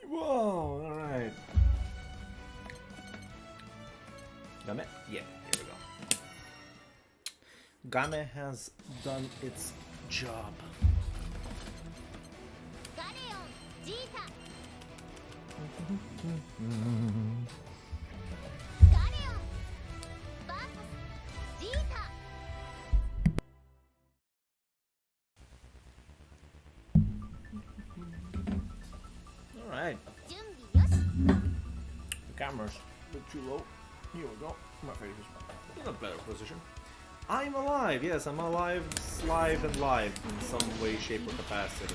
Whoa, alright. Game? Yeah, here we go. Game has done its job. Galleon, Galleon versus Zeta. Alright. 準備よし。 The camera's a bit too low. Here we go. My face is in a better position. I'm alive! Yes, I'm alive, live, and live in some way, shape, or capacity.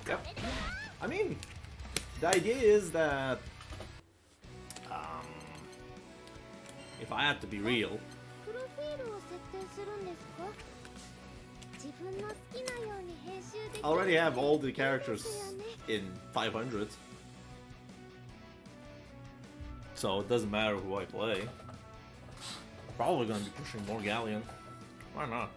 Yep. I mean, the idea is that if I had to be real, プロフィールを設定するんですか？自分の好きなように編集できる。 I already have all the characters in 500, so it doesn't matter who I play. Probably gonna be pushing more Galleon. Why not?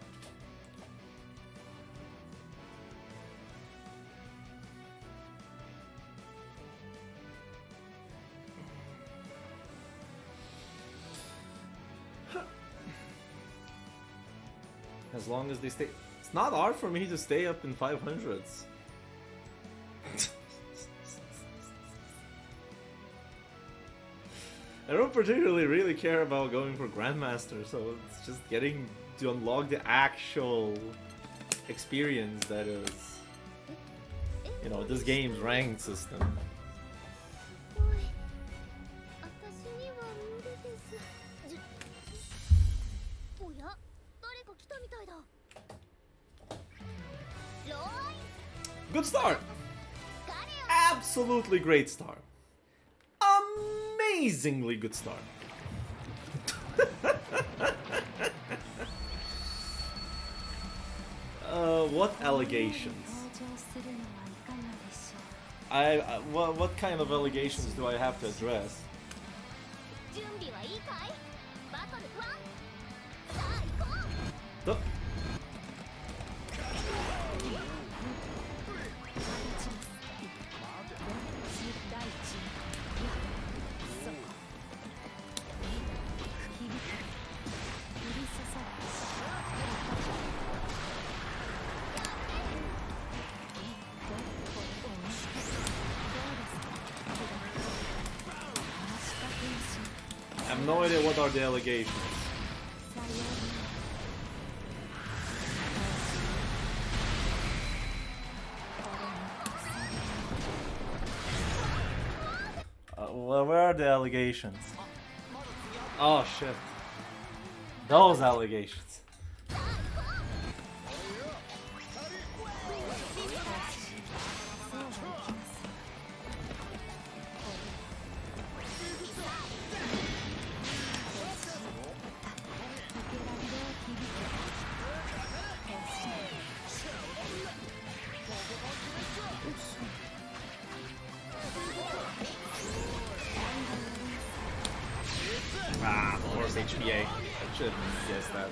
As long as they stay. It's not hard for me to stay up in 500s. I don't particularly really care about going for Grandmaster, so it's just getting to unlock the actual experience that is, you know, this game's ranked system. おい、私には無理です。おや、誰か来たみたいだ。ローイ。 Good start! ガレオン。 Absolutely great start. Amazingly good start. What allegations? What kind of allegations do I have to address? 準備はいいかい？バトルワン。さあ行こう。 The- I have no idea what are the allegations. Well, where are the allegations? Oh shit. Those allegations. Ah, of course, HPA. I should have guessed that.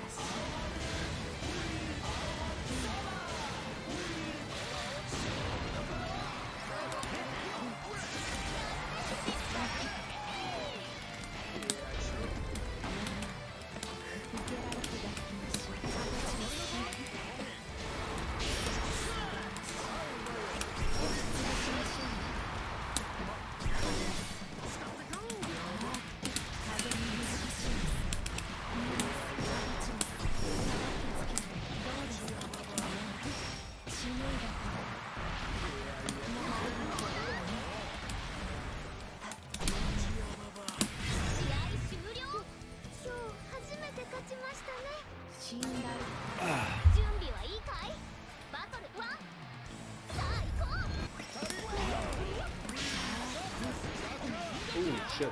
Ooh, shit.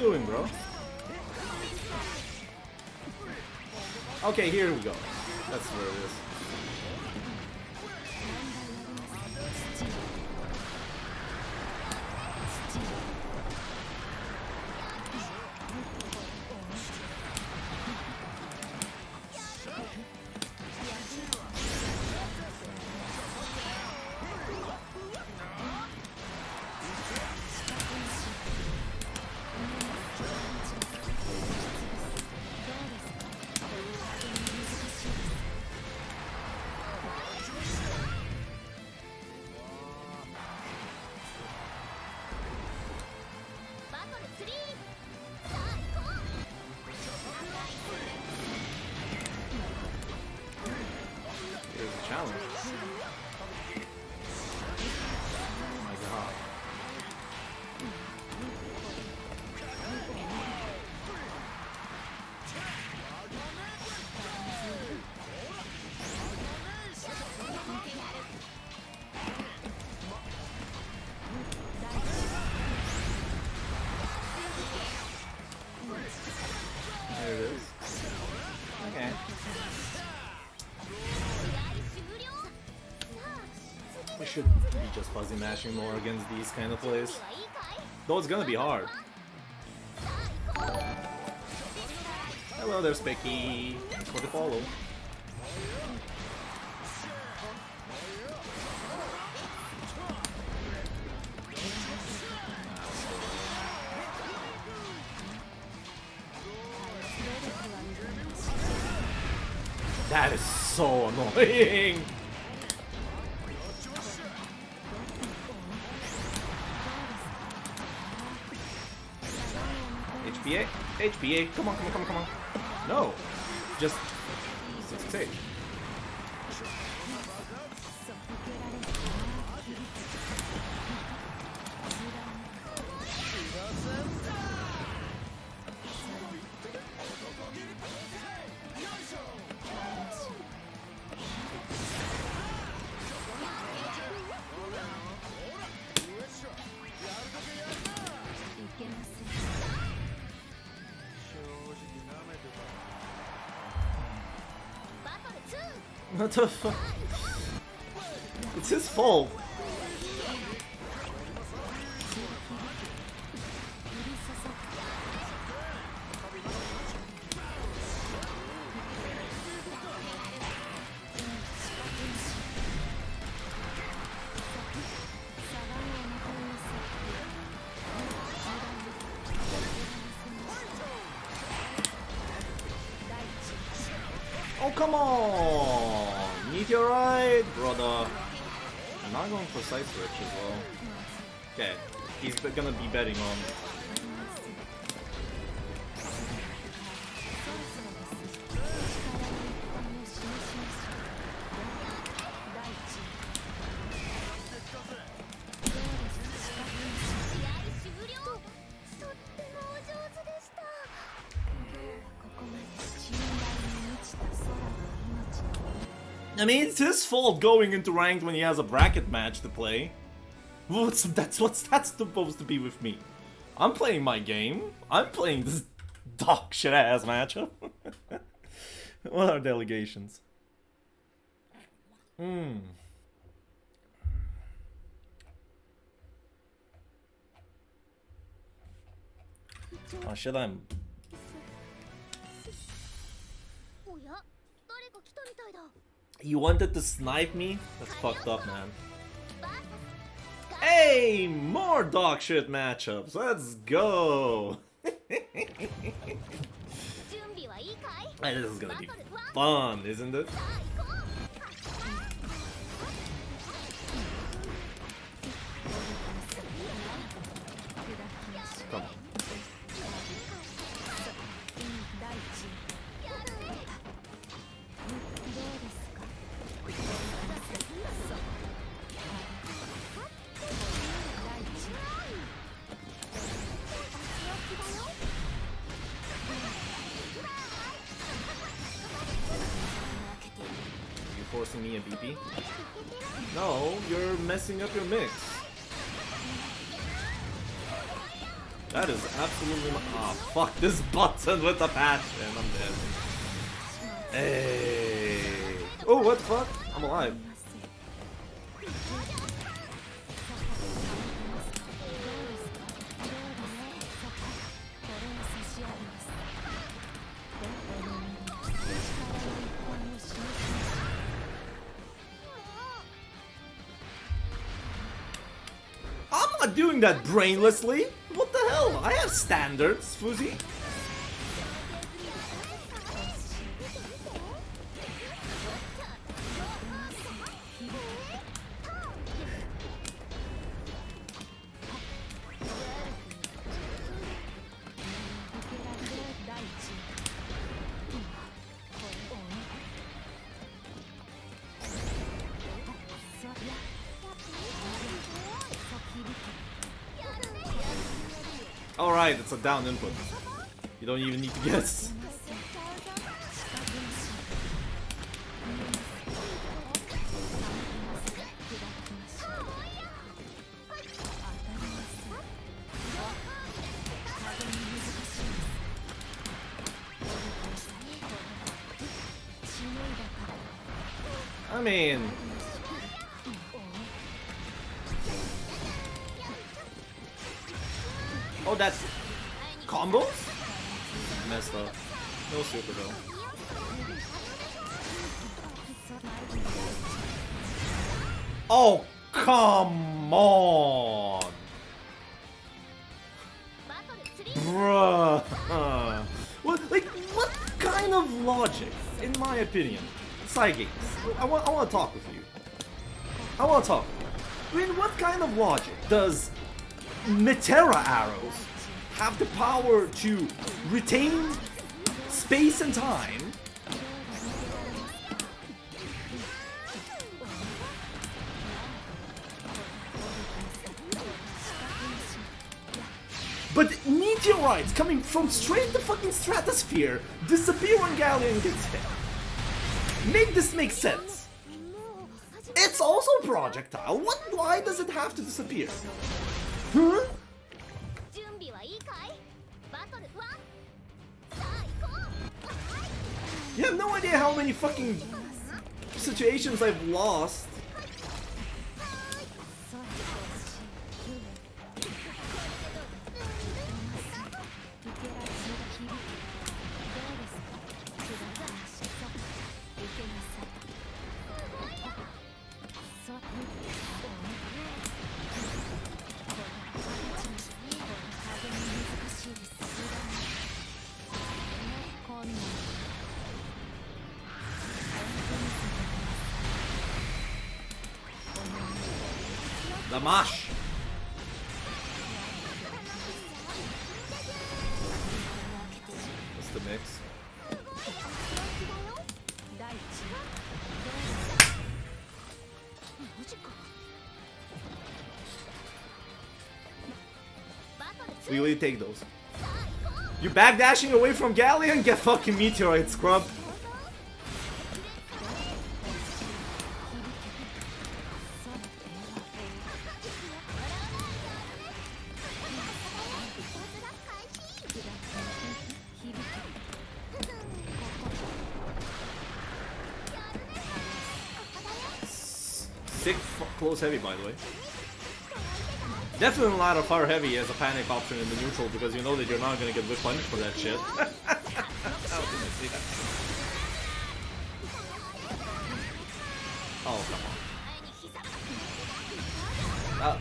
doing, bro? Okay, here we go. That's where it is. Challenge. Oh my god. There it is. Okay. We should be just fuzzy mashing more against these kind of plays. Though it's gonna be hard. Hello there, Specky. Thanks for the follow. That is so annoying. HPA? HPA, come on, come on, come on, come on. No, just 6H. What the fuck? It's his fault. Oh, come on! Meteorite, brother. I'm not going for side switch as well. Okay, he's gonna be betting on. I mean, it's his fault going into ranked when he has a bracket match to play. What's that supposed to be with me? I'm playing my game. I'm playing this dog shit ass matchup. What are delegations? Oh shit, I'm... You wanted to snipe me? That's fucked up, man. Hey, more dog shit matchups. Let's go. This is gonna be fun, isn't it? Come on. Forcing me a BP? No, you're messing up your mix. That is absolutely not. Ah, fuck this button with the patch, and I'm dead. Hey. Oh, what the fuck? I'm alive. I'm not doing that brainlessly. What the hell? I have standards, Fuzzy. Alright, it's a down input. You don't even need to guess. I mean... Oh, that's combos? Messed up. No super though. Oh, come on! Bruh. What kind of logic, in my opinion, side games? I want to talk with you. I want to talk. I mean, what kind of logic does Metera arrows have the power to retain space and time, but meteorites coming from straight the fucking stratosphere disappear when Galleon gets hit? Make this make sense. It's also projectile. Why does it have to disappear? Huh? You have no idea how many fucking situations I've lost. The mash. What's the mix? We really take those. You backdashing away from Galleon? Get fucking meteorite, scrub. Sick close heavy, by the way. Definitely not a fire heavy as a panic option in the neutral because you know that you're not gonna get whip punished for that shit. Oh, come on.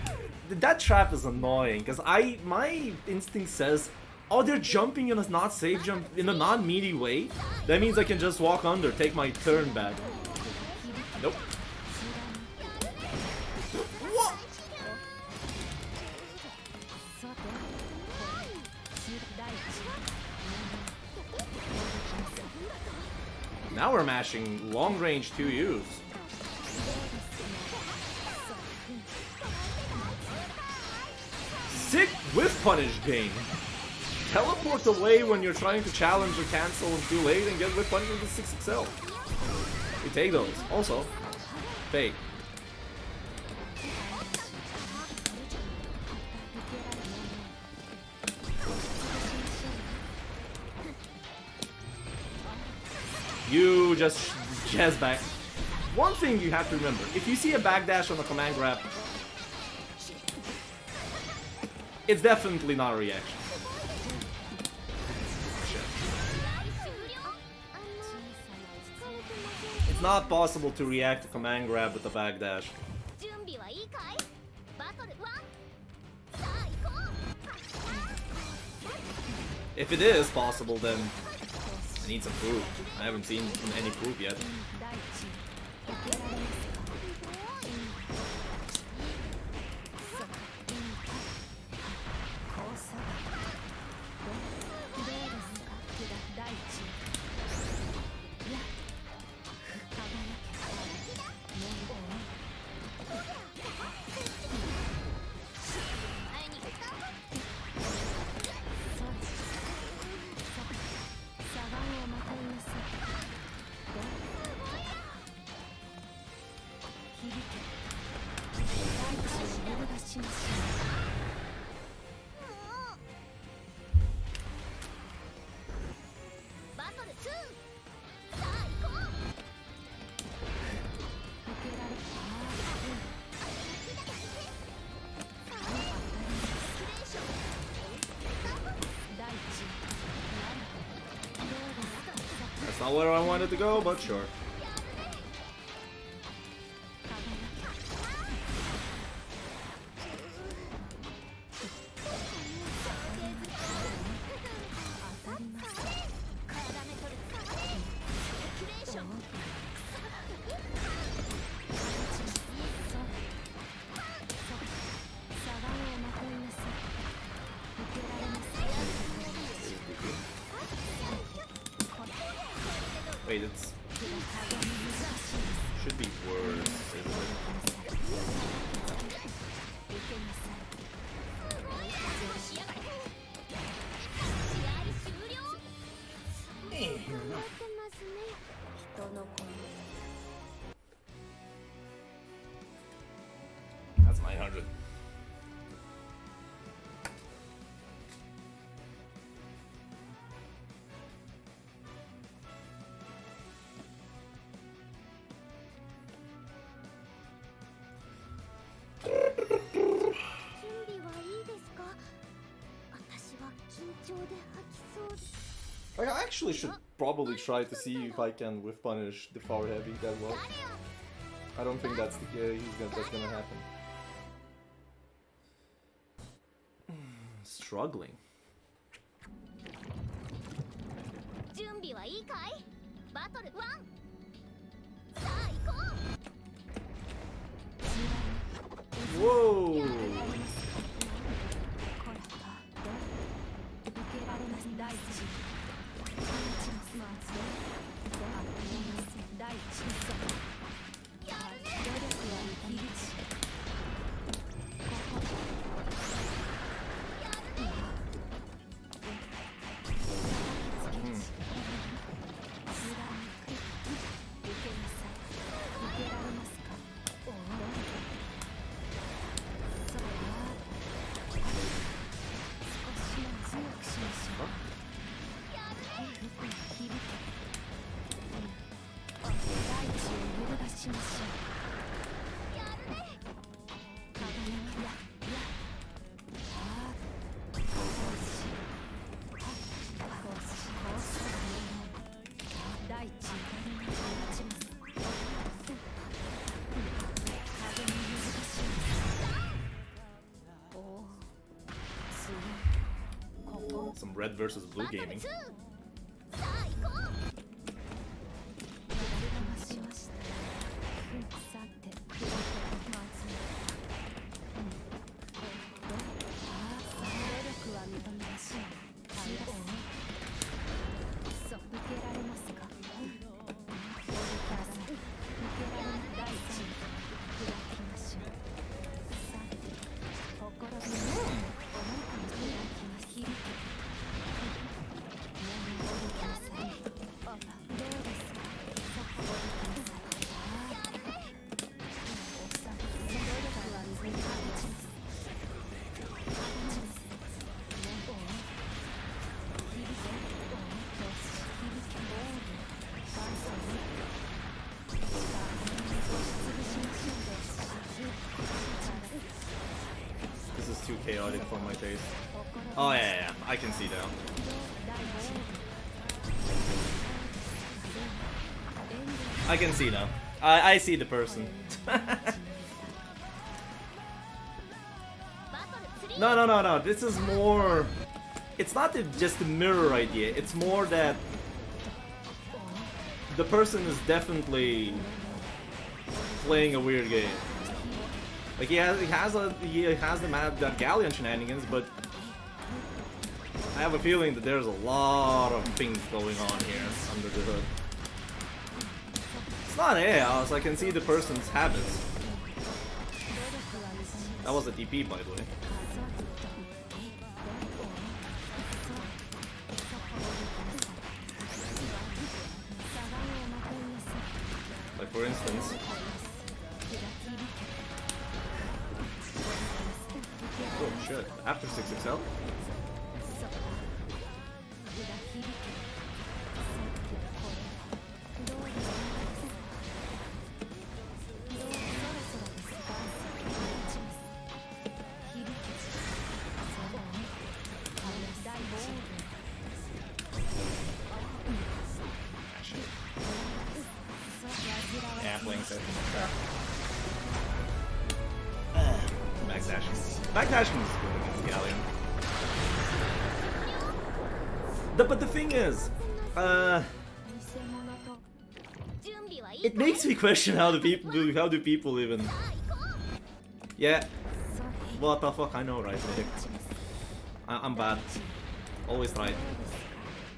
That trap is annoying because my instinct says, oh, they're jumping in a not safe jump in a non-meaty way. That means I can just walk under, take my turn back. Nope. What? Now we're mashing long range 2Us. Sick whiff punish game. Teleport away when you're trying to challenge or cancel too late and get whiff punish with the 6XL. We take those. Also, fake. just jazz back. One thing you have to remember, if you see a backdash on a command grab, it's definitely not a reaction. It's not possible to react to command grab with a backdash. If it is possible, then I need some proof. I haven't seen any proof yet. That's not where I wanted to go, but sure. Wait, it's... should be worse, isn't it? That's 900. I actually should probably try to see if I can whiff punish the Devour Heavy that well. I don't think that's that's gonna happen. Struggling. Whoa! Some red versus blue gaming. too chaotic for my taste. Oh yeah, I can see that. I can see now. I see the person. No. This is more... It's not just a mirror idea. It's more that the person is definitely playing a weird game. Like he has the Galleon shenanigans, but I have a feeling that there's a lot of things going on here under the hood. It's not chaos. I can see the person's habits. That was a TP, by the way. Like for instance, oh shit! After 6XL. Backdashing is good against Galleon. But the thing is, it makes me question how do people even... Yeah, what the fuck, I know, right? I'm bad. Always right.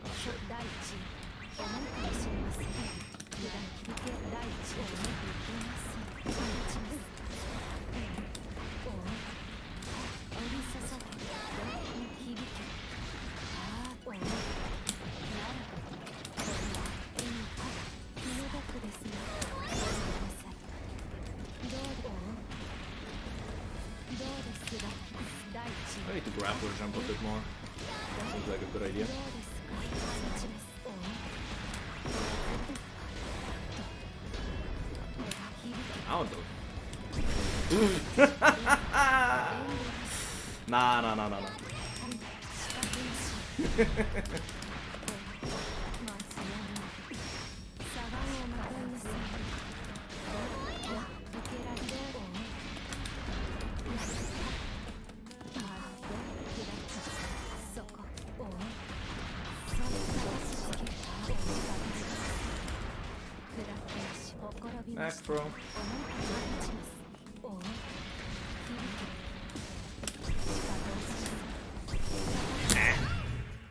Oh shit. I need to grappler jump a bit more. Seems like a good idea. I don't know. Nah. Max, bro.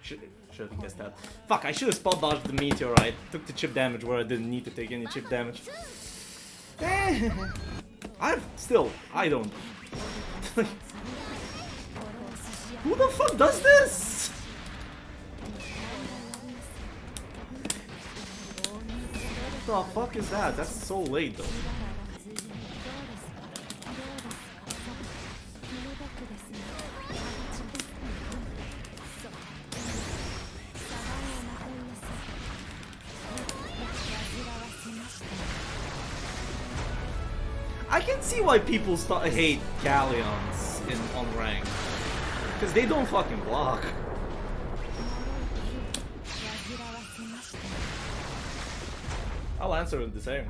Should have guessed that. Fuck, I should have spot dodged the meteorite. Took the chip damage where I didn't need to take any chip damage. I don't. Who the fuck does this? What the fuck is that? That's so late though. I can see why people hate Galleons on rank. Because they don't fucking block. I'll answer it the same.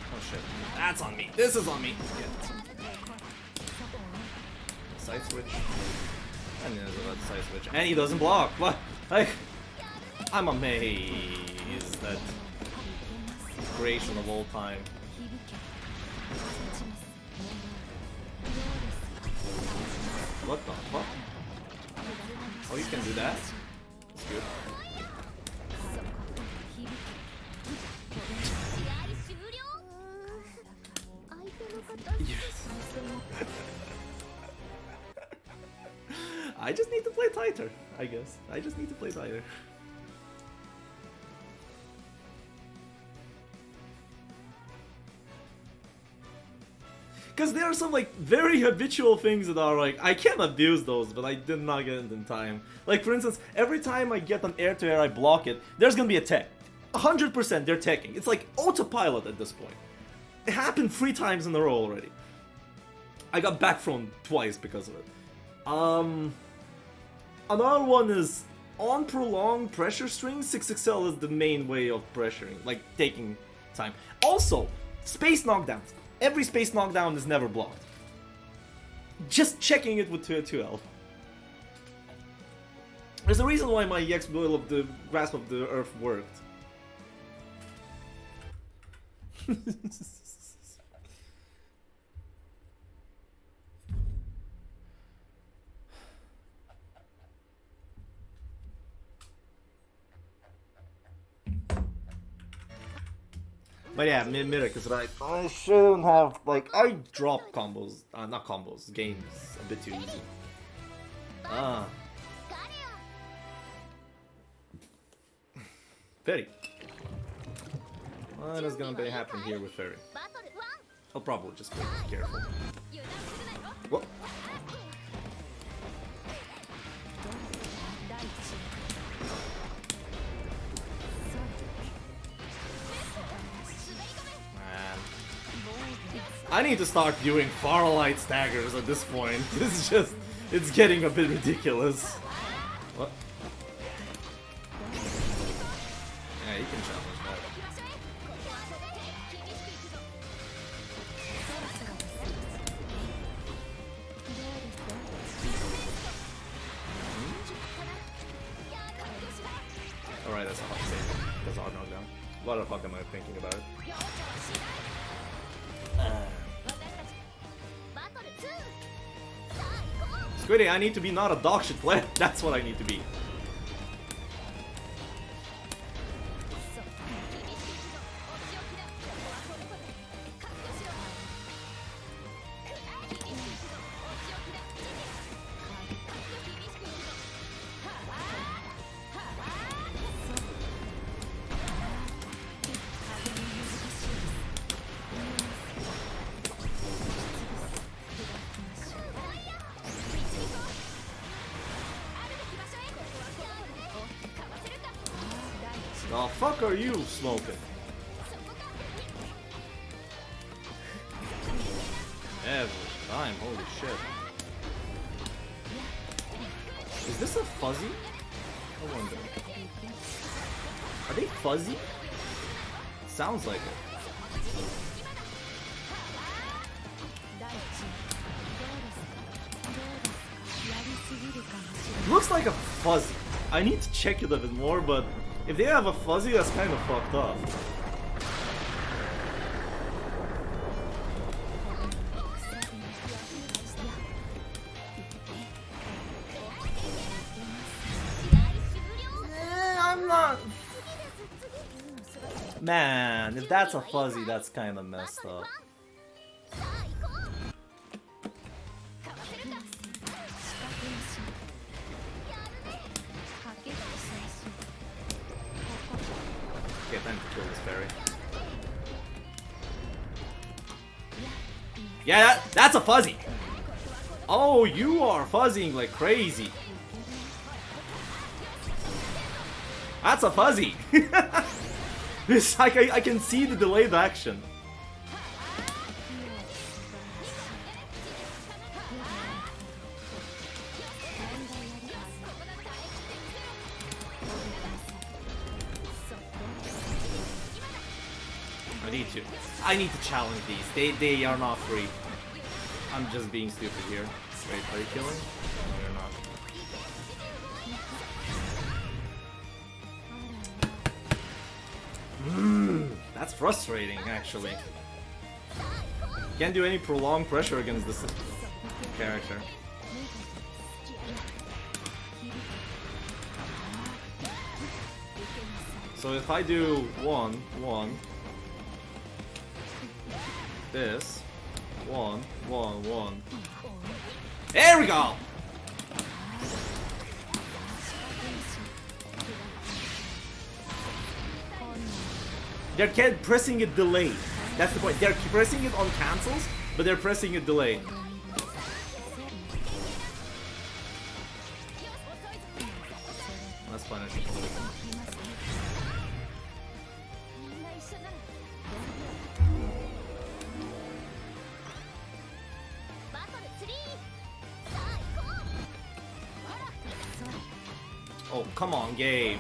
Oh shit. That's on me. This is on me. Yeah. Side switch. I knew it was about side switch. And he doesn't block. What? Like, I'm amazed that creation of all time. What the fuck? Oh, you can do that? That's good. Yes. I just need to play tighter, I guess. I just need to play tighter. Because there are some like very habitual things that are like, I can abuse those, but I did not get it in time. Like for instance, every time I get an air-to-air, I block it, there's gonna be a tech. 100% they're teching. It's like autopilot at this point. It happened 3 times in a row already. I got back thrown twice because of it. Another one is on prolonged pressure strings, 6XL is the main way of pressuring, like taking time. Also, space knockdowns. Every space knockdown is never blocked. Just checking it with 2L. There's a reason why my EX Will of the Grasp of the Earth worked. But yeah, Mirik is right. I shouldn't have, like, I drop combos, not combos, games a bit too easy. Ferry. What is gonna happen here with Ferry? I'll probably just be careful. What? I need to start viewing Farlight staggers at this point. This is just, it's getting a bit ridiculous. What? Yeah, you can challenge that. Alright, that's a hot save. That's a hard knockdown. What the fuck am I thinking about it? Squiddy, I need to be not a dog shit player. That's what I need to be. The fuck are you smoking? Every time, holy shit. Is this a fuzzy? I wonder. Are they fuzzy? Sounds like it. Looks like a fuzzy. I need to check it a bit more, but if they have a fuzzy, that's kind of fucked up. I'm not... Man, if that's a fuzzy, that's kind of messed up. Okay, time to kill this fairy. Yeah, that's a fuzzy! Oh, you are fuzzying like crazy. That's a fuzzy! It's like I can see the delayed action. I need to challenge these. They are not free. I'm just being stupid here. Wait, are you killing? No, you're not. That's frustrating, actually. Can't do any prolonged pressure against this character. So if I do one, this, one. There we go! They're pressing it delayed. That's the point. They're pressing it on cancels, But they're pressing it delayed. That's fine. Oh, come on, game.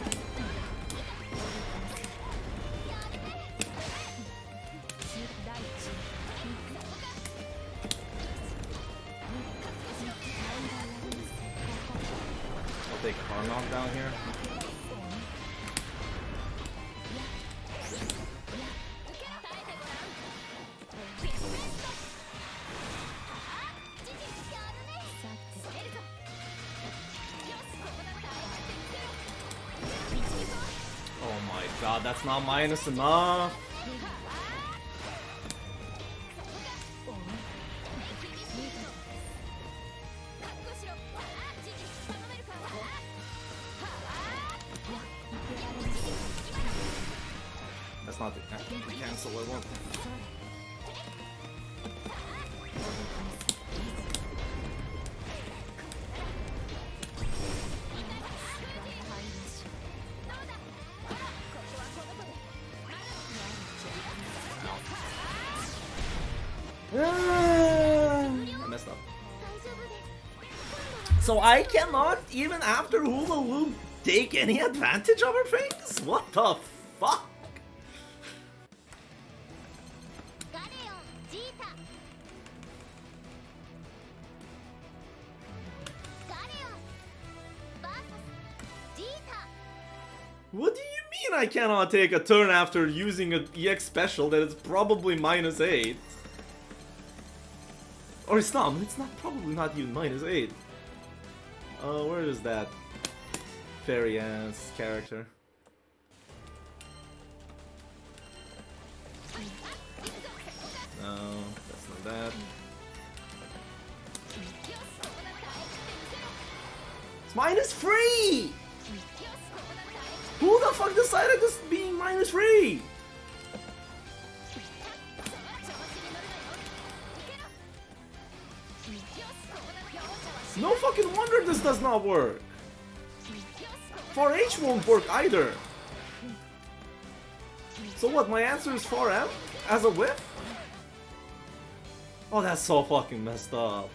I'll take a hard knockdown here. Oh my god, that's not minus enough. That's not the cancel I want. I messed up. So I cannot, even after hula loop, take any advantage over things? What the fuck? What do you mean I cannot take a turn after using an EX special that is probably -8? Or it's not probably not even -8. Where is that fairy ass character? No, that's not that. It's -3! Who the fuck decided this being -3? No fucking wonder this does not work. 4H won't work either. So what, my answer is 4M as a whiff? Oh, that's so fucking messed up.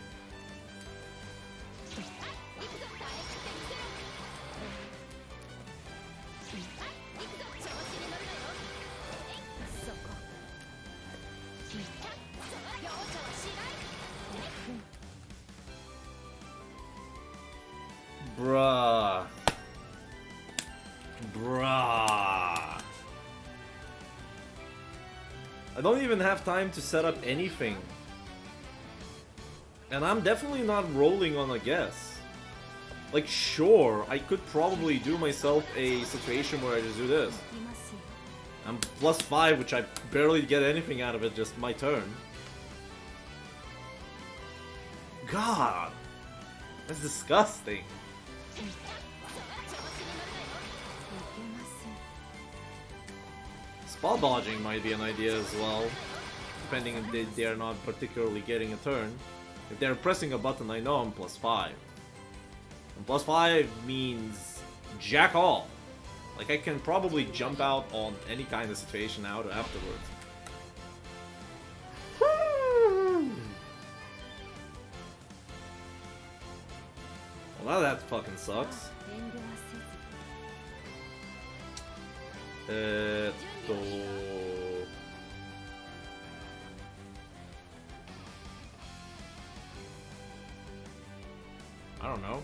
Bruh. Bruh. I don't even have time to set up anything. And I'm definitely not rolling on a guess. Like, sure, I could probably do myself a situation where I just do this. I'm +5, which I barely get anything out of it, just my turn. God. That's disgusting. Spot dodging might be an idea as well, depending if they're not particularly getting a turn. If they're pressing a button, I know I'm +5. And +5 means jack all. Like, I can probably jump out on any kind of situation out afterwards. Well, now that fucking sucks. I don't know.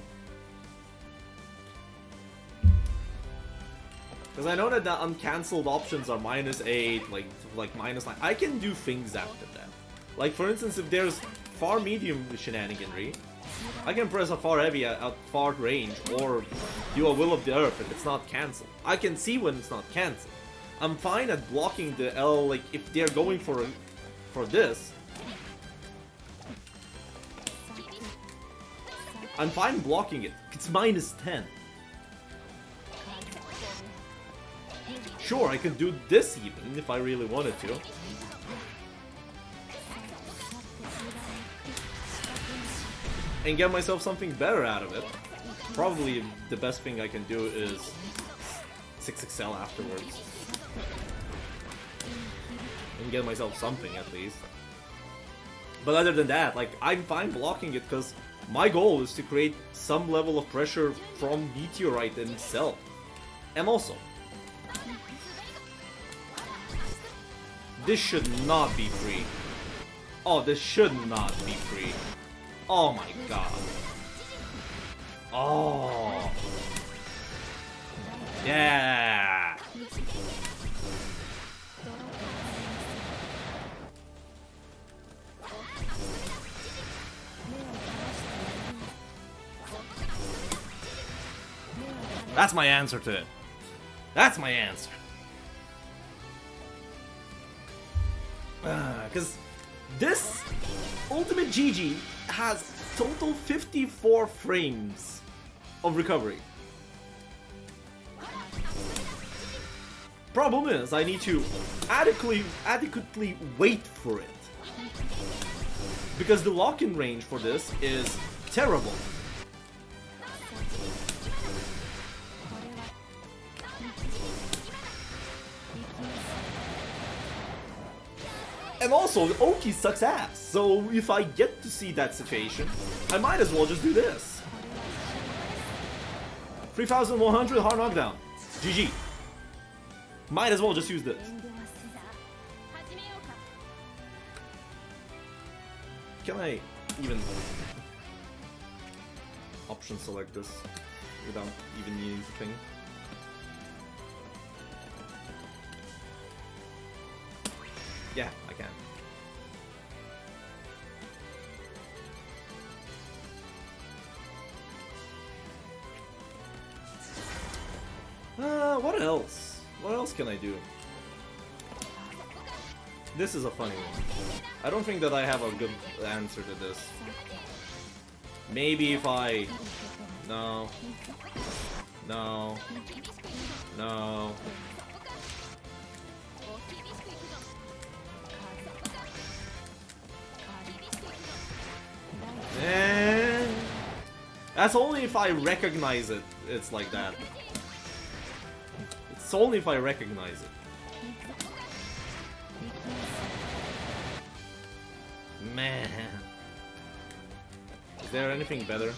Because I know that the uncancelled options are -8, like -9. I can do things after that. Like, for instance, if there's far medium shenaniganry, I can press a far heavy at far range, or do a Will of the Earth if it's not cancelled. I can see when it's not cancelled. I'm fine at blocking the L, like, if they're going for this. I'm fine blocking it. It's -10. Sure, I can do this even, if I really wanted to. and get myself something better out of it. Probably the best thing I can do is 6XL afterwards. And get myself something at least. But other than that, like, I'm fine blocking it because my goal is to create some level of pressure from Meteorite himself. And also, this should not be free. Oh, this should not be free. Oh my god. Oh. Yeah. That's my answer to it. That's my answer. Because this Ultimate GG has total 54 frames of recovery. Problem is, I need to adequately wait for it. Because the lock-in range for this is terrible. And also, Oki sucks ass, so if I get to see that situation, I might as well just do this. 3100 hard knockdown. GG. Might as well just use this. Can I even option select this without even needing to think? Yeah, I can. What else? What else can I do? This is a funny one. I don't think that I have a good answer to this. Maybe if I... No. No. No. That's only if I recognize it, it's like that. It's only if I recognize it. Man. Is there anything better?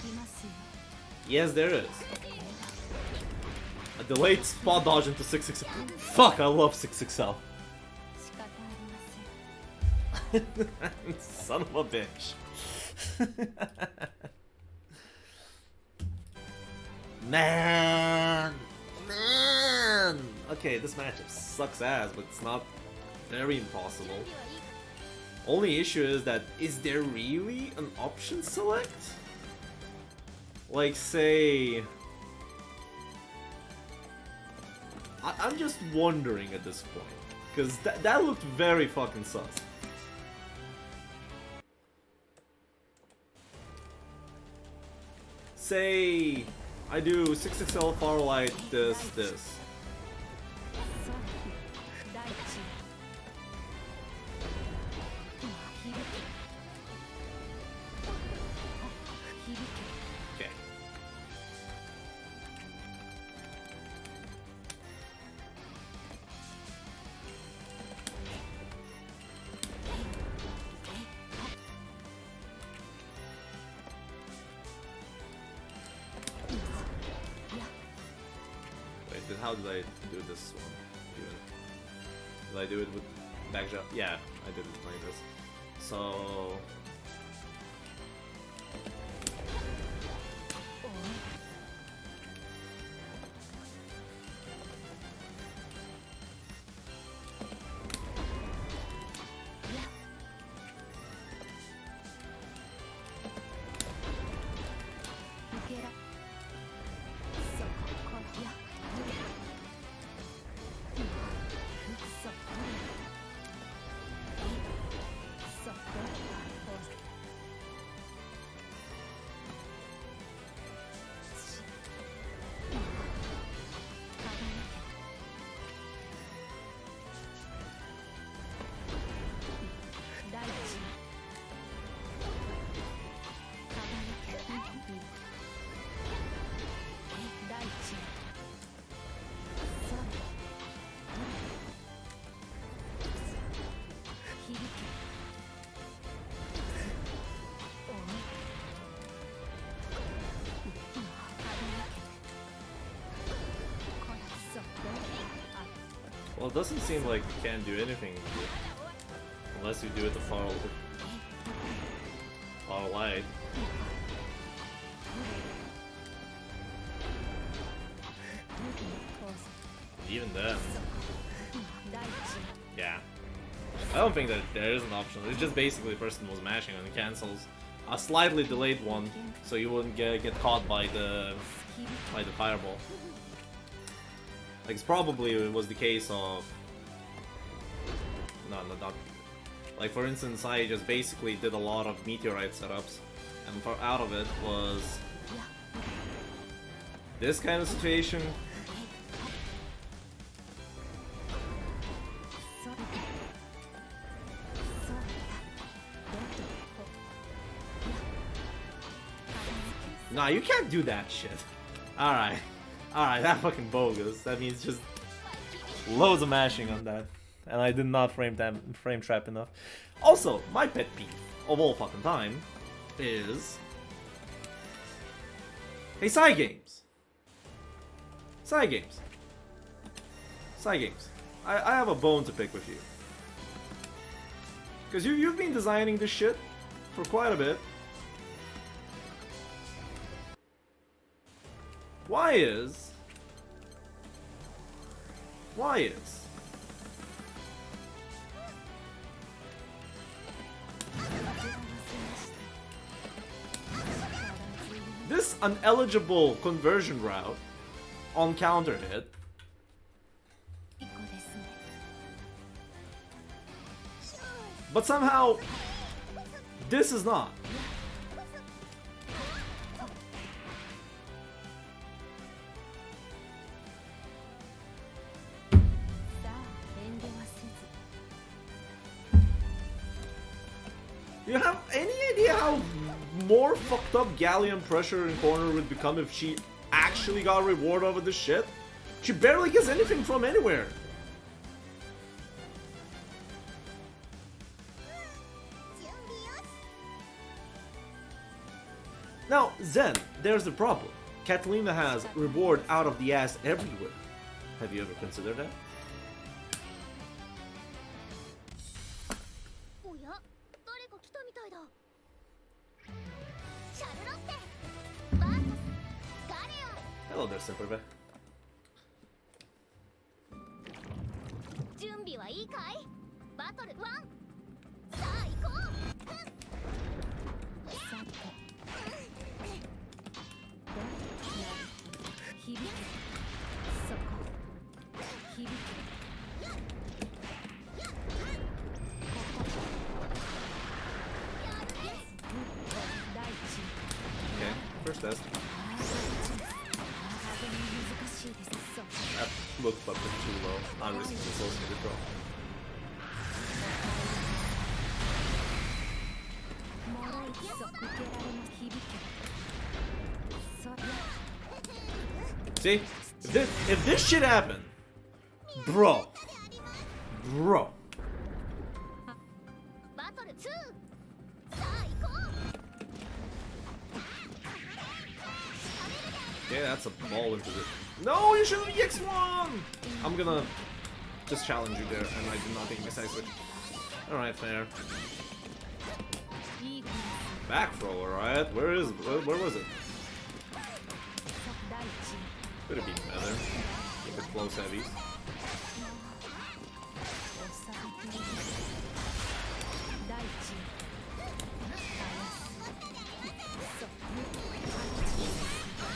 Yes, there is. A delayed spot dodge into 6XL. Fuck, I love 6XL. Son of a bitch. Man! Okay, this matchup sucks ass, but it's not very impossible. Only issue is that, is there really an option select? Like, say... I'm just wondering at this point, because that looked very fucking sus. Say I do 6XL Farlight, this. Okay. How did I do this one? Did I do it with back jump? Yeah, I did it like this. So... Well, it doesn't seem like you can't do anything with it. Unless you do it the far light. Even then. Yeah. I don't think that there is an option. It's just basically the person was mashing and it cancels a slightly delayed one, so you wouldn't get caught by the fireball. Like, it's probably it was the case of no, not like, for instance, I just basically did a lot of meteorite setups, and out of it was this kind of situation. Nah, you can't do that shit. Alright. Alright, that fucking bogus. That means just loads of mashing on that. And I did not frame trap enough. Also, my pet peeve of all fucking time is... Hey, side games. Side games. Side games. I have a bone to pick with you. Because you've been designing this shit for quite a bit. Why is this ineligible conversion route on counter hit but somehow this is not? Do you have any idea how more fucked up Galleon pressure in corner would become if she actually got a reward over this shit? She barely gets anything from anywhere. Now, Zen, there's the problem. Catalina has reward out of the ass everywhere. Have you ever considered that? Hello there, Superbe. Okay, first test. That looked a bit too low. Not risking the soul speed throw. See? If this shit happened, bro. Okay, that's a ball into the... No, you should have EX1! I'm gonna just challenge you there, and I did not take my side switch. Alright, fair. Back throw, alright. Where was it? Could have been better. Keep it close heavy.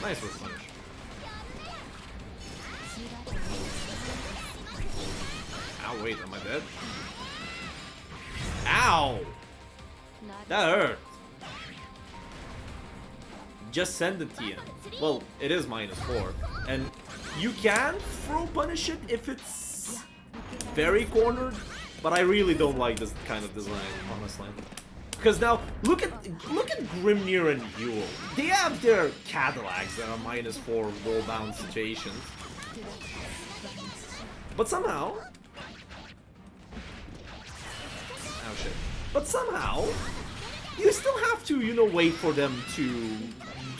Nice whip punch. Ow, wait, am I dead? Ow! That hurt. Just send the TN. Well, it is -4. And you can throw punish it if it's very cornered, but I really don't like this kind of design, honestly. Because now, look at Grimnir and Yule. They have their Cadillacs that are -4 roll-down situations. But somehow... Oh shit. But somehow, you still have to, you know, wait for them to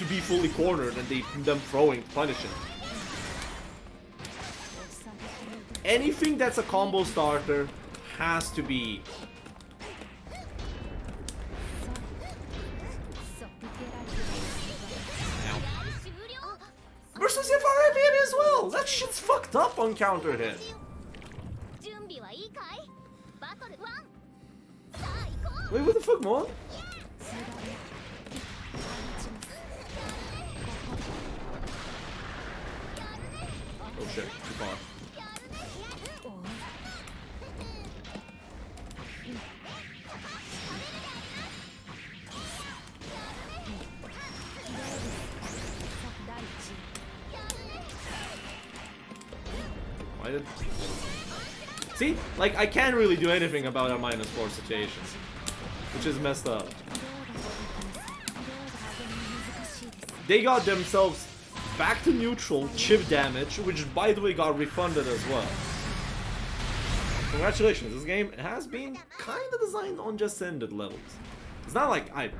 be fully cornered and them throwing punishing. anything that's a combo starter has to be. Versus if Arabian as well. That shit's fucked up on counter hit. Wait, what the fuck, Mon? Oh shit, too far. Why did... See? Like, I can't really do anything about a -4 situation. Which is messed up. They got themselves back to neutral, chip damage, which by the way got refunded as well. Congratulations, this game has been kind of designed on just ended levels. It's not like I...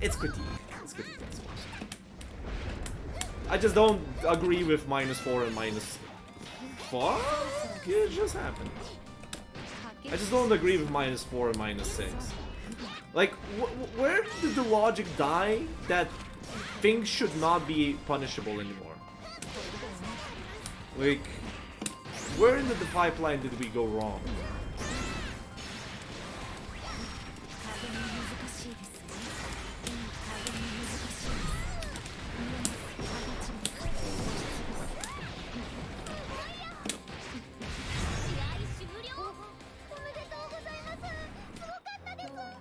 it's critique. It's critique, that's what. I just don't agree with -4 and -4. It just happened. I just don't agree with -4 and -6. Like, where did the logic die that things should not be punishable anymore? Like, where in the pipeline did we go wrong?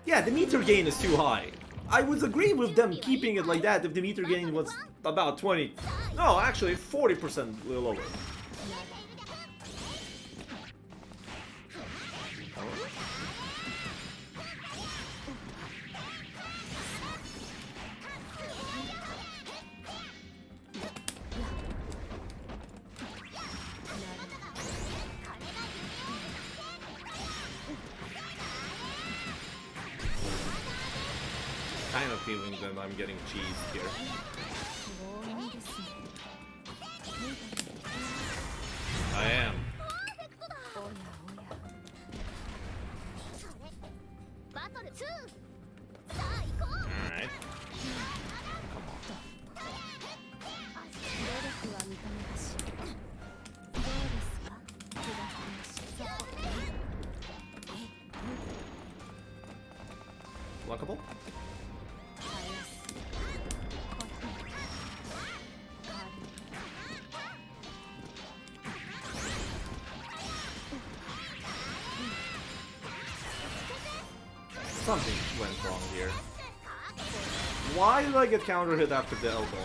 Yeah, the meter gain is too high. I would agree with them keeping it like that if the meter gain was about 20... No, actually 40% lower. Kind of feeling that I'm getting cheesed here. I am. Alright. Lockable? Something went wrong here. Why did I get counter hit after the elbow?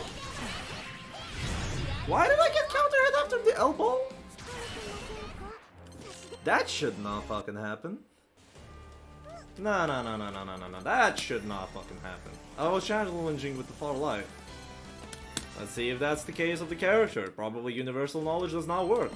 Why did I get counter hit after the elbow? That should not fucking happen. No, that should not fucking happen. I was challenging with the far life. Let's see if that's the case of the character. Probably universal knowledge does not work.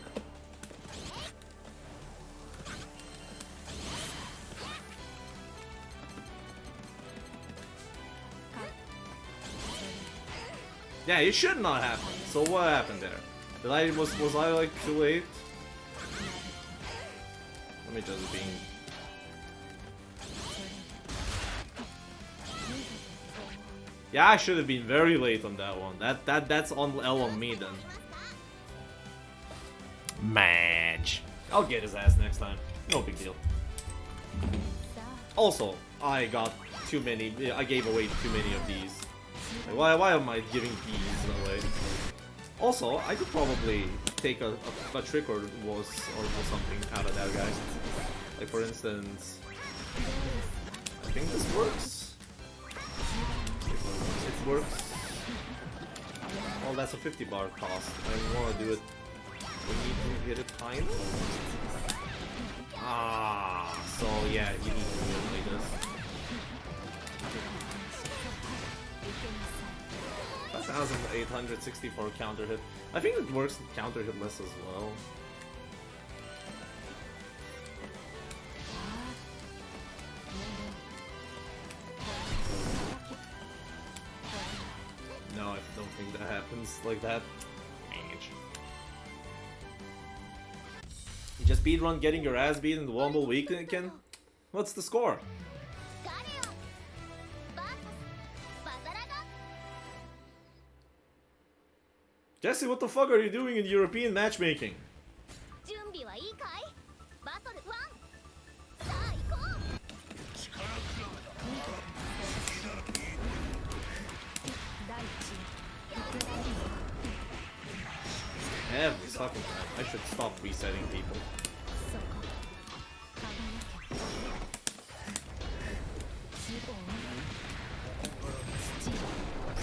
Yeah, it should not happen. So what happened there? Was I like too late? Let me just be. Yeah, I should have been very late on that one. That's on L on me then. Match. I'll get his ass next time. No big deal. Also, I got too many. I gave away too many of these. Like, why am I giving these away? Also, I could probably take a trick or something out of that guy. Like for instance, I think this works. It works. Well, that's a 50 bar cost. I want to do it. We need to hit it time. Ah, so yeah, you need to do it like this. 1,864 counter hit. I think it works counter hit less as well. No, I don't think that happens like that. Just speedrun getting your ass beat in the Womble weekend? What's the score? Galleon vs Vikala. Jesse, what the fuck are you doing in European matchmaking? 準備はいいかい？バトルワン。さあ行こう。 Every fucking time. I should stop resetting people.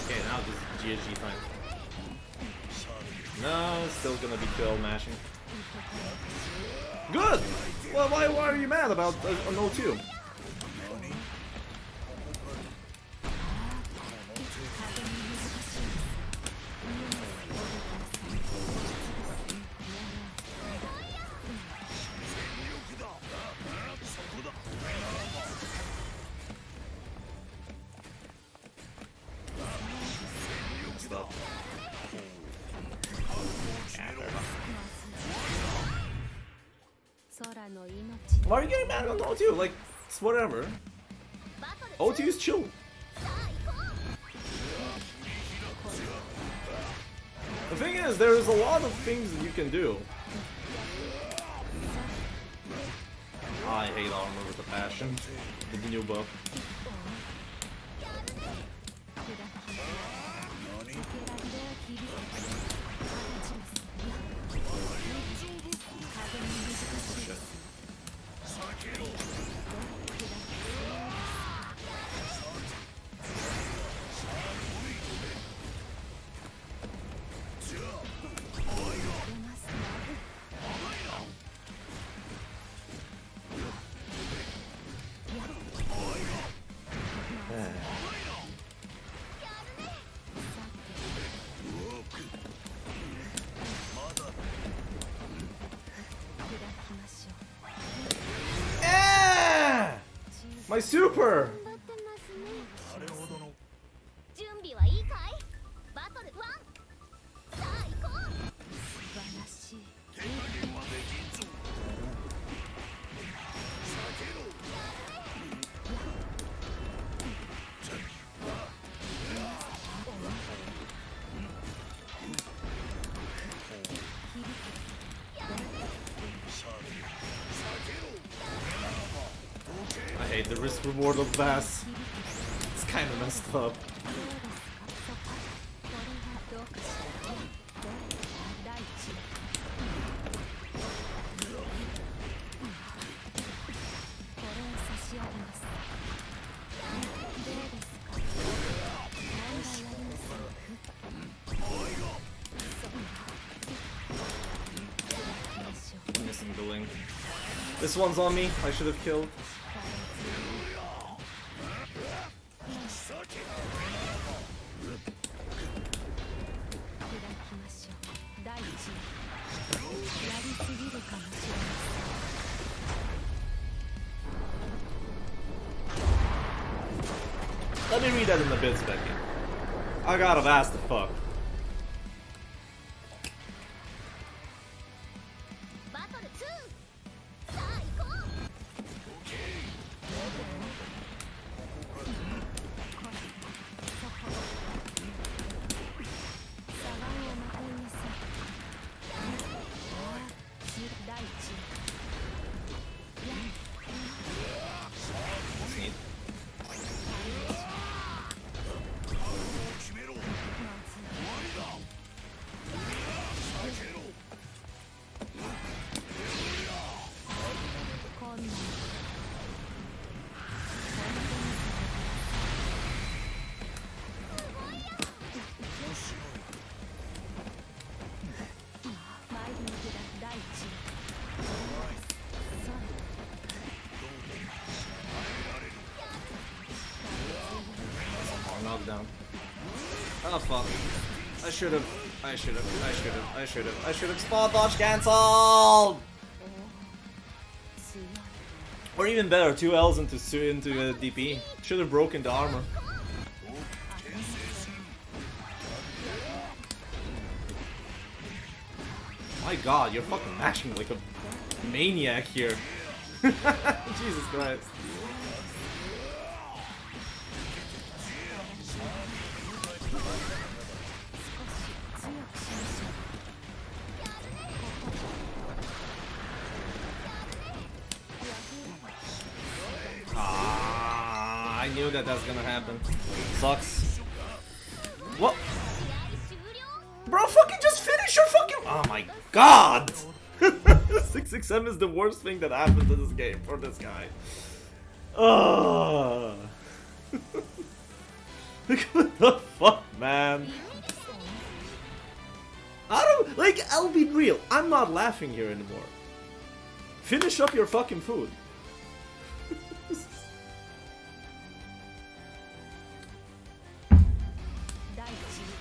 Okay, now this is GSG time. No, still gonna be 12 mashing. Good! Well, why are you mad about an O2? Stop. Why are you getting mad on O2? Like, it's whatever. O2 is chill. The thing is, there's a lot of things that you can do. I hate armor with a passion. With the new buff. My super! 準備はいいかい？バトルワン。さあ行こう。素晴らしい。 I hate the risk reward of Bass. It's kind of messed up. I'm missing the link. This one's on me. I should have killed. Let me read that in the bits, Becky. I gotta ask the fuck. バトルツー。さあ行こう。 Knockdown. Oh fuck. I should have spot dodge cancelled! Or even better, 2 L's into DP. Should have broken the armor. My god, you're fucking mashing like a maniac here. Jesus Christ. I knew that that's gonna happen. Sucks. What? Bro, fucking just finish your fucking. Oh my god! 667 is the worst thing that happened to this game for this guy. What the fuck, man? I don't. Like, I'll be real. I'm not laughing here anymore. Finish up your fucking food.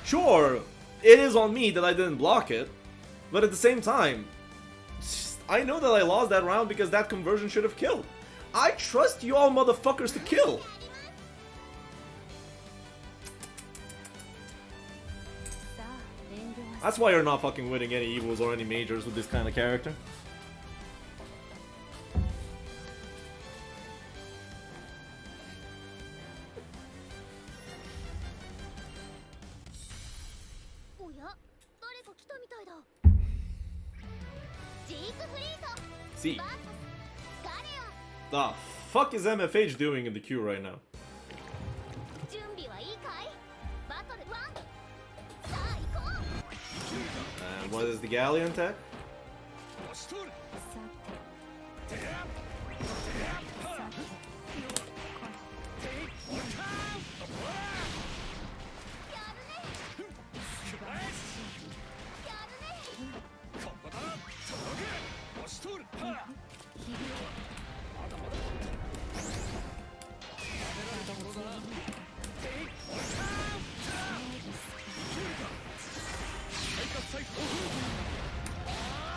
Sure, it is on me that I didn't block it, but at the same time, I know that I lost that round because that conversion should have killed. I trust you all motherfuckers to kill. That's why you're not fucking winning any evils or any majors with this kind of character. See. The fuck is MFH doing in the queue right now? And what is the Galleon tech?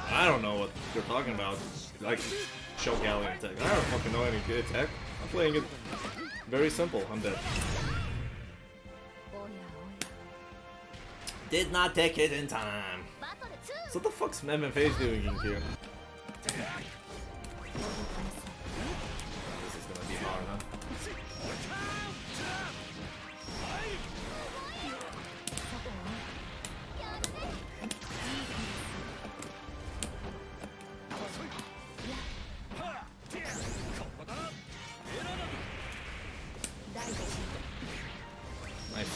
I don't know what you're talking about. Like, show Galleon tech. I don't fucking know any good tech. I'm playing it very simple. I'm dead. Did not take it in time. So what the fuck's MFH doing in here? This is gonna be hard, huh? Nice.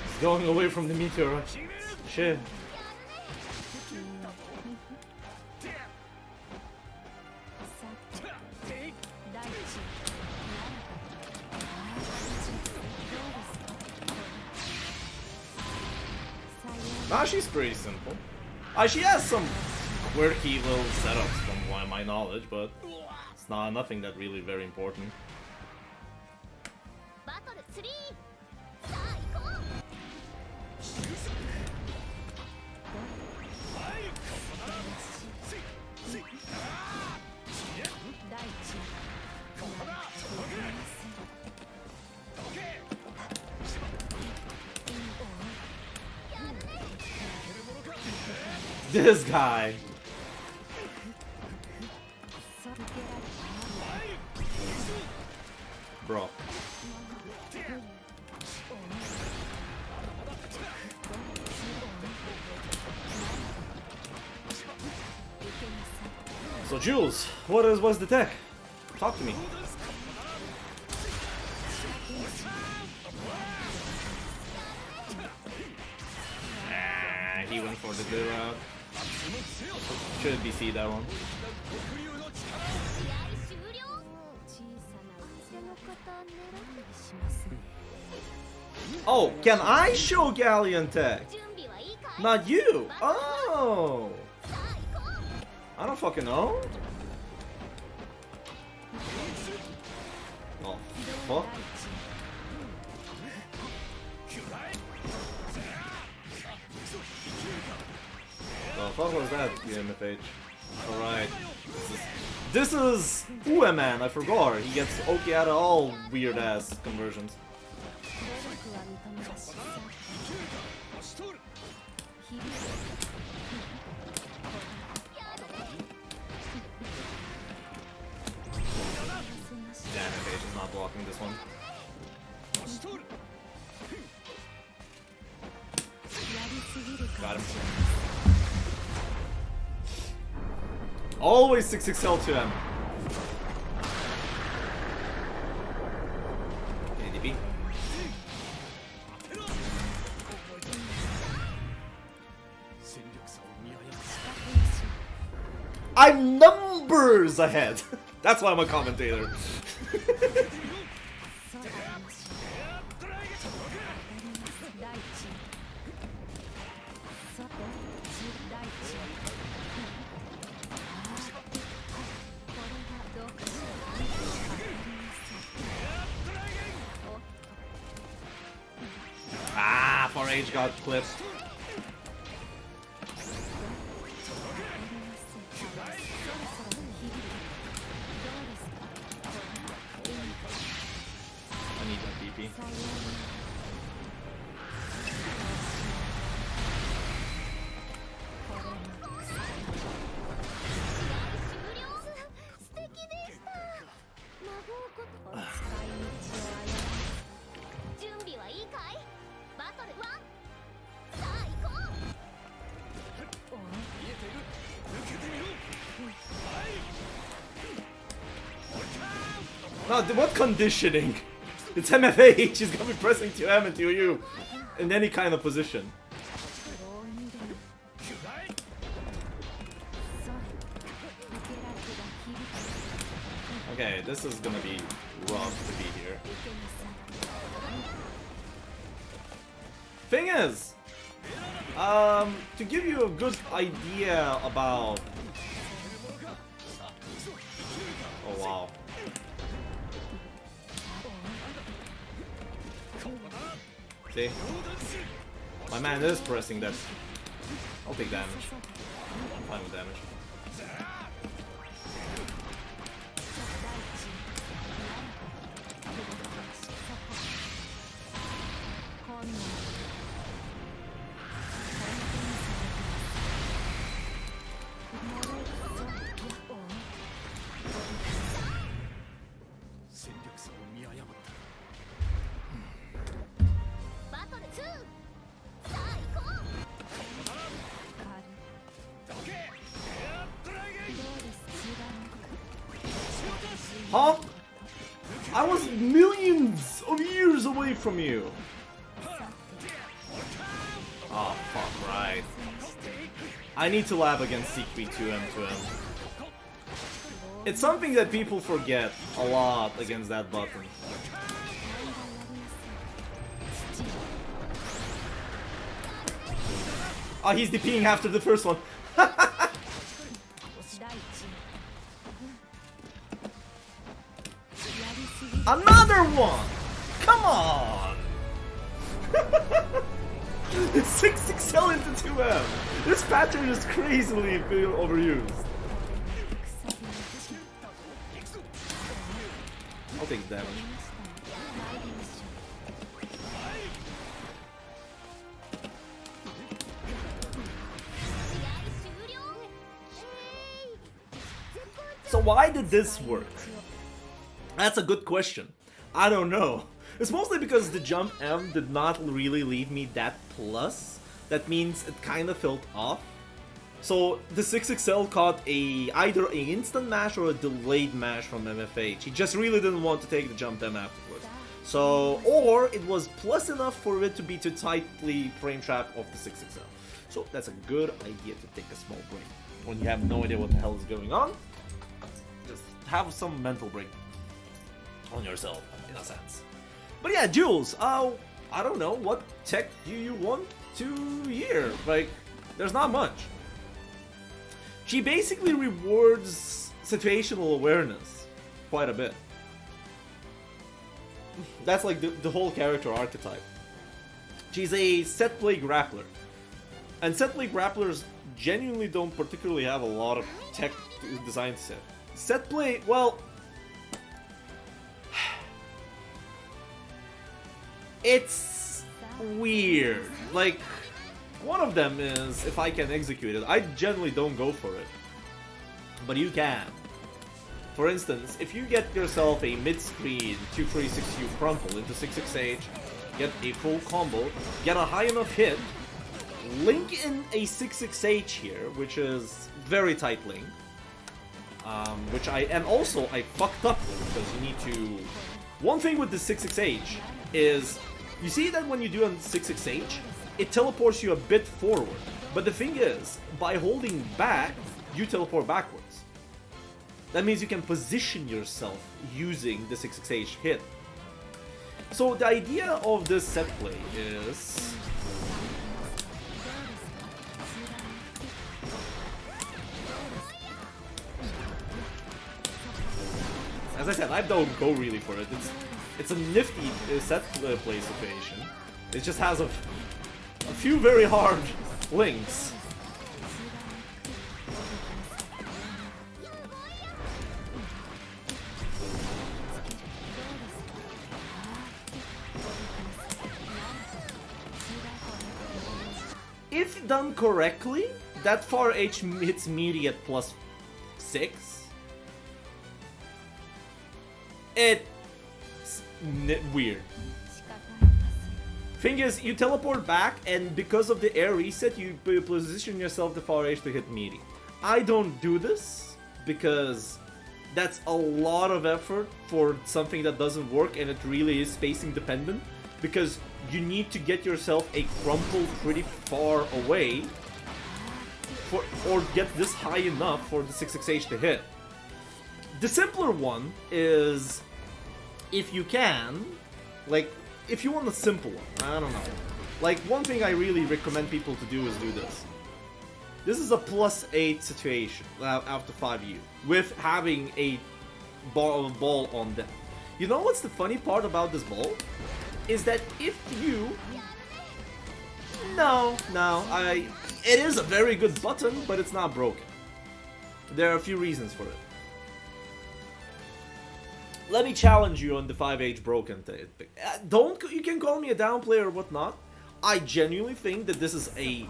He's going away from the meteor. Shit. Nah, she's pretty simple. She has some quirky little setups from my knowledge, but it's nothing that really very important. This guy. Bro. So Jules, what's the tech? Talk to me. He went for the good route. Should BC that one. Oh, can I show Galleon tech? Not you! Oh! I don't fucking know. Oh, fuck. The fuck was that, MFH? Alright. This is Ueman, I forgot. He gets Oki out of all weird ass conversions. Damn, MFH is not blocking this one. Got him. Always 6XL to him. ADP. I'm numbers ahead. That's why I'm a commentator. Ah, 4H got clipped. I need that DP. No, what conditioning? It's MFH, he's gonna be pressing to M and to you in any kind of position. Okay, this is gonna be rough to be here. Thing is, to give you a good idea about... Oh wow. See? My man is pressing that. I'll take damage. I'm fine with damage. Huh? I was millions of years away from you. Oh, fuck, right. I need to lab against Secret 2M to M. It's something that people forget a lot against that button. Oh, he's DPing after the first one. Another one! Come on! 6XL into 2M! This pattern is crazily overused. I'll take damage. So why did this work? That's a good question. I don't know. It's mostly because the jump M did not really leave me that plus. That means it kind of felt off. So the 6XL caught either an instant mash or a delayed mash from MFH. He just really didn't want to take the jump M afterwards. So, or it was plus enough for it to be too tightly frame trap of the 6XL. So that's a good idea to take a small break. When you have no idea what the hell is going on, just have some mental break on yourself, in a sense. But yeah, Jules, I don't know, what tech do you want to hear? Like, there's not much. She basically rewards situational awareness quite a bit. That's like the whole character archetype. She's a set play grappler. And set play grapplers genuinely don't particularly have a lot of tech design set. Set play, well, it's weird. Like, one of them is if I can execute it. I generally don't go for it, but you can. For instance, if you get yourself a mid-screen 236U crumple into 66H, get a full combo, get a high enough hit, link in a 66H here, which is very tight link, and also I fucked up because you need to... One thing with the 66H is, you see that when you do on 66H, it teleports you a bit forward, but the thing is, by holding back, you teleport backwards. That means you can position yourself using the 66H hit. So the idea of this set play is... As I said, I don't go really for it. It's a nifty set play situation. It just has a few very hard links. If done correctly, that far H hits meaty at +6. It's weird. Thing is, you teleport back, and because of the air reset, you position yourself the far H to hit meaty. I don't do this because that's a lot of effort for something that doesn't work, and it really is spacing dependent. Because you need to get yourself a crumple pretty far away or get this high enough for the 66H to hit. The simpler one is, if you can, like, if you want a simple one, I don't know. Like, one thing I really recommend people to do is do this. This is a +8 situation after 5U, with having a ball on them. You know what's the funny part about this ball? Is that if you... It is a very good button, but it's not broken. There are a few reasons for it. Let me challenge you on the 5H broken thing. You can call me a downplayer or whatnot. I genuinely think that this is a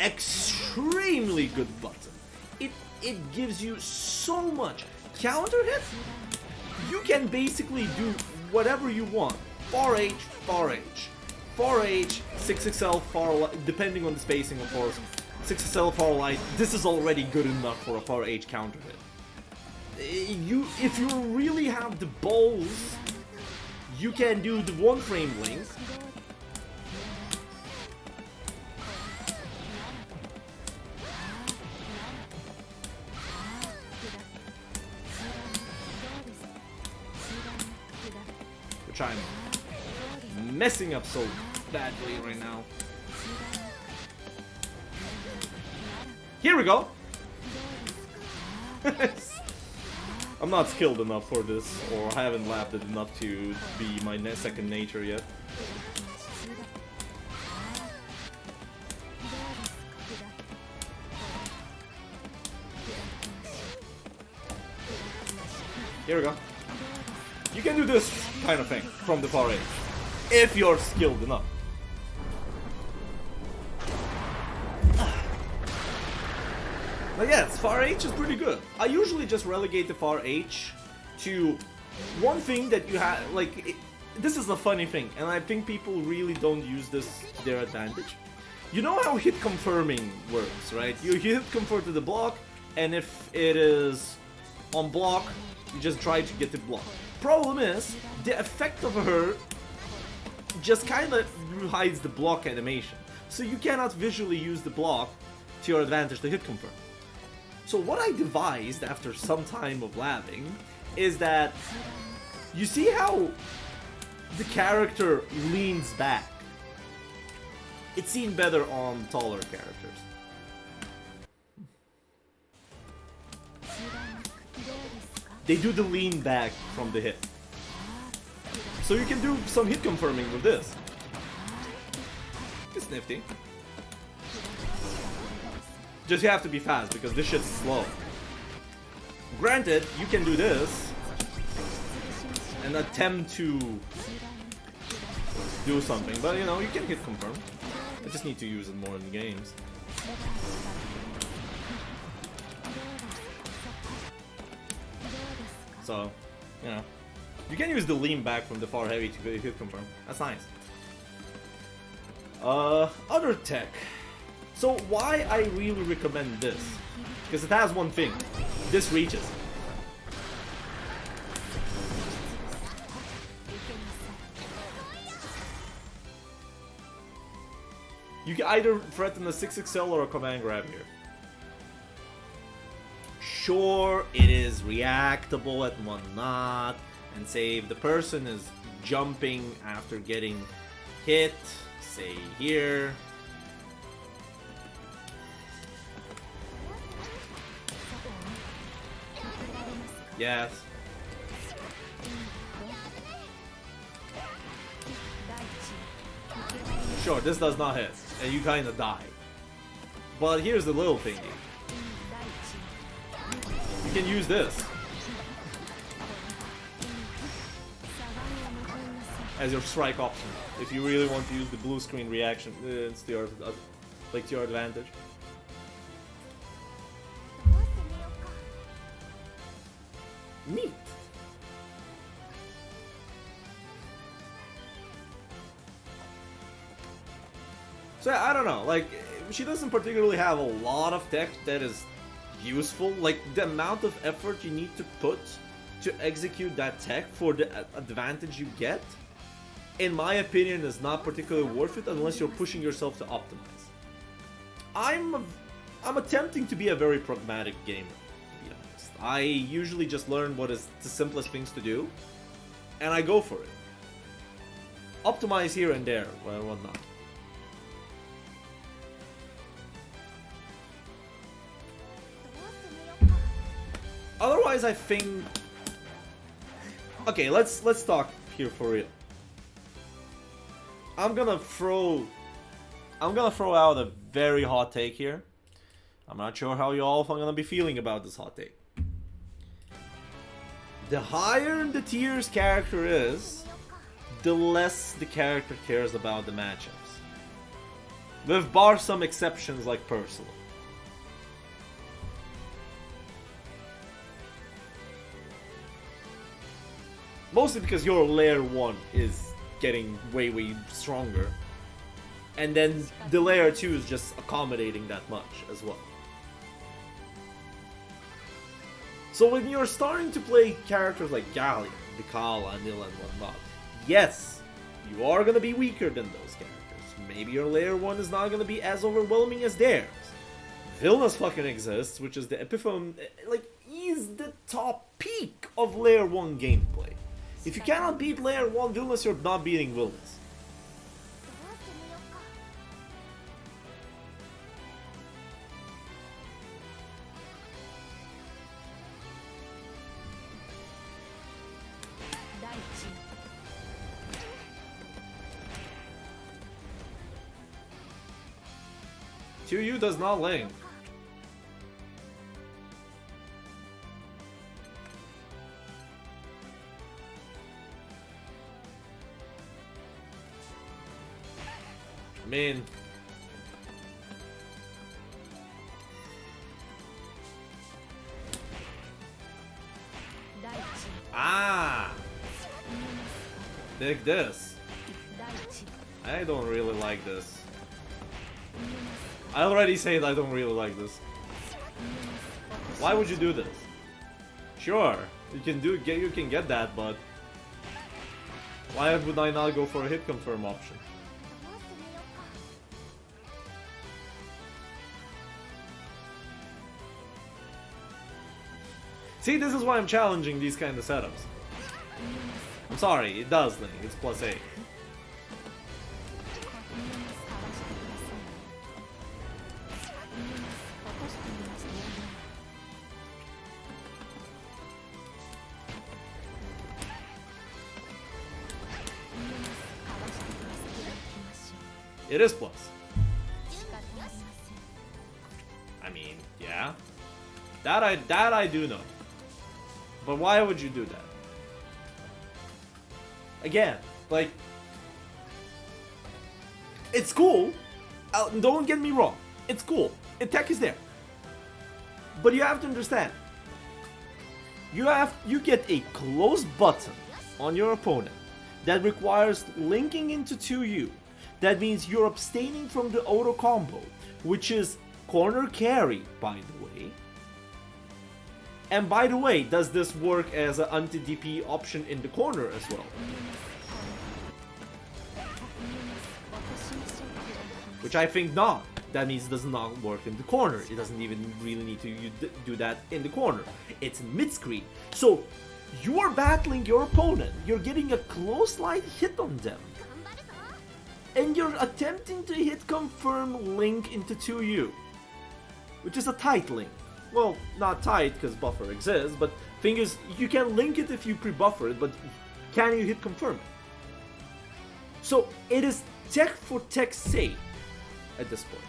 extremely good button. It gives you so much. Counter hit? You can basically do whatever you want. Far H, Far H. Far H, 6XL, far light, depending on the spacing of course. 6XL, far light, this is already good enough for a Far H counter hit. If you really have the balls, you can do the 1-frame link. Which I'm messing up so badly right now. Here we go! I'm not skilled enough for this, or I haven't lapped it enough to be my second nature yet. Here we go. You can do this kind of thing from the far edge, if you're skilled enough. But yeah, far H is pretty good. I usually just relegate the far H to one thing that you have, like, this is a funny thing, and I think people really don't use this to their advantage. You know how hit confirming works, right? You hit confirm to the block, and if it is on block, you just try to get the block. Problem is, the effect of her just kind of hides the block animation. So you cannot visually use the block to your advantage to hit confirm. So what I devised after some time of labbing is that you see how the character leans back. It's seen better on taller characters. They do the lean back from the hit. So you can do some hit confirming with this. It's nifty. Just you have to be fast because this shit's slow. Granted, you can do this and attempt to do something, but you know, you can hit confirm. I just need to use it more in games. So, you know, you can use the lean back from the far heavy to hit confirm. That's nice. Other tech. So why I really recommend this? Because it has one thing. This reaches. You can either threaten a 6XL or a command grab here. Sure, it is reactable and whatnot, and say if the person is jumping after getting hit, say here. Yes. Sure, this does not hit, and you kinda die. But here's the little thingy. You can use this as your strike option if you really want to use the blue screen reaction. It's to your, like, to your advantage. Neat. So I don't know, like, she doesn't particularly have a lot of tech that is useful. Like, the amount of effort you need to put to execute that tech for the advantage you get, in my opinion, is not particularly worth it unless you're pushing yourself to optimize. I'm attempting to be a very pragmatic gamer, to be honest. I usually just learn what is the simplest things to do, and I go for it. Optimize here and there, well, whatnot. Otherwise, I think... Okay, let's talk here for real. I'm gonna throw out a very hot take here. I'm not sure how y'all are gonna be feeling about this hot take. The higher in the tiers character is, the less the character cares about the matchups. With bar some exceptions like Personal. Mostly because your layer 1 is getting way stronger. And then the layer 2 is just accommodating that much as well. So when you're starting to play characters like Galleon, Vikala, Nil and whatnot, yes, you are going to be weaker than those characters. Maybe your layer 1 is not going to be as overwhelming as theirs. Vilna's fucking exists, which is the epiphone, like, is the top peak of layer 1 gameplay. If you cannot beat layer 1 Vilnas, you're not beating Vilnas. Q does not link. I mean, dig this. I don't really like this. I already said I don't really like this. Why would you do this? Sure, you can get that, but why would I not go for a hit confirm option? See, this is why I'm challenging these kind of setups. I'm sorry, it does link. It's +8. It is plus. I mean, mean, yeah. That I do know. But why would you do that? Again, like, it's cool. Don't get me wrong. It's cool. The tech is there. But you have to understand. You get a close button on your opponent that requires linking into 2U. That means you're abstaining from the auto combo, which is corner carry, by the way. And by the way, does this work as an anti-DP option in the corner as well? Which I think not. That means it does not work in the corner. It doesn't even really need to do that in the corner. It's in mid-screen. So, you're battling your opponent. You're getting a close line hit on them. And you're attempting to hit confirm link into 2U. Which is a tight link. Well, not tight because buffer exists, but thing is, you can link it if you pre-buffer it, but can you hit confirm it? So, it is tech for tech's sake at this point.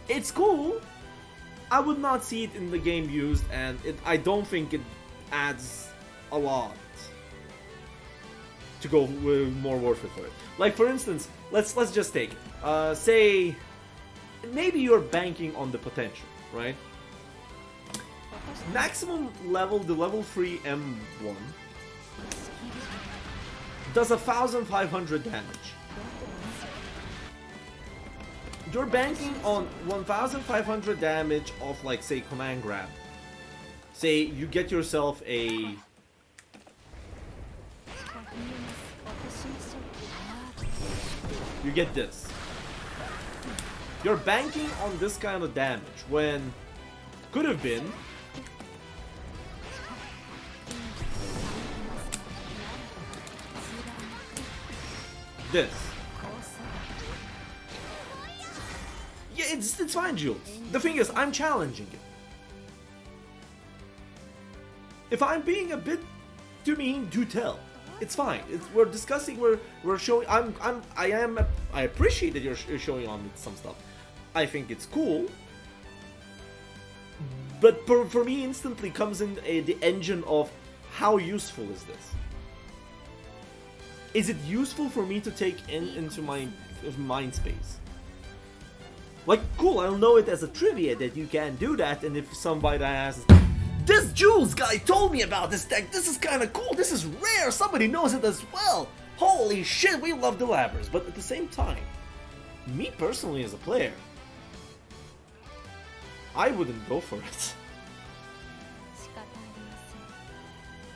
It's cool. I would not see it in the game used, and I don't think it adds a lot to go more worth it for it. Like for instance, let's just take it. Say maybe you're banking on the potential, right? Maximum level, the level 3 M1 does 1,500 damage. You're banking on 1,500 damage of, like, say, command grab. Say you get yourself a... You get this. You're banking on this kind of damage when could have been this. Yeah, it's fine, Jules. The thing is, I'm challenging it. If I'm being a bit too mean, do tell. It's fine. We're discussing. We're showing. I appreciate that you're showing on some stuff. I think it's cool. But for me, instantly comes in the engine of how useful is this? Is it useful for me to take into my mind space? Like, cool, I'll know it as a trivia that you can do that, and if somebody asks, this Jules guy told me about this deck, this is kinda cool, this is rare, somebody knows it as well, holy shit, we love the labbers. But at the same time, me personally as a player, I wouldn't go for it.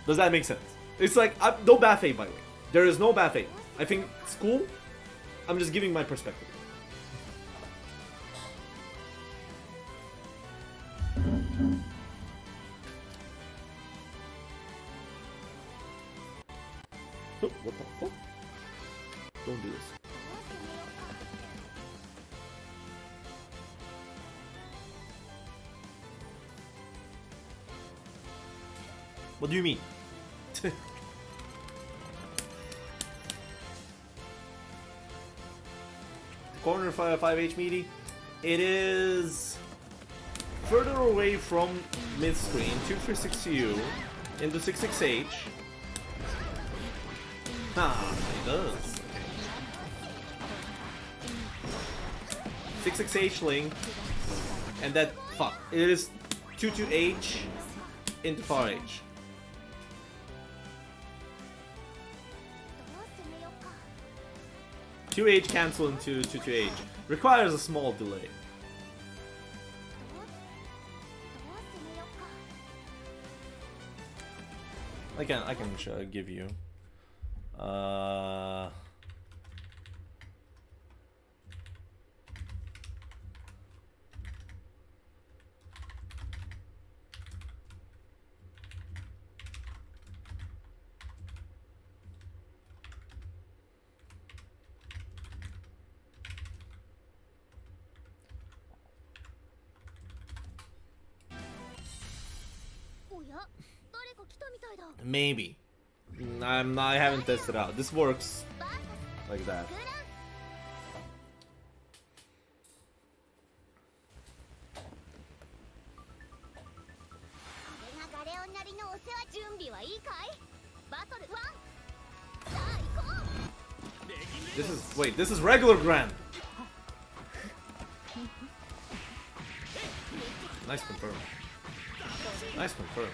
Does that make sense? It's like, no bad faith, by the way. There is no bad faith. I think it's cool, I'm just giving my perspective. Oh, what the fuck? Don't do this. What do you mean? Corner 5H meaty. It is further away from mid-screen, 236U into 66H. Ah, it does. Okay. 66H link, and that fuck. It is 22H into 4H. Two H cancel into 22H. Requires a small delay. I can give you. Maybe. I haven't tested out. This works like that. お世話準備はいいかいバトルワンさあ行こう This is wait, this is regular Grand. Nice confirm. Nice confirm.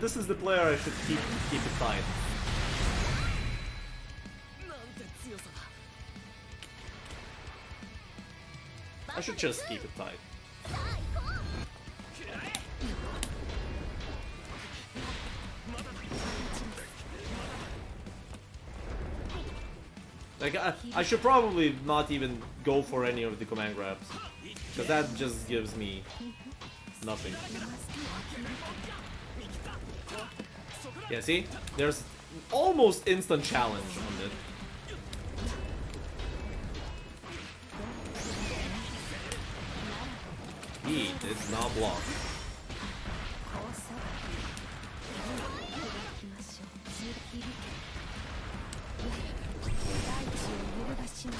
This is the player I should keep it tight. I should just keep it tight. Like, I should probably not even go for any of the command grabs, because that just gives me nothing. Yeah, see? There's almost instant challenge on it. He did not block.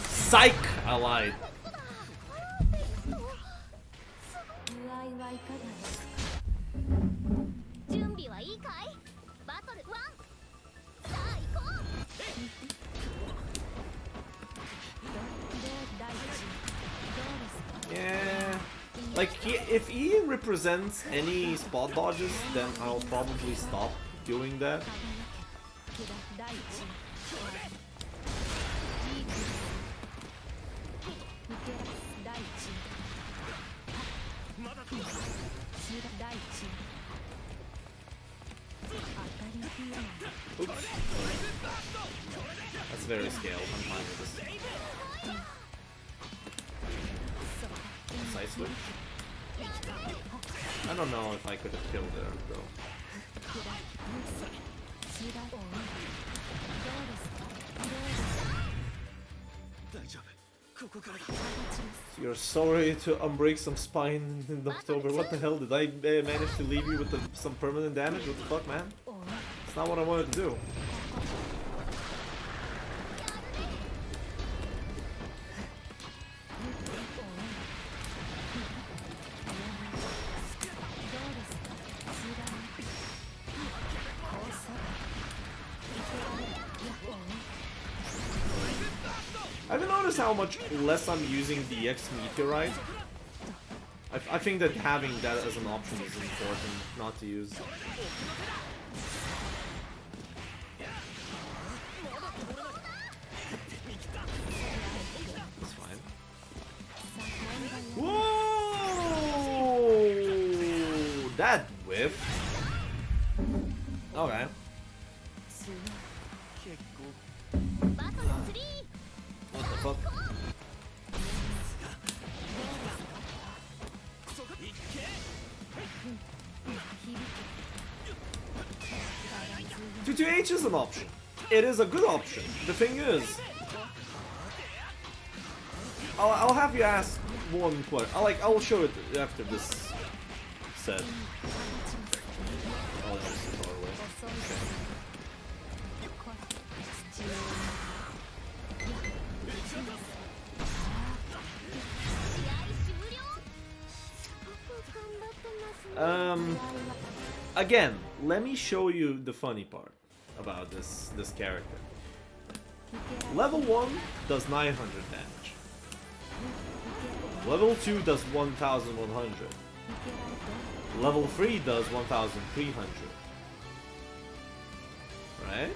Psych! I lied. Yeah, like if he represents any spot dodges, then I'll probably stop doing that. Oops. That's very scaled. I'm fine with this. Side switch? I don't know if I could have killed her though. You're sorry to unbreak some spine in October. What the hell? Did I manage to leave you with some permanent damage? What the fuck, man? It's not what I wanted to do. Have you noticed how much less I'm using the X Meteorite? I think that having that as an option is important, not to use. That's fine. Whoa! That whiff. Okay. What the fuck? H is an option. It is a good option. The thing is, I'll have you ask one question. I'll show it after this set. Oh, that's too far away. Again, let me show you the funny part about this character. Level 1 does 900 damage. Level 2 does 1100. Level 3 does 1300. Right?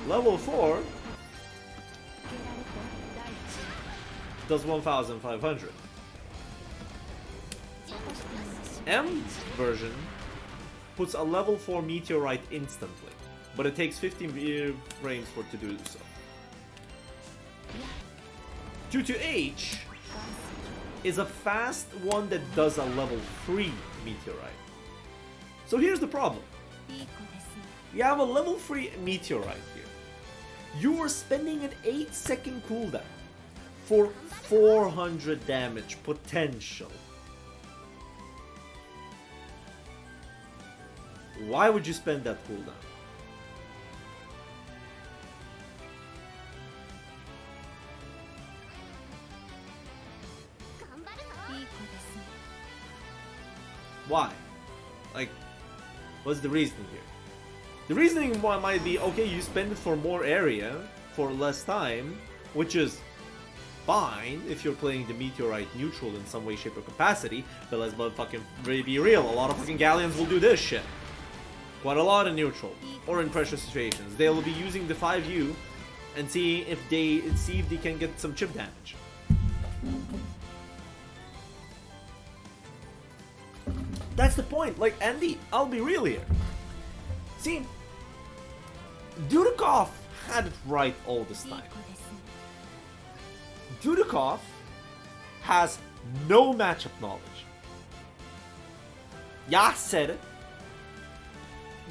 Level 4 does 1500. M version puts a level 4 meteorite instantly, but it takes 15 frames for it to do so. 2-H is a fast one that does a level 3 meteorite. So here's the problem. You have a level 3 meteorite here. You are spending an 8-second cooldown for 400 damage potential. Why would you spend that cooldown? Why? Like, what's the reasoning here? The reasoning might be, okay, you spend it for more area, for less time, which is fine if you're playing the meteorite neutral in some way, shape, or capacity, but let's fucking be real, a lot of fucking Galleons will do this shit. Quite a lot in neutral, or in pressure situations. They'll be using the 5U and see if they can get some chip damage. That's the point. Like, Andy, I'll be real here. See, Dudikov had it right all this time. Dudikov has no matchup knowledge. Yeah, said it,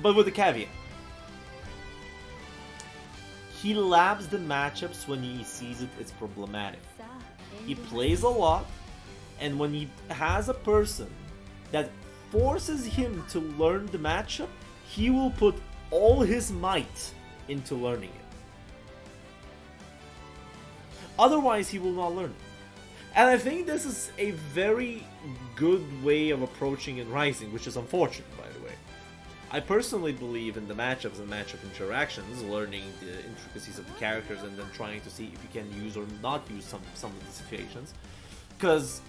but with a caveat. He labs the matchups when he sees it's problematic. He plays a lot, and when he has a person that forces him to learn the matchup, he will put all his might into learning it. Otherwise, he will not learn it. And I think this is a very good way of approaching in Rising, which is unfortunate, by the way. I personally believe in the matchups and matchup interactions, learning the intricacies of the characters and then trying to see if you can use or not use some of the situations. Because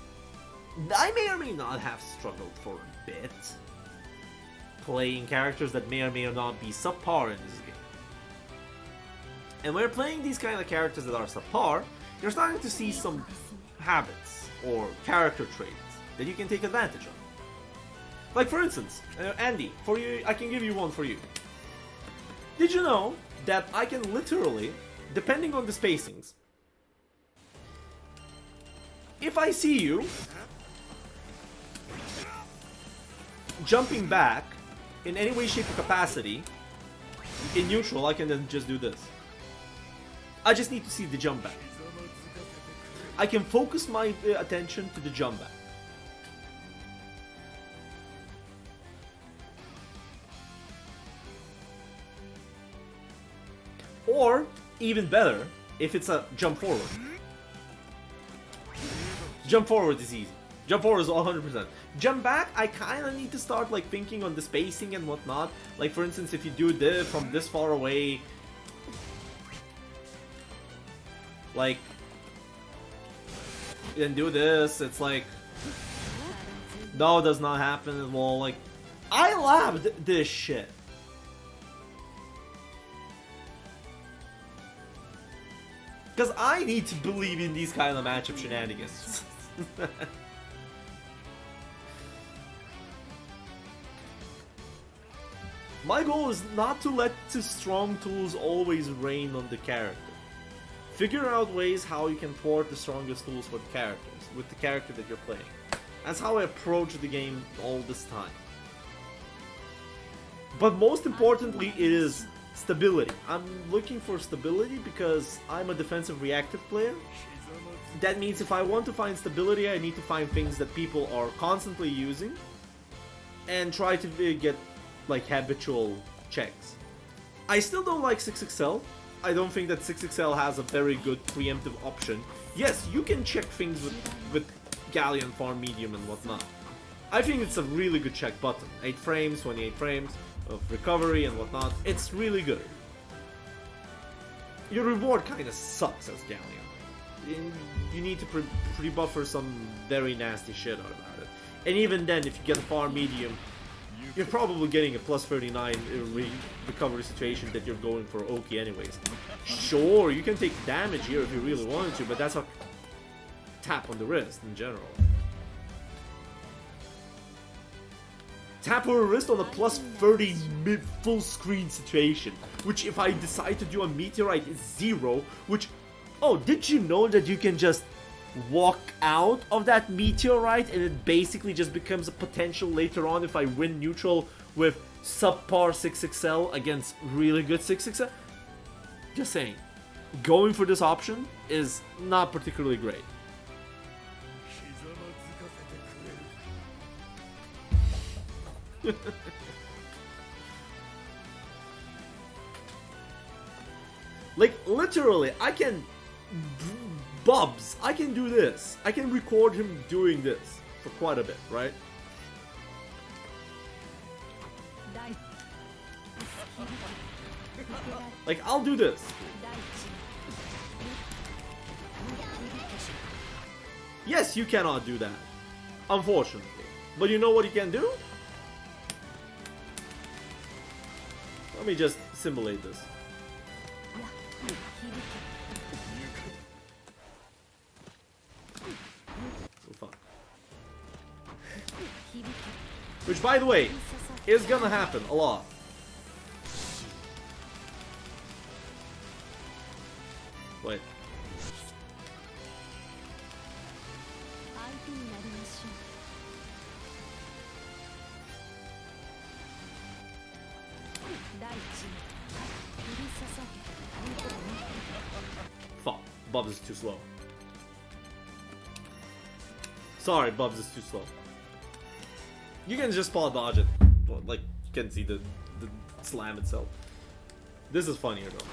I may or may not have struggled for a bit playing characters that may or may not be subpar in this game. And when you're playing these kind of characters that are subpar, you're starting to see some habits or character traits that you can take advantage of. Like, for instance, Andy, for you, I can give you one for you. Did you know that I can literally, depending on the spacings, if I see you jumping back in any way, shape, or capacity in neutral, I can then just do this. I just need to see the jump back. I can focus my attention to the jump back. Or, even better, if it's a jump forward. Jump forward is easy. Jump forward is 100%. Jump back, I kind of need to start like thinking on the spacing and whatnot. Like, for instance, if you do this from this far away, like, then do this, it's like, no, it does not happen. Well, like, I labbed this shit. Because I need to believe in these kind of matchup shenanigans. My goal is not to let the strong tools always reign on the character. Figure out ways how you can port the strongest tools for the characters, with the character that you're playing. That's how I approach the game all this time. But most importantly, it is stability. I'm looking for stability because I'm a defensive reactive player. That means if I want to find stability, I need to find things that people are constantly using and try to get like habitual checks. I still don't like 6XL. I don't think that 6XL has a very good preemptive option. Yes, you can check things with Galleon, farm, medium, and whatnot. I think it's a really good check button. 8 frames, 28 frames of recovery and whatnot. It's really good. Your reward kind of sucks as Galleon. You need to pre-buffer some very nasty shit out about it. And even then, if you get a farm medium, you're probably getting a plus 39 recovery situation that you're going for Oki anyways. Sure, you can take damage here if you really wanted to, but that's a tap on the wrist in general. Tap over wrist on a plus 30 mid full screen situation, which if I decide to do a meteorite is 0, which, oh, did you know that you can just walk out of that meteorite and it basically just becomes a potential later on if I win neutral with subpar 6XL against really good 6XL? Just saying, going for this option is not particularly great. Like, literally, I can... Bubs, I can do this. I can record him doing this for quite a bit, right? Like, I'll do this. Yes, you cannot do that, unfortunately. But you know what you can do? Let me just simulate this. Oh, fuck. Which, by the way, is gonna happen a lot. Wait. Fuck, Bubs is too slow. Sorry, Bubs is too slow. You can just spot dodge it. Like, you can see the slam itself. This is funnier though.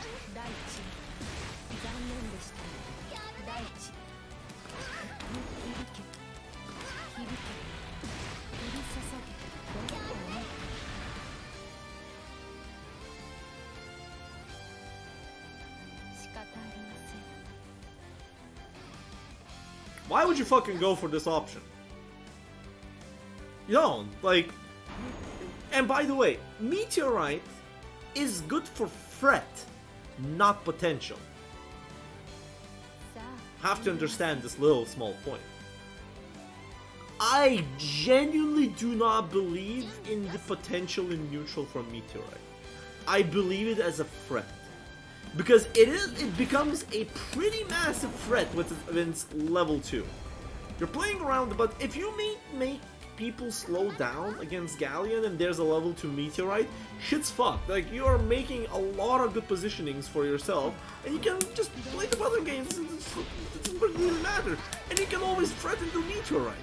Why would you fucking go for this option? You don't, like... And by the way, Meteorite is good for threat, not potential. Have to understand this little small point. I genuinely do not believe in the potential in neutral from Meteorite. I believe it as a threat. Because it becomes a pretty massive threat with its level 2. You're playing around, but if you make people slow down against Galleon and there's a level 2 Meteorite, shit's fucked. Like, you are making a lot of good positionings for yourself, and you can just play the other games, it doesn't really matter. And you can always threaten the Meteorite.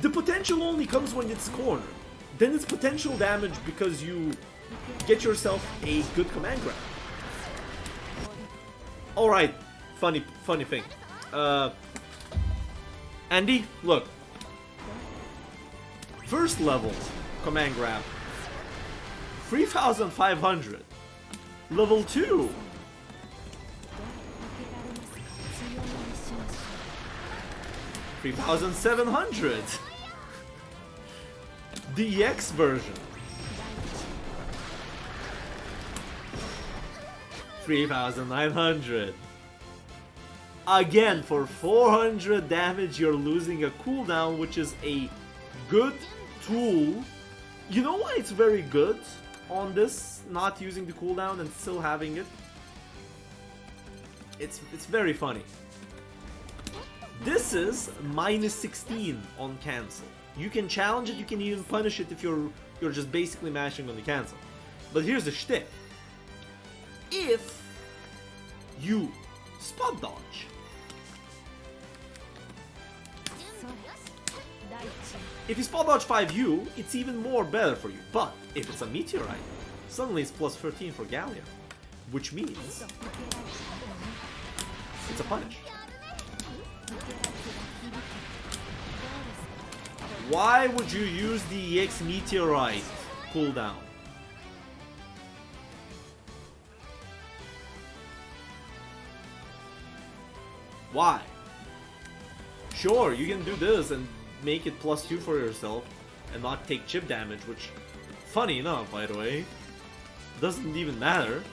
The potential only comes when it's cornered. Then it's potential damage because you get yourself a good command grab. Alright, funny thing. Andy, look. First level command grab, 3,500. Level 2. 3,700. The EX version, 3,900. Again, for 400 damage, you're losing a cooldown, which is a good tool. You know why it's very good on this, not using the cooldown and still having it? It's very funny. This is minus 16 on cancel. You can challenge it, you can even punish it if you're just basically mashing on the cancel. But here's the shtick. If you spot dodge, if you spot dodge 5U, it's even more better for you. But if it's a meteorite, suddenly it's plus 13 for Galleon, which means it's a punish. Why would you use the EX Meteorite cooldown? Why? Sure, you can do this and make it plus 2 for yourself and not take chip damage, which, funny enough, by the way, doesn't even matter.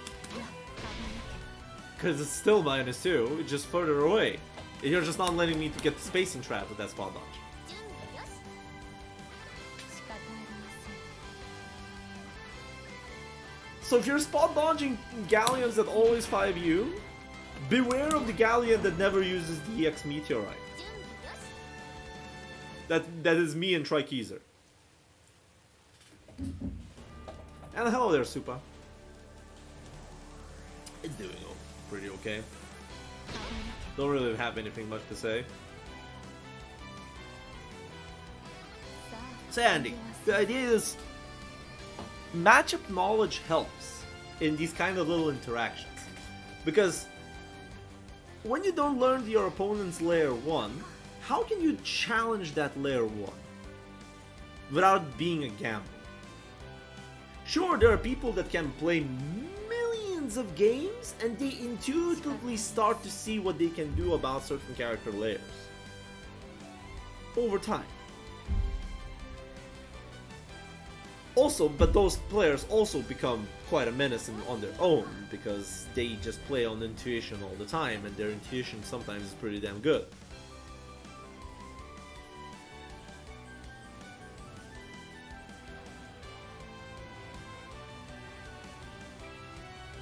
Because it's still minus 2, it's just further away. You're just not letting me to get the spacing trap with that spot dodge. 準備よし仕方ありません So if you're spot dodging Galleons that always 5U, beware of the Galleon that never uses the EX Meteorite. 準備よし That is me and Trikeezer. And hello there, Supa. It's doing pretty okay. Don't really have anything much to say. さあ So Andy, the idea is matchup knowledge helps in these kind of little interactions. Because when you don't learn your opponent's layer 1, how can you challenge that layer 1 without being a gamble? Sure, there are people that can play millions of games and they intuitively start to see what they can do about certain character layers over time. Also, but those players also become quite a menace on their own because they just play on intuition all the time and their intuition sometimes is pretty damn good.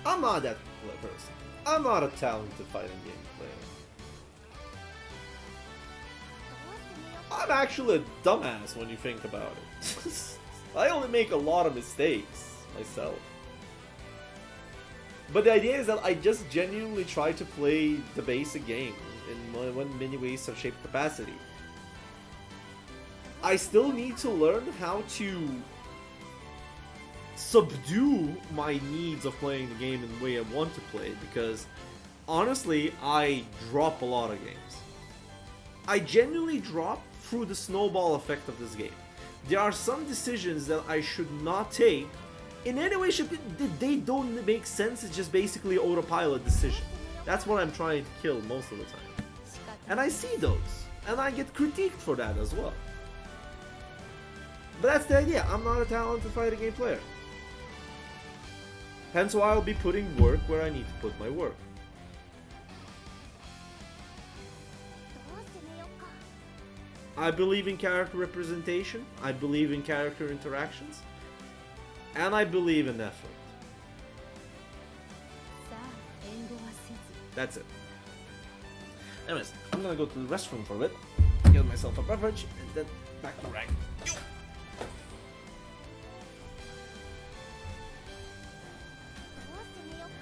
I'm not that person. I'm not a talented fighting game player. どう攻めようか I'm actually a dumbass when you think about it. I only make a lot of mistakes myself. But the idea is that I just genuinely try to play the basic game in many ways of shape capacity. I still need to learn how to subdue my needs of playing the game in the way I want to play, because honestly, I drop a lot of games. I genuinely drop through the snowball effect of this game. There are some decisions that I should not take in any way, shape, they don't make sense. It's just basically autopilot decision. That's what I'm trying to kill most of the time. And I see those, and I get critiqued for that as well. But that's the idea. I'm not a talented fighting game player. Hence why I'll be putting work where I need to put my work. どう攻めようか I believe in character representation, I believe in character interactions, and I believe in effort. さあ遠慮はせず That's it. Anyways, I'm gonna go to the restroom for a bit, get myself a beverage, and then back to rank. どう攻めようか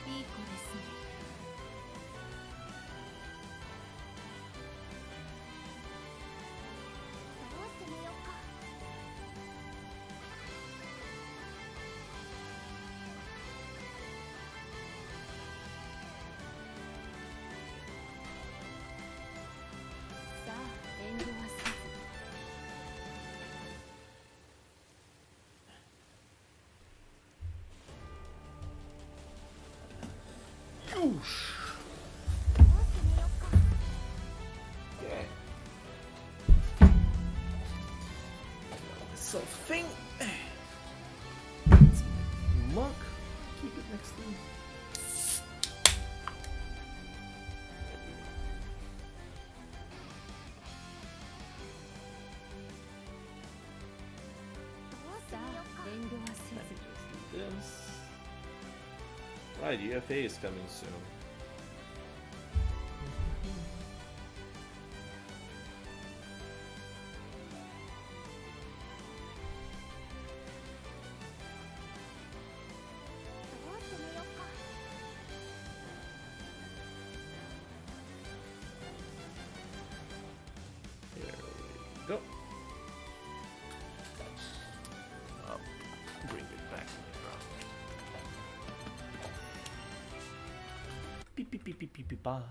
いい子ですね どう攻めようか さあ遠慮はせず Yoosh. どう攻めようか Okay. So thing. Let's make mug. Keep it next to me. There we go. さあ遠慮はせ Let ず me just do this. Right, UFA is coming soon. Here we go. I'll bring it back later on. Beep, beep. Pi-pi-pi-pi-pa.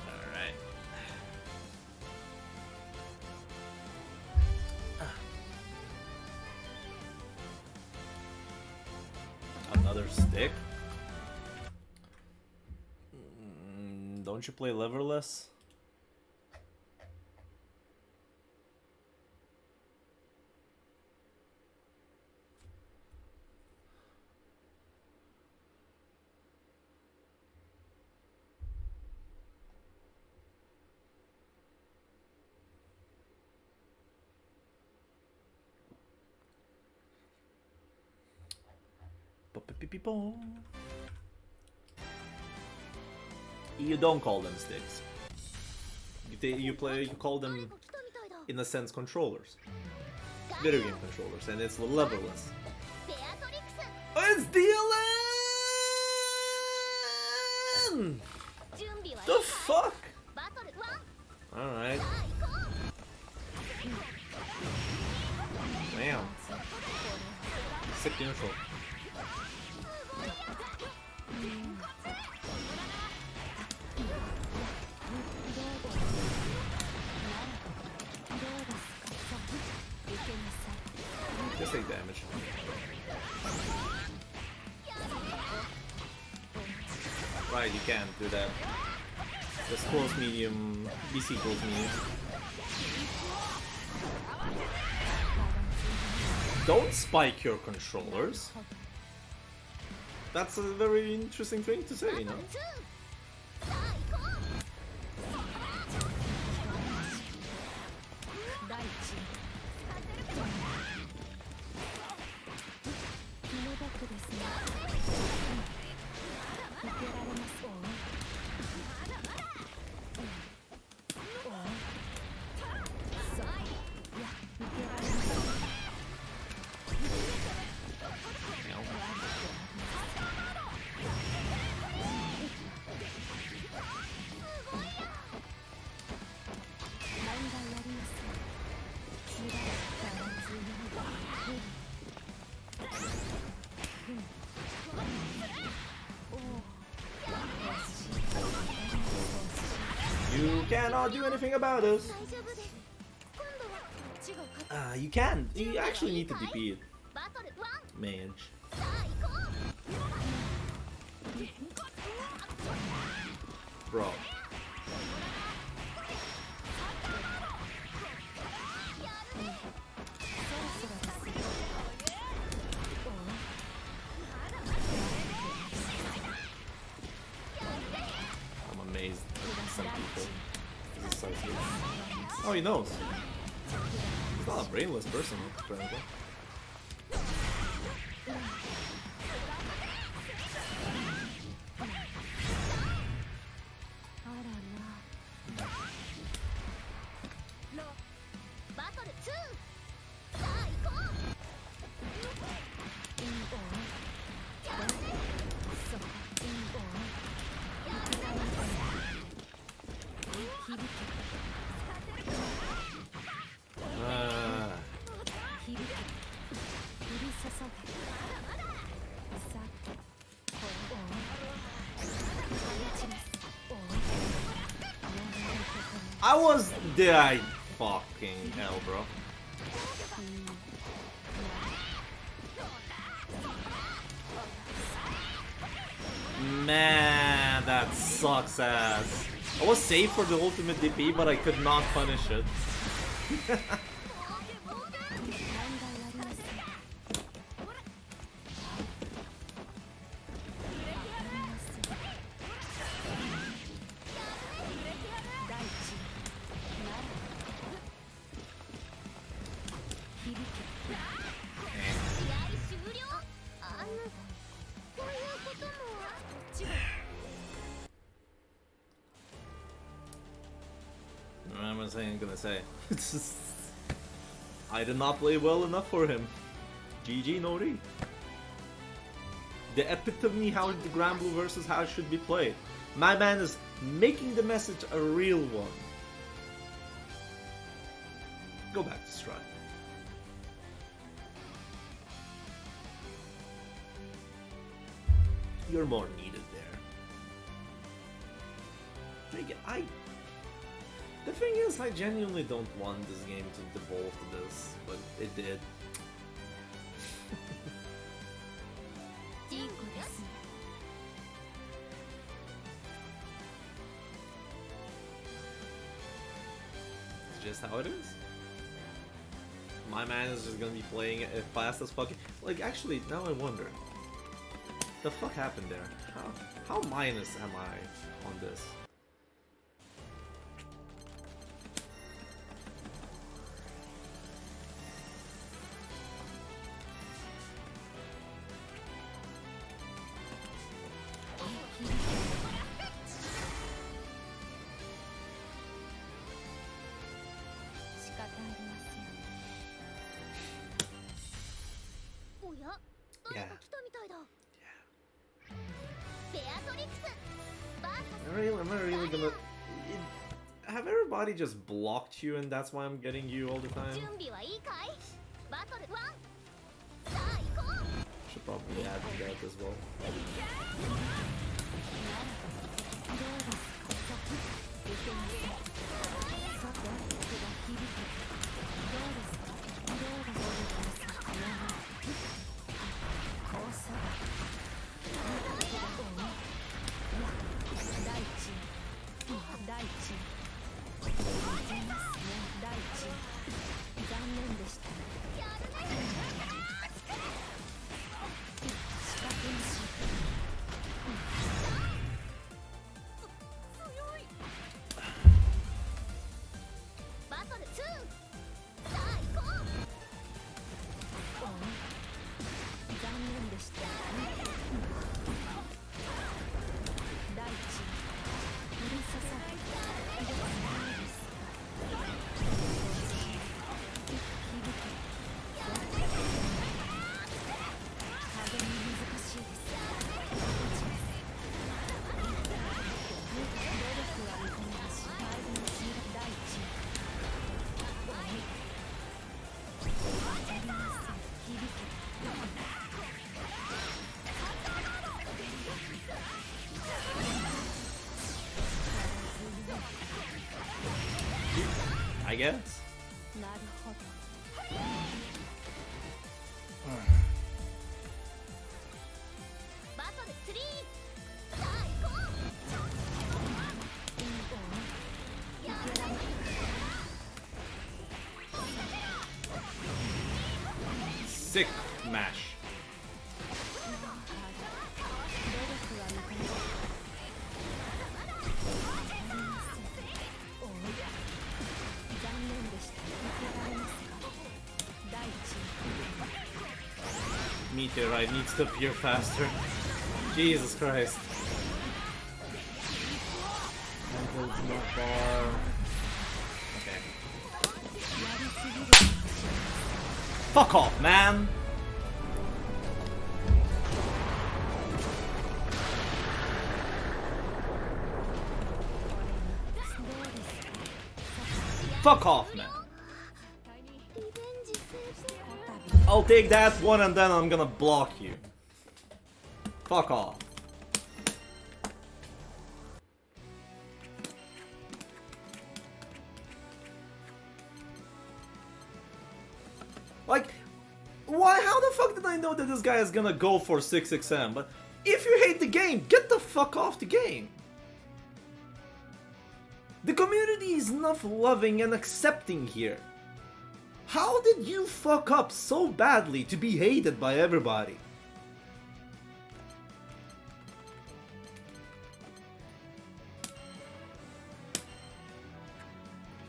Alright. Another stick? Don't you play liverless? You don't call them sticks. You call them, in a sense, controllers. Video game controllers, and it's levelless. Oh, it's DLN! The fuck? Alright. Damn. Sick neutral. Just take damage. Right, you can't do that. Just close medium, BC close medium. Don't spike your controllers. That's a very interesting thing to say, you know? You cannot do anything about us. You can. You actually need to DP it. Mage. Bro. I'm amazed at some people. This is so cute. Oh, he knows. He's not a brainless person, apparently. Did I fucking hell, bro? Man, that sucks ass. I was safe for the ultimate DP, but I could not punish it. I'm gonna say. It's just, I did not play well enough for him. GG Nori. The epitome how the Granblue versus how it should be played. My man is making the message a real one. Go back to Stride. You're more needed there. The thing is, I genuinely don't want this game to devolve to this, but it did. It's just how it is. My man is just gonna be playing it fast as fuck. Like, actually, now I wonder. The fuck happened there? How minus am I on this? Am I really gonna... Have everybody just blocked you and that's why I'm getting you all the time? Should probably add that as well. I guess. Sick mash. Meteorite needs to appear faster. Jesus Christ. Okay. Fuck off, man! Fuck off, man. I'll take that one and then I'm gonna block you. Fuck off. Like, why? How the fuck did I know that this guy is gonna go for 6XM? But if you hate the game, get the fuck off the game. The community is not loving and accepting here. How did you fuck up so badly to be hated by everybody?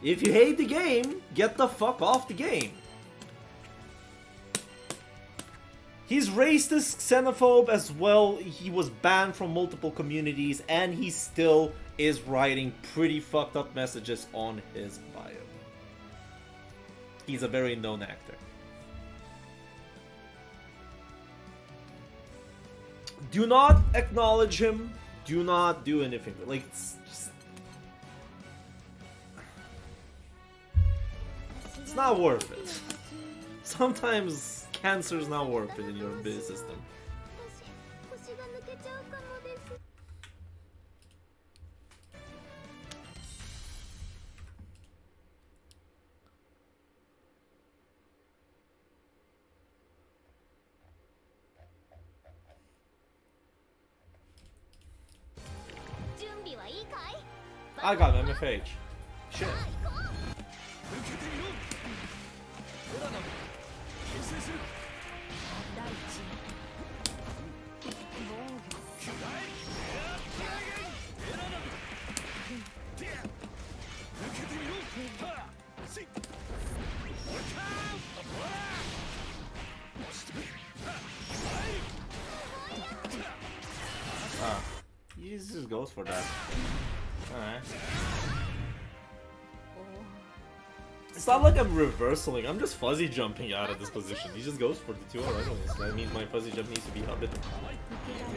If you hate the game, get the fuck off the game. He's racist, xenophobe as well. He was banned from multiple communities, and he still is writing pretty fucked up messages on his bio. He's a very known actor. Do not acknowledge him. Do not do anything. Like, it's not worth it. Sometimes cancer is not worth it in your biz system. 腰が抜けちゃうかもです。準備はいいかい？ I got an MFH. Shit. He just goes for that. Alright. It's not like I'm reversaling, I'm just fuzzy jumping out of this position. He just goes for the 2 originals. That means my fuzzy jump needs to be a bit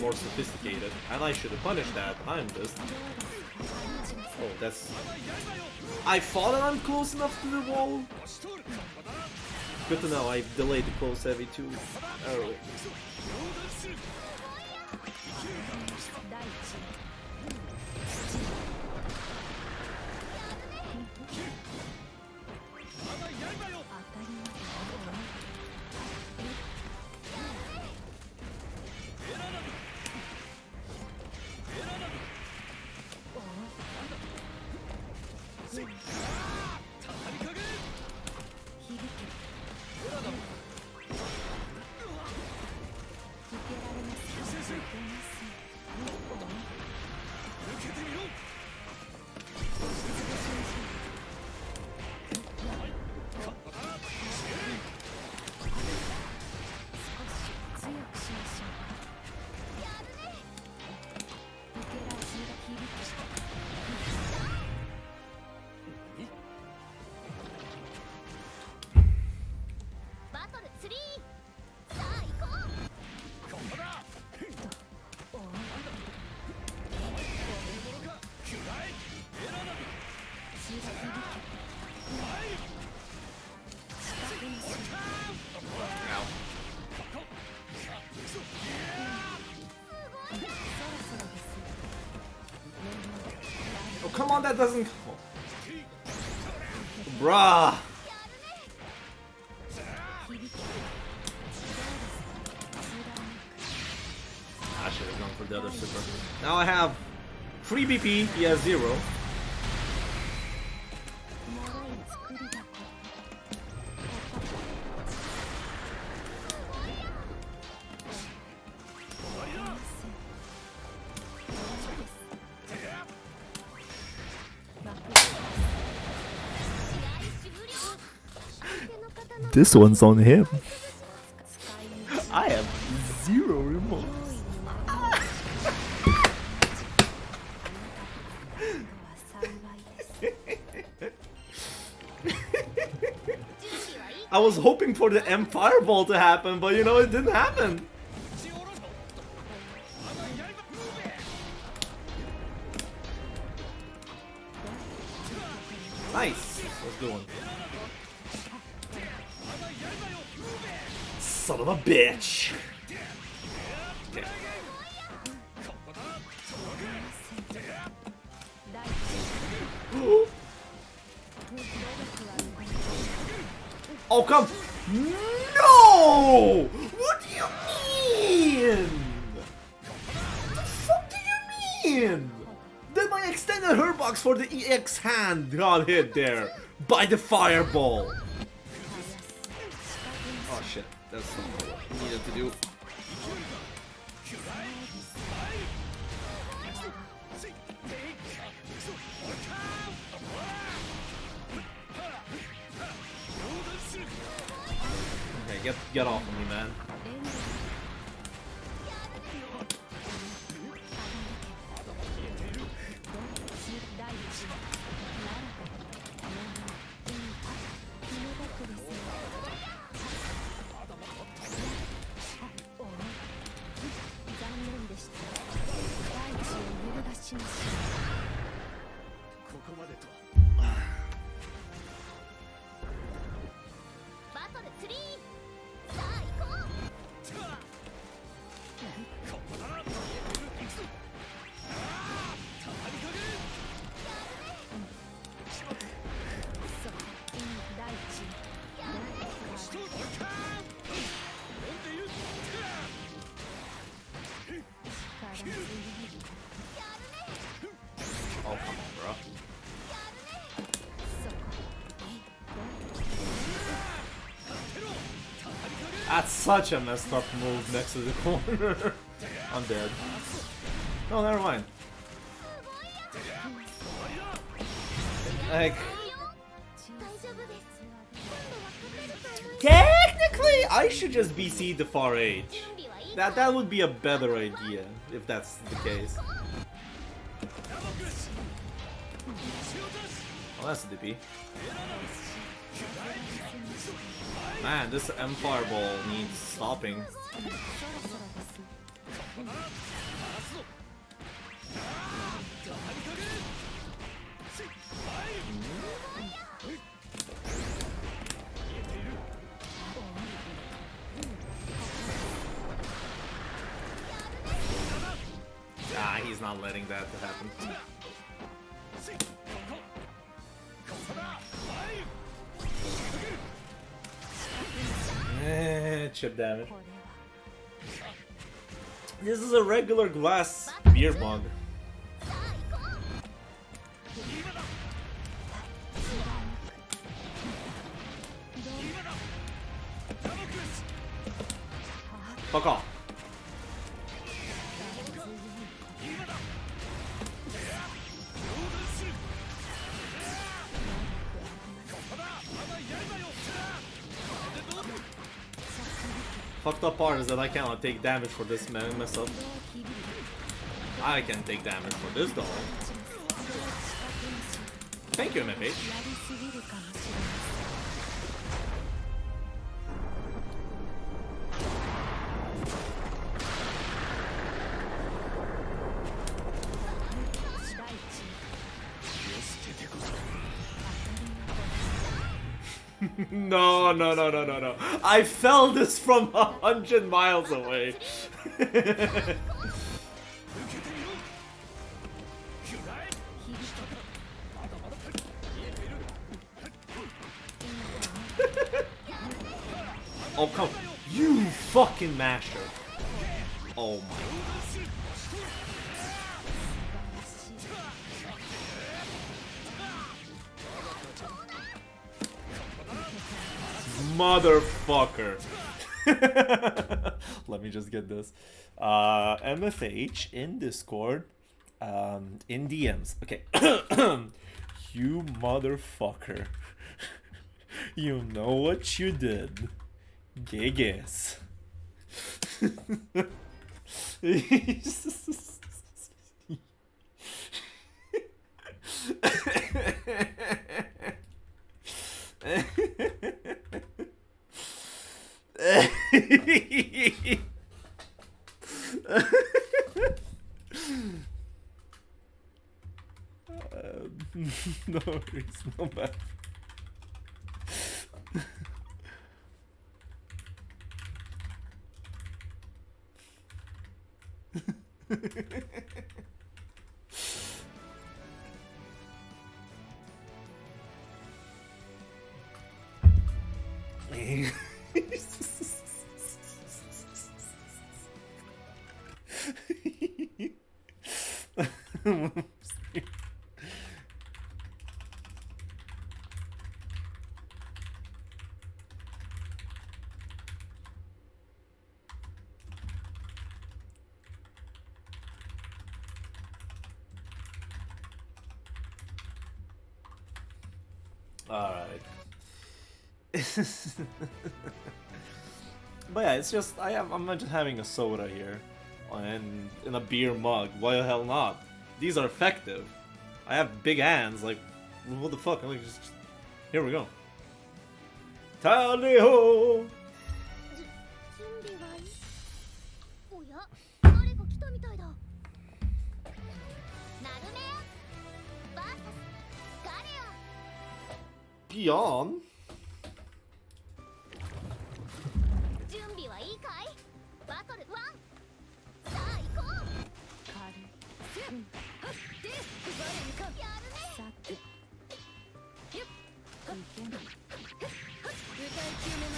more sophisticated. And I should have punished that. I'm just... Oh, that's... I thought that I'm close enough to the wall. Good to know, I delayed the close heavy too early. Oh, come on, that doesn't... Oh. Bruh! I should have gone for the other super. Now I have 3 BP, he has 0. This one's on him. I have 0 remorse. I was hoping for the M Fireball to happen, but you know, it didn't happen. Nice. Let's do one. Son of a bitch. Okay. Oh, come! No! What do you mean? What the fuck do you mean? Then my extended her box for the EX hand got hit there by the fireball. Oh shit, that's not what I needed to do. Okay, get off of me, man. That's such a messed up move next to the corner. I'm dead. No, never mind. Like, technically, I should just BC the far age. That would be a better idea if that's the case. Oh, that's a DP. Man, this M fireball needs stopping. Ah, he's not letting that to happen. Chip damage. This is a regular glass beer mug. Fuck off. Fucked up part is that I cannot take damage for this mess up. I can take damage for this though. Thank you, MFH. No. I felt this from 100 miles away. Oh, come. You fucking masher. Oh my. Motherfucker. Let me just get this. MFH in Discord. In DMs. Okay. You motherfucker. You know what you did. Gigas. No worries, no bad. Alright. But yeah, it's just I'm just having a soda here and in a beer mug. Why the hell not? These are effective. I have big hands, like what the fuck? Like just here we go. Tally ho! Beyond?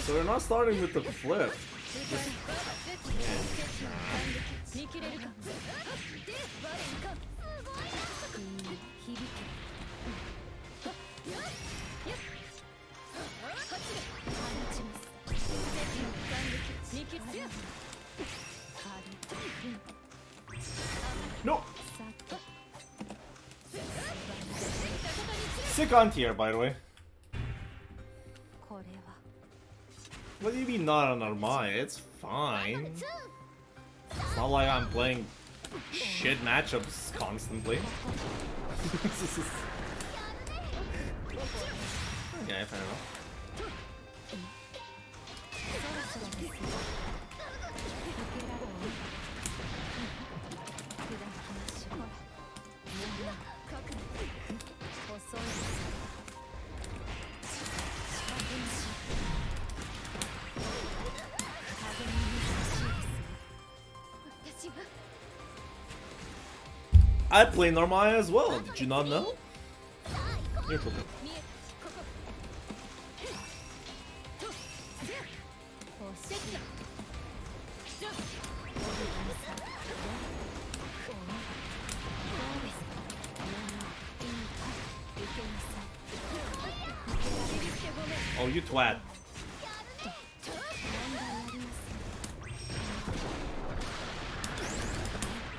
So we're not starting with the flip. No! Sick on tier, by the way. What do you mean not on Narm? It's fine. It's not like I'm playing shit matchups constantly. Okay, fair enough. I play Narmaya as well, did you not know? You're cool. Oh, you twat.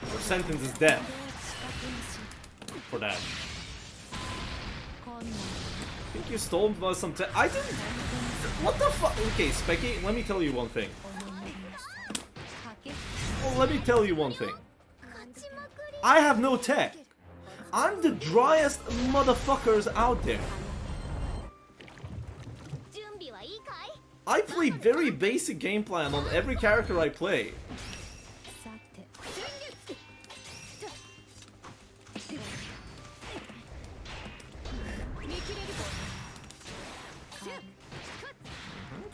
Your sentence is death. For that. I think you stole some I didn't. What the fuck? Okay, Specky, let me tell you one thing. Well, let me tell you one thing. I have no tech. I'm the driest motherfuckers out there. I play very basic game plan on every character I play.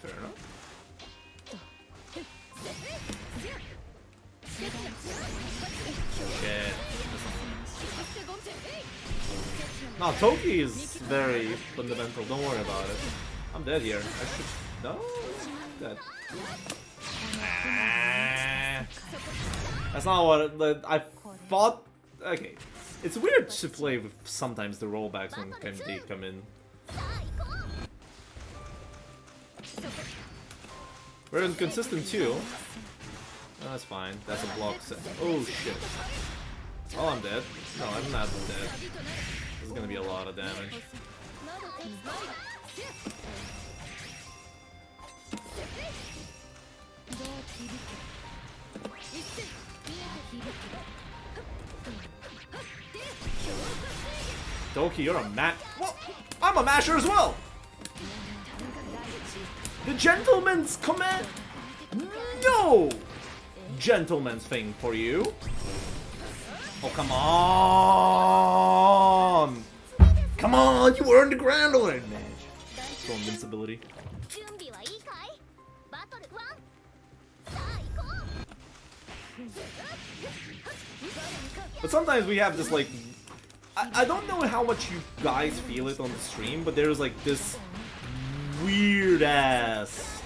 Fair enough. Shit. No, Toki is very fundamental, don't worry about it. I'm dead here. I should... No? Dead. Ah. That's not what I thought... Okay. It's weird to play with sometimes the rollbacks when they come in. We're inconsistent too. Oh, that's fine. That's a block set. Oh shit. Oh, I'm dead. No, I'm not dead. This is gonna be a lot of damage. Doki, you're a Well, I'm a masher as well! The gentleman's command? No! Gentleman's thing for you. Oh, come on! Come on, you earned the grand advantage! So invincibility. But sometimes we have this like... I don't know how much you guys feel it on the stream, but there's like this weird ass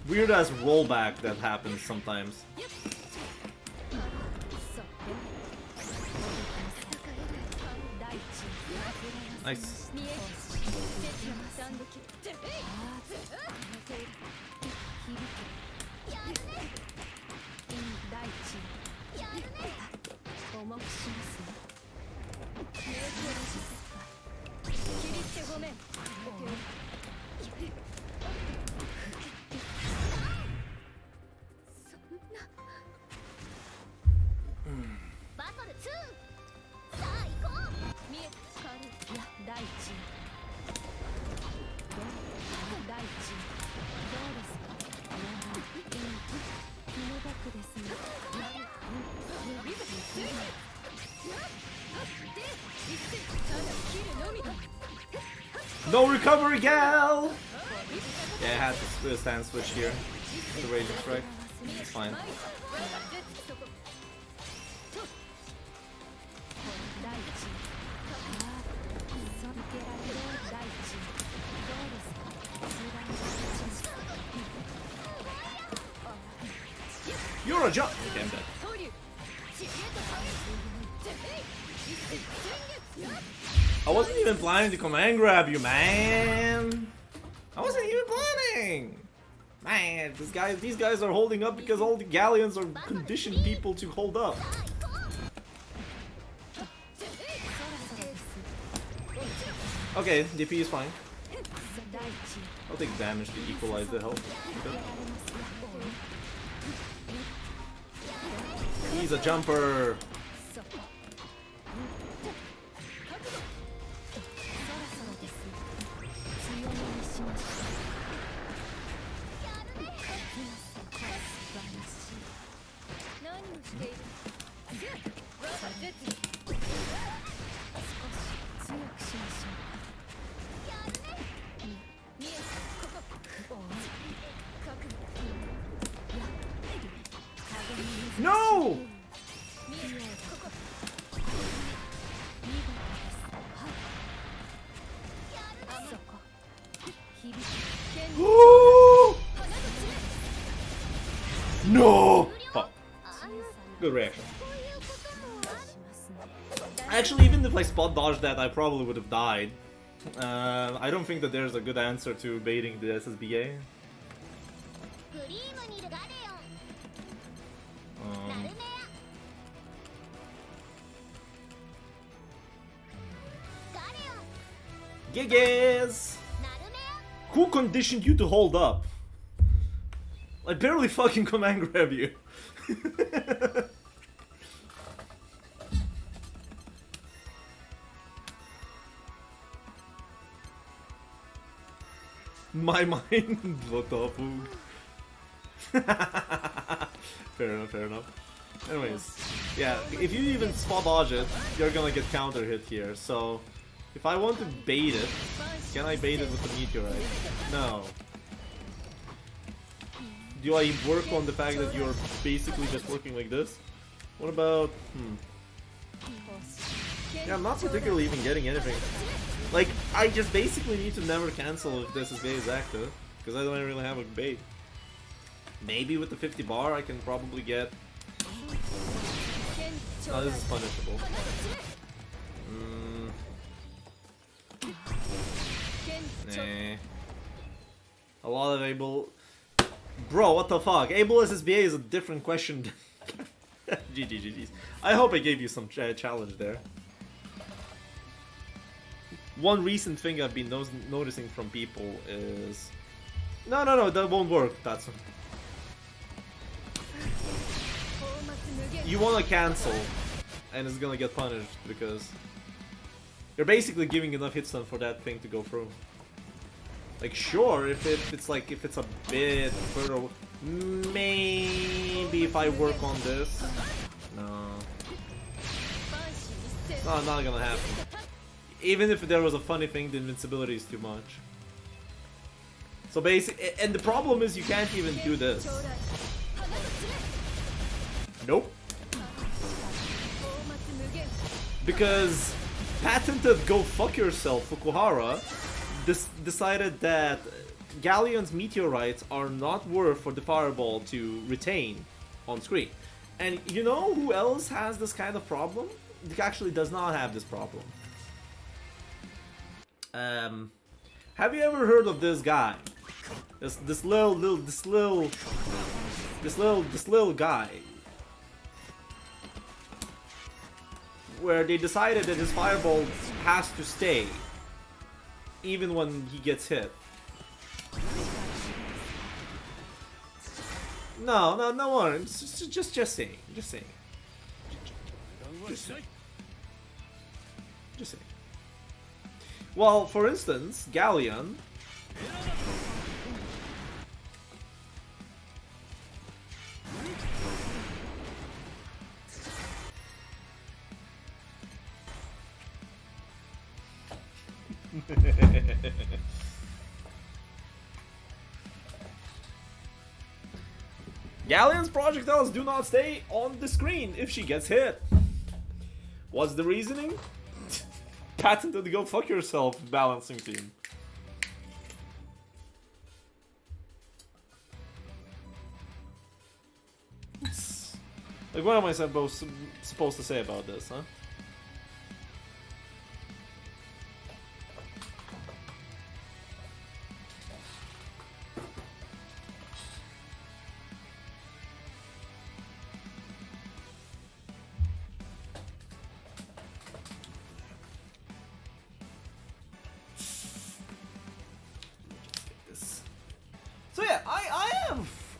rollback that happens sometimes. Nice. No recovery, gal! Yeah, I had to do a stand switch here. The Raging Strike. It's fine. You're a jump! Okay, I'm dead. I wasn't even planning to command grab you, man. I wasn't even planning. Man, these guys are holding up because all the Galleons are conditioned people to hold up. Okay, DP is fine. I'll take damage to equalize the health. Okay. He's a jumper. No! No! Fuck. Good reaction. Actually, even if I spot dodged that, I probably would have died. I don't think that there's a good answer to baiting the SSBA. Gigas! Who conditioned you to hold up? I barely fucking command grab you. My mind, what the fuck? Fair enough, fair enough. Anyways, yeah, if you even spot dodge it, you're gonna get counter hit here, so... If I want to bait it, can I bait it with the meteorite? No. Do I work on the fact that you're basically just working like this? What about... Yeah, I'm not particularly even getting anything. Like, I just basically need to never cancel if this is active, because I don't really have a bait. Maybe with the 50 bar I can probably get... Oh, this is punishable. Nah. A lot of able... Bro, what the fuck? Able SSBA is a different question. GG's. I hope I gave you some challenge there. One recent thing I've been noticing from people is... No, that won't work, Tatsu. You wanna cancel, and it's gonna get punished because... You're basically giving enough hit stun for that thing to go through. Like, sure, if it's a bit further, maybe if I work on this. No, not gonna happen. Even if there was a funny thing, the invincibility is too much. So basically, and the problem is you can't even do this. Nope. Because patented go fuck yourself Fukuhara decided that Galleon's meteorites are not worth for the fireball to retain on screen. And you know who else has this kind of problem? It actually does not have this problem. Have you ever heard of this guy? This little guy, where they decided that his fireball has to stay even when he gets hit. No one. Just saying. Just saying. Well, for instance, Galleon. Galleon's projectiles do not stay on the screen if she gets hit. What's the reasoning? Patented go fuck yourself balancing team. Like, what am I supposed to say about this, huh?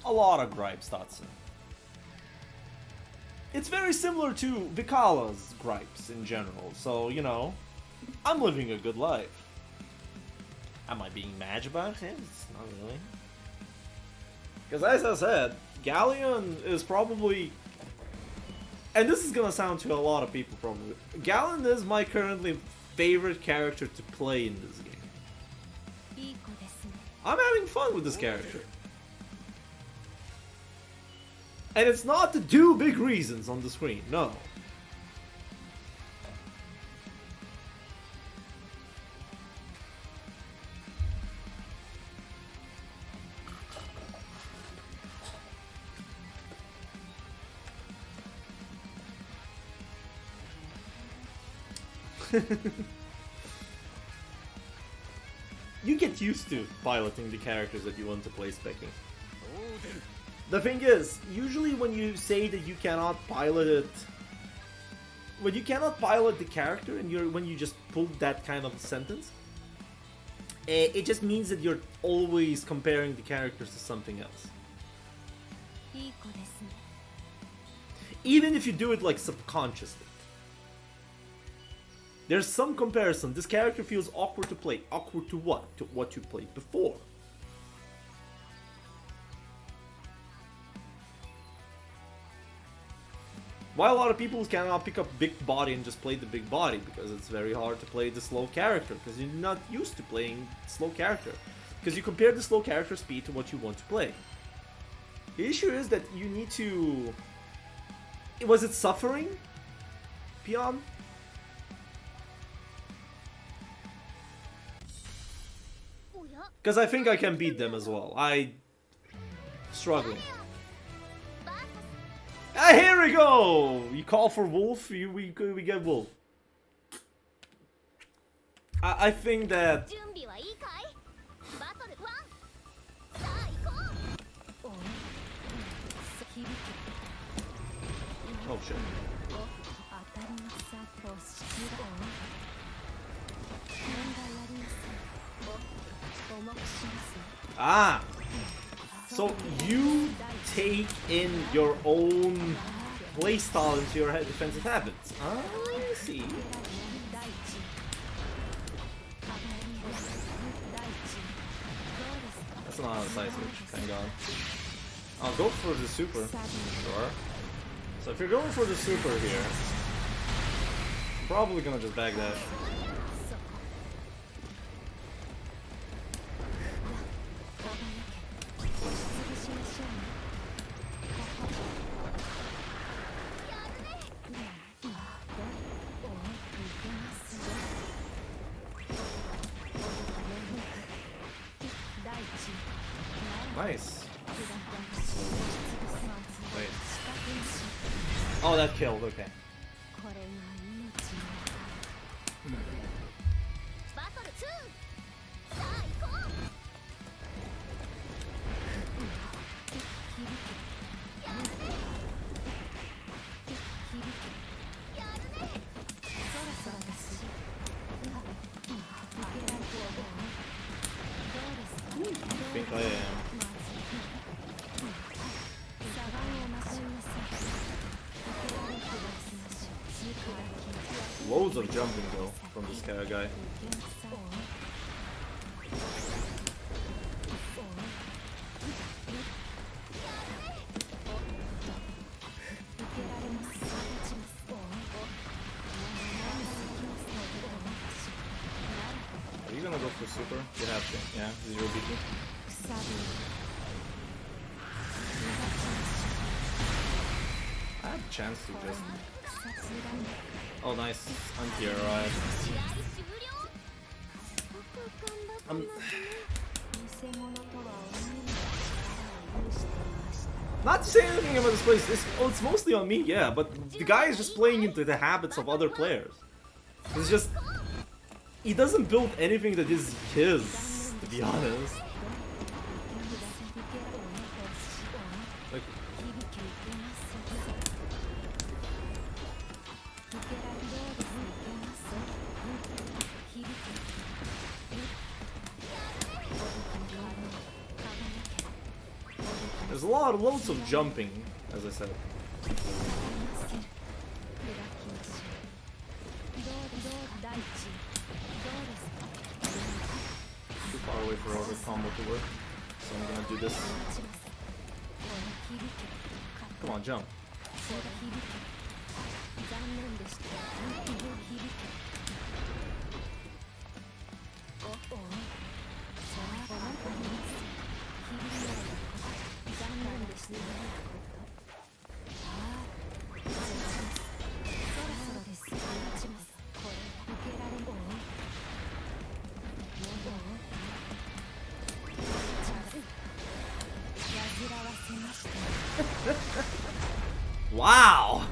a lot of gripes, Tatsu. It's very similar to Vikala's gripes in general, so, you know, I'm living a good life. Am I being mad about it? It's not really. Because as I said, Galleon is probably... And this is gonna sound to a lot of people probably. Galleon is my currently favorite character to play in this game. I'm having fun with this character. And it's not to do big reasons on the screen, no. You get used to piloting the characters that you want to play specking. The thing is, usually when you say that you cannot pilot it, when you cannot pilot the character and when you just pull that kind of sentence, it just means that you're always comparing the characters to something else. Even if you do it like subconsciously. There's some comparison. This character feels awkward to play. Awkward to what? To what you played before. Why a lot of people cannot pick up big body and just play the big body? Because it's very hard to play the slow character. Because you're not used to playing slow character. Because you compare the slow character speed to what you want to play. The issue is that you need to... Was it suffering? Peon? Because I think I can beat them as well. Struggling. Ah, here we go! You call for Wolf, we get Wolf. I think that... Oh shit. Ah! So you take in your own playstyle into your defensive habits. I see. That's not a side switch, thank god. I'll go for the super. Sure. So if you're going for the super here, I'm probably gonna just back that. Nice. Wait. Oh, that killed, okay. I think I am. Loads of jumping though from this kind of guy. Are you gonna go for super? You have to, yeah, 0 BT. I have a chance to just... Oh nice, anti-air ride. Not to say anything about this place, it's mostly on me, yeah, but the guy is just playing into the habits of other players. It's just... He doesn't build anything that is his, to be honest. Like... There's loads of jumping, as I said. Too far away for all this combo to work, so I'm gonna do this. Come on, jump. Wow!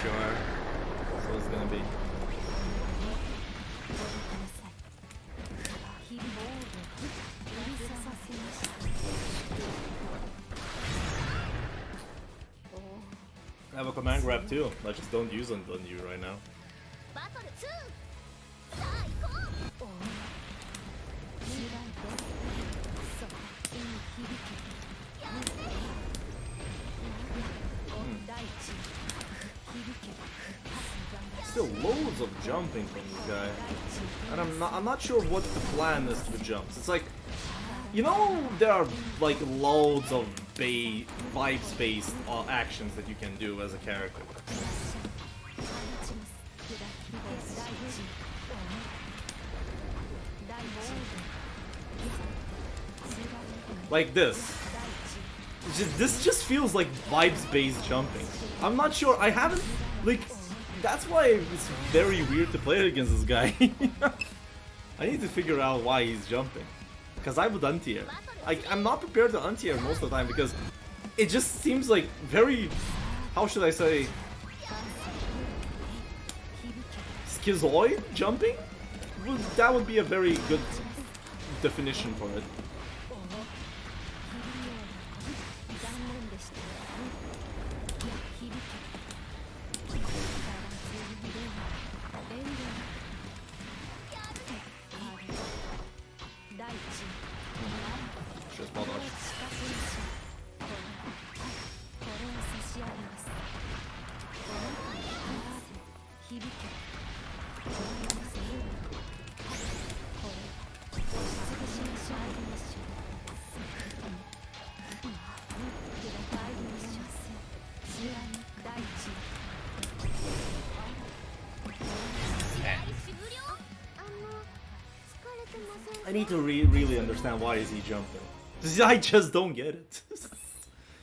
Sure. So it's gonna be. I have a command grab too. I just don't use it on you right now. Still loads of jumping from this guy, and I'm not sure what the plan is to the jumps. It's like, you know, there are like loads of vibes-based actions that you can do as a character. Like this. This just feels like vibes-based jumping. I'm not sure. I haven't, like, that's why it's very weird to play against this guy. I need to figure out why he's jumping. Because I would untier. I'm not prepared to untier most of the time because it just seems like very, how should I say, schizoid jumping? Well, that would be a very good definition for it. Just ball dodge. I need to really understand why is he jumping. I just don't get it.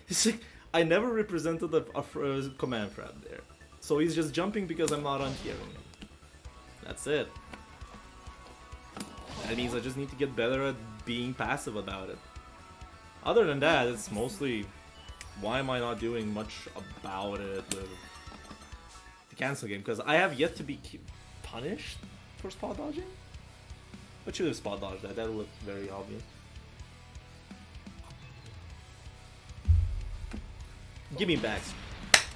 It's like, I never represented a command thread there. So he's just jumping because I'm not unhearing him. That's it. That means I just need to get better at being passive about it. Other than that, it's mostly, why am I not doing much about it with the cancel game? Because I have yet to be punished for spot dodging. But should have spot dodged that. That looked very obvious. Give me back.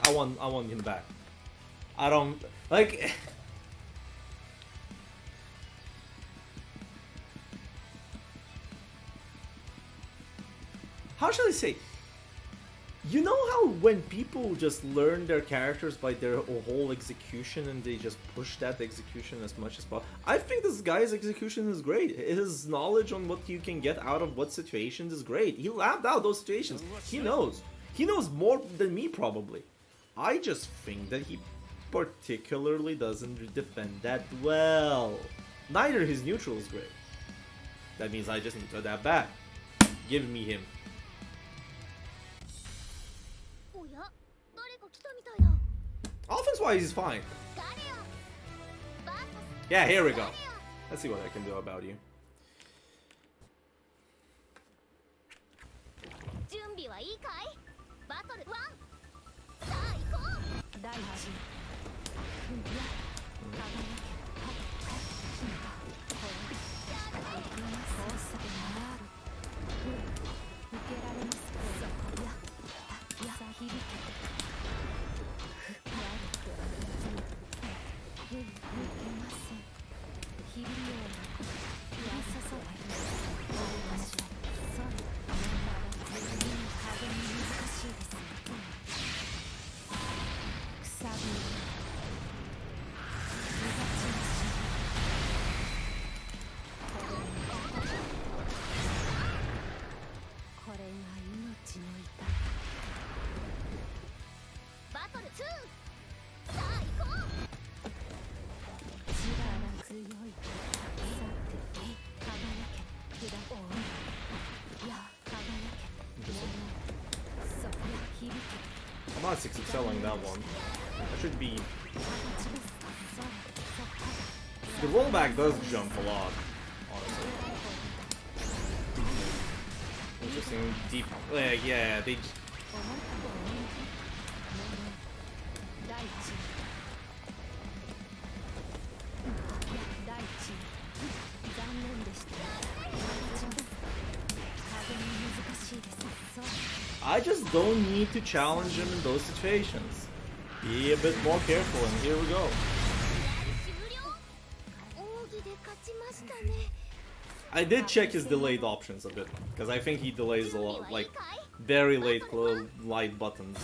I want him back. I don't like. How should I say? You know how when people just learn their characters by their whole execution and they just push that execution as much as possible? I think this guy's execution is great. His knowledge on what you can get out of what situations is great. He lapped out those situations. He knows. He knows more than me probably. I just think that he particularly doesn't defend that well. Neither his neutral is great. That means I just need to adapt back. Give me him. Offense-wise, he's fine. Yeah, here we go. Let's see what I can do about you. I'm not 6XLing that one. I should be... The rollback does jump a lot, honestly. Interesting deep... yeah, they... I just don't need to challenge him in those situations. Be a bit more careful, and here we go. I did check his delayed options a bit, because I think he delays a lot, like, very late light buttons.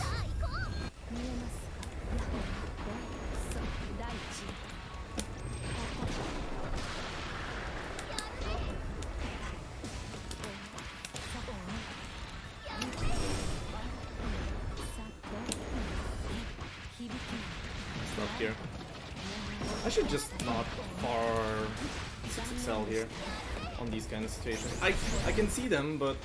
Stuff here. I should just not far 6XL here on these kind of situations. I can see them, but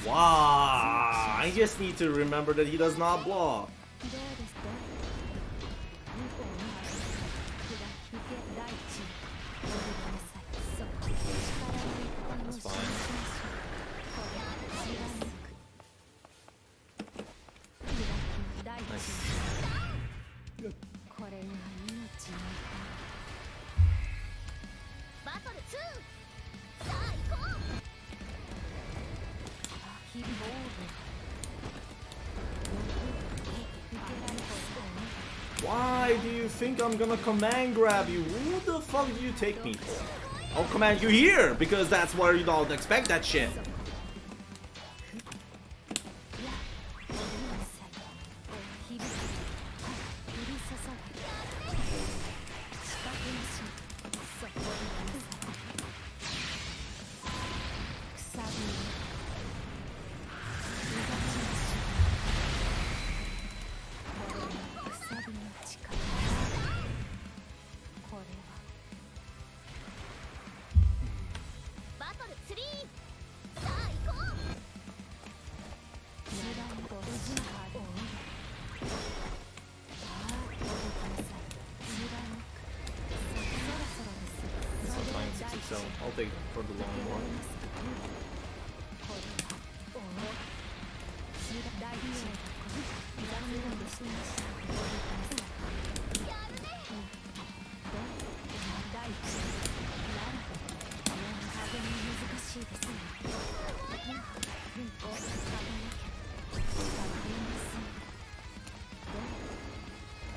wow, I just need to remember that he does not block. That's fine. Nice. Good. Why do you think I'm gonna command grab you? Who the fuck do you take me for? I'll command you here, because that's where you don't expect that shit. So I'll take for the long one.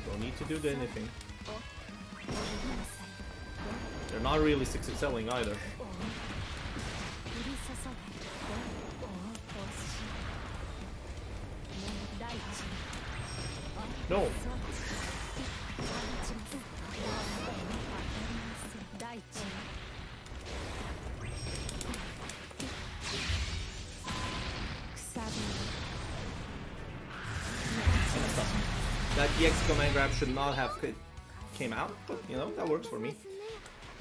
Don't need to do anything. They're not really 6XLing either. No. That DX command grab should not have came out, but you know, that works for me.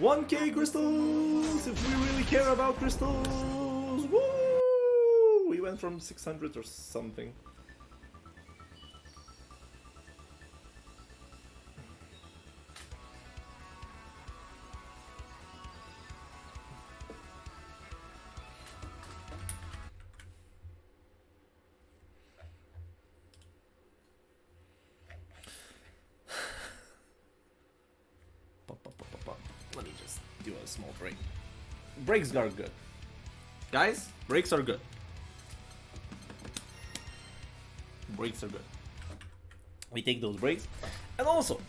1k crystals! If we really care about crystals! Woo! We went from 600 or something. Let me just do a small break. Breaks are good. Guys, breaks are good. Breaks are good. We take those breaks. And also,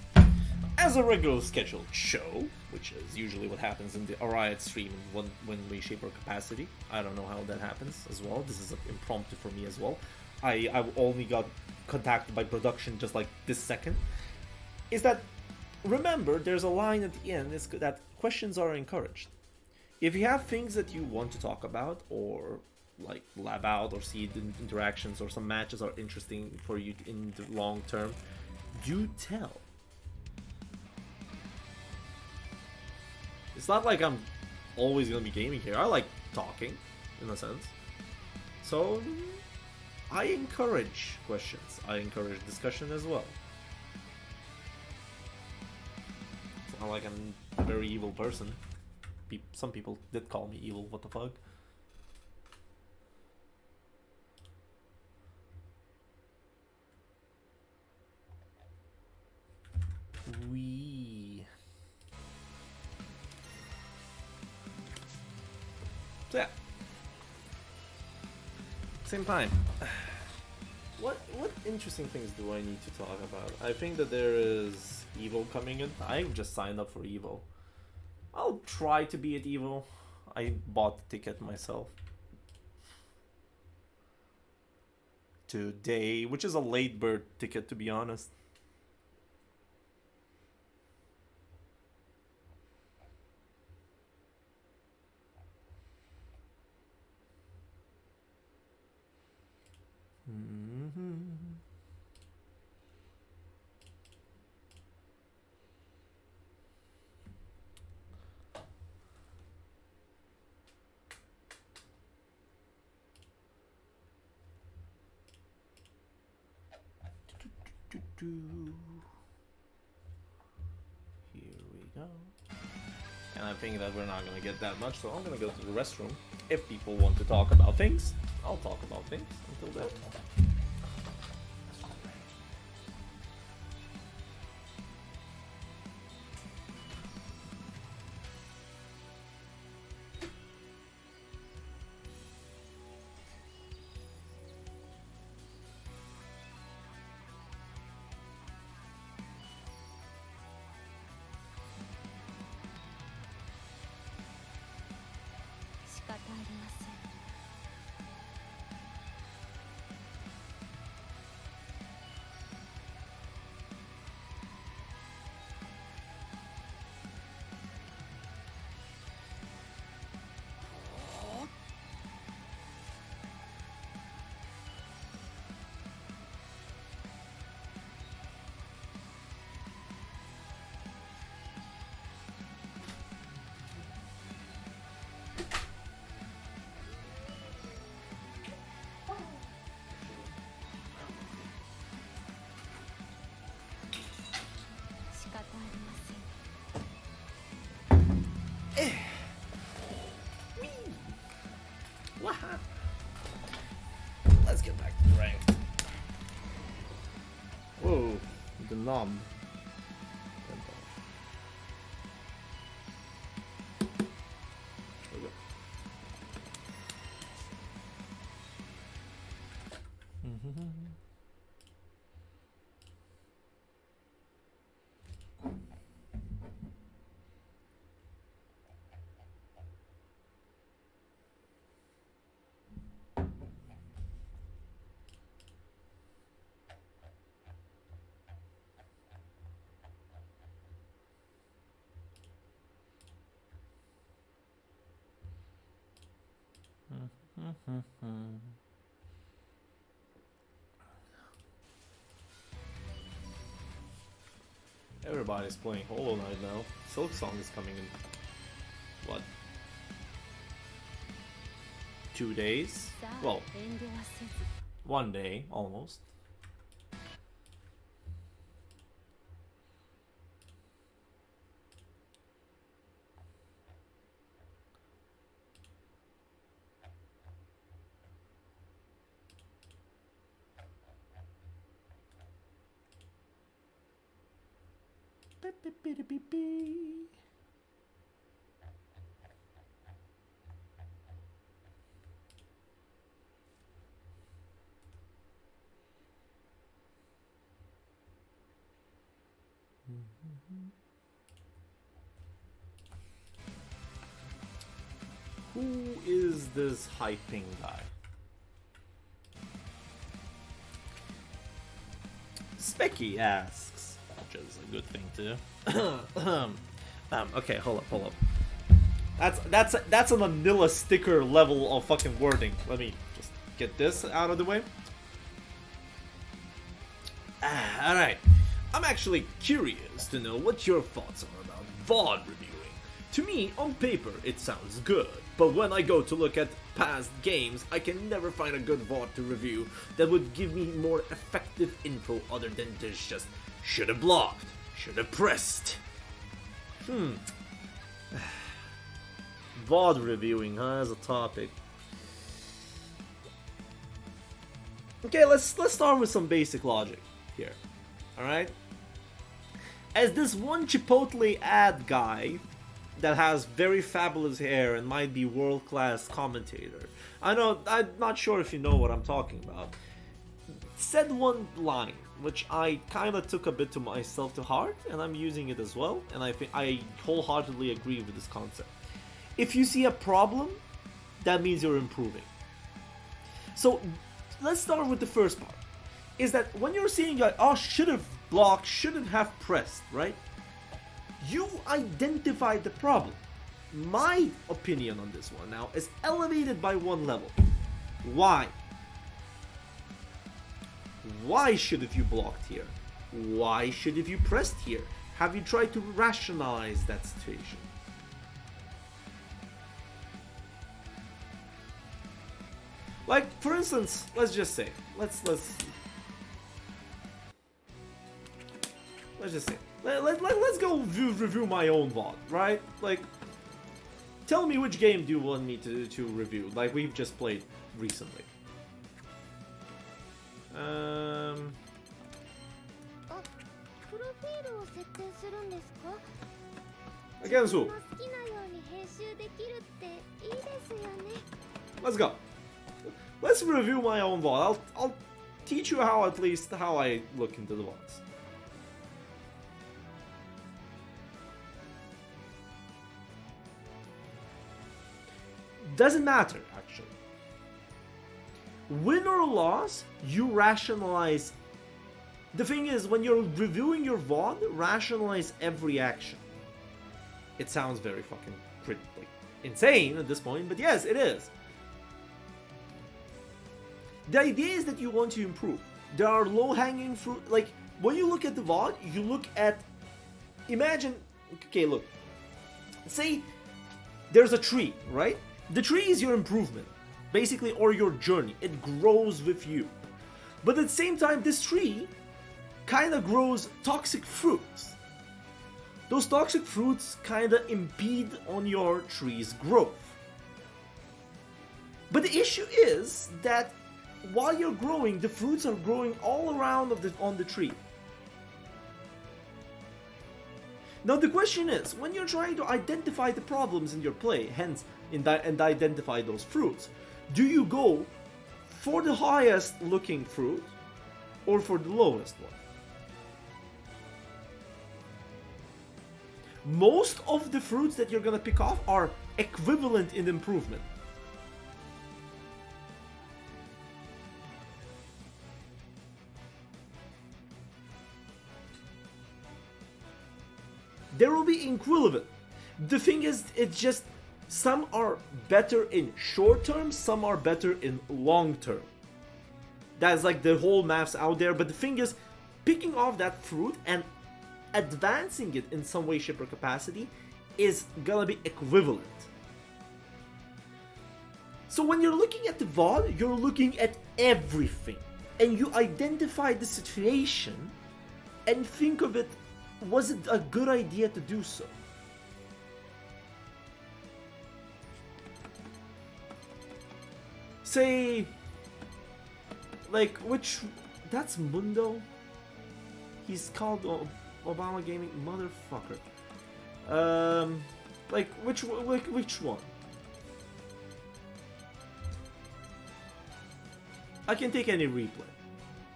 as a regular scheduled show, which is usually what happens in the Riot stream when we shape our capacity. I don't know how that happens as well. This is impromptu for me as well. I only got contacted by production just like this second. Is that, remember, there's a line at the end that questions are encouraged. If you have things that you want to talk about or like lab out or see the interactions or some matches are interesting for you in the long term, Do tell. It's not like I'm always gonna be gaming here. I like talking, in a sense. So, I encourage questions. I encourage discussion as well. It's not like I'm a very evil person. Some people did call me evil, what the fuck? So yeah. Same time. What interesting things do I need to talk about? I think that there is Evo coming in. I just signed up for Evo. I'll try to be at Evo. I bought the ticket myself. Today, which is a late bird ticket to be honest. Here we go. And I think that we're not gonna get that much, so I'm gonna go to the restroom. If people want to talk about things, I'll talk about things. Until then. Let's get back to the rank. Whoa, the Narm. There we go. Everybody's playing Hollow Knight now. Silk Song is coming in, what, 2 days? Well, 1 day, almost. Who is this hyping guy? Specky asks, which is a good thing too. Okay, hold up. That's a vanilla sticker level of fucking wording. Let me just get this out of the way. Alright. I'm actually curious to know what your thoughts are about VOD reviewing. To me, on paper, it sounds good, but when I go to look at past games, I can never find a good VOD to review that would give me more effective info other than this just should've blocked, should've pressed. VOD reviewing, as a topic. Okay, let's start with some basic logic here. Alright? As this one Chipotle ad guy that has very fabulous hair and might be world-class commentator, I know, I'm not sure if you know what I'm talking about, said one line which I kind of took a bit to myself to heart, and I'm using it as well, and I think I wholeheartedly agree with this concept. If you see a problem, that means you're improving. So let's start with the first part. Is that when you're seeing like, oh, should have blocked, shouldn't have pressed, right? You identified the problem. My opinion on this one now is elevated by one level. Why? Why should have you blocked here? Why should have you pressed here? Have you tried to rationalize that situation? Like, for instance, let's just say, let's just say, let's go review my own VOD, right? Like, tell me which game do you want me to review, like we've just played recently. Against who? Let's go. Let's review my own VOD. I'll teach you how, at least, how I look into the VODs. Doesn't matter, actually. Win or loss, you rationalize. The thing is, when you're reviewing your VOD, rationalize every action. It sounds very fucking pretty, like, insane at this point, but yes, it is. The idea is that you want to improve. There are low-hanging fruit. Like, when you look at the VOD, you look at... Imagine... Okay, look. Say there's a tree, right? The tree is your improvement, basically, or your journey. It grows with you. But at the same time, this tree kind of grows toxic fruits. Those toxic fruits kind of impede on your tree's growth. But the issue is that while you're growing, the fruits are growing all around on the tree. Now the question is, when you're trying to identify the problems in your play, hence and identify those fruits, do you go for the highest looking fruit or for the lowest one? Most of the fruits that you're gonna pick off are equivalent in improvement. There will be equivalent. The thing is, it's just some are better in short term, some are better in long term. That's like the whole maths out there, but the thing is, picking off that fruit and advancing it in some way, shape, or capacity is gonna be equivalent. So when you're looking at the VOD, you're looking at everything, and you identify the situation and think of it, was it a good idea to do so? Say, like, which, that's Mundo? He's called Obama Gaming, motherfucker. Like, which one? I can take any replay,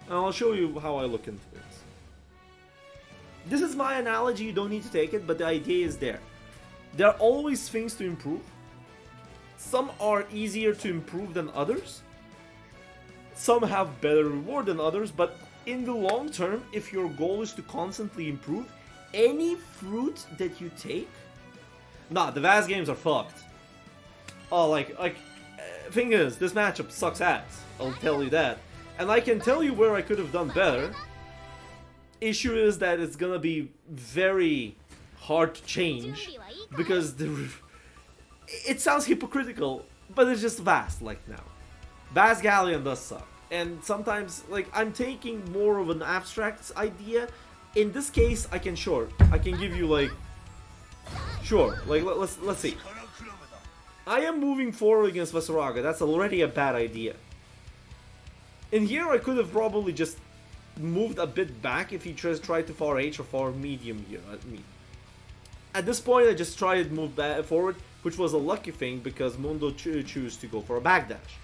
and I'll show you how I look into this. This is my analogy, you don't need to take it, but the idea is there. There are always things to improve. Some are easier to improve than others. Some have better reward than others, but in the long term, if your goal is to constantly improve, any fruit that you take... Nah, the Vaz games are fucked. Oh, thing is, this matchup sucks ass. I'll tell you that. And I can tell you where I could have done better. Issue is that it's gonna be very hard to change because it sounds hypocritical, but it's just vast like now. Vast Galleon does suck, and sometimes like I'm taking more of an abstract idea. In this case, I can give you like let's see. I am moving forward against Vasaraga. That's already a bad idea. In here, I could have probably just moved a bit back if he tried to far H or far medium here at me. At this point, I just tried to move back forward, which was a lucky thing because Mundo chose to go for a backdash.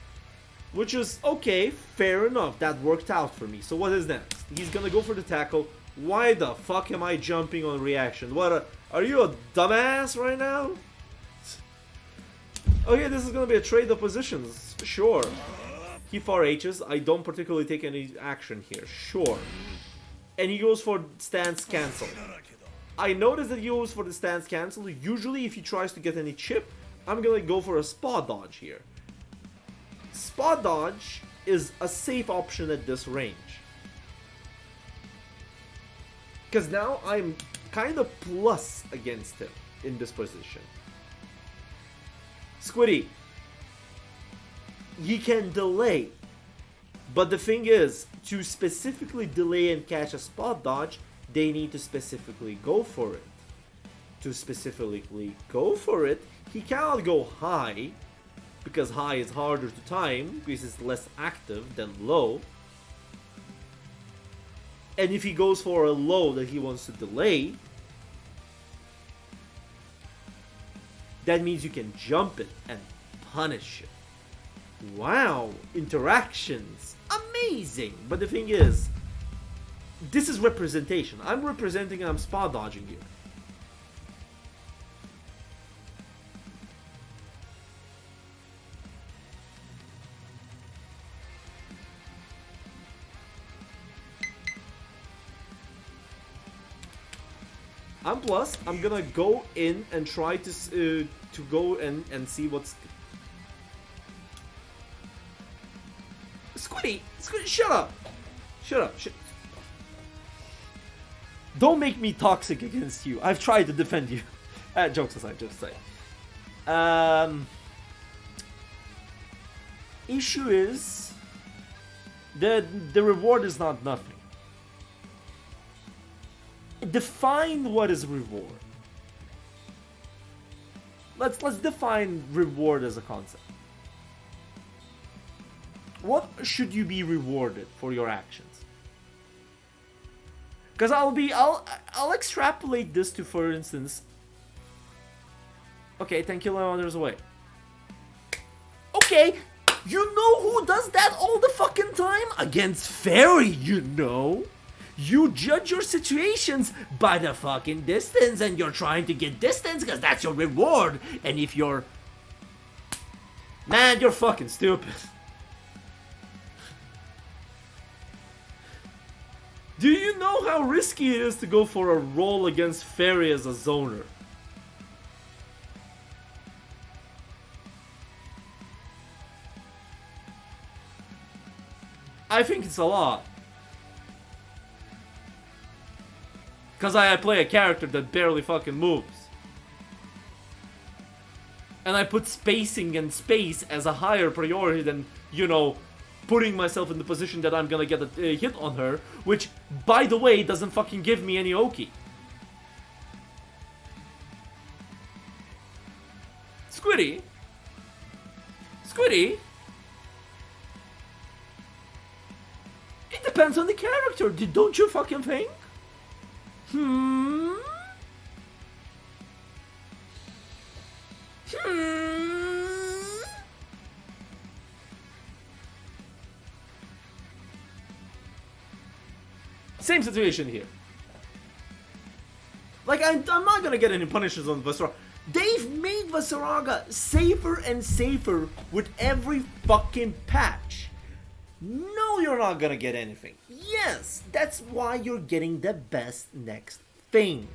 Which is okay, fair enough, that worked out for me. So what is next? He's gonna go for the tackle. Why the fuck am I jumping on reaction? Are you a dumbass right now? Okay, this is gonna be a trade of positions, sure. He far H's, I don't particularly take any action here, sure. And he goes for stance cancel. I noticed that he goes for the stance cancel. Usually if he tries to get any chip, I'm gonna go for a spot dodge here. Spot dodge is a safe option at this range. Because now I'm kind of plus against him in this position. Squiddy, he can delay, but the thing is, to specifically delay and catch a spot dodge, they need to specifically go for it. To specifically go for it, he cannot go high, because high is harder to time, because it's less active than low. And if he goes for a low that he wants to delay, that means you can jump it and punish it. Wow, interactions, amazing. But the thing is, this is representation. I'm representing and I'm spot dodging here. I'm plus. I'm gonna go in and try to go in and see what's. Squiddy, shut up! Shut up! Don't make me toxic against you. I've tried to defend you. Jokes aside, issue is the reward is not nothing. Define what is reward. Let's define reward as a concept. What should you be rewarded for your actions? Because I'll extrapolate this to, for instance, okay, 10 kilometers away. Okay, you know who does that all the fucking time? Against Fairy, you know. You judge your situations by the fucking distance, and you're trying to get distance because that's your reward. And if you're... Man, you're fucking stupid. Do you know how risky it is to go for a roll against Fairy as a zoner? I think it's a lot. Because I play a character that barely fucking moves. And I put spacing and space as a higher priority than, you know, putting myself in the position that I'm gonna get a hit on her, which, by the way, doesn't fucking give me any Oki. Squiddy? It depends on the character, don't you fucking think? Same situation here. Like, I'm not gonna get any punishes on Vasaraga. They've made Vasaraga safer and safer with every fucking patch. No, you're not gonna get anything. Yes, that's why you're getting the best next thing.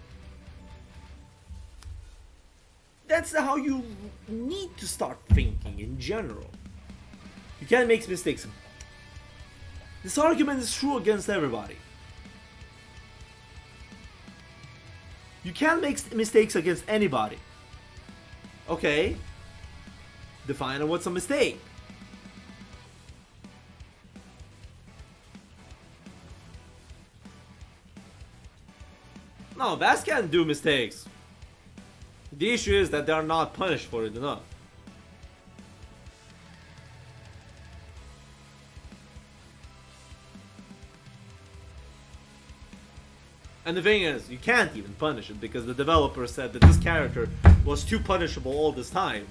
That's how you need to start thinking in general. You can't make mistakes. This argument is true against everybody. You can't make mistakes against anybody. Okay. Define what's a mistake. No, Bass can't do mistakes. The issue is that they are not punished for it enough. And the thing is, you can't even punish it because the developer said that this character was too punishable all this time.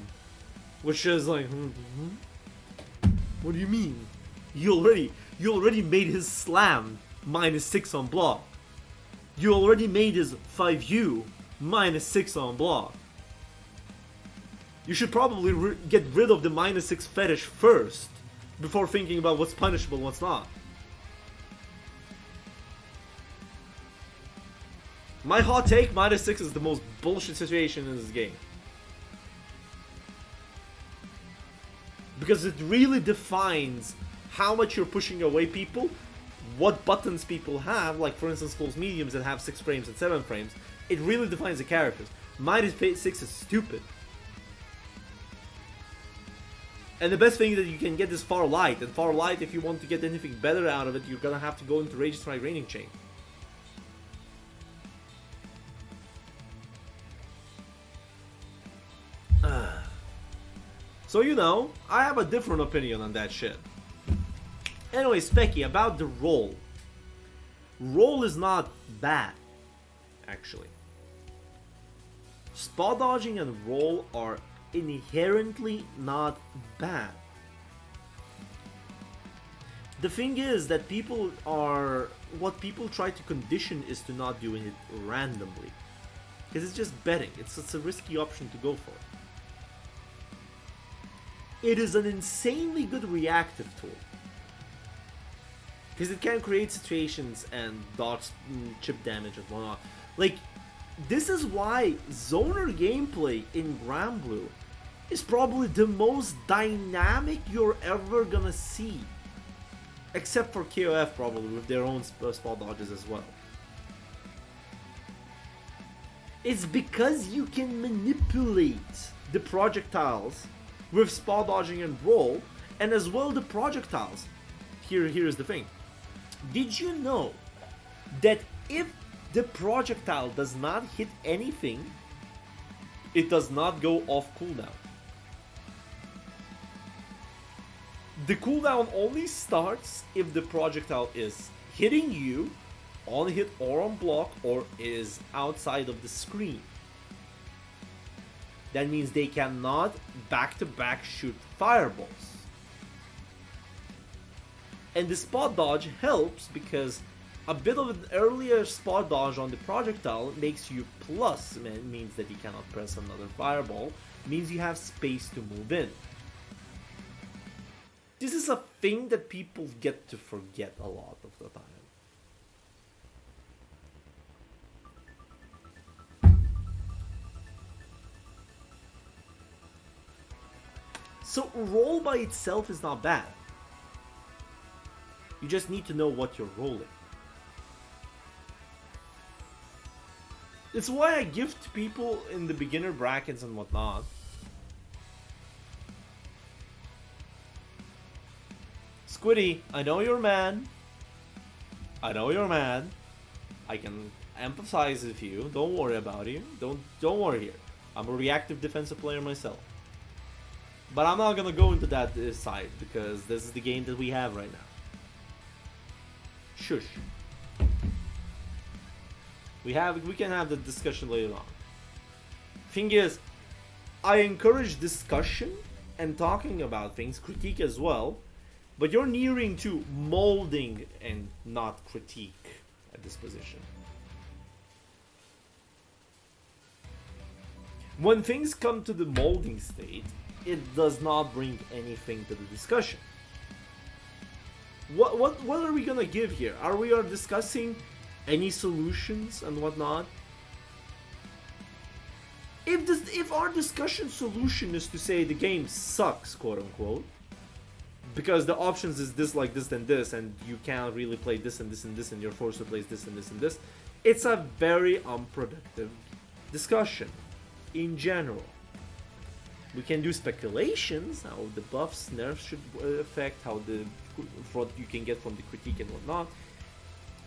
Which is like, what do you mean? You already made his slam -6 on block. You already made his 5U -6 on block. You should probably get rid of the -6 fetish first before thinking about what's punishable and what's not. My hot take, -6 is the most bullshit situation in this game. Because it really defines how much you're pushing away people, what buttons people have, like for instance close mediums that have 6 frames and 7 frames. It really defines the characters. -6 is stupid. And the best thing is that you can get this far light, and far light, if you want to get anything better out of it, you're gonna have to go into Rage Strike Raining Chain. So you know, I have a different opinion on that shit. Anyway, Specky, about the roll. Roll is not bad, actually. Spot dodging and roll are inherently not bad. The thing is that what people try to condition is to not doing it randomly. Because it's just betting, it's a risky option to go for. It is an insanely good reactive tool. Because it can create situations and dodge chip damage and whatnot. Like, this is why zoner gameplay in Granblue is probably the most dynamic you're ever gonna see. Except for KOF probably, with their own spot dodges as well. It's because you can manipulate the projectiles with spot dodging and roll, and as well the projectiles. Here is the thing. Did you know that if the projectile does not hit anything, it does not go off cooldown? The cooldown only starts if the projectile is hitting you on hit or on block, or is outside of the screen. That means they cannot back-to-back shoot fireballs. And the spot dodge helps because a bit of an earlier spot dodge on the projectile makes you plus, means that you cannot press another fireball, means you have space to move in. This is a thing that people get to forget a lot of the time. So roll by itself is not bad. You just need to know what you're rolling. It's why I gift people in the beginner brackets and whatnot. Squiddy, I know you're mad. I know you're mad. I can empathize with you. Don't worry about you. Don't worry here. I'm a reactive defensive player myself. But I'm not gonna go into that side because this is the game that we have right now. Shush. We can have the discussion later on. Thing is, I encourage discussion and talking about things, critique as well, but you're nearing to molding and not critique at this position. When things come to the molding state, it does not bring anything to the discussion. What are we gonna give here? Are we discussing any solutions and whatnot? If our discussion solution is to say the game sucks, quote unquote, because the options is this, like this, and this, and you can't really play this and this and this, and you're forced to play this and this and this, it's a very unproductive discussion in general. We can do speculations, how the buffs, nerfs should affect, how what you can get from the critique and whatnot.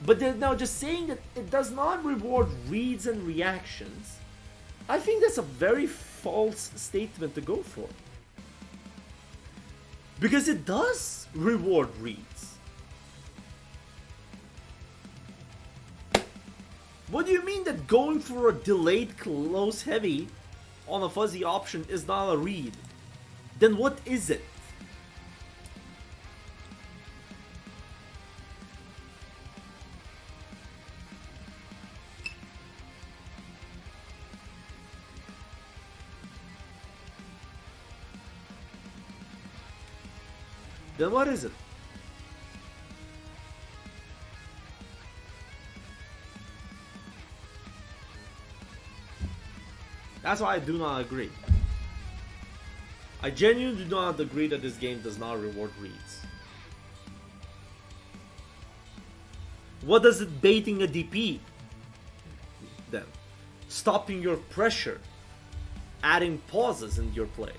But now just saying that it does not reward reads and reactions, I think that's a very false statement to go for. Because it does reward reads. What do you mean that going for a delayed close heavy on a fuzzy option is not a read? Then what is it? Then what is it? That's why I do not agree. I genuinely do not agree that this game does not reward reads. What does it baiting a DP then? Stopping your pressure, adding pauses in your play.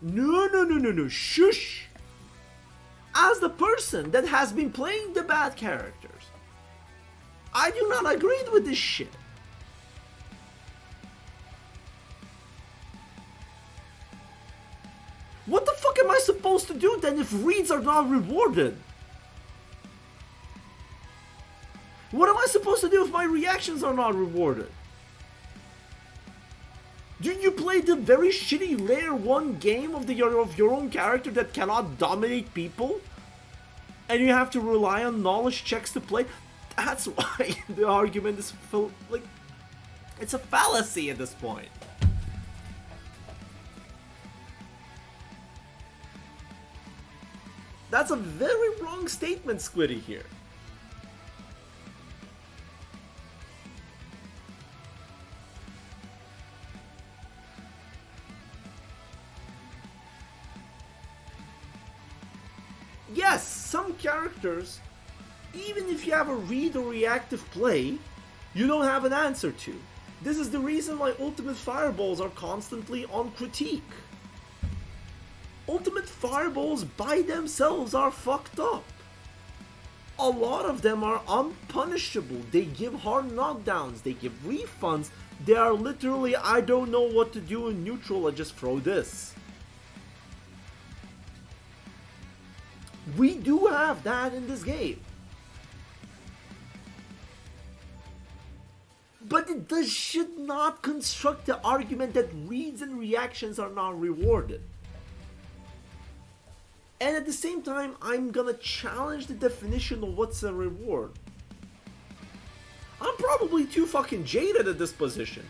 No, shush! As the person that has been playing the bad characters, I do not agree with this shit. What the fuck am I supposed to do then if reads are not rewarded? What am I supposed to do if my reactions are not rewarded? Do you play the very shitty layer 1 game of your own character that cannot dominate people? And you have to rely on knowledge checks to play? That's why the argument is like, it's a fallacy at this point. That's a very wrong statement, Squiddy, here. Yes, some characters, even if you have a read or reactive play, you don't have an answer to. This is the reason why ultimate fireballs are constantly on critique. Ultimate fireballs by themselves are fucked up. A lot of them are unpunishable. They give hard knockdowns, they give refunds. They are literally, I don't know what to do in neutral, I just throw this. We do have that in this game. But it should not construct the argument that reads and reactions are not rewarded. And at the same time, I'm gonna challenge the definition of what's a reward. I'm probably too fucking jaded at this position.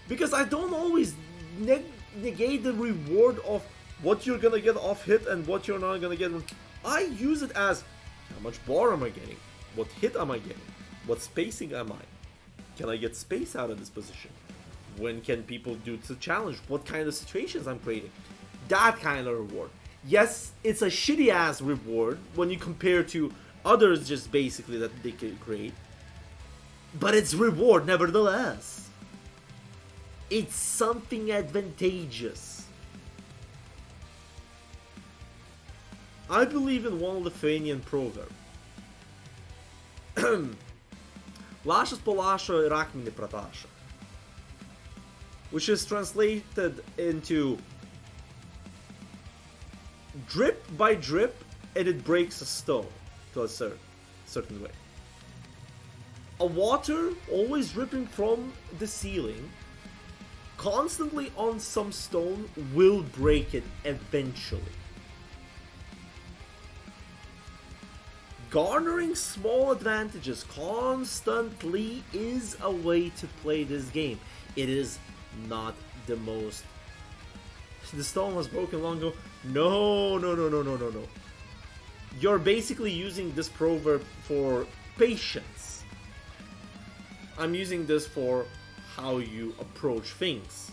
Because I don't always negate the reward of what you're gonna get off hit and what you're not gonna get. I use it as, how much bar am I getting? What hit am I getting? What spacing am I? Can I get space out of this position? When can people do the challenge? What kind of situations I'm creating? That kind of reward. Yes, it's a shitty ass reward when you compare to others just basically that they can create. But it's reward nevertheless. It's something advantageous. I believe in one Lithuanian proverb. Lašas po lašo ir akmenį pratašo. Which is translated into drip by drip and it breaks a stone to a certain way. A water always dripping from the ceiling constantly on some stone will break it eventually. Garnering small advantages constantly is a way to play this game. It is not the most... The stone was broken long ago. No. You're basically using this proverb for patience. I'm using this for how you approach things.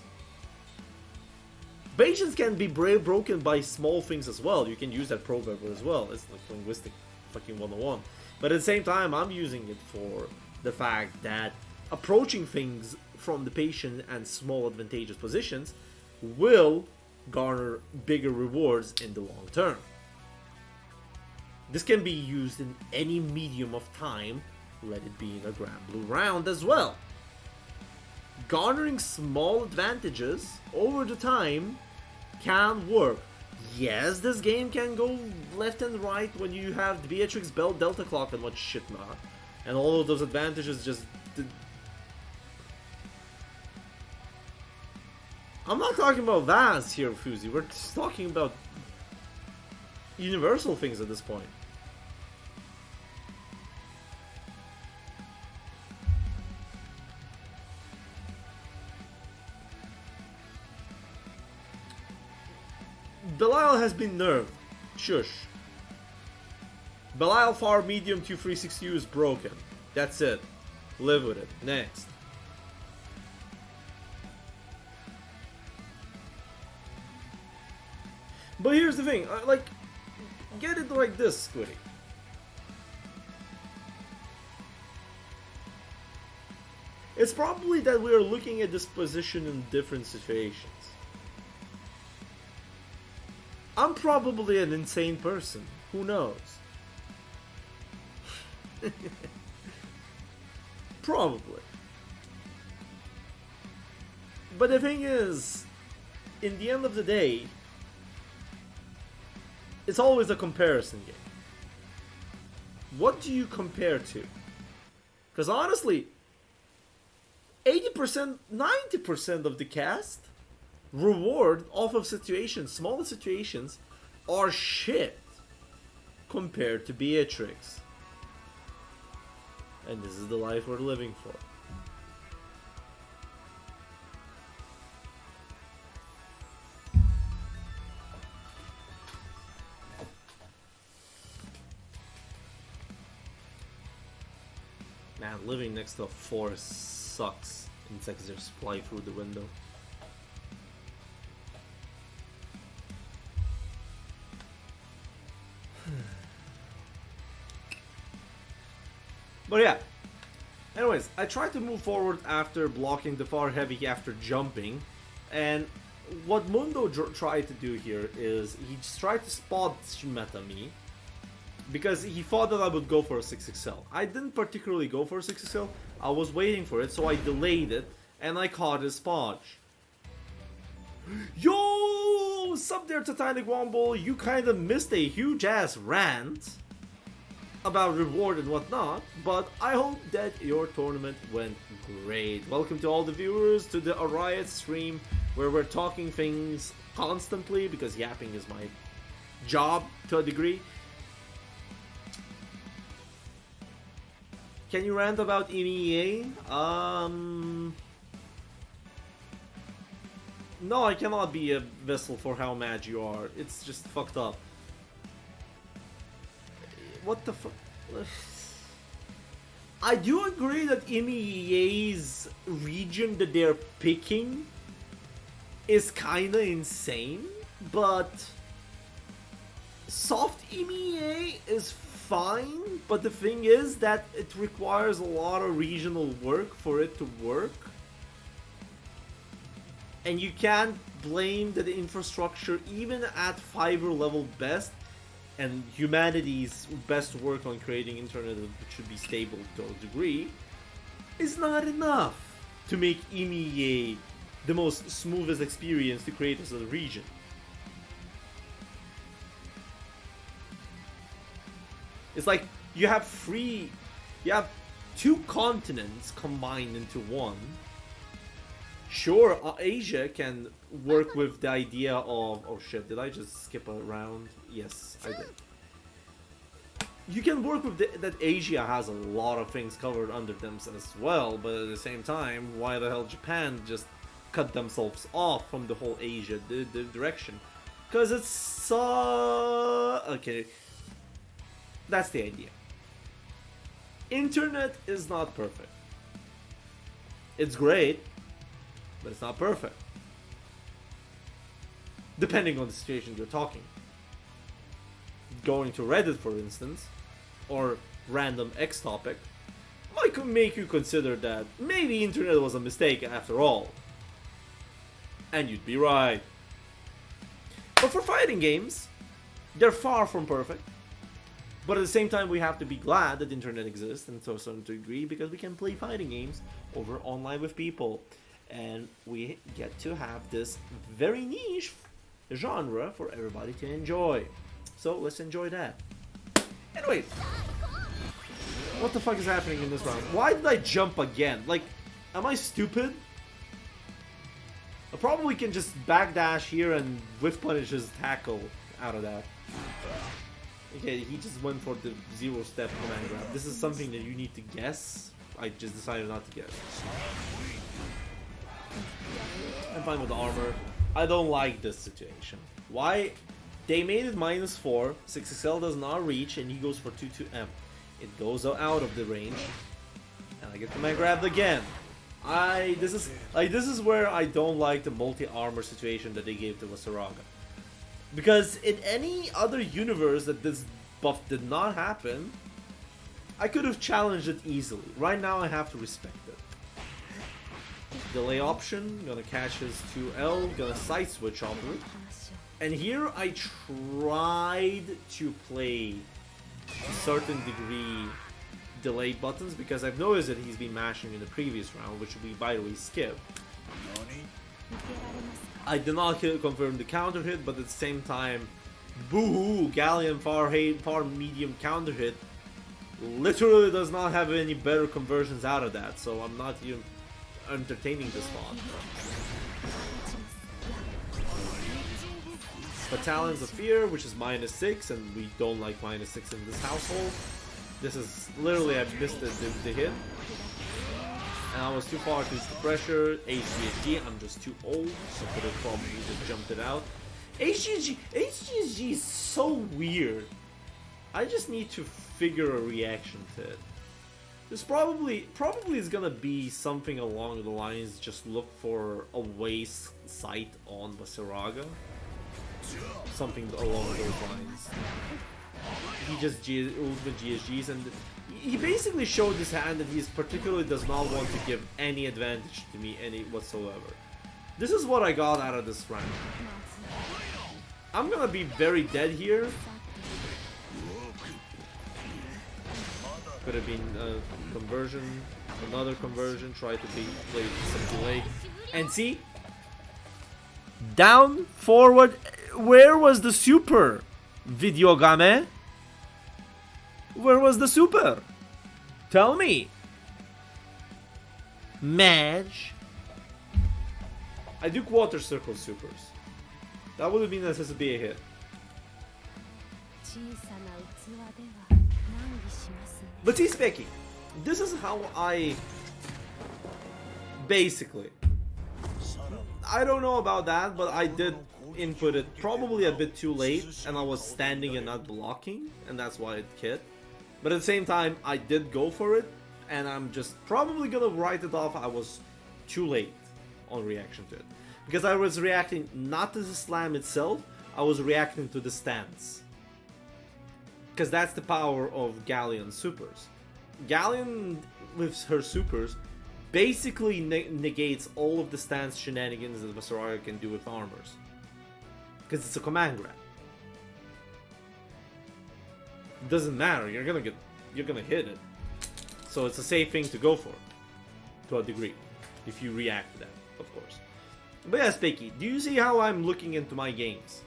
Patience can be broken by small things as well. You can use that proverb as well. It's like linguistic fucking 101. But at the same time, I'm using it for the fact that approaching things from the patient and small advantageous positions will garner bigger rewards in the long term. This can be used in any medium of time, let it be in a Grand Blue round as well. Garnering small advantages over the time can work. Yes, this game can go left and right when you have the Beatrix Bell Delta Clock and what shit not. And all of those advantages just... I'm not talking about Vaz here, Fuzi. We're just talking about universal things at this point. Belial has been nerfed. Shush. Belial Far Medium 2360U is broken. That's it. Live with it. Next. But here's the thing. Like, get it like this, Squiddy. It's probably that we are looking at this position in different situations. I'm probably an insane person. Who knows? Probably. But the thing is, in the end of the day, it's always a comparison game. What do you compare to? Because honestly, 80%, 90% of the cast reward off of situations, smaller situations, are shit compared to Beatrix. And this is the life we're living for. Man, living next to a forest sucks. Insects just fly through the window. But yeah, anyways, I tried to move forward after blocking the far heavy after jumping, and what Mundo tried to do here is he just tried to spot meta me because he thought that I would go for a 6XL. I didn't particularly go for a 6XL, I was waiting for it, so I delayed it and I caught his podge. Yo, sup there, Titanic Womble, you kind of missed a huge ass rant about reward and whatnot, but I hope that your tournament went great. Welcome to all the viewers to the Riot stream where we're talking things constantly because yapping is my job to a degree. Can you rant about MEA? No, I cannot be a vessel for how mad you are. It's just fucked up. What the fuck? I do agree that MEA's region that they're picking is kinda insane, but soft MEA is fine, but the thing is that it requires a lot of regional work for it to work. And you can't blame the infrastructure, even at fiber level best, and humanity's best work on creating internet that should be stable to a degree, is not enough to make MEA the most smoothest experience to create as a region. It's like you have two continents combined into one. Sure, Asia can work with the idea of... Oh shit, did I just skip a round? Yes, I did. You can work with that Asia has a lot of things covered under them as well, but at the same time, why the hell Japan just cut themselves off from the whole Asia direction? Because it's... okay. That's the idea. Internet is not perfect. It's great, but it's not perfect. depending on the situation you're talking. Going to Reddit, for instance, or random X topic, might make you consider that maybe internet was a mistake after all. And you'd be right. But for fighting games, they're far from perfect. But at the same time, we have to be glad that the internet exists, and to a certain degree, because we can play fighting games over online with people. And we get to have this very niche genre for everybody to enjoy. So let's enjoy that. Anyways, what the fuck is happening in this round? Why did I jump again? Like, am I stupid? I probably can just backdash here and whiff punish his tackle out of that. Okay, he just went for the 0-step command grab. This is something that you need to guess. I just decided not to guess. I'm fine with the armor. I don't like this situation. Why? They made it -4. 6XL does not reach, and he goes for 2-2M. It goes out of the range, and I get command grabbed again. This is where I don't like the multi-armor situation that they gave to Vasaraga. Because in any other universe that this buff did not happen, I could have challenged it easily. Right now I have to respect it. Delay option, gonna catch his 2L, gonna side switch off of it. And here I tried to play a certain degree delayed buttons because I've noticed that he's been mashing in the previous round, which we by the way skip. I did not confirm the counter hit, but at the same time, boo-hoo, Galleon far medium counter hit literally does not have any better conversions out of that, so I'm not even entertaining this thought. Battalions of Fear, which is -6, and we don't like -6 in this household. This is literally, I missed the hit. And I was too far to use the pressure. HGSG, I'm just too old, so I could have probably just jumped it out. HGSG is so weird. I just need to figure a reaction to it. There's probably is gonna be something along the lines, just look for a waist sight on Vasaraga. Something along those lines. He just ultimate GSGs, and he basically showed this hand that he particularly does not want to give any advantage to me whatsoever. This is what I got out of this round. I'm gonna be very dead here. Could have been a conversion, another conversion, try to play some delay. And see? Down, forward, where was the super? Videogame? Where was the super? Tell me. Madge. I do quarter circle supers. That would have been necessary to be a hit. But see, Specky, this is how I basically, I don't know about that, but I did input it probably a bit too late, and I was standing and not blocking, and that's why it hit. But at the same time, I did go for it, and I'm just probably gonna write it off. I was too late on reaction to it, because I was reacting not to the slam itself, I was reacting to the stance. Because that's the power of Galleon's supers. Galleon, with her supers, basically negates all of the stance shenanigans that Vasaraga can do with armors. Because it's a command grab. It doesn't matter, you're gonna hit it. So it's a safe thing to go for, to a degree, if you react to that, of course. But yeah, Specky, do you see how I'm looking into my games?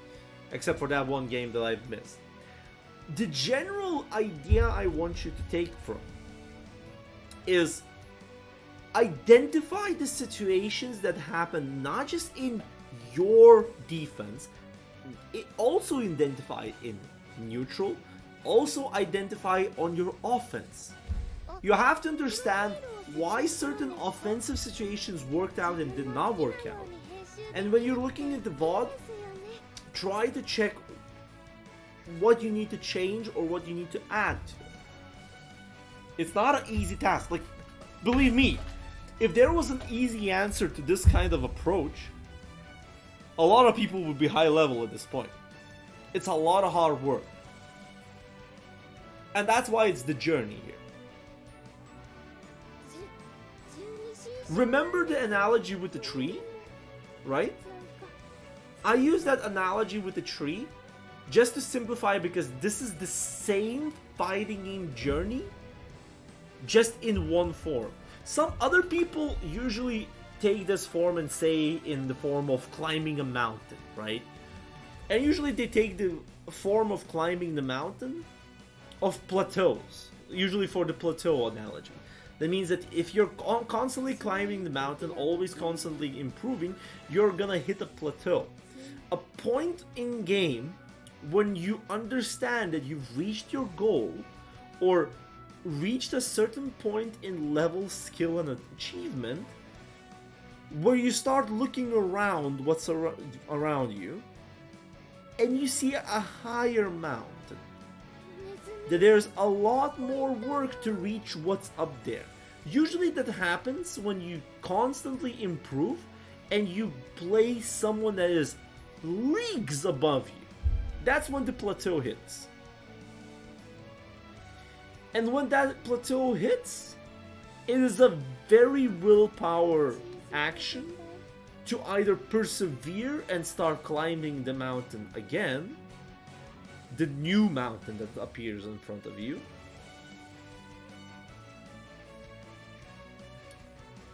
Except for that one game that I've missed. The general idea I want you to take from is identify the situations that happen not just in your defense, it also identify in neutral, also identify on your offense. You have to understand why certain offensive situations worked out and did not work out. And when you're looking at the VOD, try to check what you need to change or what you need to add to it. It's not an easy task. Like, believe me, if there was an easy answer to this kind of approach, a lot of people would be high level at this point. It's a lot of hard work. And that's why it's the journey here. Remember the analogy with the tree? Right? I use that analogy with the tree just to simplify, because this is the same fighting game journey, just in one form. Some other people usually take this form and say in the form of climbing a mountain, right? And usually they take the form of climbing the mountain of plateaus, usually for the plateau analogy. That means that if you're constantly climbing the mountain, always constantly improving, you're gonna hit a plateau. A point in game when you understand that you've reached your goal or reached a certain point in level, skill, and achievement, where you start looking around what's around you and you see a higher mountain. That there's a lot more work to reach what's up there. Usually that happens when you constantly improve and you play someone that is leagues above you. That's when the plateau hits. And when that plateau hits, it is a very willpower action to either persevere and start climbing the mountain again, the new mountain that appears in front of you,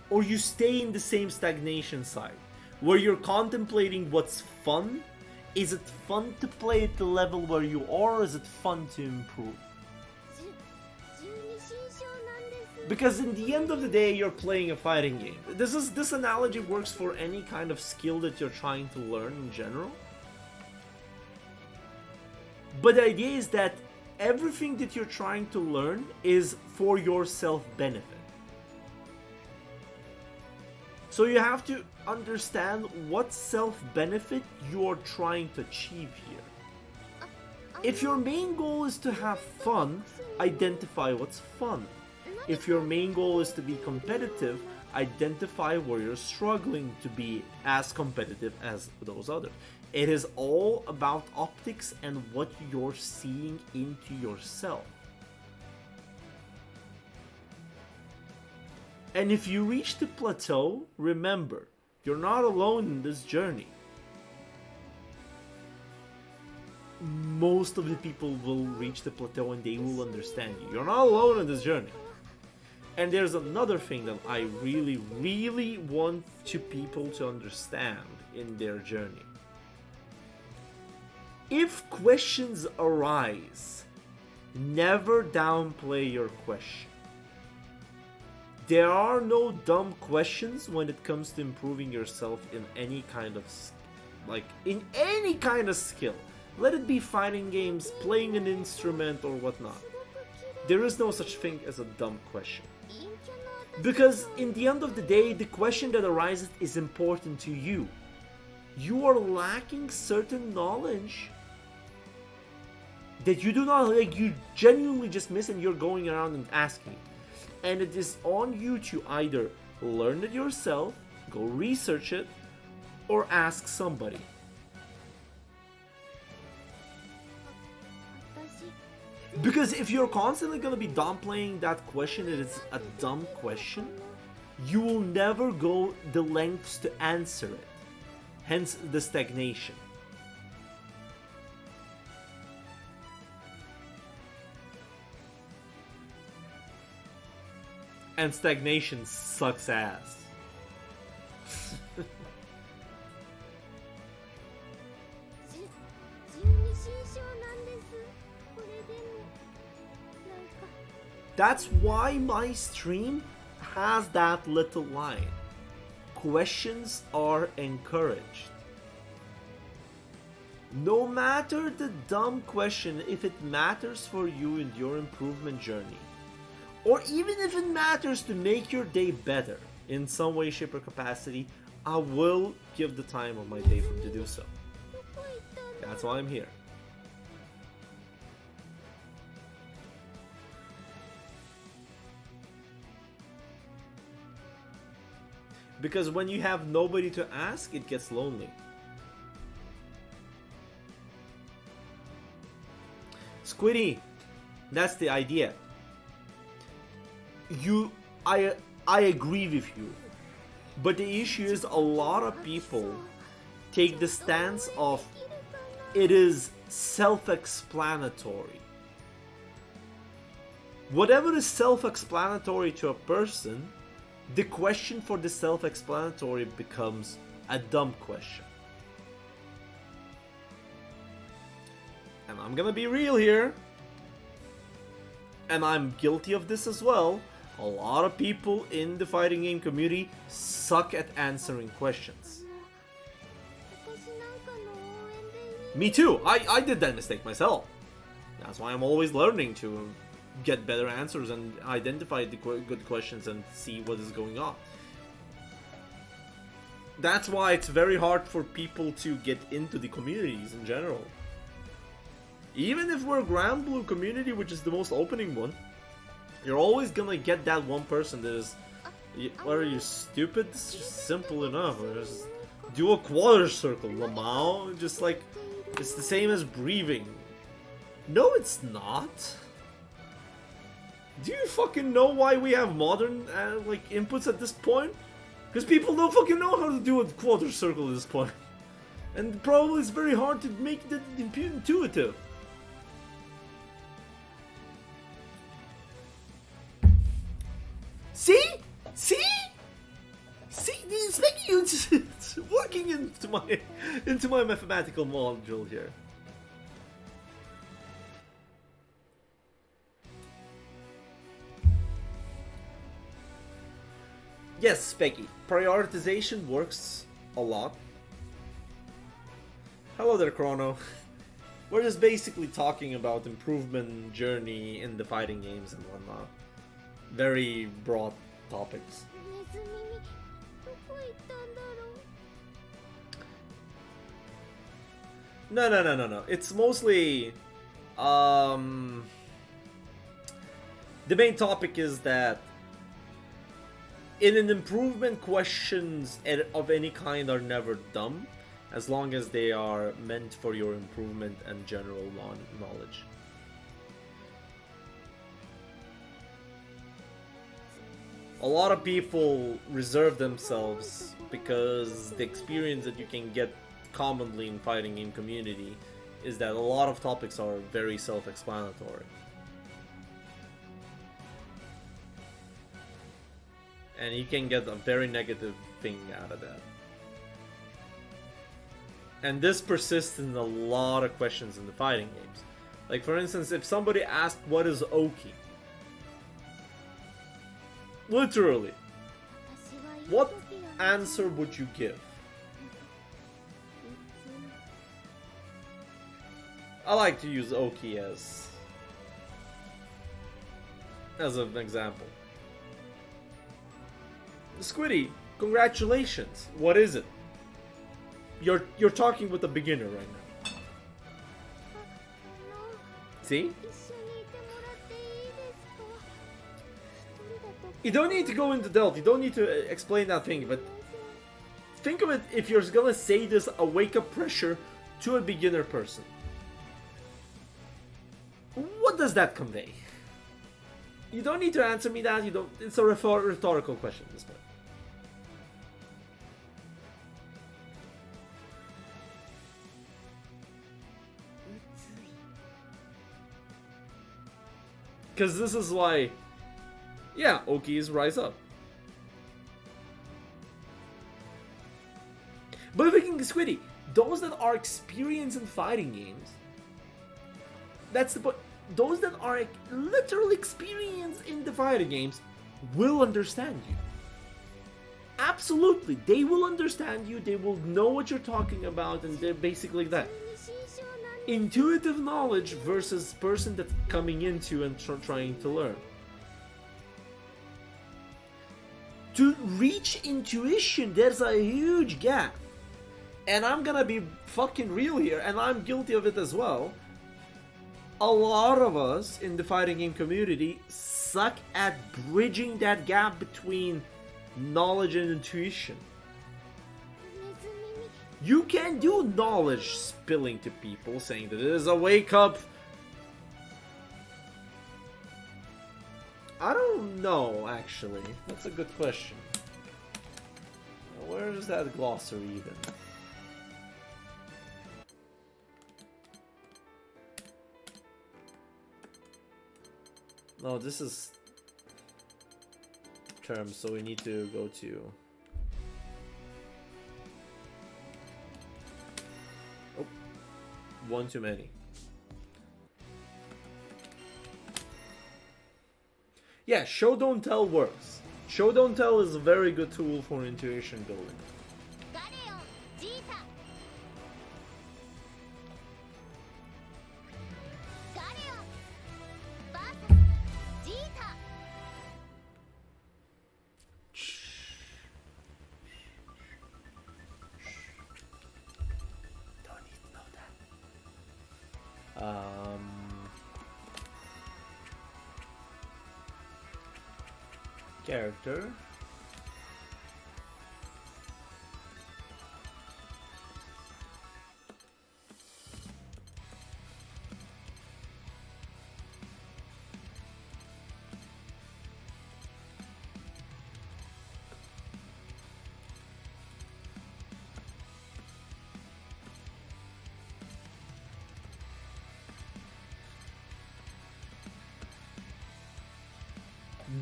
or you stay in the same stagnation side, where you're contemplating what's fun. Is it fun to play at the level where you are, or is it fun to improve? Because in the end of the day, you're playing a fighting game. This analogy works for any kind of skill that you're trying to learn in general. But the idea is that everything that you're trying to learn is for your self-benefit. So you have to understand what self-benefit you're trying to achieve here. If your main goal is to have fun, identify what's fun. If your main goal is to be competitive, identify where you're struggling to be as competitive as those others. It is all about optics and what you're seeing into yourself. And if you reach the plateau, remember, you're not alone in this journey. Most of the people will reach the plateau and they will understand you. You're not alone in this journey. And there's another thing that I really, really want people to understand in their journey. If questions arise, never downplay your question. There are no dumb questions when it comes to improving yourself in any kind of skill. Let it be fighting games, playing an instrument, or whatnot. There is no such thing as a dumb question. Because in the end of the day, the question that arises is important to you. You are lacking certain knowledge that you do not, you genuinely just miss, and you're going around and asking. And it is on you to either learn it yourself, go research it, or ask somebody. Because if you're constantly going to be downplaying that question, it is a dumb question, you will never go the lengths to answer it. Hence the stagnation. And stagnation sucks ass. That's why my stream has that little line. Questions are encouraged. No matter the dumb question, if it matters for you in your improvement journey, or even if it matters to make your day better in some way, shape, or capacity, I will give the time of my day to do so. That's why I'm here. Because when you have nobody to ask, it gets lonely. Squiddy, that's the idea. I agree with you. But the issue is a lot of people take the stance of it is self-explanatory. Whatever is self-explanatory to a person, the question for the self-explanatory becomes a dumb question. And I'm gonna be real here, and I'm guilty of this as well. A lot of people in the fighting game community suck at answering questions. Me too, I did that mistake myself. That's why I'm always learning to get better answers and identify the good questions and see what is going on. That's why it's very hard for people to get into the communities in general. Even if we're Grand Blue community, which is the most opening one, you're always gonna get that one person that is, what are you, stupid? It's just simple enough. Just do a quarter circle, Lamau. Just like, it's the same as breathing. No, it's not. Do you fucking know why we have modern like inputs at this point? Because people don't fucking know how to do a quarter circle at this point. And probably it's very hard to make it intuitive. See? It's making you it's working into my mathematical module here. Yes, Specky, prioritization works a lot. Hello there, Chrono. We're just basically talking about improvement journey in the fighting games and whatnot. Very broad topics. No. It's mostly the main topic is that in an improvement, questions of any kind are never dumb, as long as they are meant for your improvement and general knowledge. A lot of people reserve themselves because the experience that you can get commonly in fighting game community is that a lot of topics are very self-explanatory. And you can get a very negative thing out of that. And this persists in a lot of questions in the fighting games. Like for instance, if somebody asked what is Oki? Literally, what answer would you give? I like to use Oki as an example. Squiddy, congratulations. What is it? You're talking with a beginner right now. See? You don't need to go into depth. You don't need to explain that thing, but think of it if you're gonna say this a wake-up pressure to a beginner person. What does that convey? You don't need to answer me that. You don't. It's a rhetorical question at this point. Because this is why, yeah, Oki's rise up. But thinking Squiddy, those that are experienced in fighting games, that's the point. Those that are literally experienced in the fighting games will understand you. Absolutely, they will understand you. They will know what you're talking about, and they're basically that. Intuitive knowledge versus person that's coming into and trying to learn. To reach intuition, there's a huge gap. And I'm gonna be fucking real here, and I'm guilty of it as well. A lot of us in the fighting game community suck at bridging that gap between knowledge and intuition. You can do knowledge spilling to people, saying that it is a wake up I don't know, actually. That's a good question. Where is that glossary even? No, this is terms, so we need to go to... Oh, one too many. Yeah, show don't tell works. Show don't tell is a very good tool for intuition building. Galleon, Jita. Galleon versus Jita. Don't need to know that. Character.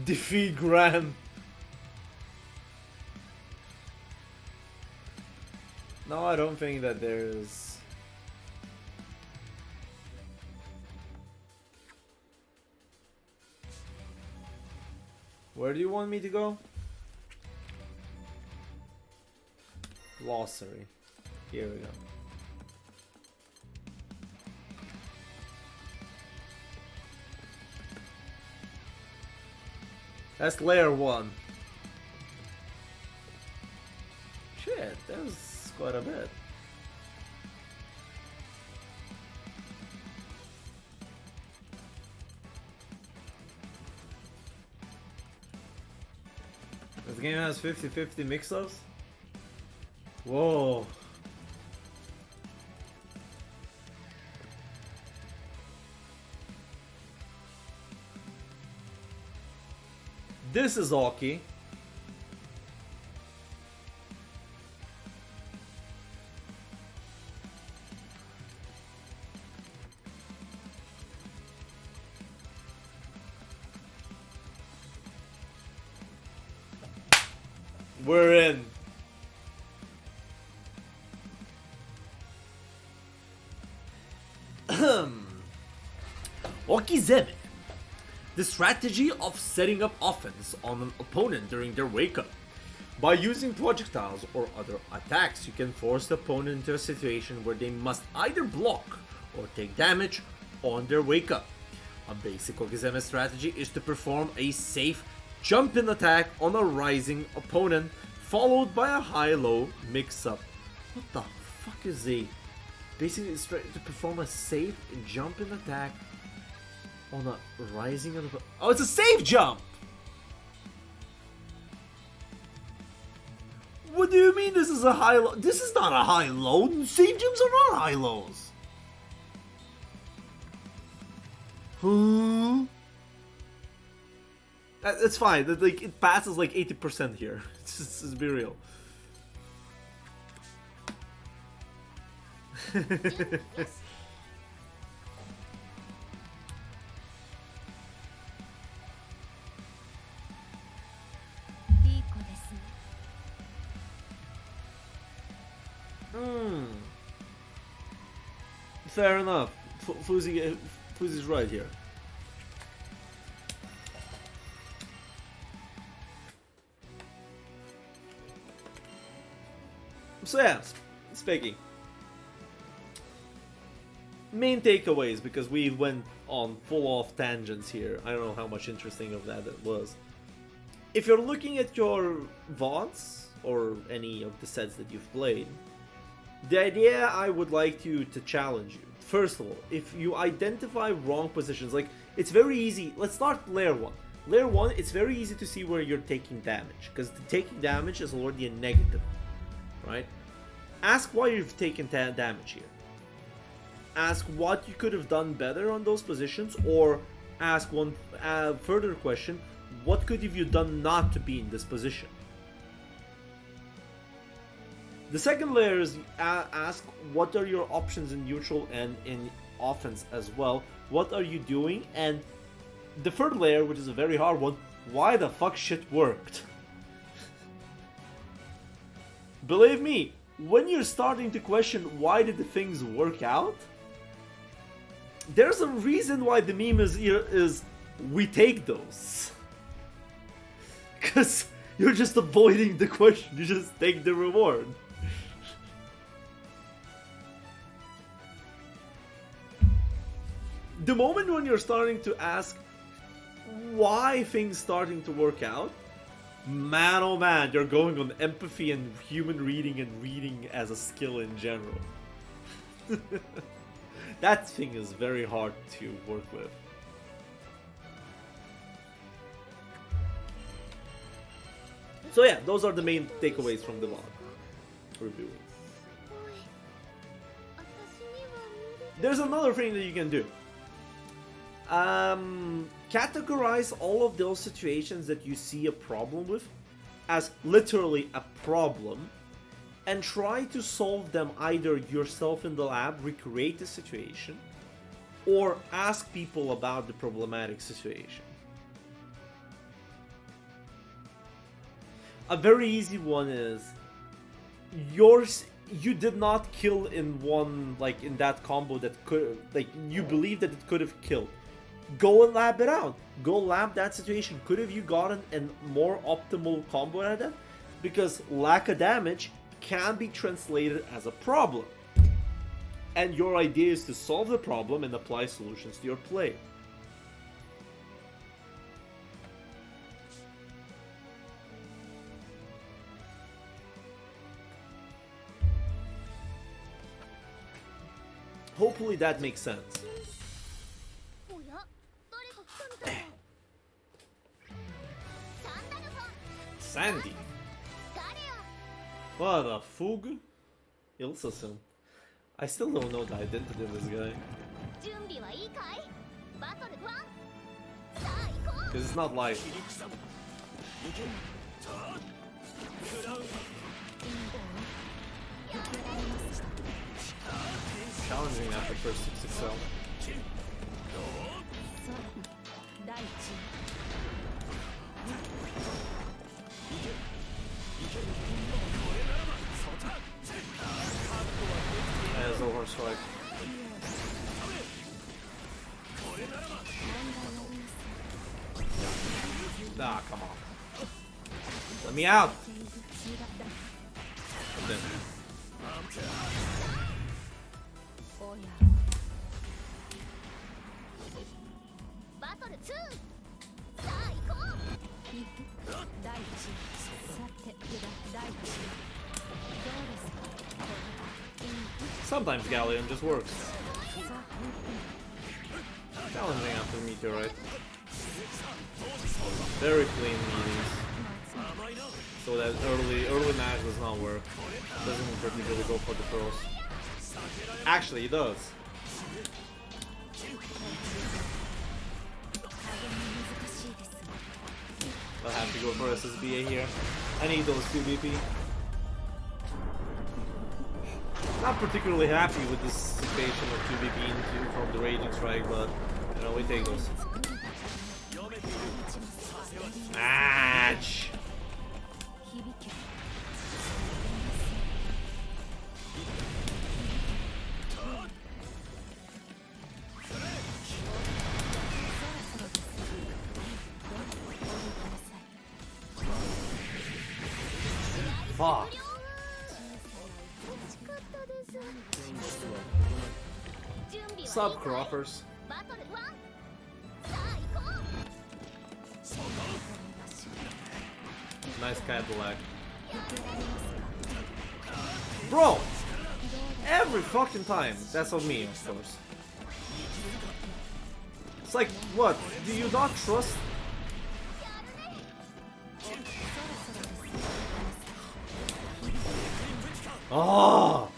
Defeat Graham. No, I don't think that there's... Where do you want me to go? Glossary. Here we go. That's layer 1. Shit, that was quite a bit. This game has 50-50 mix-ups? Whoa. This is Aki. We're in. Okizeme. The strategy of setting up offense on an opponent during their wake-up. By using projectiles or other attacks, you can force the opponent into a situation where they must either block or take damage on their wake-up. A basic Okizeme strategy is to perform a safe jump-in attack on a rising opponent, followed by a high-low mix-up. What the fuck is a... Basically, it's to perform a safe jump-in attack on a rising of the... Oh, it's a safe jump! What do you mean this is a high low? This is not a high low. Safe jumps are not high lows. Huh? It's fine. Like, it passes like 80% here. Let's be real. Fair enough. Fuzi's right here. So yeah, speaking. Main takeaways, because we went on full off tangents here. I don't know how much interesting of that it was. If you're looking at your VODs or any of the sets that you've played, the idea I would like to challenge you. First of all, if you identify wrong positions, like, it's very easy. Let's start layer 1. Layer 1, it's very easy to see where you're taking damage, because taking damage is already a negative, right? Ask why you've taken damage here. Ask what you could have done better on those positions, or ask one further question: what could have you done not to be in this position? The second layer is ask what are your options in neutral and in offense as well. What are you doing? And the third layer, which is a very hard one, why the fuck shit worked? Believe me, when you're starting to question why did the things work out, there's a reason why the meme is we take those. Because you're just avoiding the question, you just take the reward. The moment when you're starting to ask why things starting to work out, man oh man, you're going on empathy and human reading and reading as a skill in general. That thing is very hard to work with. So yeah, those are the main takeaways from the vlog review. There's another thing that you can do. Categorize all of those situations that you see a problem with as literally a problem and try to solve them either yourself in the lab, recreate the situation, or ask people about the problematic situation. A very easy one is you did not kill in one, like in that combo that could, like you believe that it could have killed. Go and lab it out. Go lab that situation. Could have you gotten a more optimal combo at that? Because lack of damage can be translated as a problem. And your idea is to solve the problem and apply solutions to your play. Hopefully that makes sense. Sandy. What a fug. Ilsason. I still don't know the identity of this guy. Because it's not live. Challenging after first 6XL. There's over strike. Ah, come on. Let me out! Then. Sometimes Galleon just works. Challenging after Meteorite. Very clean meetings. So that early match does not work. Doesn't particularly go for the throws. Actually, it does. I'll have to go for SSBA here. I need those 2 BP. Not particularly happy with this situation of 2 BP into from the Raging Strike, but you know, we take those. Match! Fuck. Sub croppers. Nice Cadillac. Bro! Every fucking time. That's on me, of course. It's like, what? Do you not trust? Oh!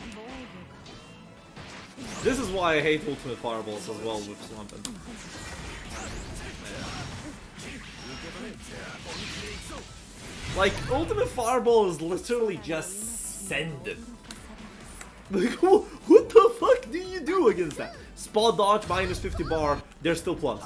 This is why I hate ultimate fireballs as well with Swampin. Like, Ultimate Fireball is literally just send it. Like, what the fuck do you do against that? Spot dodge, minus 50 bar, they're still plus.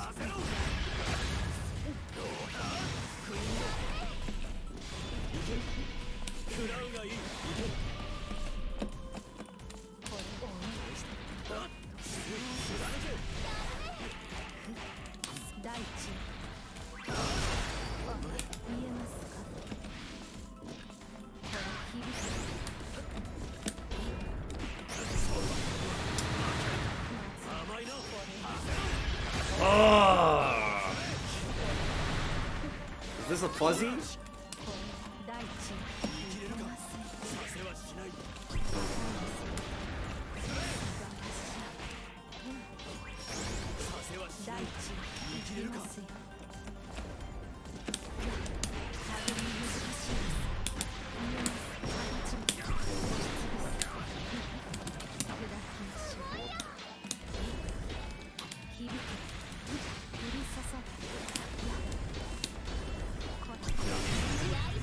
Is this a fuzzy?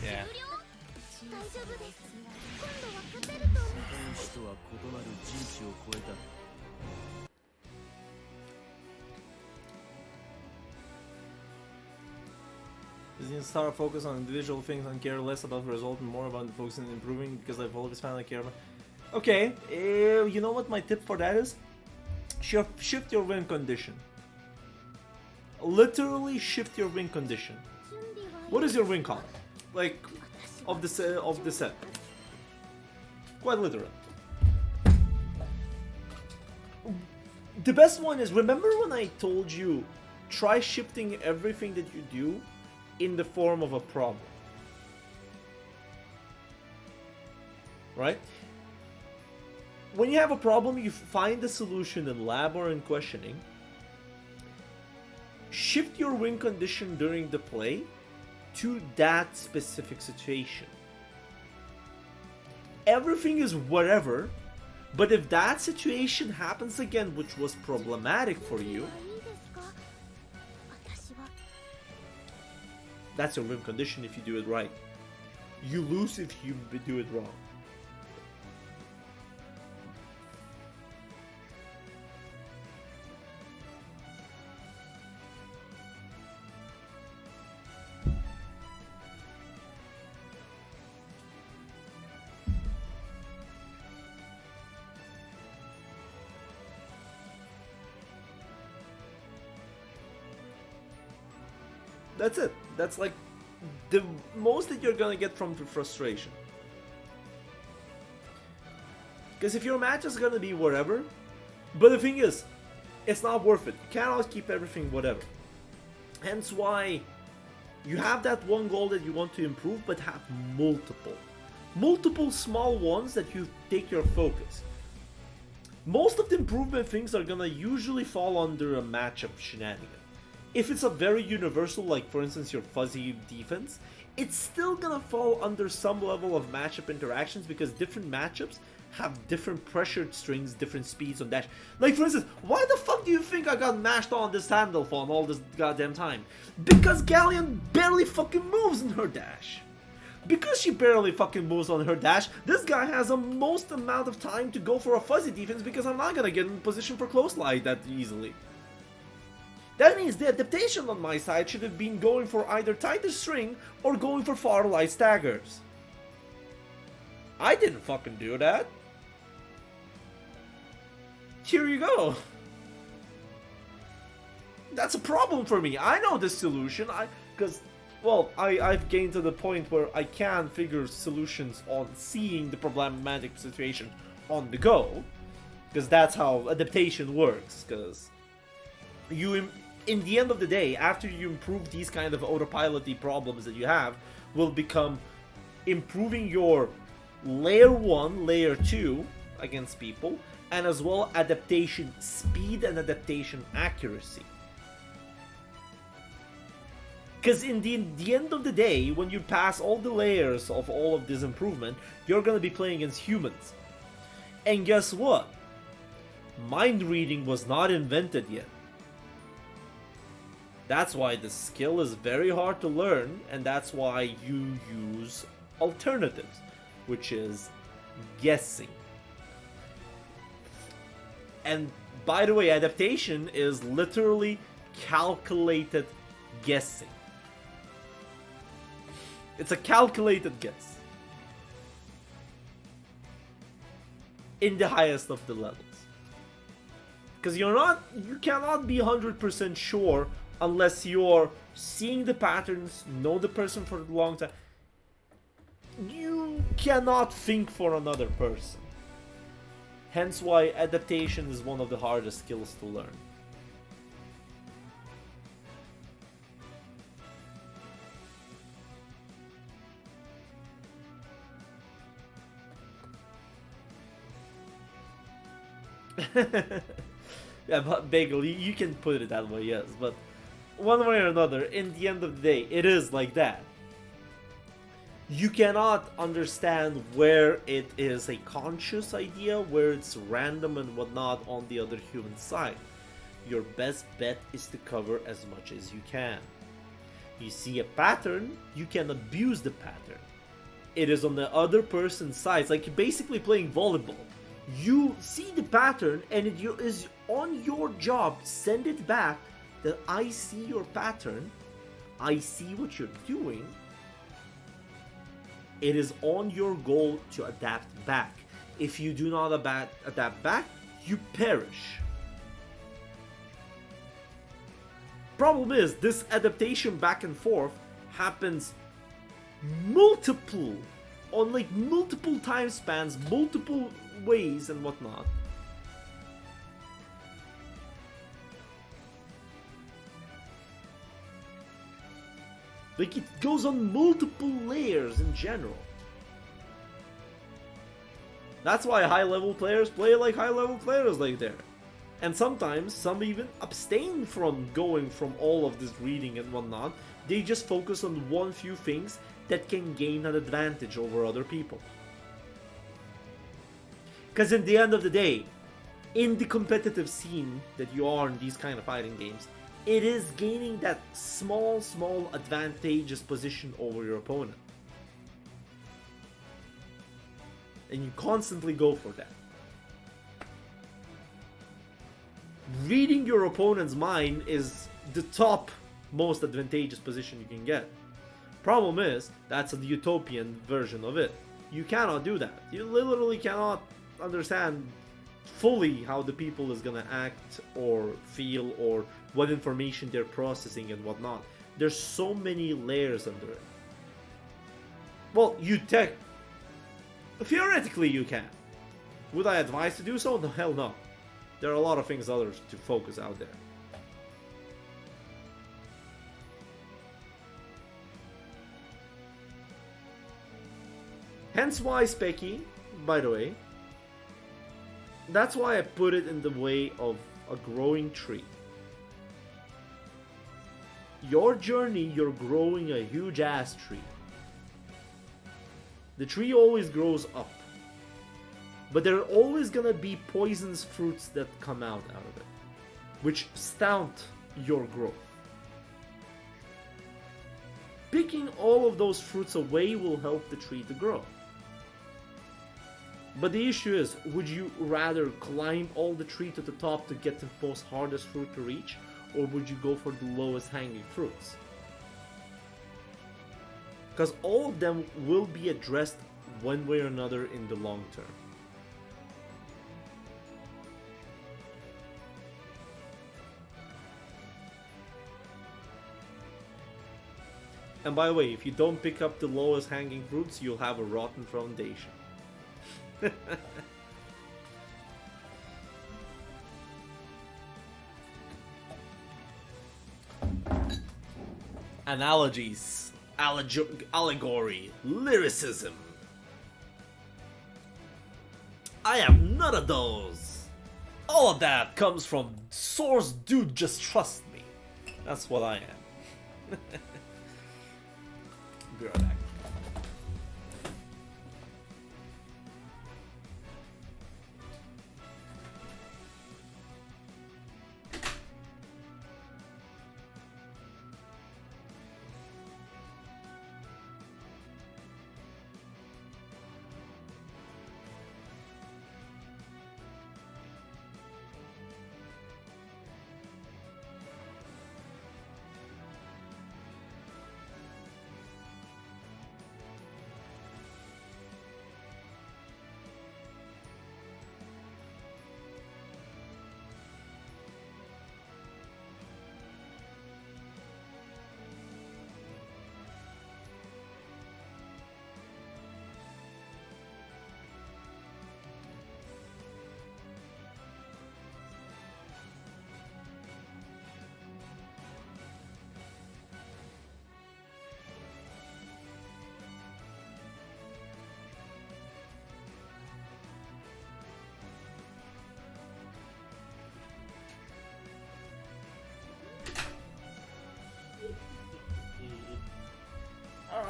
Yeah. Does he start focus on individual things and care less about the result and more about focusing on improving, because I've always found I care about. Okay, you know what my tip for that is? Shift your win condition. Literally shift your win condition. What is your win con? Like, of the set. Quite literal. The best one is, remember when I told you, try shifting everything that you do in the form of a problem. Right? When you have a problem, you find the solution in lab or in questioning. Shift your win condition during the play to that specific situation. Everything is whatever, but if that situation happens again, which was problematic for you, that's your win condition if you do it right. You lose if you do it wrong. That's it. That's like the most that you're gonna get from the frustration. Because if your match is gonna be whatever, but the thing is, it's not worth it. You cannot keep everything whatever. Hence why you have that one goal that you want to improve, but have multiple small ones that you take your focus. Most of the improvement things are gonna usually fall under a matchup shenanigan. If it's a very universal, like for instance your fuzzy defense, it's still gonna fall under some level of matchup interactions because different matchups have different pressured strings, different speeds on dash. Like for instance, why the fuck do you think I got mashed on this handle for all this goddamn time? Because Galleon barely fucking moves in her dash. Because she barely fucking moves on her dash, this guy has the most amount of time to go for a fuzzy defense because I'm not gonna get in position for close light that easily. That means the adaptation on my side should have been going for either tighter string or going for far light staggers. I didn't fucking do that. Here you go. That's a problem for me. I know this solution. I've gained to the point where I can figure solutions on seeing the problematic situation on the go. Because that's how adaptation works. Because in the end of the day, after you improve these kind of autopilot-y problems that you have, will become improving your layer 1, layer 2 against people, and as well adaptation speed and adaptation accuracy. Because in the end of the day, when you pass all the layers of all of this improvement, you're going to be playing against humans. And guess what? Mind reading was not invented yet. That's why the skill is very hard to learn, and that's why you use alternatives, which is guessing. And by the way, adaptation is literally calculated guessing. It's a calculated guess. In the highest of the levels. Because you cannot be 100% sure unless you're seeing the patterns, know the person for a long time. You cannot think for another person. Hence why adaptation is one of the hardest skills to learn. Yeah, but Bagel, you can put it that way, yes, but one way or another, in the end of the day, it is like that. You cannot understand where it is a conscious idea, where it's random and whatnot on the other human side. Your best bet is to cover as much as you can. You see a pattern, you can abuse the pattern. It is on the other person's side. It's like basically playing volleyball. You see the pattern and it is on your job, send it back that I see your pattern, I see what you're doing. It is on your goal to adapt back. If you do not adapt back, you perish. Problem is, this adaptation back and forth happens multiple time spans, multiple ways and whatnot. Like, it goes on multiple layers in general. That's why high-level players play like high-level players like there. And sometimes, some even abstain from going from all of this reading and whatnot. They just focus on one few things that can gain an advantage over other people. Because in the end of the day, in the competitive scene that you are in these kind of fighting games, it is gaining that small advantageous position over your opponent. And you constantly go for that. Reading your opponent's mind is the top most advantageous position you can get. Problem is, that's the utopian version of it. You cannot do that. You literally cannot understand fully how the people is gonna act or feel or what information they're processing and whatnot. There's so many layers under it. Well, theoretically you can. Would I advise to do so? No, hell no. There are a lot of things others to focus out there. Hence why Specky, by the way, that's why I put it in the way of a growing tree. Your journey, you're growing a huge ass tree. The tree always grows up. But there are always gonna be poisonous fruits that come out of it, which stunt your growth. Picking all of those fruits away will help the tree to grow. But the issue is, would you rather climb all the tree to the top to get the most hardest fruit to reach, or would you go for the lowest hanging fruits? Because all of them will be addressed one way or another in the long term. And by the way, if you don't pick up the lowest hanging fruits, you'll have a rotten foundation. Analogies, allegory, lyricism. I am none of those. All of that comes from source dude, just trust me. That's what I am. Be right back.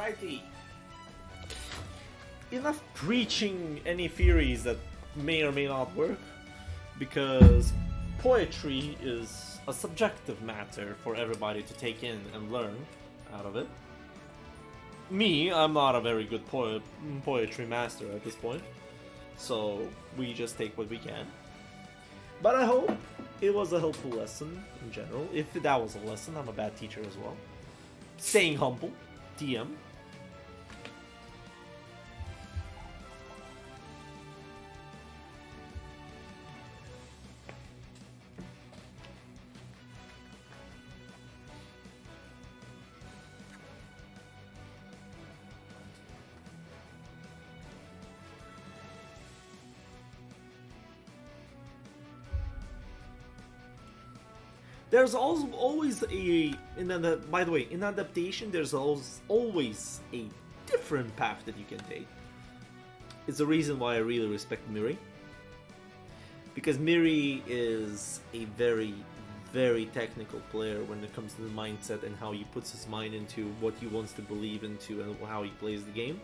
Righty. Enough preaching any theories that may or may not work, because poetry is a subjective matter for everybody to take in and learn out of it. Me, I'm not a very good poetry master at this point, so we just take what we can. But I hope it was a helpful lesson in general. If that was a lesson, I'm a bad teacher as well. Staying humble, TM. There's also always by the way, in adaptation, there's always a different path that you can take. It's the reason why I really respect Miri. Because Miri is a very, very technical player when it comes to the mindset and how he puts his mind into what he wants to believe into and how he plays the game.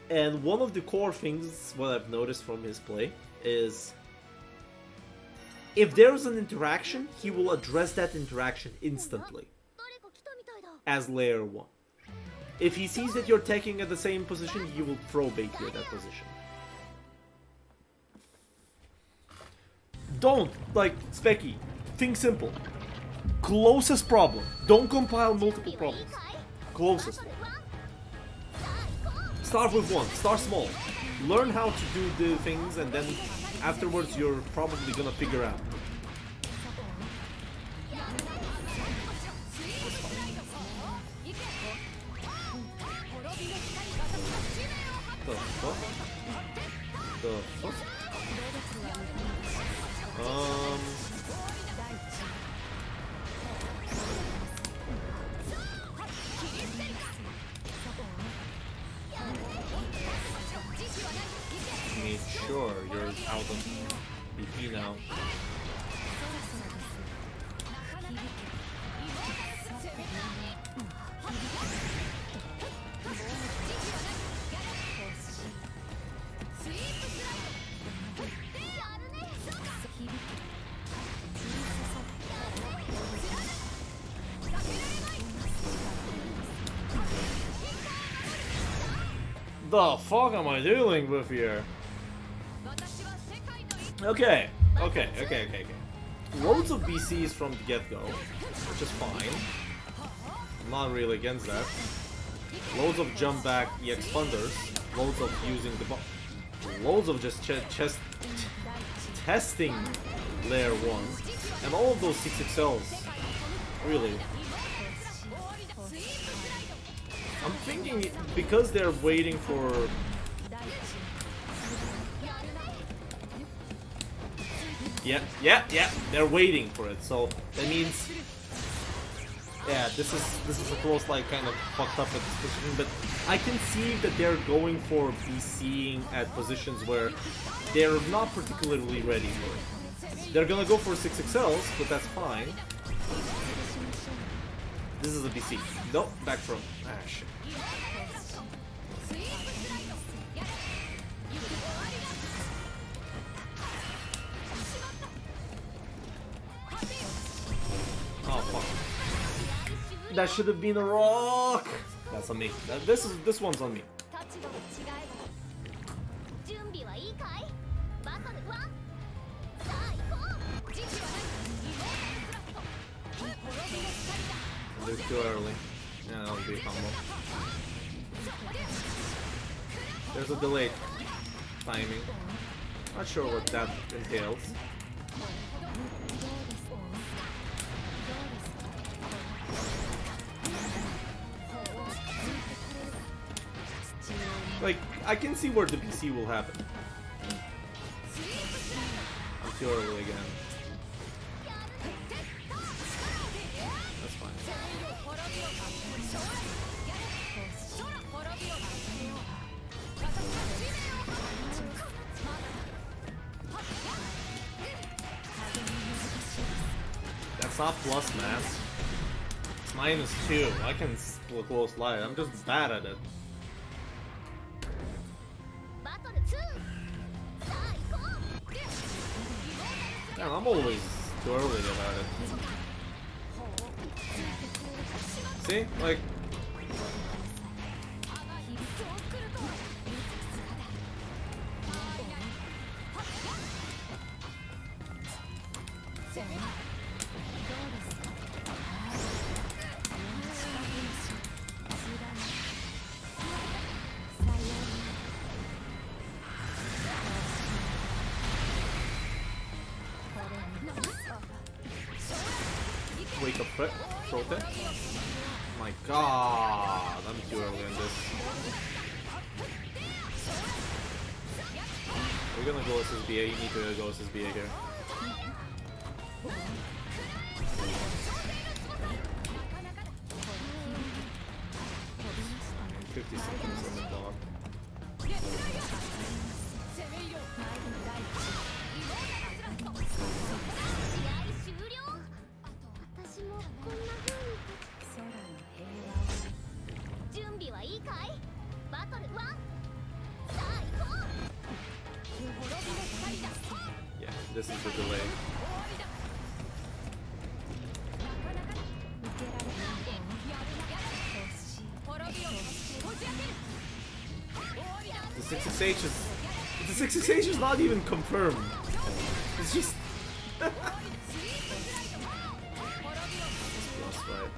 And one of the core things, what I've noticed from his play, is if there's an interaction, he will address that interaction instantly as layer 1. If he sees that you're taking at the same position, he will throw bait you at that position. Don't, Specky, think simple. Closest problem. Don't compile multiple problems. Closest one. Start with one. Start small. Learn how to do the things, and then afterwards you're probably gonna figure out. The fuck? The fuck? Make sure you're out of BP now. The fuck am I dealing with here? Okay. Loads of BCs from the get-go, which is fine. I'm not really against that. Loads of jump back EX funders. Loads of using the loads of just testing layer 1. And all of those 6XLs. Really. I'm thinking because they're waiting for... Yeah, they're waiting for it, so that means... Yeah, this is a close, kind of fucked up at this position, but I can see that they're going for BCing at positions where they're not particularly ready for it. They're gonna go for 6XLs, but that's fine. This is a BC. Nope, back from... Ah, shit. Oh, fuck. That should have been a rock! That's on me. This one's on me. They're too early. Yeah, that'll be a combo. There's a delayed timing. Not sure what that entails. I can see where the PC will happen. I'm too early again. That's fine. That's not plus mass. It's -2. I can a close lie. I'm just bad at it. バトル2さあ行こう Damn, I'm always too early about it. See? Like... Wake up threat, protect. My god, I'm too early on this. We're gonna go SSBA, you need to go SSBA here. 50 seconds on the dog. 私もこんな風に準備はいいかいバトル1さあ行こう Yeah, this is the delay. The 668 is... The 668 is not even confirmed. It's just... That's right.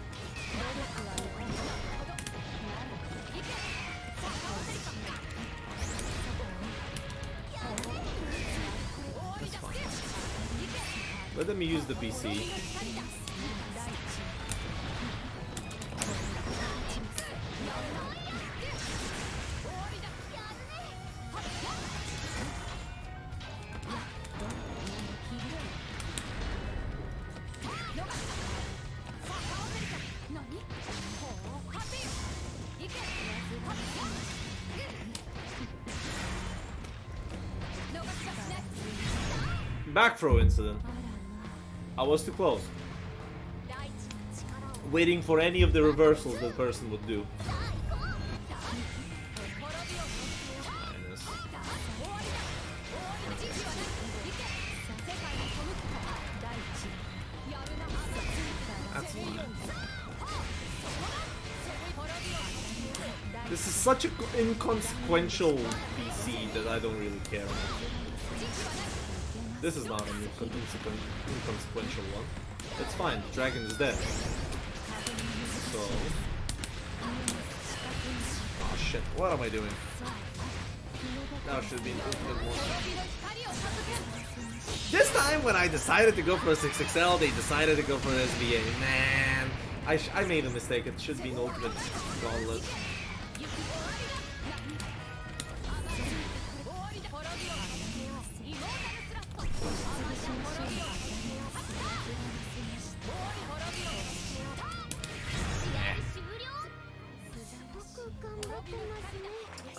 That's fine. Let them use the BC. Back throw incident. I was too close. Waiting for any of the reversals the person would do. Minus. That's fine. This is such an inconsequential PC that I don't really care. This is not an inconsequential one. It's fine, the dragon is dead. So... Oh shit, what am I doing? Now should be an ultimate one. This time when I decided to go for a 6XL, they decided to go for an SBA. Man, I made a mistake, it should be an ultimate gauntlet.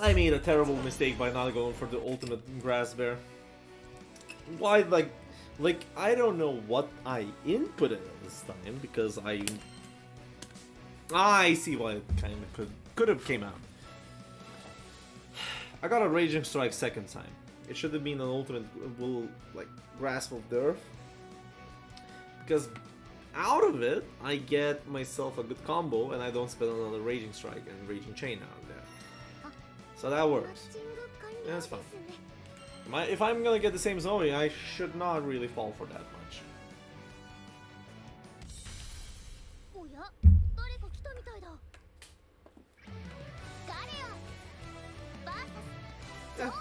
I made a terrible mistake by not going for the ultimate grass bear. Why, like I don't know what I inputted at this time because I see why it kind of could have came out. I got a Raging Strike second time. It should have been an ultimate grasp of the earth because out of it I get myself a good combo and I don't spend another Raging Strike and Raging Chain out of there. So that works. Yeah, that's fine. If I'm gonna get the same Zoe, I should not really fall for that much.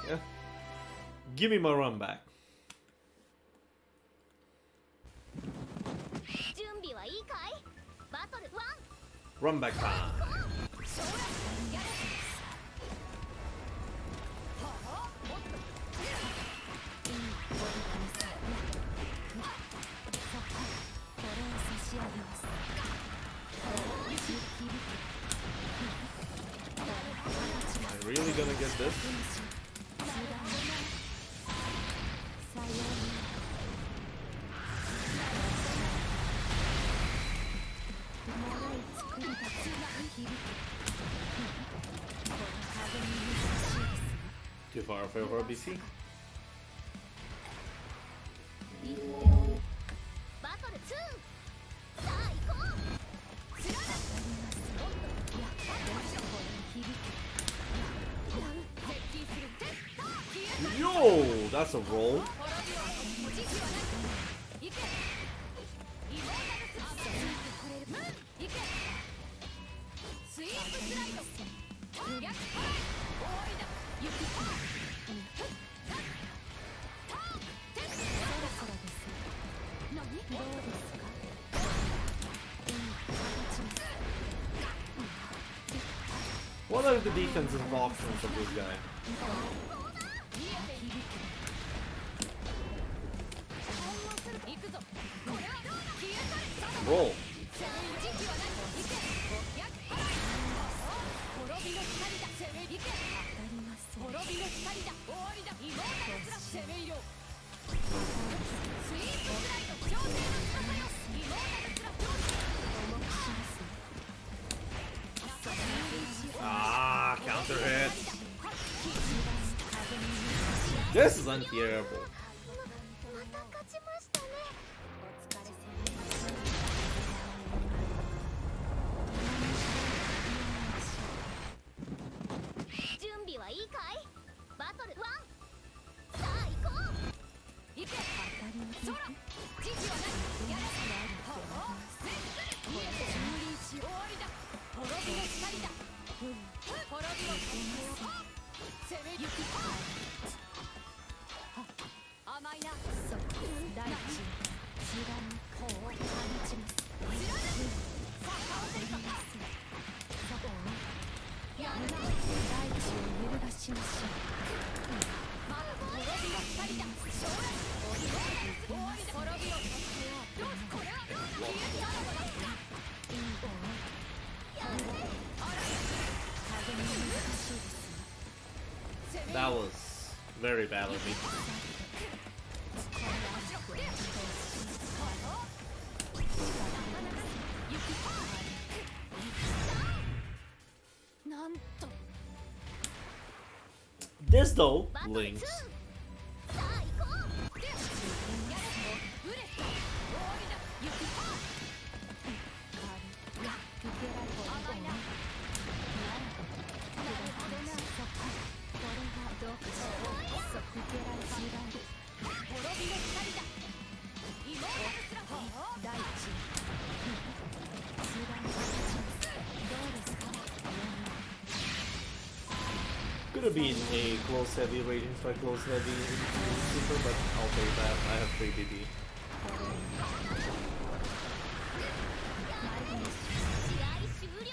Yeah. Give me my run back. Run back time. Am I really gonna get this? Too far for a BC. バトル2さあ行こう Yo, that's a roll. What are the defensive options of this guy? Roll. Ah, counter hit. This is unbearable. また勝ちましたねお疲れ様準備はいいかいバトル1さあ行こう行けそら時期はないやれほほ見えて終わりだ滅びの光だ滅びの攻めゆき甘いなそう大地知らぬ方を放ちます知らぬさあ倒せるかそうやるな大地を揺るがしましょう滅びの光だ将来終わりだ滅びをどうこれは消えたのだThat was very bad of me. This though links. Could have been a close heavy rating by close heavy super, but I'll take that. I have 3 BB. 試合終了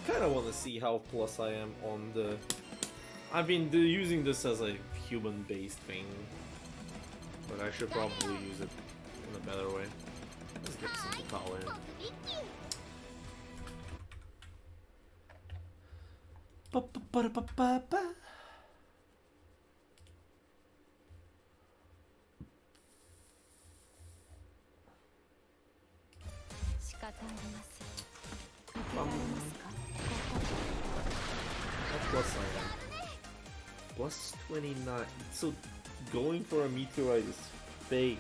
I kind of want to see how plus I am on the... I've been using this as a human-based thing, but I should probably use it in a better way. Let's get some Vikala in. Ba-ba-ba-ba-ba-ba. What plus I am? Plus 29. So going for a meteorite is fake.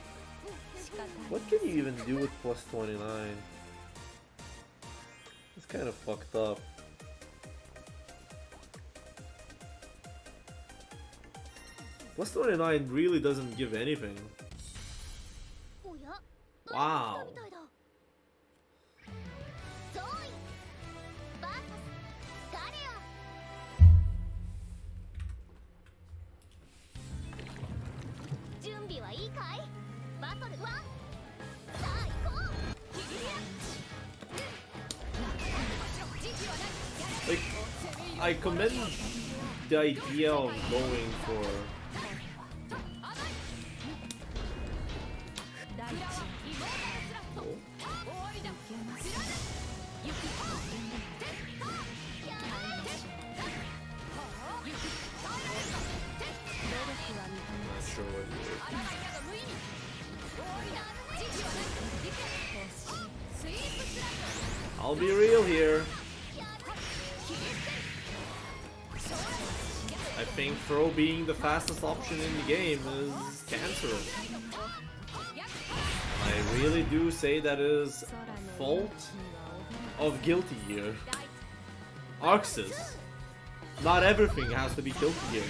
What can you even do with plus 29? It's kind of fucked up. Plus 29 really doesn't give anything. Wow. Like, I commend the idea of going for I'll be real here. I think throw being the fastest option in the game is cancerous. I really do say that is fault of Guilty Gear. Arxis. Not everything has to be Guilty Gear.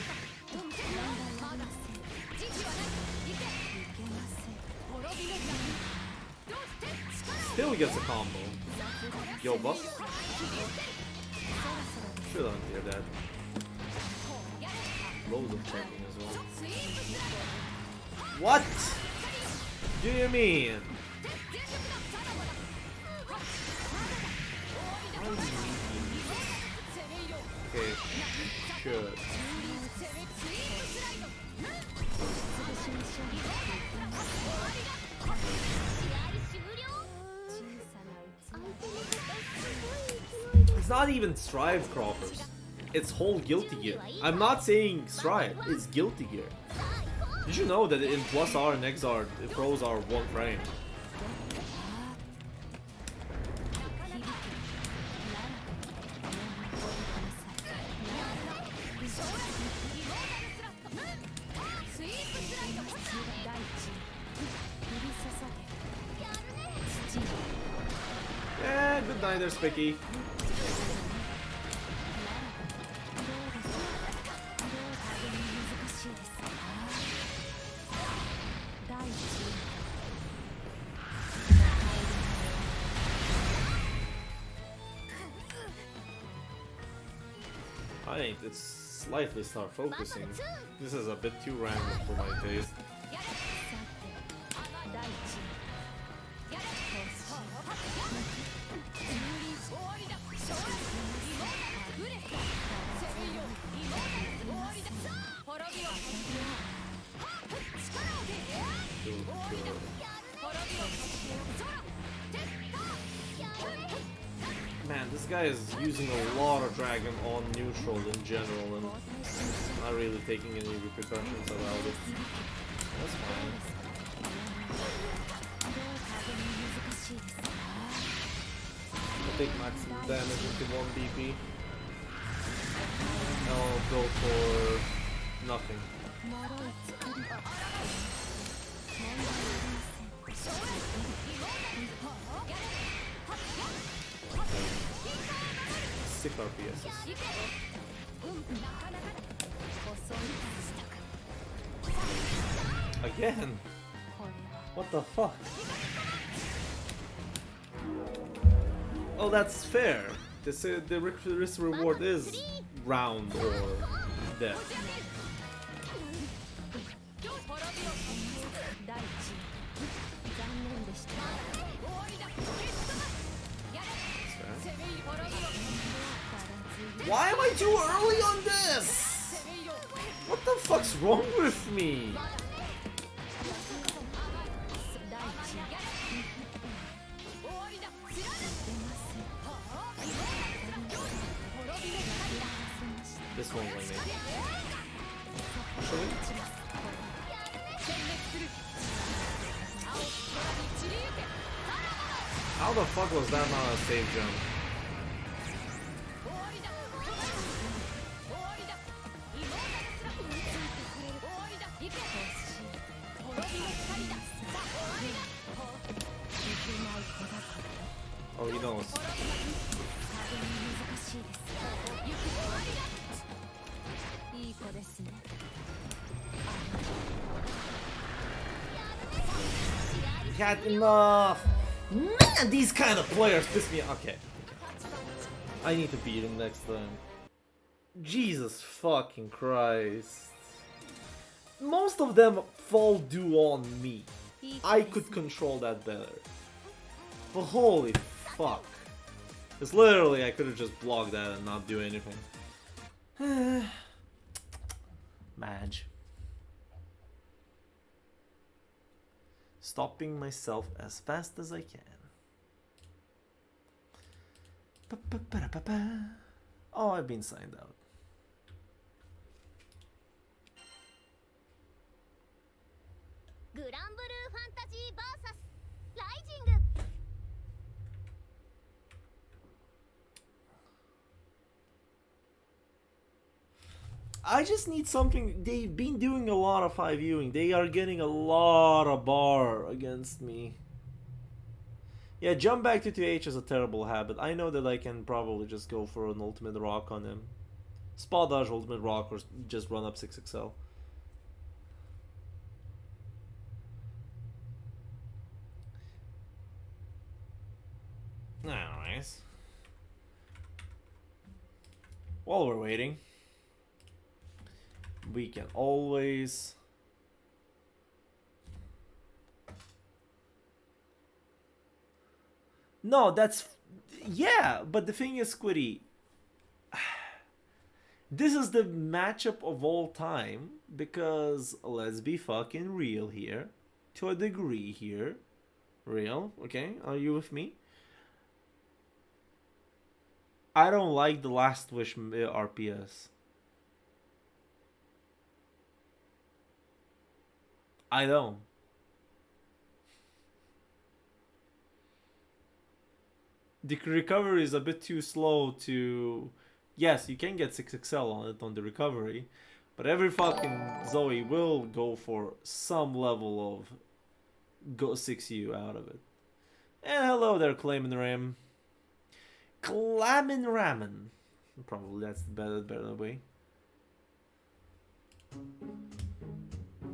Still gets a combo. Yo, boss. Should unclear that. Loads of checking as well. What do you mean? Okay, good. It's not even Strive Croppers. It's whole Guilty Gear. I'm not saying Strive, it's Guilty Gear. Did you know that in Plus R and XR, the throws are 1 frame? Yeah, good night there, Spicky. I think it's slightly start focusing. This is a bit too random for my taste. Man, this guy is using a lot of dragon on neutral in general and not really taking any repercussions about it. That's fine. I'll take maximum damage into 1 BP. I'll go for nothing. Sick RPSs. Again? What the fuck? Oh, that's fair. The risk reward is round or death. Why am I too early on this? What the fuck's wrong with me? This won't win me. Actually? How the fuck was that not a safe jump? Oh, he knows. Had enough! Man, these kind of players piss me off. Okay. I need to beat him next time. Jesus fucking Christ. Most of them fall due on me. I could control that better. But holy fuck. Because literally I could have just blocked that and not do anything. Madge. Stopping myself as fast as I can. Oh, I've been signed out. I just need something. They've been doing a lot of 5Uing. They are getting a lot of bar against me. Yeah, jump back to 2H is a terrible habit. I know that I can probably just go for an ultimate rock on him. Spot dodge ultimate rock or just run up 6XL. Anyways. While we're waiting, we can always... No, that's... Yeah, but the thing is, Squiddy, this is the matchup of all time, because let's be fucking real here. To a degree here. Real, okay? Are you with me? I don't like the Last Wish RPS. I don't. The recovery is a bit too slow to... Yes, you can get 6XL on it on the recovery, but every fucking Zoe will go for some level of go 6U out of it. And hello there, Claimin' Ram. Clamin' Ramen. Probably that's the better way.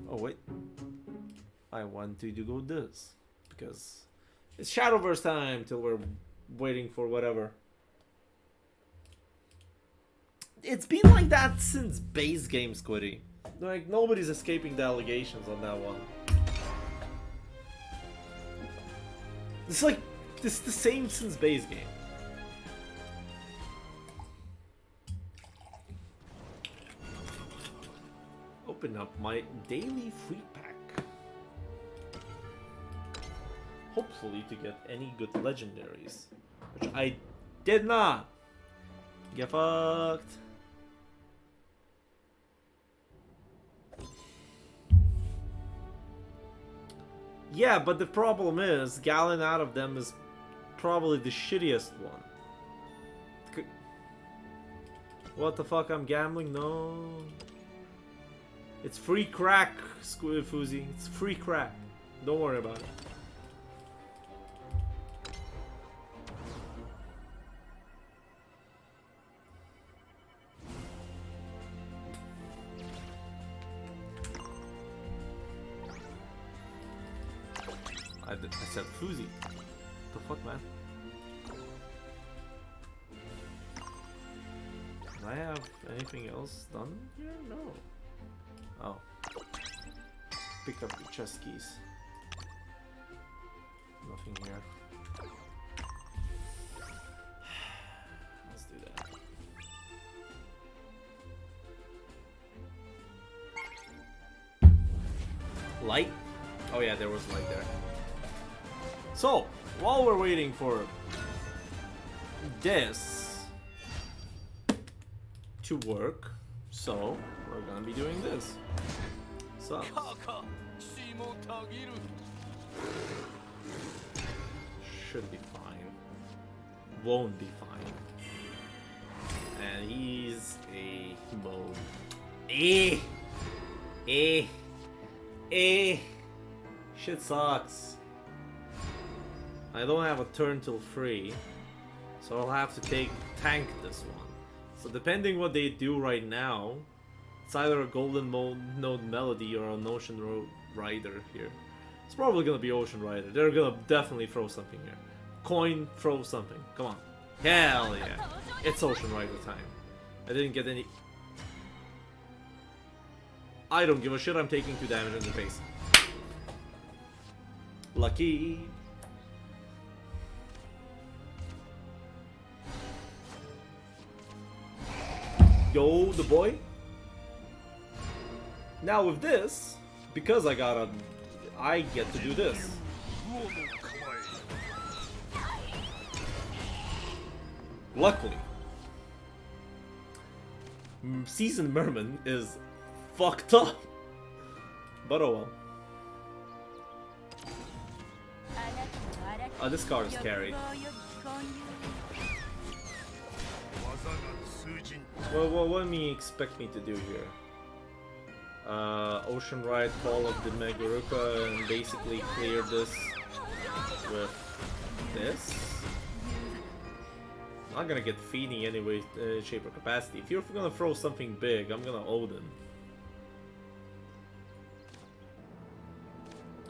Oh wait. I want to go this. Because it's Shadowverse time till we're waiting for whatever. It's been like that since base game, Squiddy. Like, nobody's escaping the allegations on that one. It's like, it's the same since base game. Open up my daily free pack. Hopefully to get any good legendaries. Which I did not. Get fucked. Yeah, but the problem is, Galleon out of them is probably the shittiest one. What the fuck, I'm gambling? No. It's free crack, Fuzzy. It's free crack. Don't worry about it. I said Fuzzy. What the fuck, man? Can I have anything else done here? No. Oh. Pick up the chest keys. Nothing here. Let's do that. Light? Oh yeah, there was light there. So, while we're waiting for this to work, so we're gonna be doing this. So should be fine. Won't be fine. And he's a mode. Shit sucks. I don't have a turn till 3, so I'll have to tank this one. So depending what they do right now, it's either a Golden Node Melody or an Ocean Rider here. It's probably gonna be Ocean Rider. They're gonna definitely throw something here. Coin, throw something. Come on. Hell yeah. It's Ocean Rider time. I didn't get any... I don't give a shit, I'm taking 2 damage in the face. Lucky. Yo, the boy. Now with this, because I get to do this. Luckily, Seasoned Merman is fucked up. But oh well. This card is carried. Well, what do you expect me to do here? Ocean Ride, Call of the Megaruka, and basically clear this with this? I'm not gonna get Feeny anyway, shape or capacity. If you're gonna throw something big, I'm gonna Odin.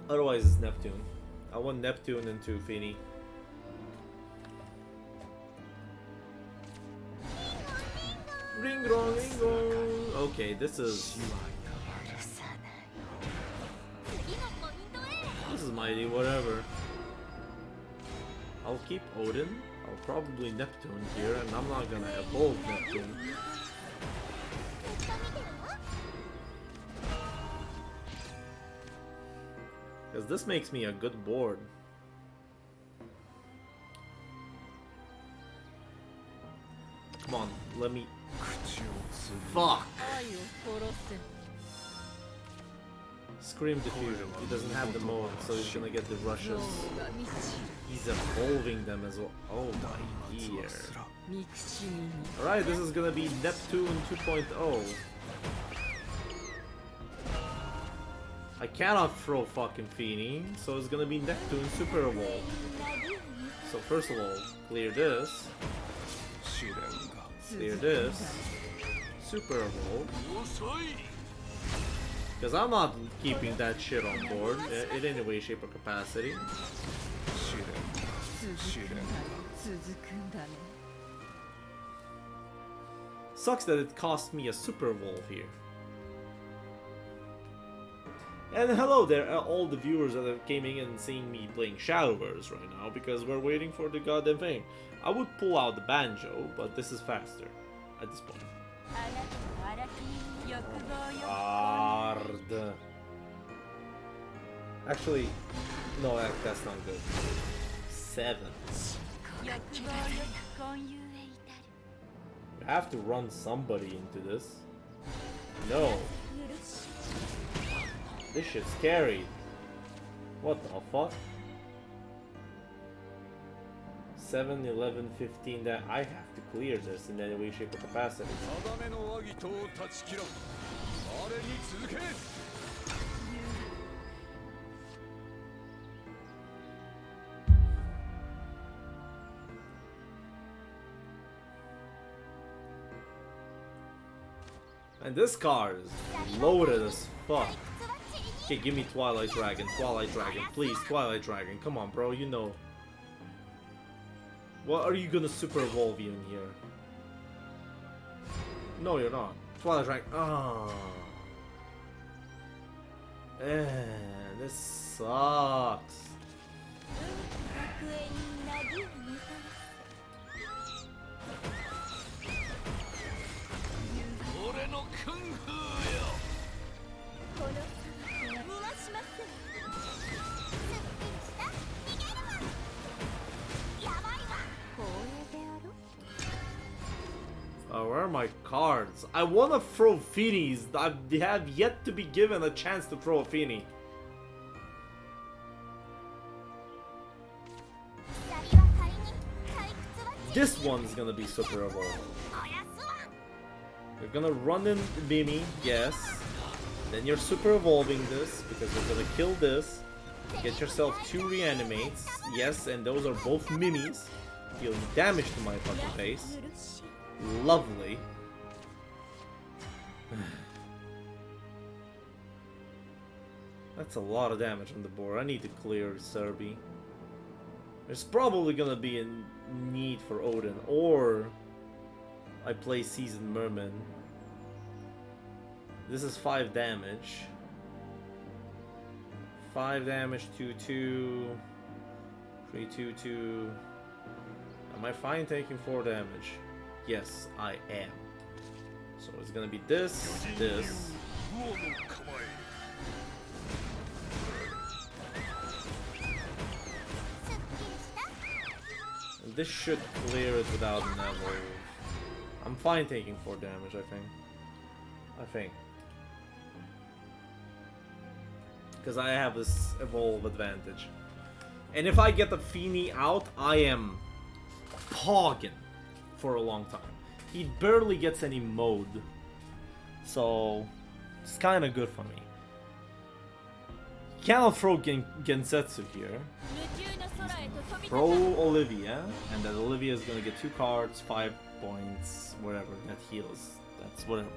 Otherwise, it's Neptune. I want Neptune into Feeny. Ring rong, ring rong. Okay, this is mighty, whatever. I'll keep Odin. I'll probably Neptune here, and I'm not gonna evolve Neptune. Because this makes me a good board. Come on, let me... Fuck! Scream Diffusion. He doesn't have the mode, so he's gonna get the rushes. He's evolving them as well. Oh my dear. Alright, this is gonna be Neptune 2.0. I cannot throw fucking Feeny, so it's gonna be Neptune Super Evolve. So first of all, clear this. Clear this. Super Evolve. Because I'm not keeping that shit on board in any way, shape, or capacity. Sucks that it cost me a Super Evolve here. And hello there, all the viewers that are coming in and seeing me playing Shadowverse right now, because we're waiting for the goddamn thing. I would pull out the banjo, but this is faster at this point. Hard. Actually, no, that's not good. 7. You have to run somebody into this. No. This shit's scary. What the fuck? 7, 11, 15, that I have to clear this in any way, shape, or capacity. And this card is loaded as fuck. Okay, give me Twilight Dragon, please, Twilight Dragon. Come on, bro, you know. What are you gonna Super Evolve you in here? No, you're not. Twilight Dragon. Ah. Man, this sucks. Where are my cards? I want to throw Feenies. I have yet to be given a chance to throw a Feeny. This one's gonna be Super Evolved. You're gonna run in Mimi, yes. Then you're Super Evolving this, because you're gonna kill this. Get yourself 2 reanimates, yes, and those are both Mimis. Dealing damage to my fucking face. Lovely. That's a lot of damage on the board. I need to clear Serbi. There's probably gonna be a need for Odin, or I play Seasoned Merman. This is 5 damage. 5 damage, 2-2. 3-2-2. Am I fine taking 4 damage? Yes, I am. So it's gonna be this, this. And this should clear it without an evolve. I'm fine taking 4 damage, I think. Because I have this evolve advantage. And if I get the Feeny out, I am pogging for a long time. he barely gets any mode. So, it's kind of good for me. Cannot throw Gensetsu here. Throw Olivia, and then Olivia is gonna get 2 cards, 5 points, whatever, that heals. That's whatever.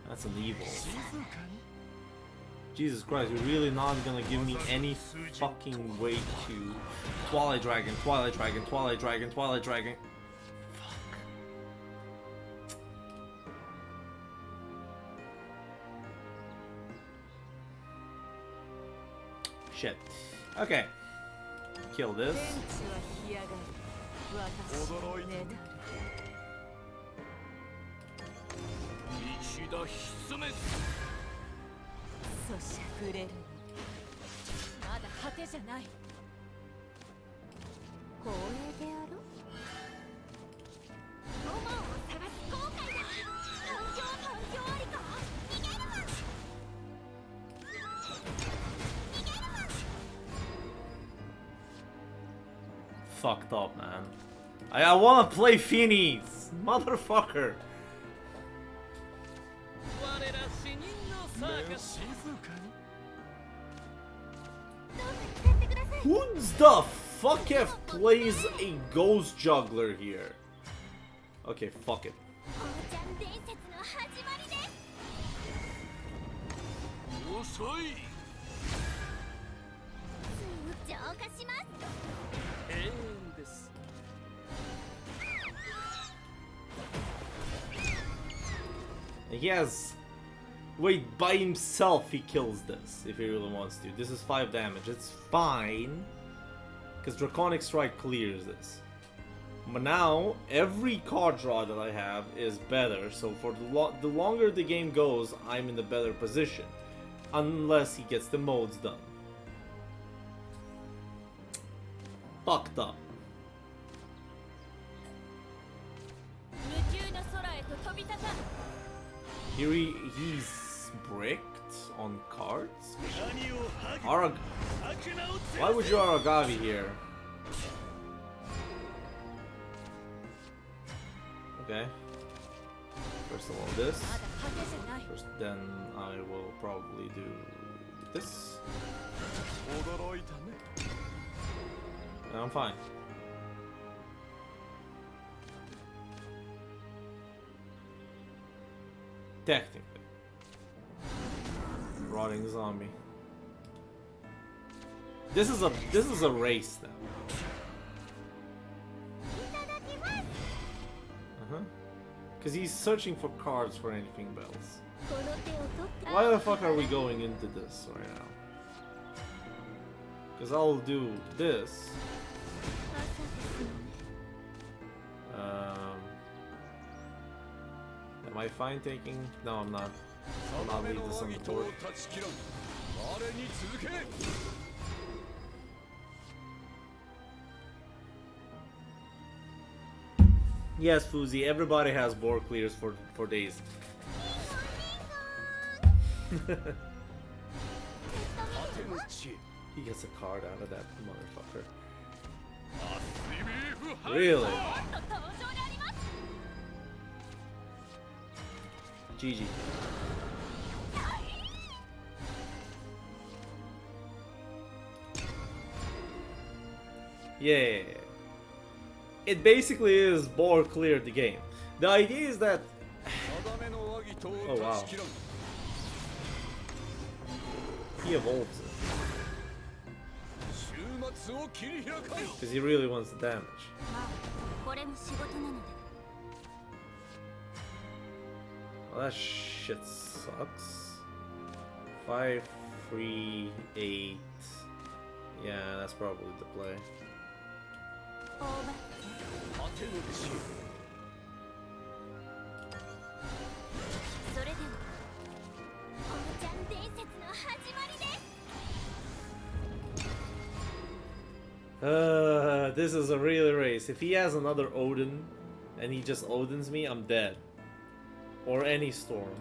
That's an evil. Jesus Christ, you're really not gonna give me any fucking way to... Twilight Dragon, Twilight Dragon, Twilight Dragon, Twilight Dragon. Fuck. Shit. Okay. Kill this. Fucked up, man. I wanna play Phineas, motherfucker. Who the fuck plays a ghost juggler here? Okay, fuck it. He has... Wait, by himself he kills this, if he really wants to. This is 5 damage, it's fine. Because Draconic Strike clears this. But now, every card draw that I have is better, so for the longer the game goes, I'm in the better position. Unless he gets the modes done. Fucked up. Here he's bricked on cards? Why would you Aragavi here? Okay. First of all this. First, then I will probably do this. And I'm fine. Technically. Rotting zombie. This is a race now. Because he's searching for cards for anything else. Why the fuck are we going into this right now? Because I'll do this. Am I fine taking? No, I'm not. I'll not leave this on the board. Yes, Fuzi, everybody has board clears for days. He gets a card out of that motherfucker. Really? GG. Yeah. It basically is board clear the game. The idea is that... Oh wow. He evolves it. Because he really wants the damage. Well, that shit sucks. 5, 3, 8. Yeah, that's probably the play. This is a real race. If he has another Odin and he just Odins me, I'm dead. Or any storm.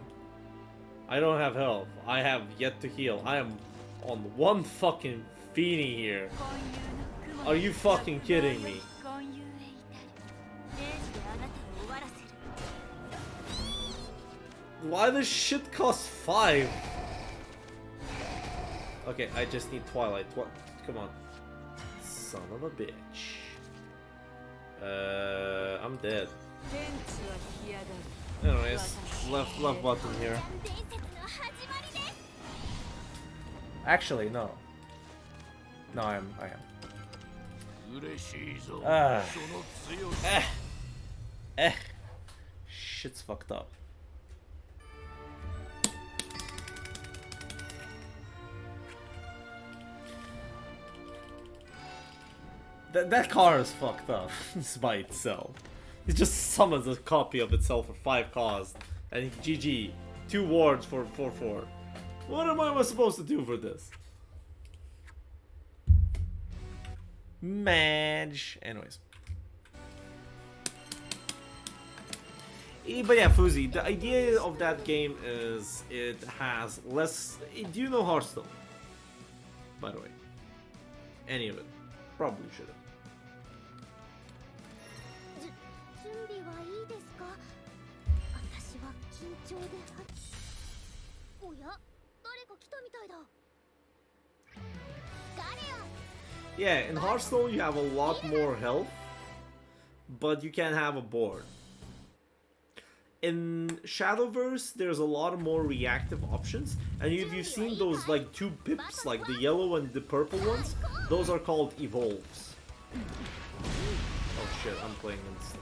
I don't have health. I have yet to heal. I am on one fucking Feeny here. Are you fucking kidding me? Why does shit cost 5? Okay, I just need Twilight. What? Come on. Son of a bitch. I'm dead. Anyways, left button here. Actually, no. No, I am. Shit's fucked up. That car is fucked up just by itself. It just summons a copy of itself for 5 cost. And GG. 2 wards for 4/4. What am I supposed to do for this? Madge. Anyways. But yeah, Fuzzy, the idea of that game is it has less... Do you know Hearthstone? By the way. Any of it. Probably shouldn't. Yeah, in Hearthstone you have a lot more health, but you can't have a board. In Shadowverse, there's a lot more reactive options, and if you've seen those like 2 pips, like the yellow and the purple ones, those are called evolves. Oh shit, I'm playing this.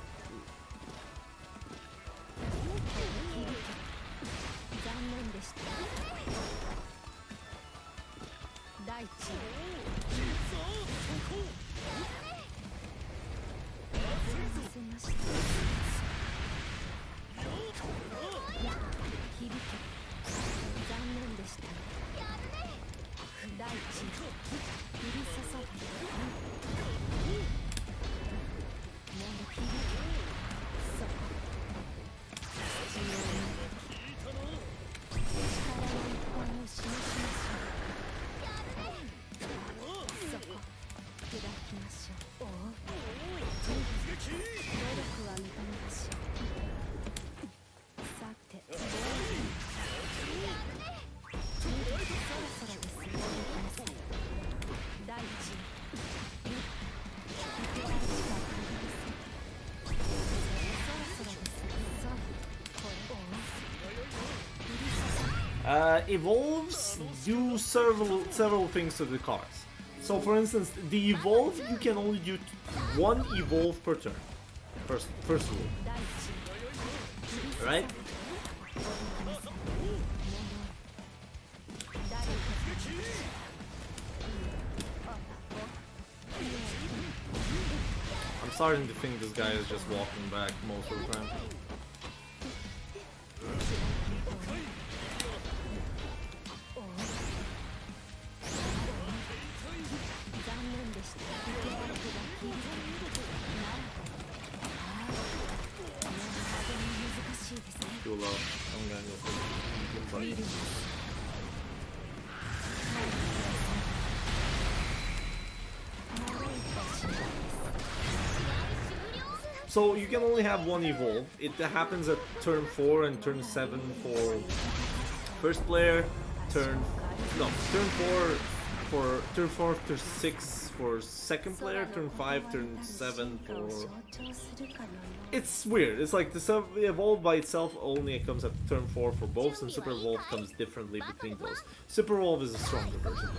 Evolves do several things to the cards. So for instance, the evolve, you can only do 1 evolve per turn. First rule. Right? I'm starting to think this guy is just walking back most of the time. Too low. I'm gonna go for the So you can only have 1 evolve. It happens at turn 4 and turn 7 for first player, turn 4 for turn 4 to 6 for second player, turn 5, turn 7 for... It's weird. It's like the evolve by itself only comes at turn 4 for both, and super evolve comes differently between those. Super evolve is a stronger version.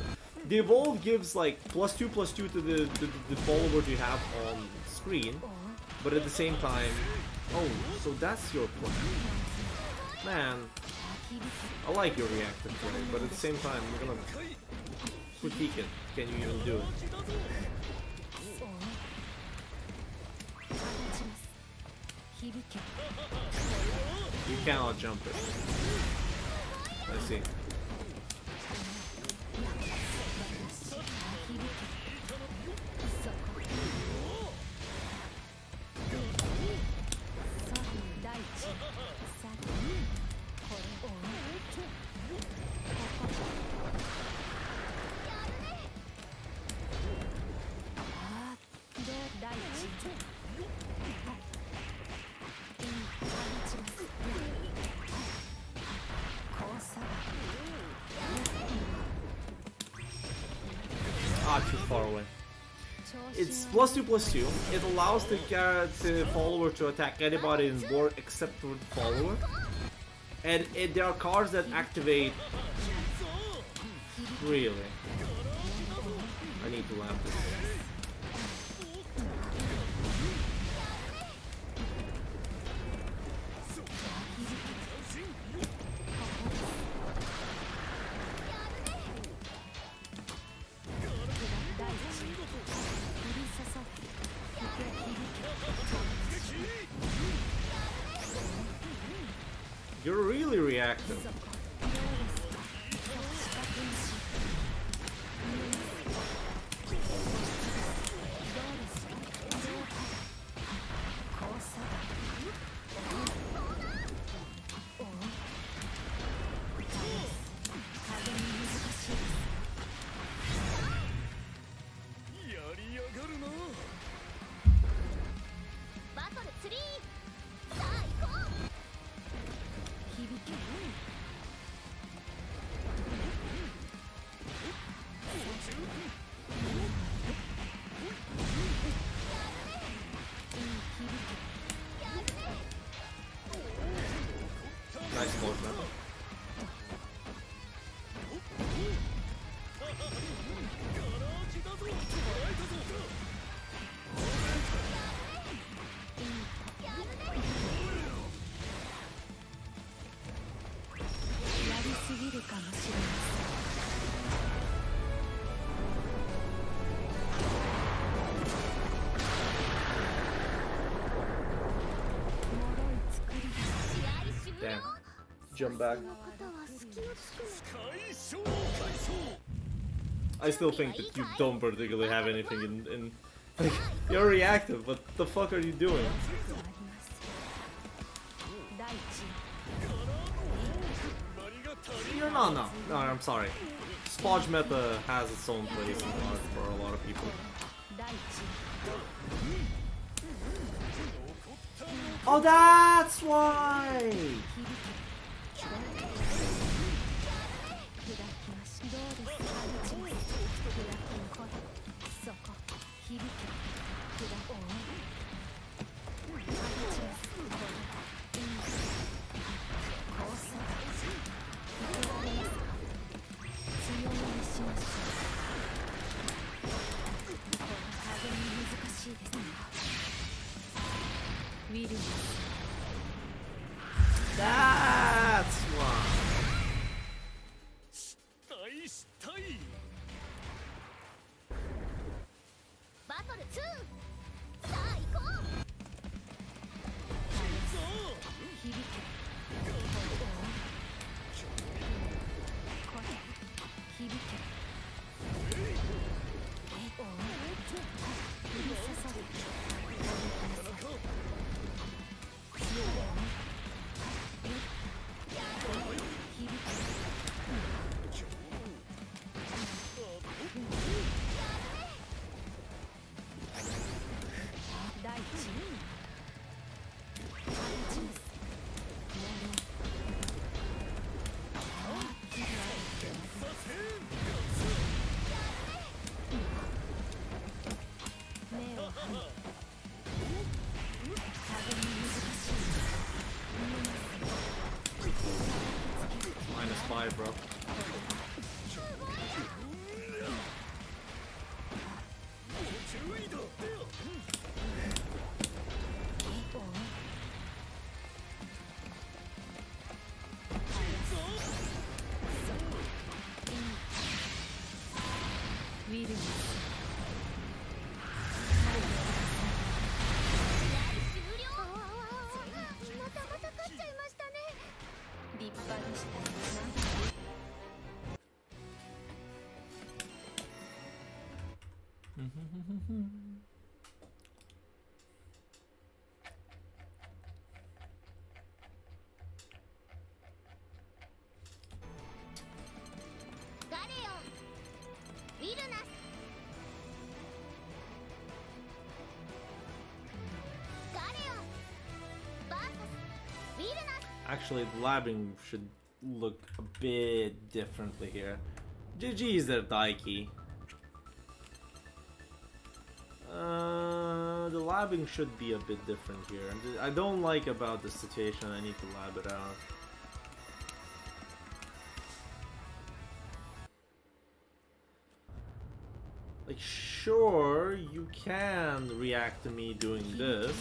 The evolve gives like +2/+2 to the follower you have on screen, but at the same time... Oh, so that's your plan. Man, I like your reactive play, but at the same time, I'm gonna critique it. Can you even do it? You cannot jump it. I see. not too far away. It's +2/+2. It allows the follower to attack anybody in board except for the follower. And there are cards that activate. Really? I need to lamp this. You're really reactive. Nice close, man. Damn. Jump back. I still think that you don't particularly have anything in like, you're reactive, but the fuck are you doing? No, I'm sorry. Spodge meta has its own place in art for a lot of people. Oh, that's why! That's why. -5, bro. Galleon, Vilnas. Galleon versus Vilnas. Actually, the labbing should look a bit differently here. GG's their Daiki. The labbing should be a bit different here. And I don't like about this situation. I need to lab it out. Like, sure, you can react to me doing this.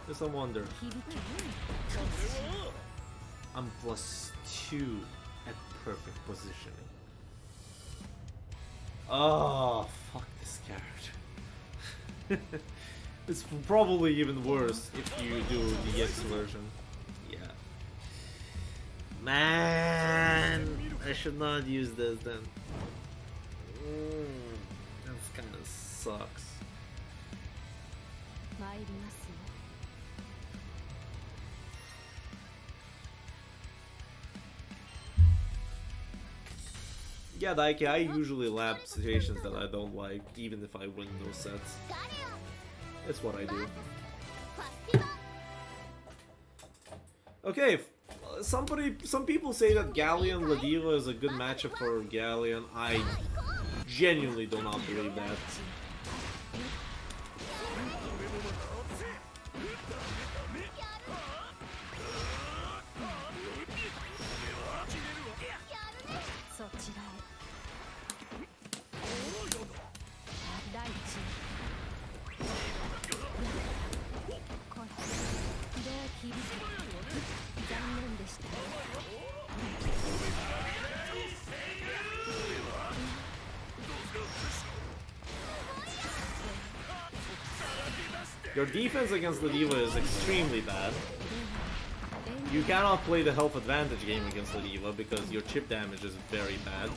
Just a wonder. I'm +2 at perfect positioning. Oh, fuck this character. It's probably even worse if you do the X version. Yeah. Man, I should not use this then. That kind of sucks. Yeah, like I usually lab situations that I don't like, even if I win those sets. That's what I do. Okay, some people say that Galleon Ladiva is a good matchup for Galleon. I genuinely do not believe that. Your defense against Ladiva is extremely bad. You cannot play the health advantage game against Ladiva because your chip damage is very bad.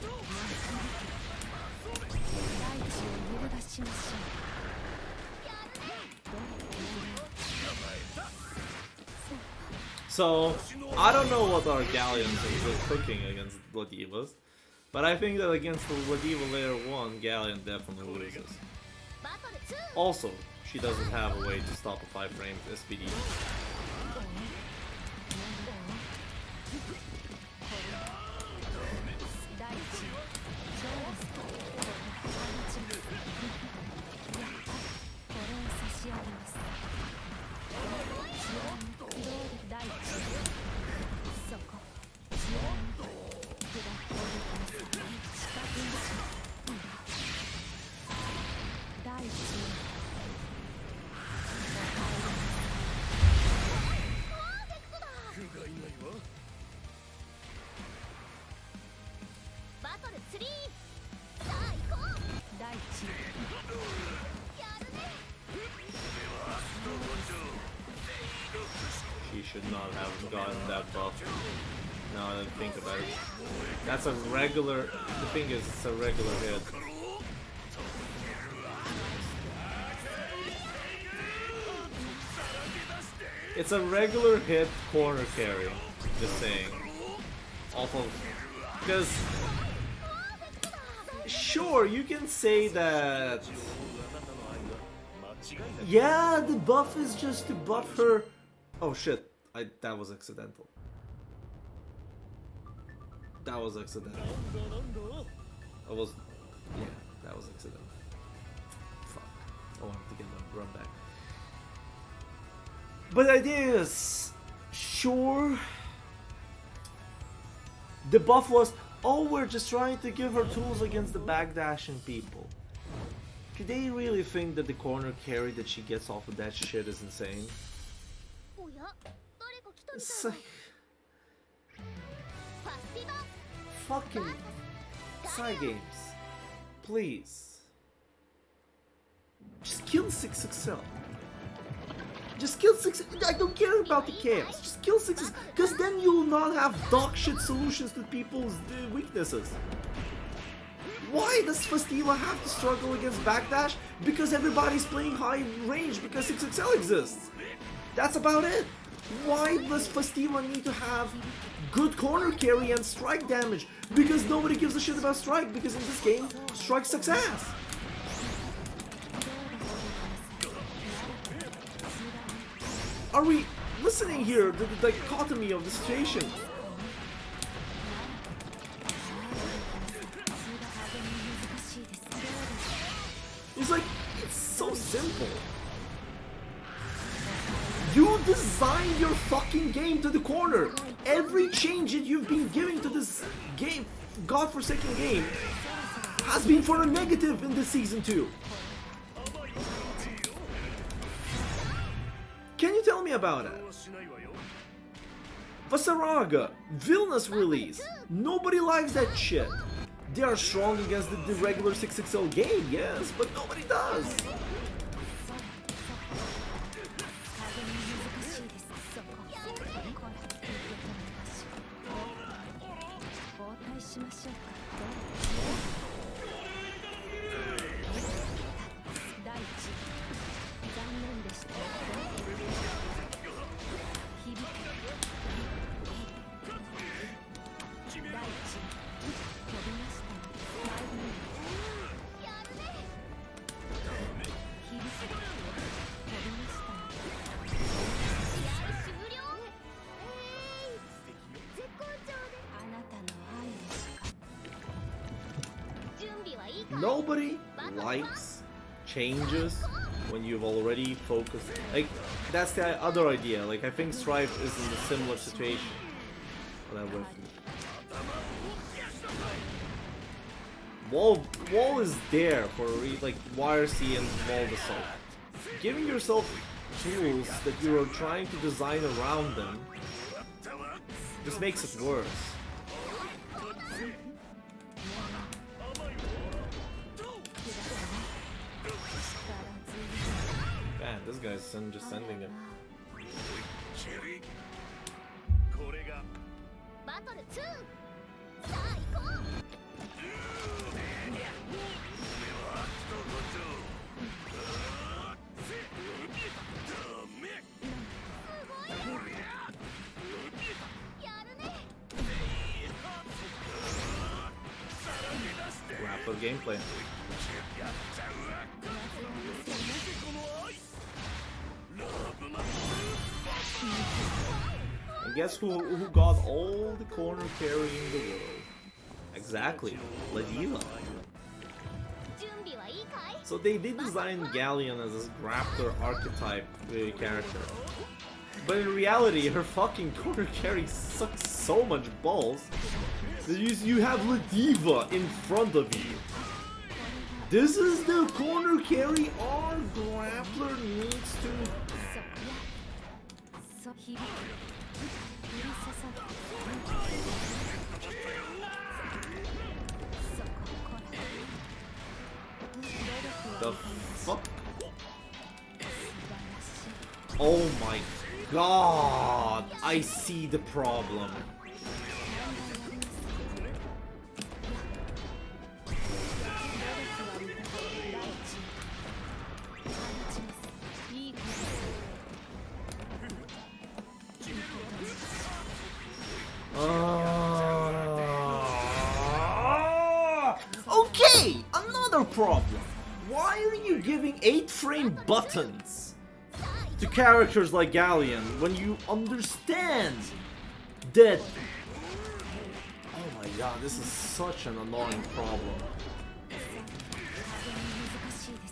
So, I don't know what our Galleons are cooking against Ladivas, but I think that against the Ladiva layer 1, Galleon definitely loses. Also, she doesn't have a way to stop a 5-frame SPD. She should not have gotten that buff. Now that I think about it. That's a regular... The thing is, it's a regular hit. It's a regular hit corner carry. Just saying. Awful. Because... Sure, you can say that... Yeah, the buff is just to buff her... Oh shit, that was accidental. That was accidental. Yeah, that was accidental. Fuck. I wanted to get my run back. But the idea is, sure, the buff was, oh, we're just trying to give her tools against the backdashing people. Do they really think that the corner carry that she gets off of that shit is insane? It's like... Fucking... Side games. Please. Just kill 6XL. Just kill 6. I don't care about the chaos. Just kill 6, because then you will not have dog shit solutions to people's weaknesses. Why does Fastila have to struggle against backdash? Because everybody's playing high range because 6XL exists. That's about it. Why does Fastila need to have good corner carry and strike damage? Because nobody gives a shit about strike, because in this game, strike sucks ass. Are we listening here to the dichotomy of the situation? designed your fucking game to the corner. Every change that you've been giving to this game, godforsaken game, has been for a negative in this season 2. Can you tell me about it? Vasaraga, villainous release. Nobody likes that shit. They are strong against the regular 6XL game, yes, but nobody does. Nobody likes changes when you've already focused. Like, that's the other idea. Like, I think Strife is in a similar situation. Whatever. Wall is there for like YRC and Wall Assault. Giving yourself tools that you are trying to design around them just makes it worse. Man, this guy's just sending it. Rapid gameplay. And guess who got all the corner carry in the world? Exactly, Ladiva. So they did design Galleon as a grappler archetype character. But in reality, her fucking corner carry sucks so much balls that you have Ladiva in front of you. This is the corner carry our grappler needs to. The fuck? Oh my god! I see the problem. Okay, another problem. Why are you giving 8-frame buttons to characters like Galleon when you understand that? Oh my god, this is such an annoying problem.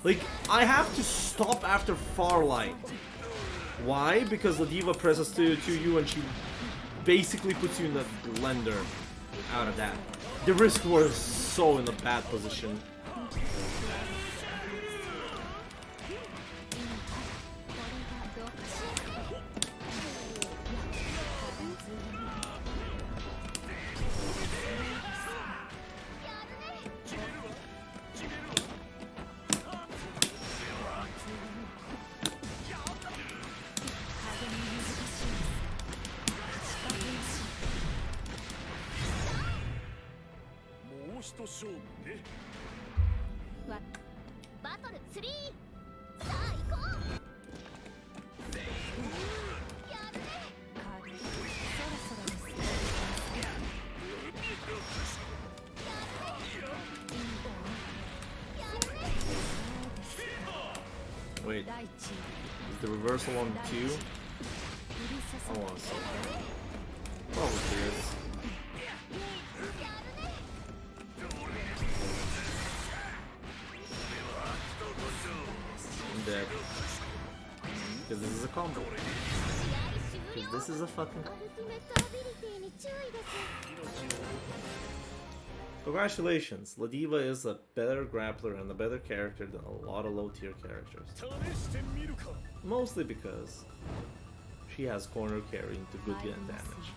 Like, I have to stop after Farlight. Why? Because Ladiva presses to you and she basically puts you in the blender out of that. The risk was so in a bad position. Wait, is the reversal on 2? I want to see. Probably is. I'm dead. Because this is a combo. This is a fucking... Congratulations, Ladiva is a better grappler and a better character than a lot of low tier characters. Mostly because she has corner carrying to good gun damage.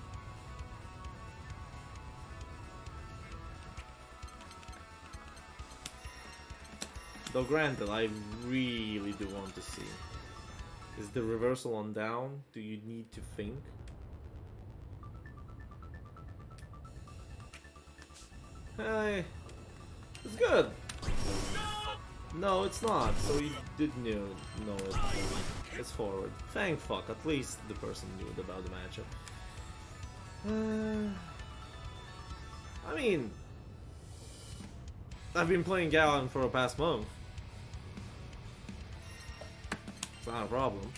Though granted, I really do want to see. Is the reversal on down? Do you need to think? Hey, it's good. No, it's not. So you did know it. It's forward. Thank fuck. At least the person knew about the matchup. I mean, I've been playing Galleon for the past month. It's not a problem.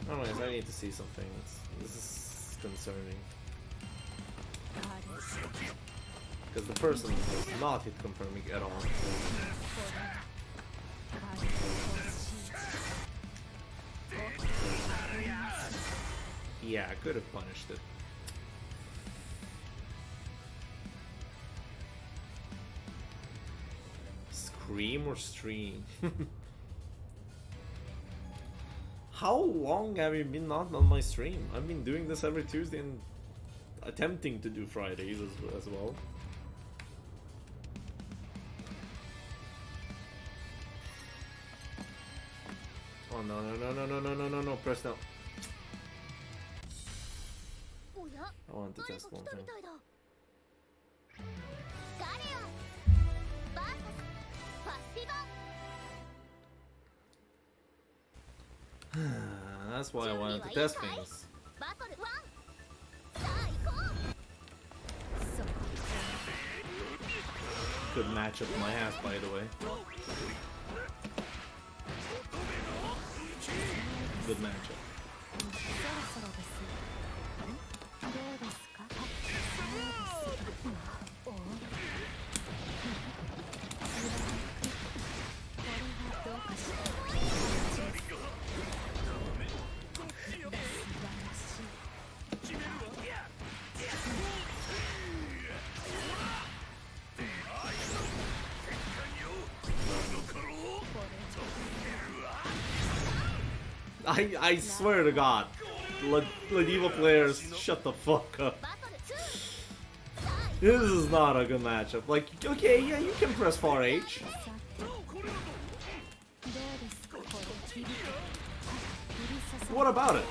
Anyways, I need to see something. This is concerning. Because the person does not hit confirming at all. Yeah, I could have punished it. Scream or stream? How long have you been not on my stream? I've been doing this every Tuesday and attempting to do Fridays as well. Oh no, press no. I want to test one thing. That's why I wanted to test things. Good matchup my ass, by the way. Good matchup. I swear to God, Ladiva players, shut the fuck up. This is not a good matchup. Like, okay, yeah, you can press far H. What about it?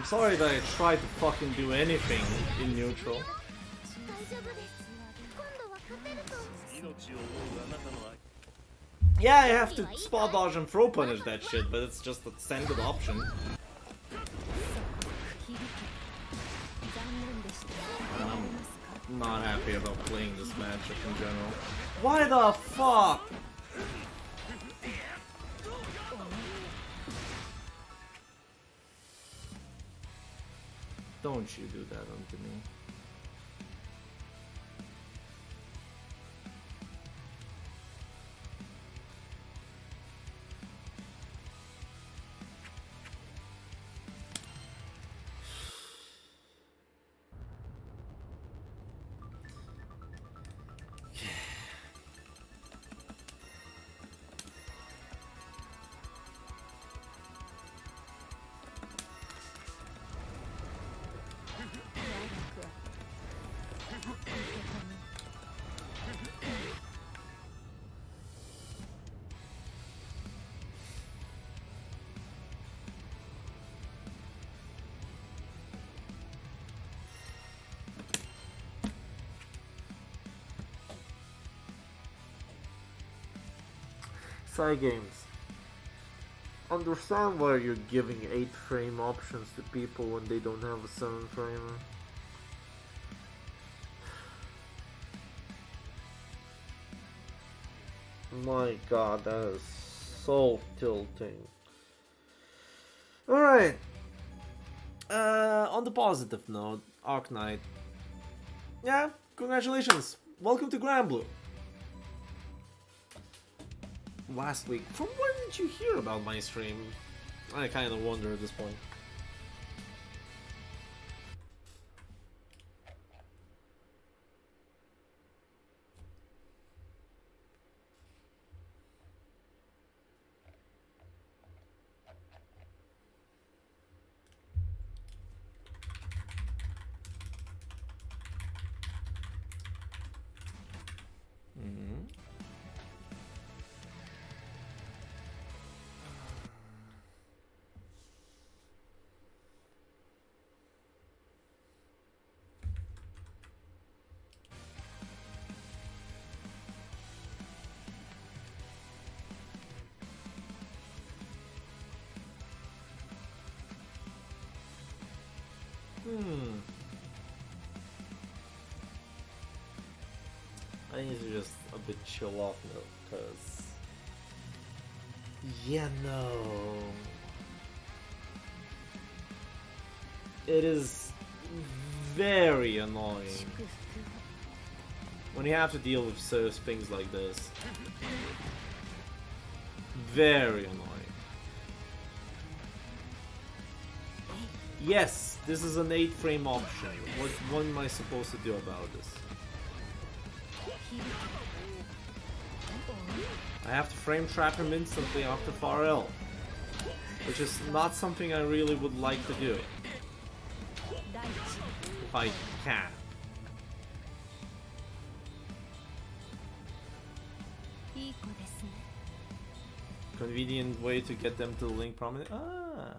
Sorry that I tried to fucking do anything in neutral. Yeah, I have to spot dodge and throw punish that shit, but it's just a standard option. I'm not happy about playing this matchup in general. Why the fuck? Don't you do that unto me. Side games. Understand why you're giving 8 frame options to people when they don't have a 7 framer. My god, that is so tilting. Alright. On the positive note, Arc Knight. Yeah, congratulations. Welcome to Grand Blue. Last week. From where did you hear about my stream? I kind of wonder at this point. I need to just a bit chill off now, because... Yeah, no... It is very annoying when you have to deal with such things like this. Very annoying. Yes, this is an 8 frame option. What am I supposed to do about this? I have to frame trap him instantly after far L, which is not something I really would like to do. If I can. Convenient way to get them to link prominent. Ah.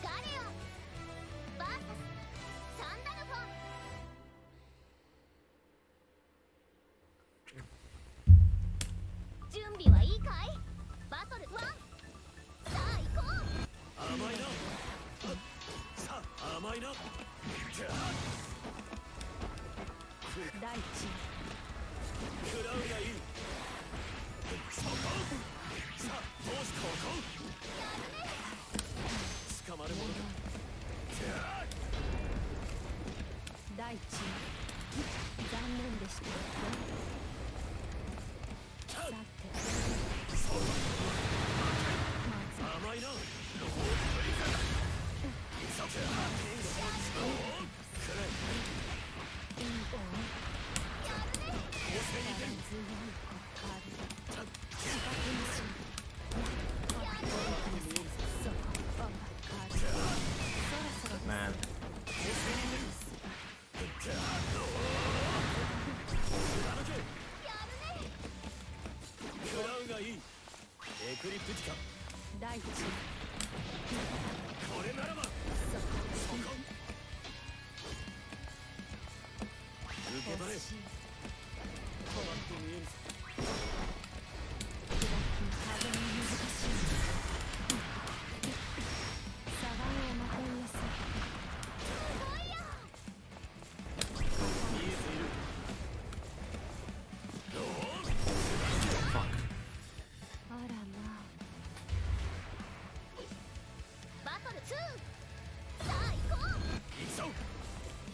Galleon vs サンダルフォン準備はいいかいバトル1さあ行こう甘いなさあ甘いな第一食らうがいいそこさあどうしここ捕まるものか第一残念でしたさて甘いなさてMan.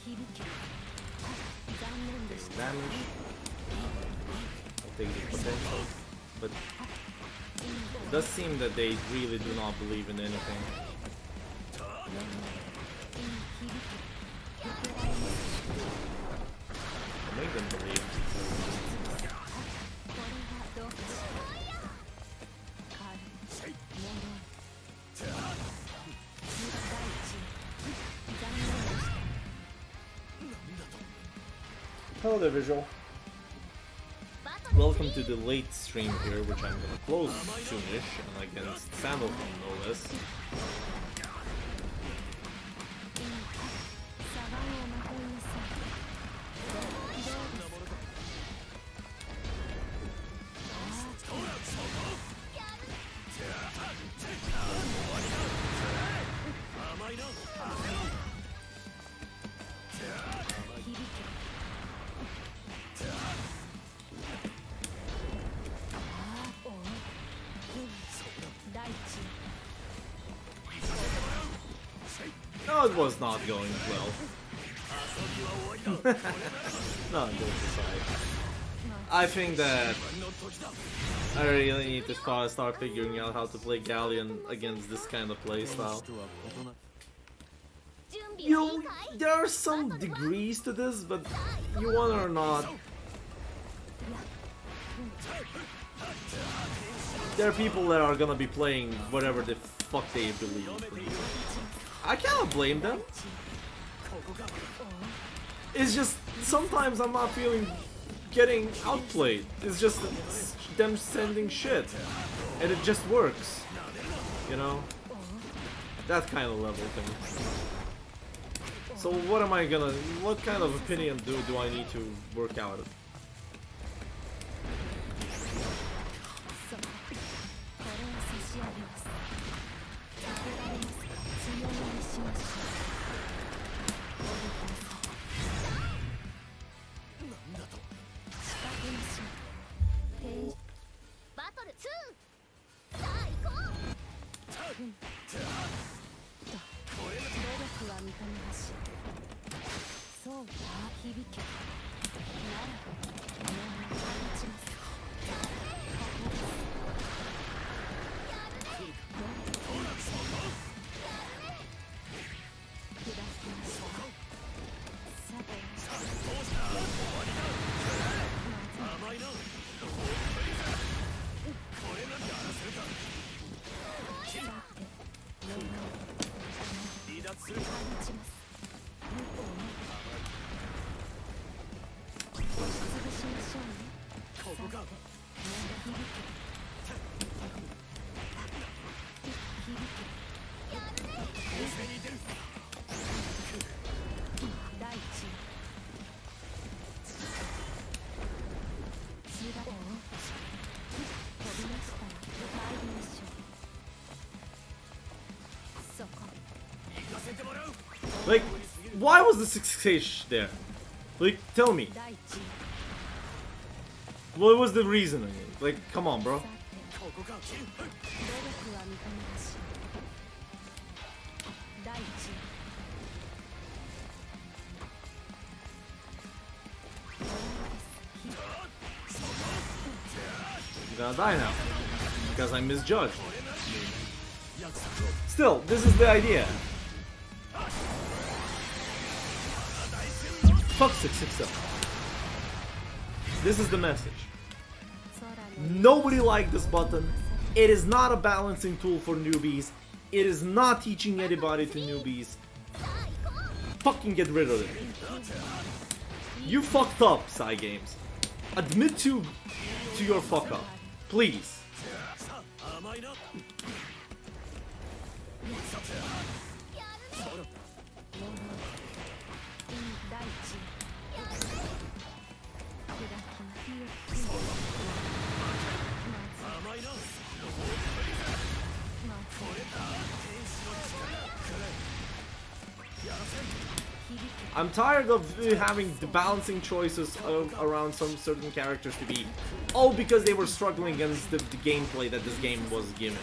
Damage. I'll take the potential. But it does seem that they really do not believe in anything. Make them believe. Hello there, Visual. Welcome to the late stream here, which I'm gonna close soonish, and against Sandal from no less. No, it was not going well. Not good aside. I think that I really need to start figuring out how to play Galleon against this kind of playstyle. You know, there are some degrees to this, but you want or not, there are people that are gonna be playing whatever the fuck they believe. I cannot blame them. It's just sometimes I'm not feeling getting outplayed. It's just them sending shit, and it just works. You know, that kind of level thing. So what am I gonna? What kind of opinion do I need to work out? Like, why was the 6H there? Like, tell me. What was the reasoning? Like, come on, bro. I'm gonna die now. Because I misjudged. Still, this is the idea. Fuck 667. This is the message. Nobody liked this button. It is not a balancing tool for newbies. It is not teaching anybody to newbies. Fucking get rid of it. You fucked up, Psy Games. Admit to your fuck up. Please. I'm tired of having the balancing choices around some certain characters to be all because they were struggling against the gameplay that this game was given.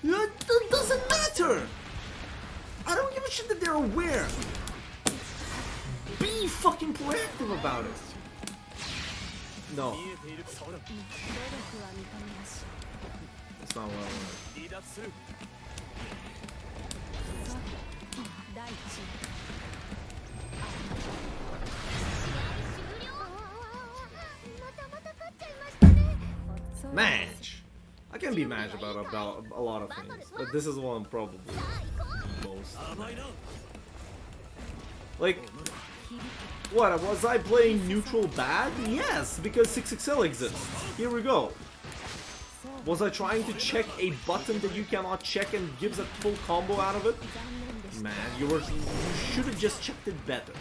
It doesn't matter! I don't give a mention that they're aware. Be fucking proactive about it. No. That's not what I want. Match. I can be mad about a lot of things, but this is one probably most. Like, what, was I playing neutral bad? Yes, because 6XL exists. Here we go. Was I trying to check a button that you cannot check and gives a full combo out of it? Man, you should have just checked it better.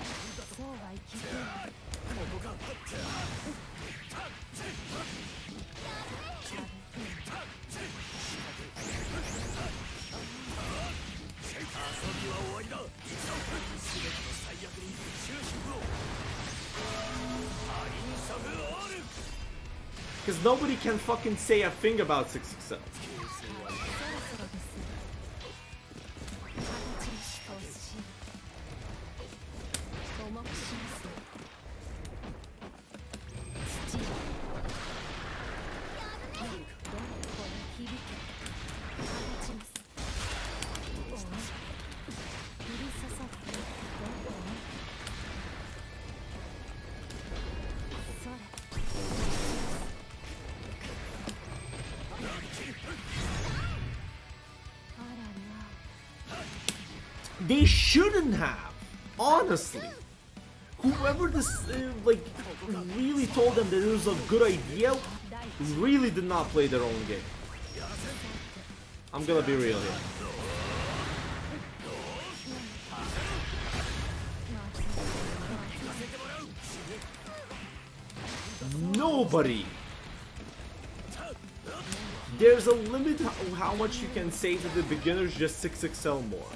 Because nobody can fucking say a thing about 6XL. They shouldn't have, honestly. Whoever this like really told them that it was a good idea really did not play their own game. I'm gonna be real here. Nobody. There's a limit how much you can say to the beginners just 6XL more.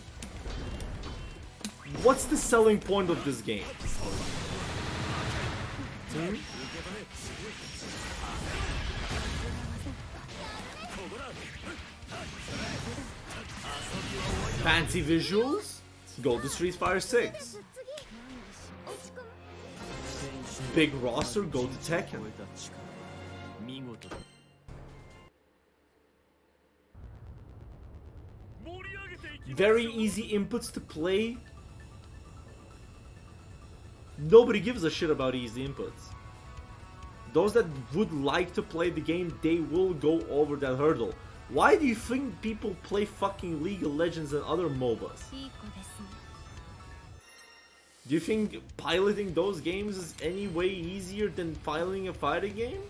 What's the selling point of this game? Fancy visuals? Go to Street Fighter 6. Big roster? Go to Tekken. Very easy inputs to play. Nobody gives a shit about easy inputs. Those that would like to play the game, they will go over that hurdle. Why do you think people play fucking League of Legends and other MOBAs? Do you think piloting those games is any way easier than piloting a fighting game?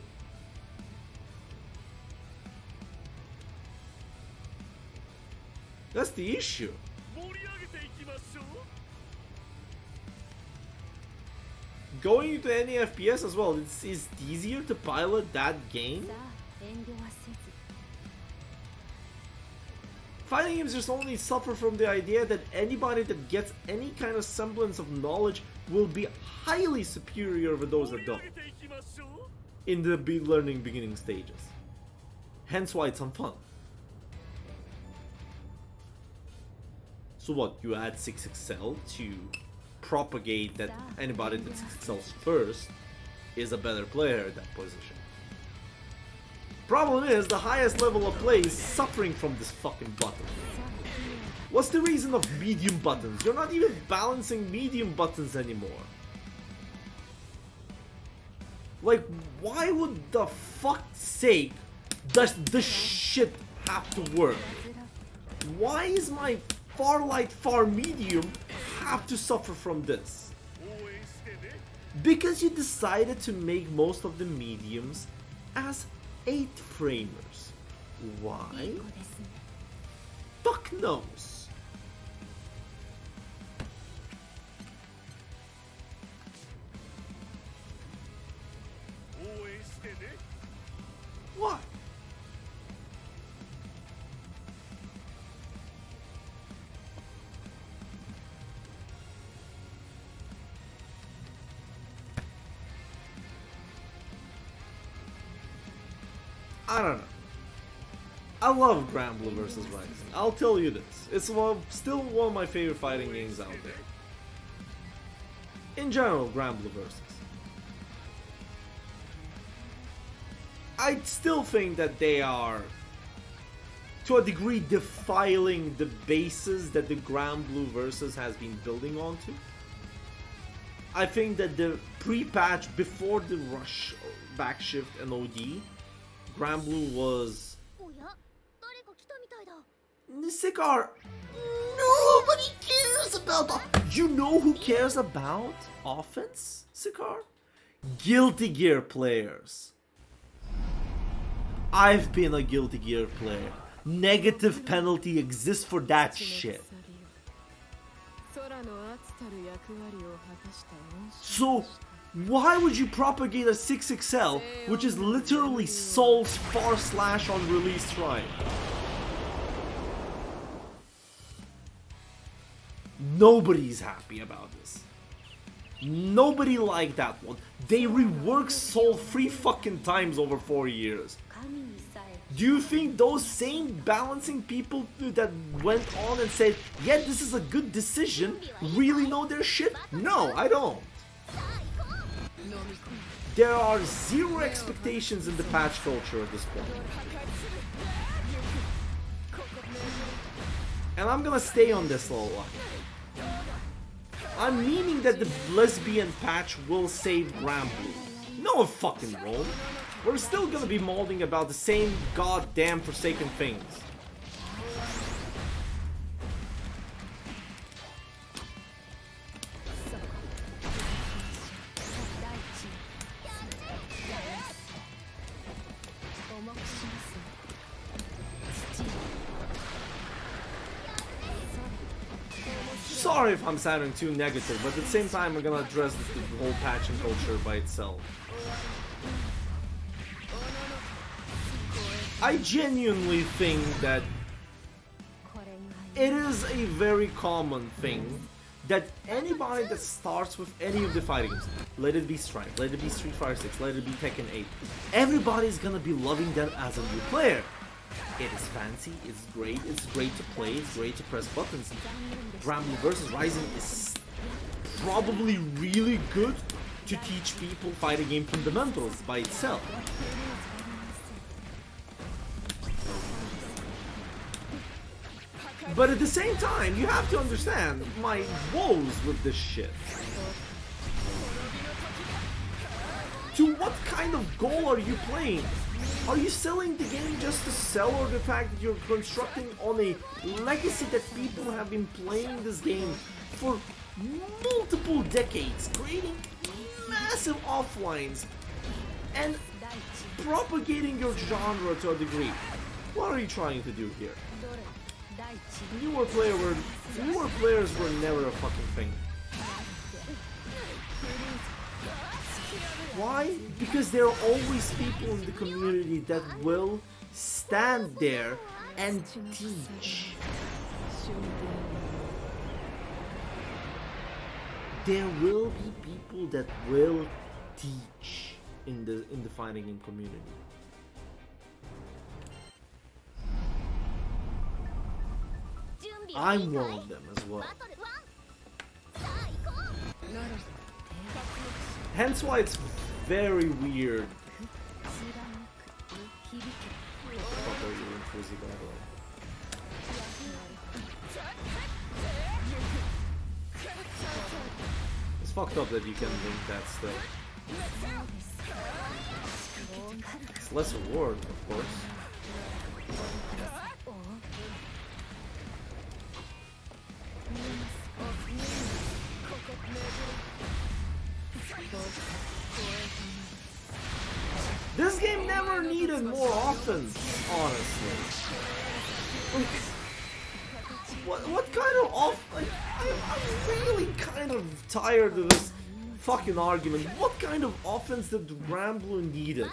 That's the issue. Going into any FPS as well, it's easier to pilot that game. Fighting games just only suffer from the idea that anybody that gets any kind of semblance of knowledge will be highly superior over those that don't in the learning beginning stages. Hence why it's unfun. So what, you add 6XL to propagate that anybody that 6XL's first is a better player at that position. Problem is, the highest level of play is suffering from this fucking button. What's the reason of medium buttons? You're not even balancing medium buttons anymore. Like, why would the fuck's sake does this shit have to work? Why is my far light, far medium have to suffer from this? Because you decided to make most of the mediums as 8 framers. Why? Fuck knows. Why? I don't know. I love Granblue vs. Rising. I'll tell you this. It's still one of my favorite fighting games out there. In general, Granblue vs. I still think that they are, to a degree, defiling the bases that the Granblue vs. Has been building onto. I think that the pre-patch before the rush, backshift, and OD, Granblue was... Sikar, nobody cares about... You know who cares about offense, Sikar? Guilty Gear players. I've been a Guilty Gear player. Negative penalty exists for that shit. So, why would you propagate a 6XL, which is literally Soul's far slash on release try? Nobody's happy about this. Nobody liked that one. They reworked Soul 3 fucking times over 4 years. Do you think those same balancing people that went on and said, yeah, this is a good decision, really know their shit? No, I don't. There are zero expectations in the patch culture at this point. And I'm gonna stay on this a lot. I'm meaning that the lesbian patch will save Granblue. No fucking wrong. We're still gonna be molding about the same goddamn forsaken things. Sorry if I'm sounding too negative, but at the same time I'm gonna address the whole patching culture by itself. I genuinely think that it is a very common thing that anybody that starts with any of the fighting games, let it be Stripe, let it be Street Fighter 6, let it be Tekken 8, everybody's gonna be loving them as a new player. It is fancy, it's great to play, it's great to press buttons. Granblue vs. Rising is probably really good to teach people fighting game fundamentals by itself. But at the same time, you have to understand my woes with this shit. To what kind of goal are you playing? Are you selling the game just to sell, or the fact that you're constructing on a legacy that people have been playing this game for multiple decades, creating massive offlines and propagating your genre to a degree? What are you trying to do here? Newer players were never a fucking thing. Why? Because there are always people in the community that will stand there and teach. There will be people that will teach in the fighting game community. I'm one of them as well. Hence why it's very weird. It's fucked up that you can link that still. It's less reward, of course. This game never needed more offense, honestly. What kind of I'm really kind of tired of this fucking argument. What kind of offense did Granblue needed?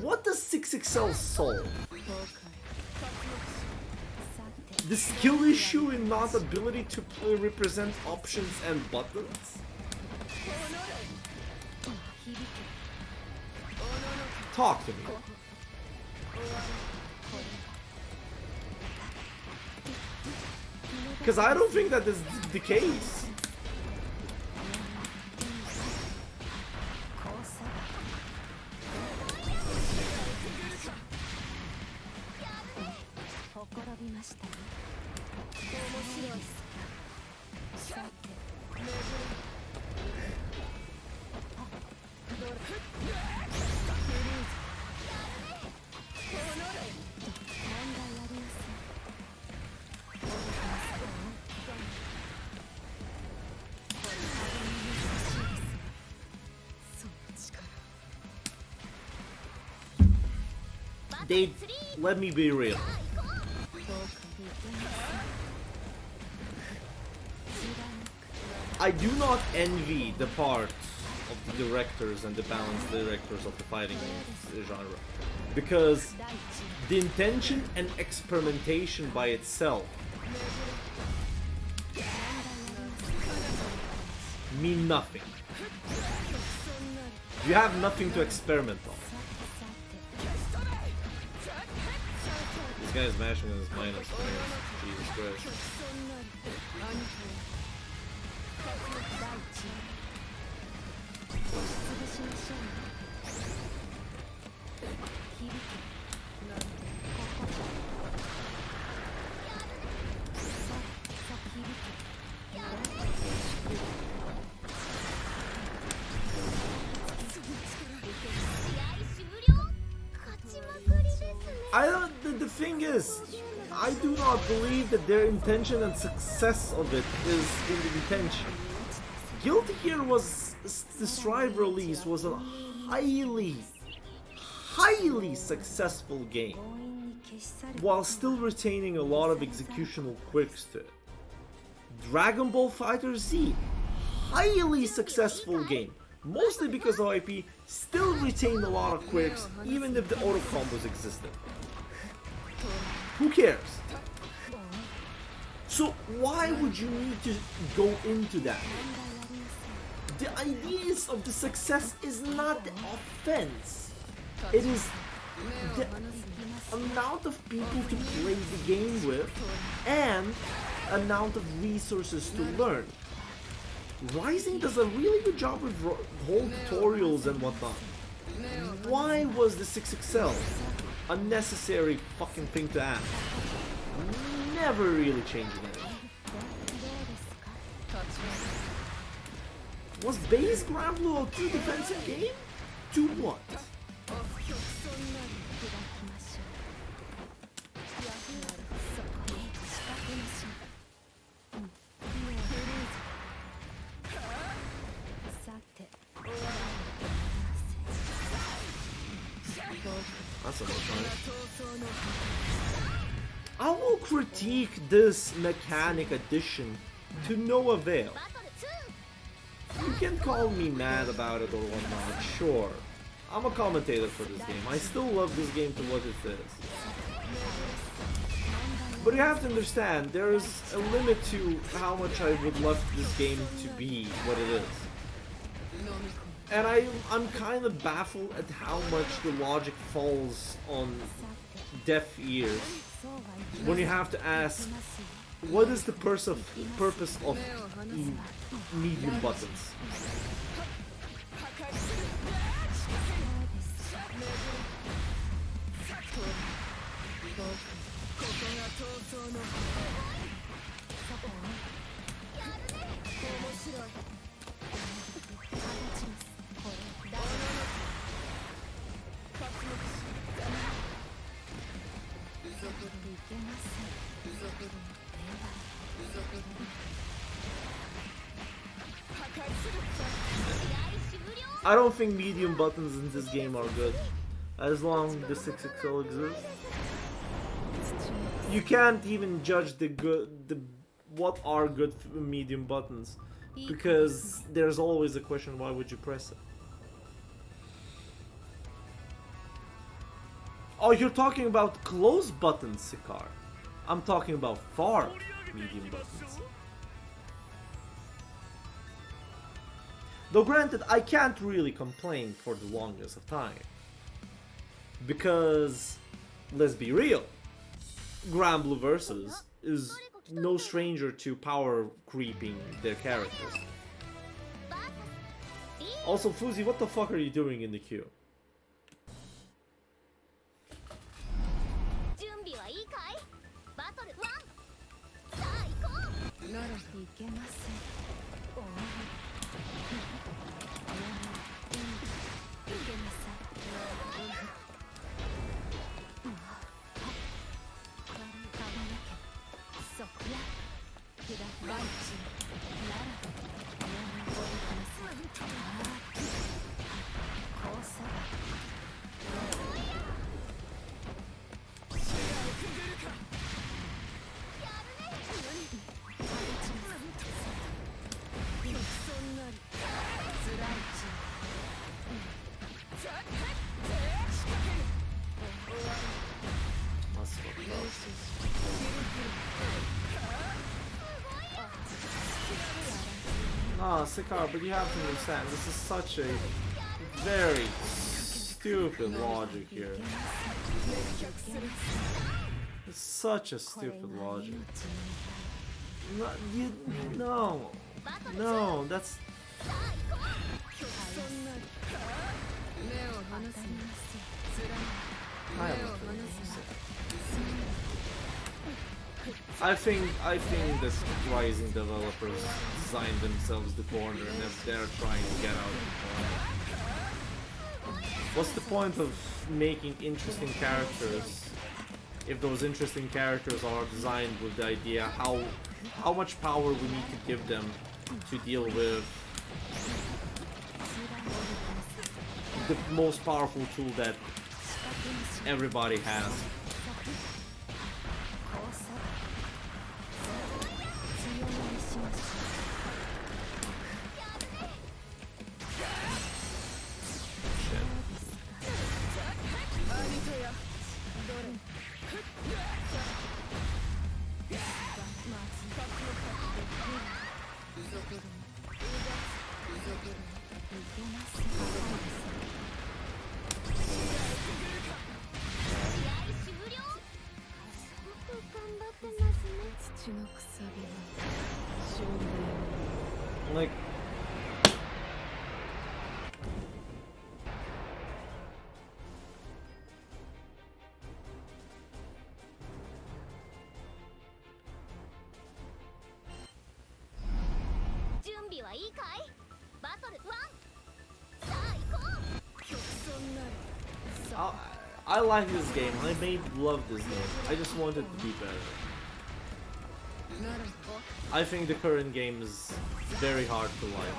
What does 6XL solve? The skill issue in not ability to represent options and buttons? Talk to me. Because I don't think that is the case. Let me be real. I do not envy the part of the directors and the balanced directors of the fighting genre, because the intention and experimentation by itself mean nothing. You have nothing to experiment on. This guy is mashing on his minus. Jesus Christ. The thing is, I do not believe that their intention and success of it is in the intention. Guilty Gear was, the Strive release was a highly successful game, while still retaining a lot of executional quirks to it. Dragon Ball FighterZ, highly successful game, mostly because the IP still retained a lot of quirks even if the auto combos existed. Who cares? So why would you need to go into that? The ideas of the success is not the offense. It is the amount of people to play the game with and amount of resources to learn. Rising does a really good job with whole tutorials and whatnot. Why was the 6XL a necessary fucking thing to add? Never really changing it. Was base Grand Blue a true defensive game? To what? That's a little funny. I will critique this mechanic addition to no avail. You can call me mad about it or whatnot, sure. I'm a commentator for this game. I still love this game for what it is. But you have to understand, there is a limit to how much I would love this game to be what it is. And I'm kind of baffled at how much the logic falls on deaf ears when you have to ask, what is the purpose of medium buttons? I don't think medium buttons in this game are good, as long as the 6XL exists. You can't even judge what are good medium buttons, because there's always a question, why would you press it? Oh, you're talking about close buttons, Sikar. I'm talking about far medium buttons. Though granted, I can't really complain for the longest of time. Because, let's be real, Grand Blue Versus is no stranger to power creeping their characters. Also, Fuzi, what the fuck are you doing in the queue? 準備はいいかいバトルワンさあ行こうならいけませんおおいけなさいそこやくだバンチならこうさAh, Sikar, but you have to understand, this is such a very stupid logic here. It's such a stupid logic. No, that's... I think the Rising developers designed themselves the corner and they're trying to get out of the corner. What's the point of making interesting characters if those interesting characters are designed with the idea how much power we need to give them to deal with the most powerful tool that everybody has. Like, I like this game. I may love this game. I just want it to be better. I think the current game is very hard to like.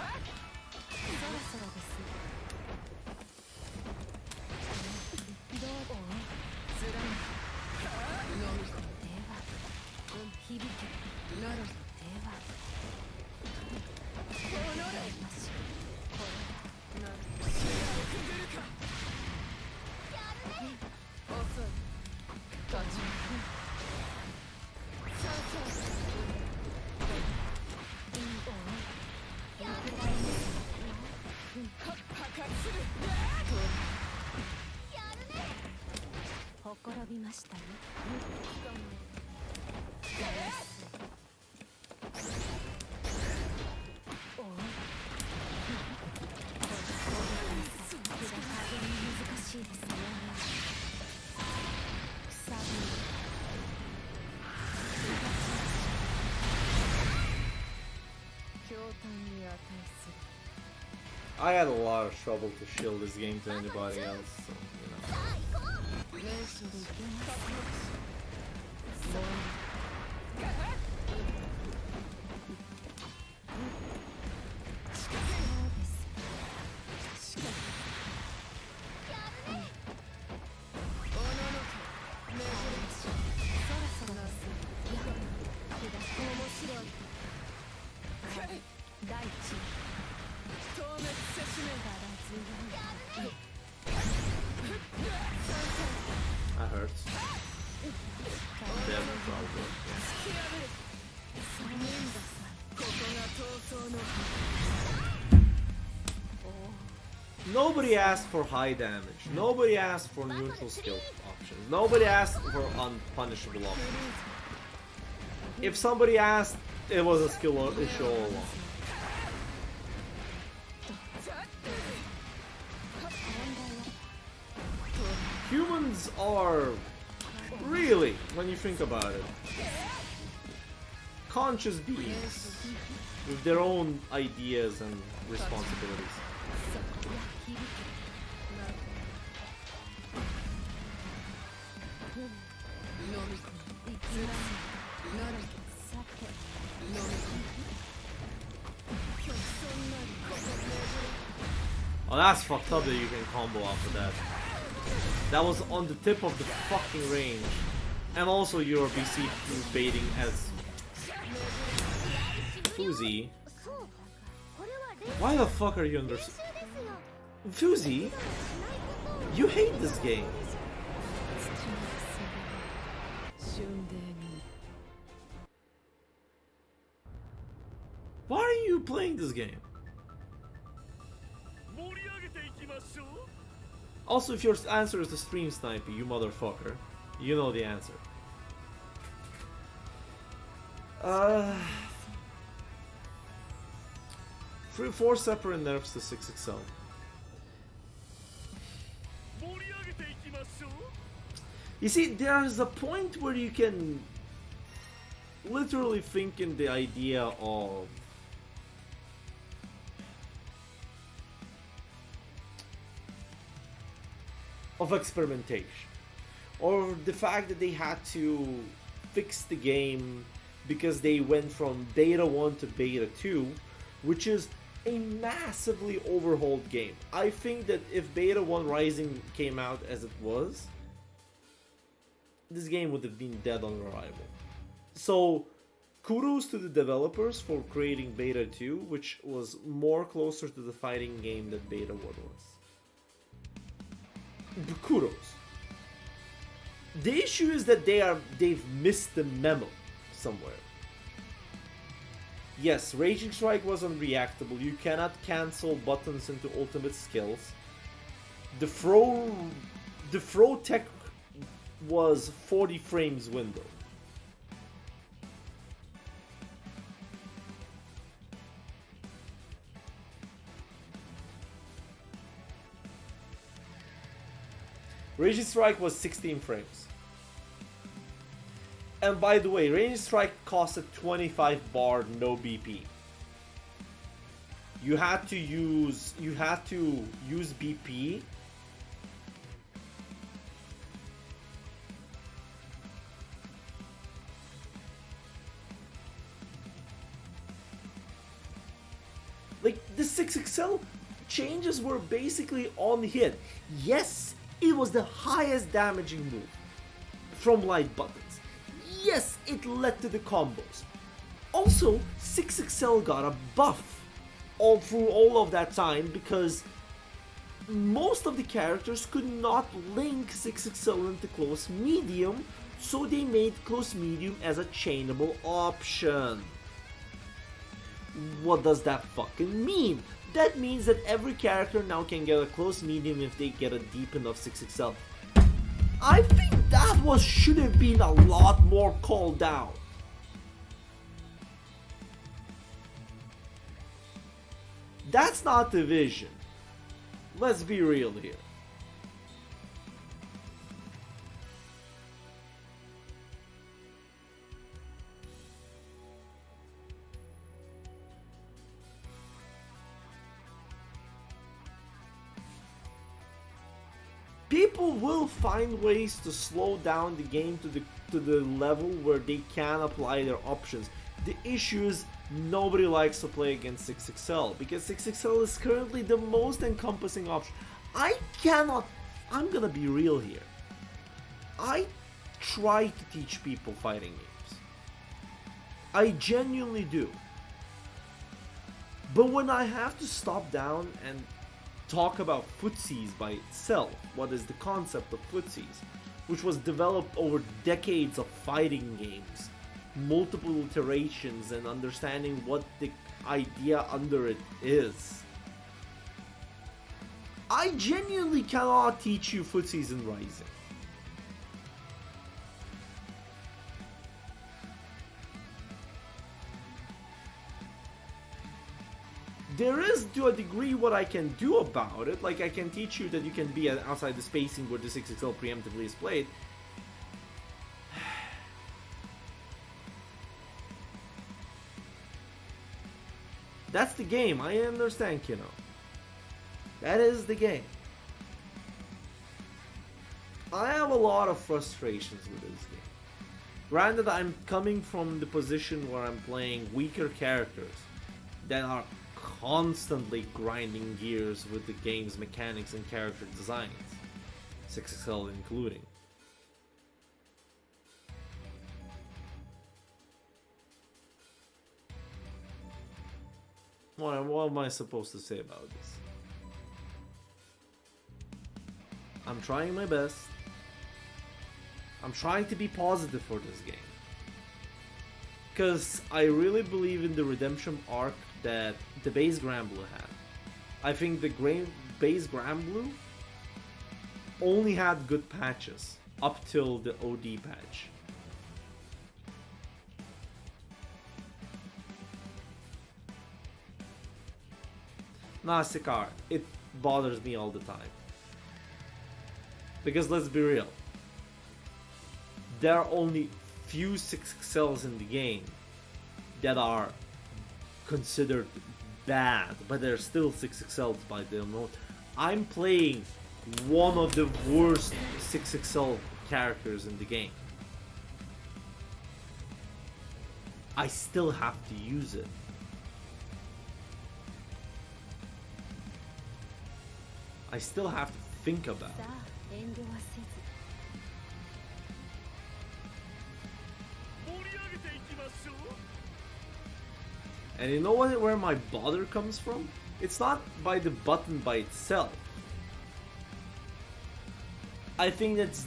I had a lot of trouble to shield this game to anybody else, so, you know. That hurts. Damn, probably. Nobody asked for high damage. Nobody asked for neutral skill options. Nobody asked for unpunishable options. If somebody asked, it was a skill issue all along. Humans are really, when you think about it, conscious beings with their own ideas and responsibilities. Oh, that's fucked up that you can combo after that. That was on the tip of the fucking range. And also your BC baiting as Fuzi. Why the fuck are you under... Fuzi? You hate this game. Why are you playing this game? Also, if your answer is the stream sniper, you motherfucker, you know the answer. 4 separate nerfs to 6XL. You see, there's a point where you can literally think in the idea of experimentation, or the fact that they had to fix the game because they went from beta 1 to beta 2, which is a massively overhauled game. I think that if beta 1 Rising came out as it was, this game would have been dead on arrival. So kudos to the developers for creating beta 2, which was more closer to the fighting game that beta 1 was. Kudos. The issue is that they've missed the memo somewhere. Yes, Raging Strike was unreactable. You cannot cancel buttons into ultimate skills. The throw tech was 40 frames window. Raging Strike was 16 frames. And by the way, Raging Strike costed 25 bar, no BP. You had to use BP. Like the 6XL changes were basically on hit. Yes, it was the highest damaging move from light buttons. Yes, it led to the combos. Also, 6XL got a buff all through all of that time because most of the characters could not link 6XL into close medium, so they made close medium as a chainable option. What does that fucking mean? That means that every character now can get a close medium if they get a deep enough 6XL. I think that should have been a lot more called out. That's not the vision. Let's be real here. People will find ways to slow down the game to the level where they can apply their options. The issue is nobody likes to play against 6XL because 6XL is currently the most encompassing option. I'm gonna be real here. I try to teach people fighting games. I genuinely do. But when I have to stop down and talk about footsies by itself, what is the concept of footsies, which was developed over decades of fighting games, multiple iterations, and understanding what the idea under it is. I genuinely cannot teach you footsies in Rising. there is to a degree what I can do about it. Like I can teach you that you can be outside the spacing where the 6XL preemptively is played. That's the game. I understand, Kino. That is the game. I have a lot of frustrations with this game. Granted, I'm coming from the position where I'm playing weaker characters that are constantly grinding gears with the game's mechanics and character designs, 6XL including. What am I supposed to say about this? I'm trying my best. I'm trying to be positive for this game. Because I really believe in the redemption arc that the base Granblue had. I think the base Granblue only had good patches up till the OD patch. Nah, Sikar, it bothers me all the time. Because let's be real, there are only few 6XLs in the game that are considered bad, but they're still 6XLs by their own. I'm playing one of the worst 6XL characters in the game. I still have to use it. I still have to think about it. And you know what, where my bother comes from? It's not by the button by itself. I think that's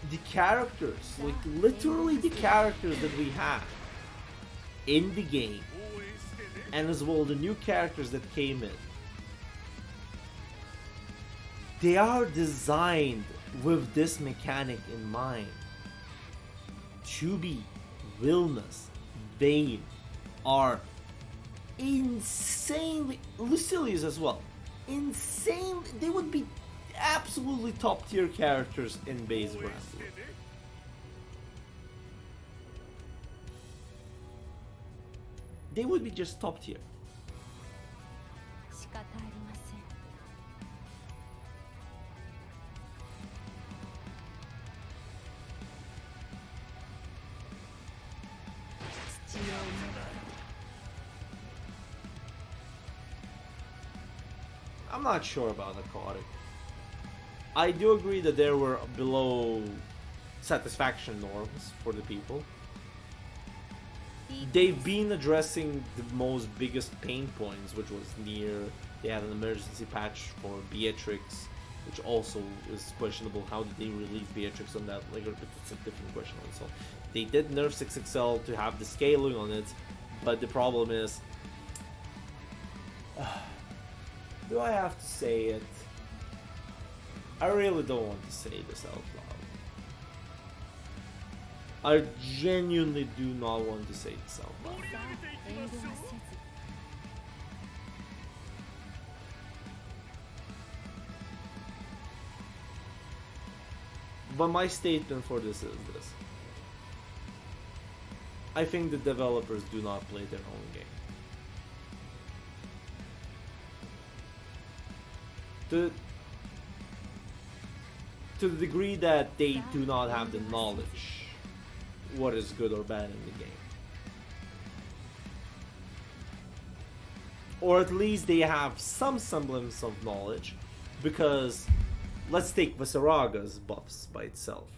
the characters, like literally the characters that we have in the game, and as well the new characters that came in. They are designed with this mechanic in mind. Chubi, Vilnas, Vayne are insanely, Lucilius as well, insane. They would be absolutely top tier characters in base Granblue. They would be just top tier. I'm not sure about Narcotic. I do agree that there were below satisfaction norms for the people. They've been addressing the most biggest pain points, which was near. They had an emergency patch for Beatrix, which also is questionable. How did they release Beatrix on that? Like, it's a different question also. They did nerf 6XL to have the scaling on it, but the problem is, do I have to say it? I really don't want to say this out loud. I genuinely do not want to say this out loud. But my statement for this is this. I think the developers do not play their own game. To the degree that they do not have the knowledge what is good or bad in the game. Or at least they have some semblance of knowledge, because let's take Visceraga's buffs by itself.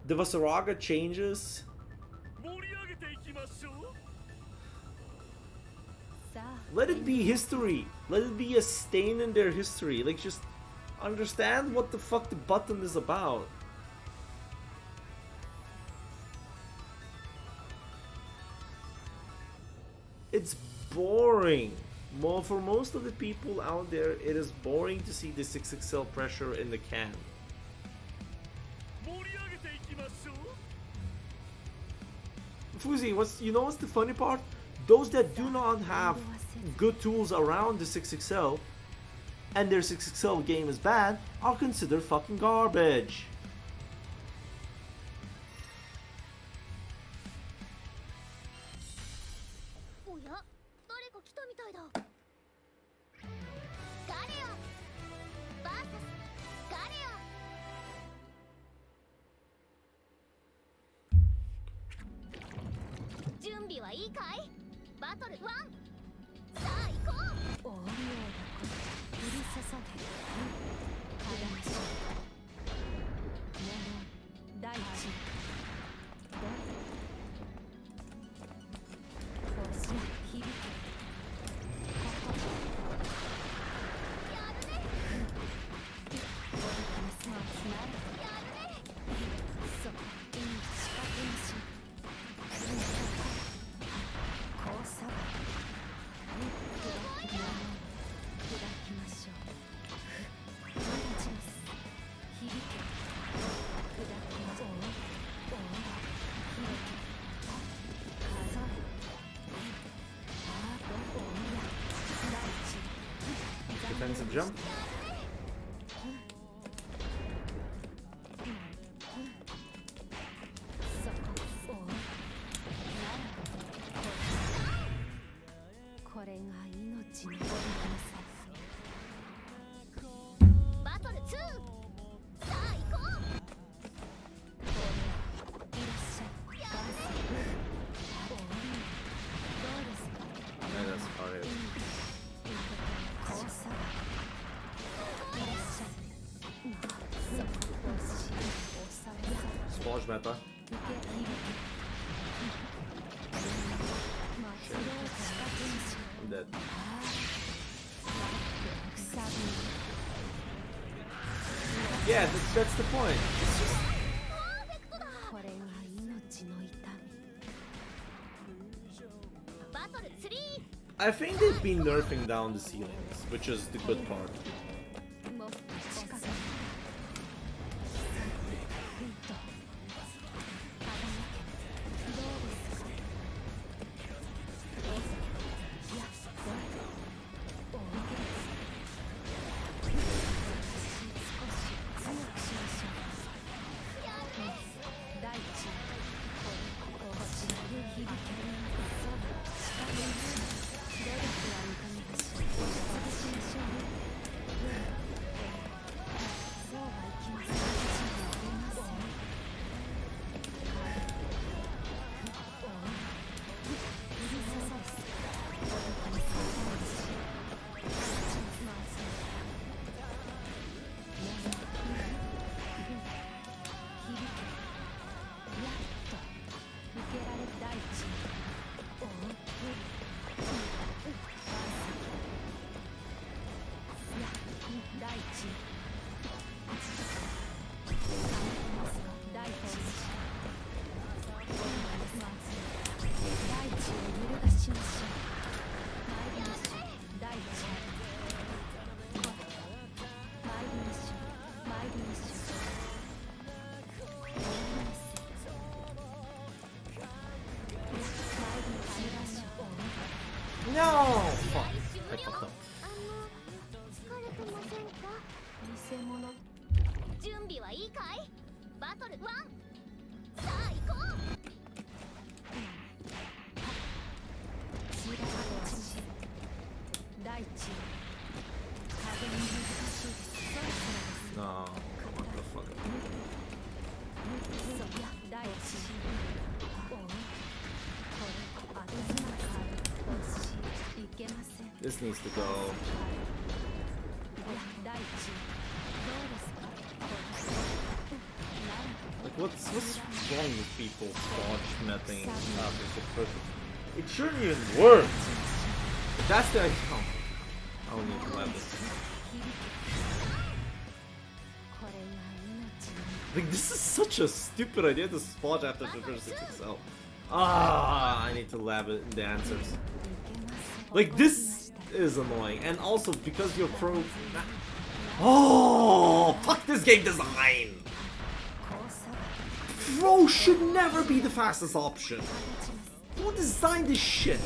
The Visceraga changes. Let it be history. Let it be a stain in their history. Like, just understand what the fuck the button is about. It's boring. For most of the people out there, it is boring to see the 6XL pressure in the can. Fuzi, what's the funny part? those that do not have good tools around the 6XL and their 6XL game is bad are considered fucking garbage. Defensive jump. Squash meta. I'm dead. Yeah, that's the point. It's just... I think they've been nerfing down the ceilings, which is the good part. No! Fuck. I fucked up. No, what the fuck? This needs to go. Like, what's wrong with people dodge metting after so perfect? It shouldn't even work. But that's the idea. I don't need to let this. Like, this is such a stupid idea to spot after the first 6XL. Ah, I need to lab it in the answers. Like, this is annoying, and also because you're pro. Oh, fuck this game design! Pro should never be the fastest option. Who designed this shit?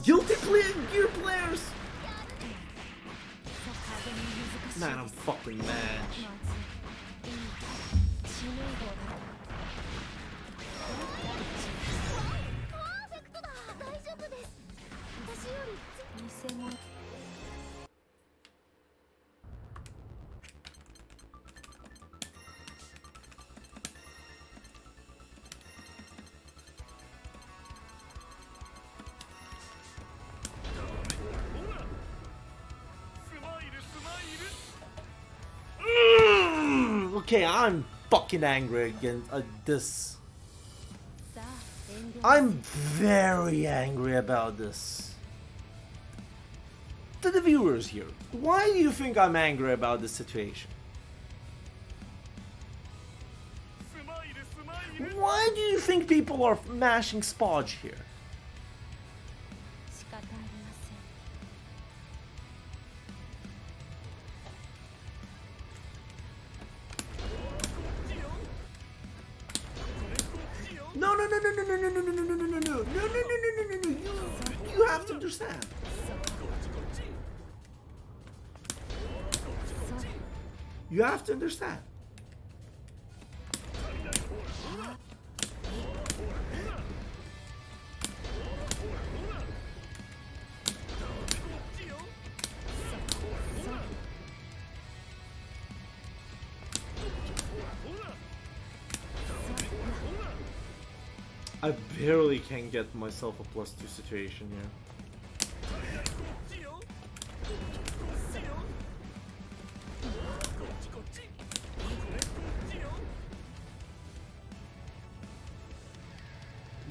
Guilty Gear players? Man, I'm fucking mad. Okay, I'm fucking angry against this. I'm very angry about this. To the viewers here, why do you think I'm angry about this situation? Why do you think people are mashing Spodge here? No, no, no, no, no, no, no, no, no, no, no, no, no, no, no, no, no, no, no, no, you have to understand. You have to understand. I barely can get myself a +2 situation here.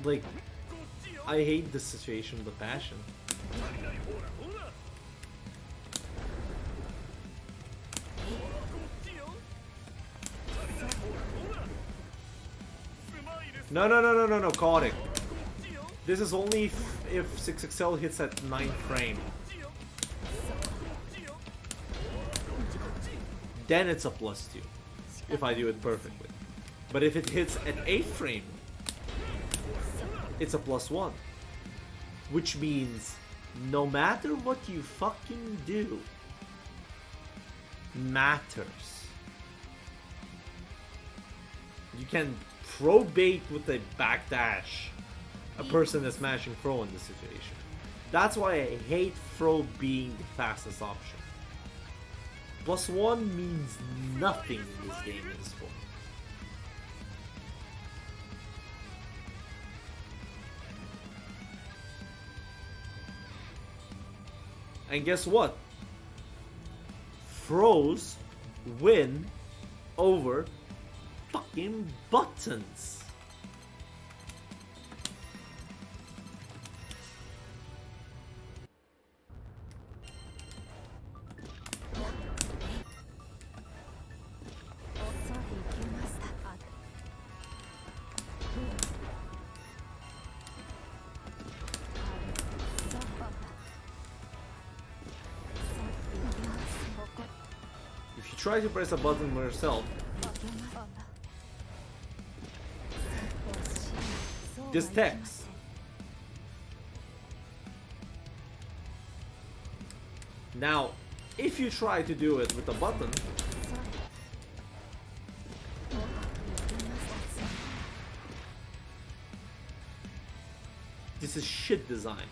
Like, I hate this situation with passion. No, no, no, no, no, no, caught it. This is only if 6XL hits at 9th frame. Then it's a +2. If I do it perfectly. But if it hits at 8th frame, it's a +1. Which means no matter what you fucking do, matters. You can throw bait with a backdash a person that's smashing throw in this situation. That's why I hate throw being the fastest option. +1 means nothing in this game in this form. And guess what? Throws win over fucking buttons. If you try to press a button yourself, this text. Now, if you try to do it with a button, this is shit design.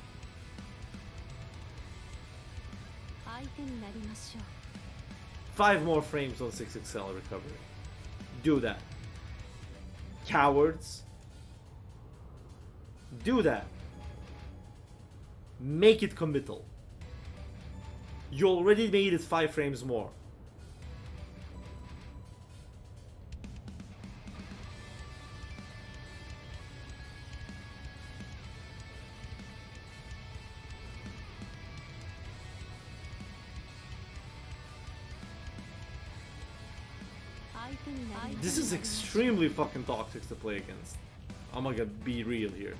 5 more frames on 6XL recovery. Do that. Cowards. Do that. Make it committal. You already made it 5 frames more. This is extremely fucking toxic to play against. I'm gonna be real here.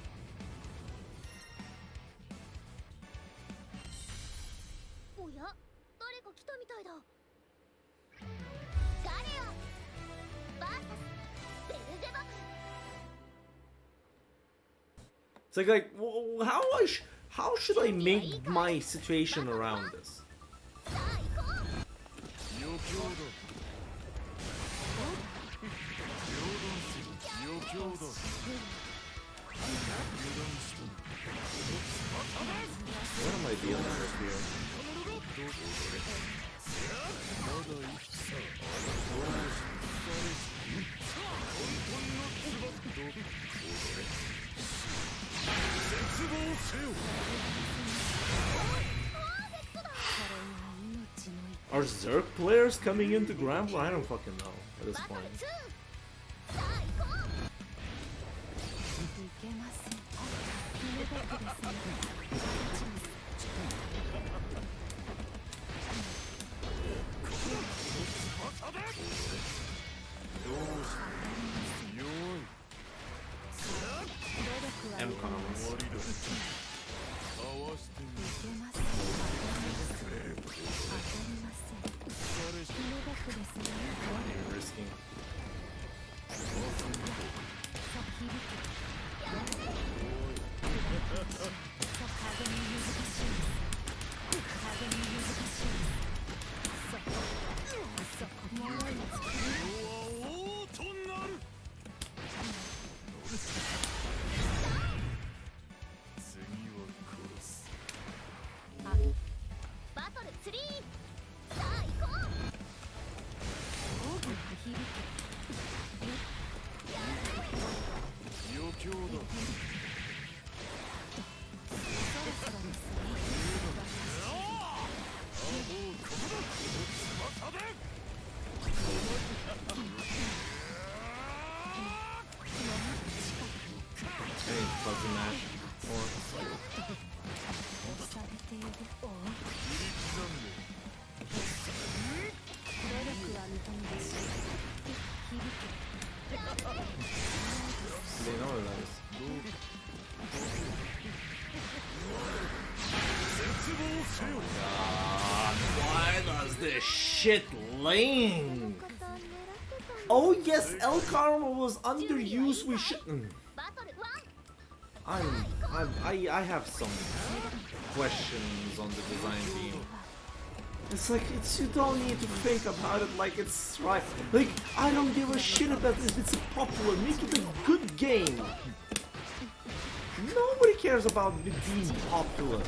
It's how should I make my situation around this? 余興だ余興だ What am I dealing with here? Are Zerg players coming into Gramble? I don't fucking know at this point. Risking. They know what that is. God, why does this shit ling? Oh yes, El Karma was underused. We shouldn't. I have some questions on the design team. It's like, you don't need to think about it like it's right. Like, I don't give a shit about if it's popular. Make it a good game. Nobody cares about it being popular.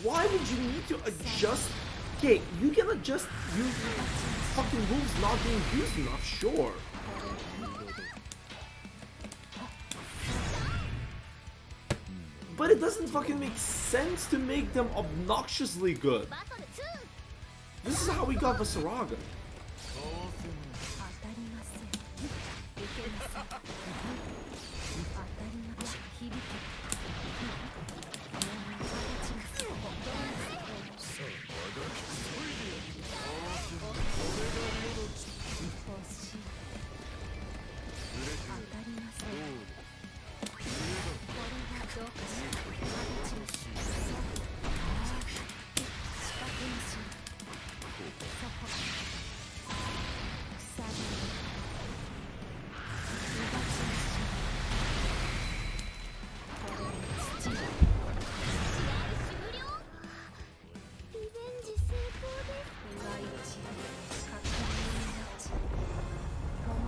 Why would you need to adjust? Okay, you can adjust your fucking rules not being used enough, sure. But it doesn't fucking make sense to make them obnoxiously good. This is how we got Vasaraga.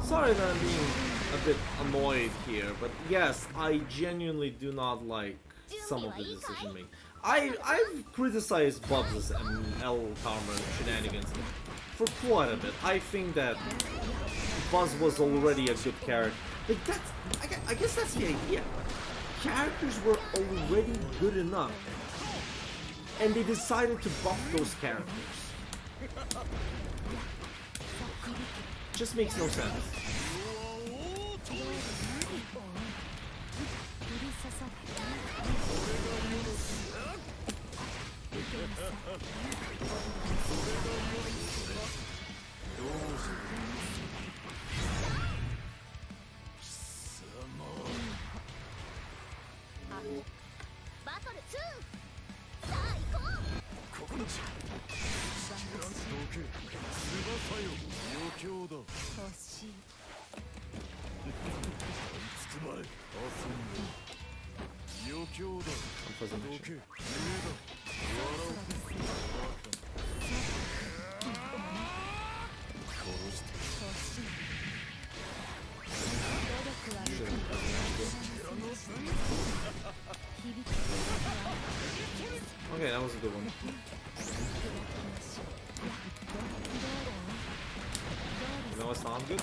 Sorry that I'm being a bit annoyed here, but yes, I genuinely do not like some of the decision making. I've criticized Bubs' L Karma shenanigans for quite a bit. I think that Buzz was already a good character. Like that's, I guess that's the idea. Characters were already good enough, and they decided to buff those characters. Just makes no sense. Okay, that was a good one. You know what sounds good?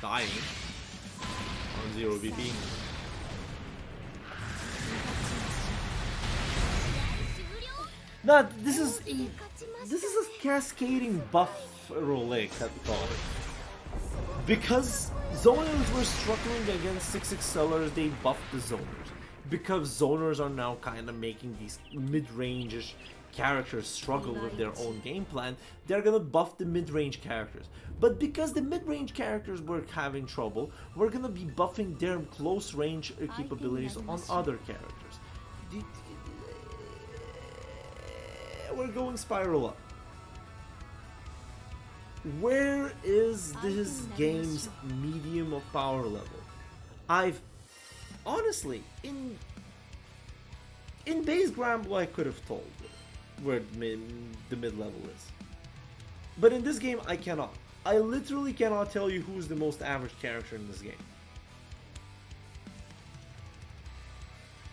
Dying on 0 BP. No, this is a cascading buff roulette that we call it. Because zoners were struggling against 6-6 sellers, they buffed the zoners. Because zoners are now kind of making these mid-range characters struggle with their own game plan, they're gonna buff the mid-range characters. But because the mid-range characters were having trouble, we're gonna be buffing their close-range capabilities on other characters. We're going spiral up. Where is this game's medium of power level? Honestly, in base Granblue I could have told where the mid level is. But in this game I cannot. I literally cannot tell you who's the most average character in this game.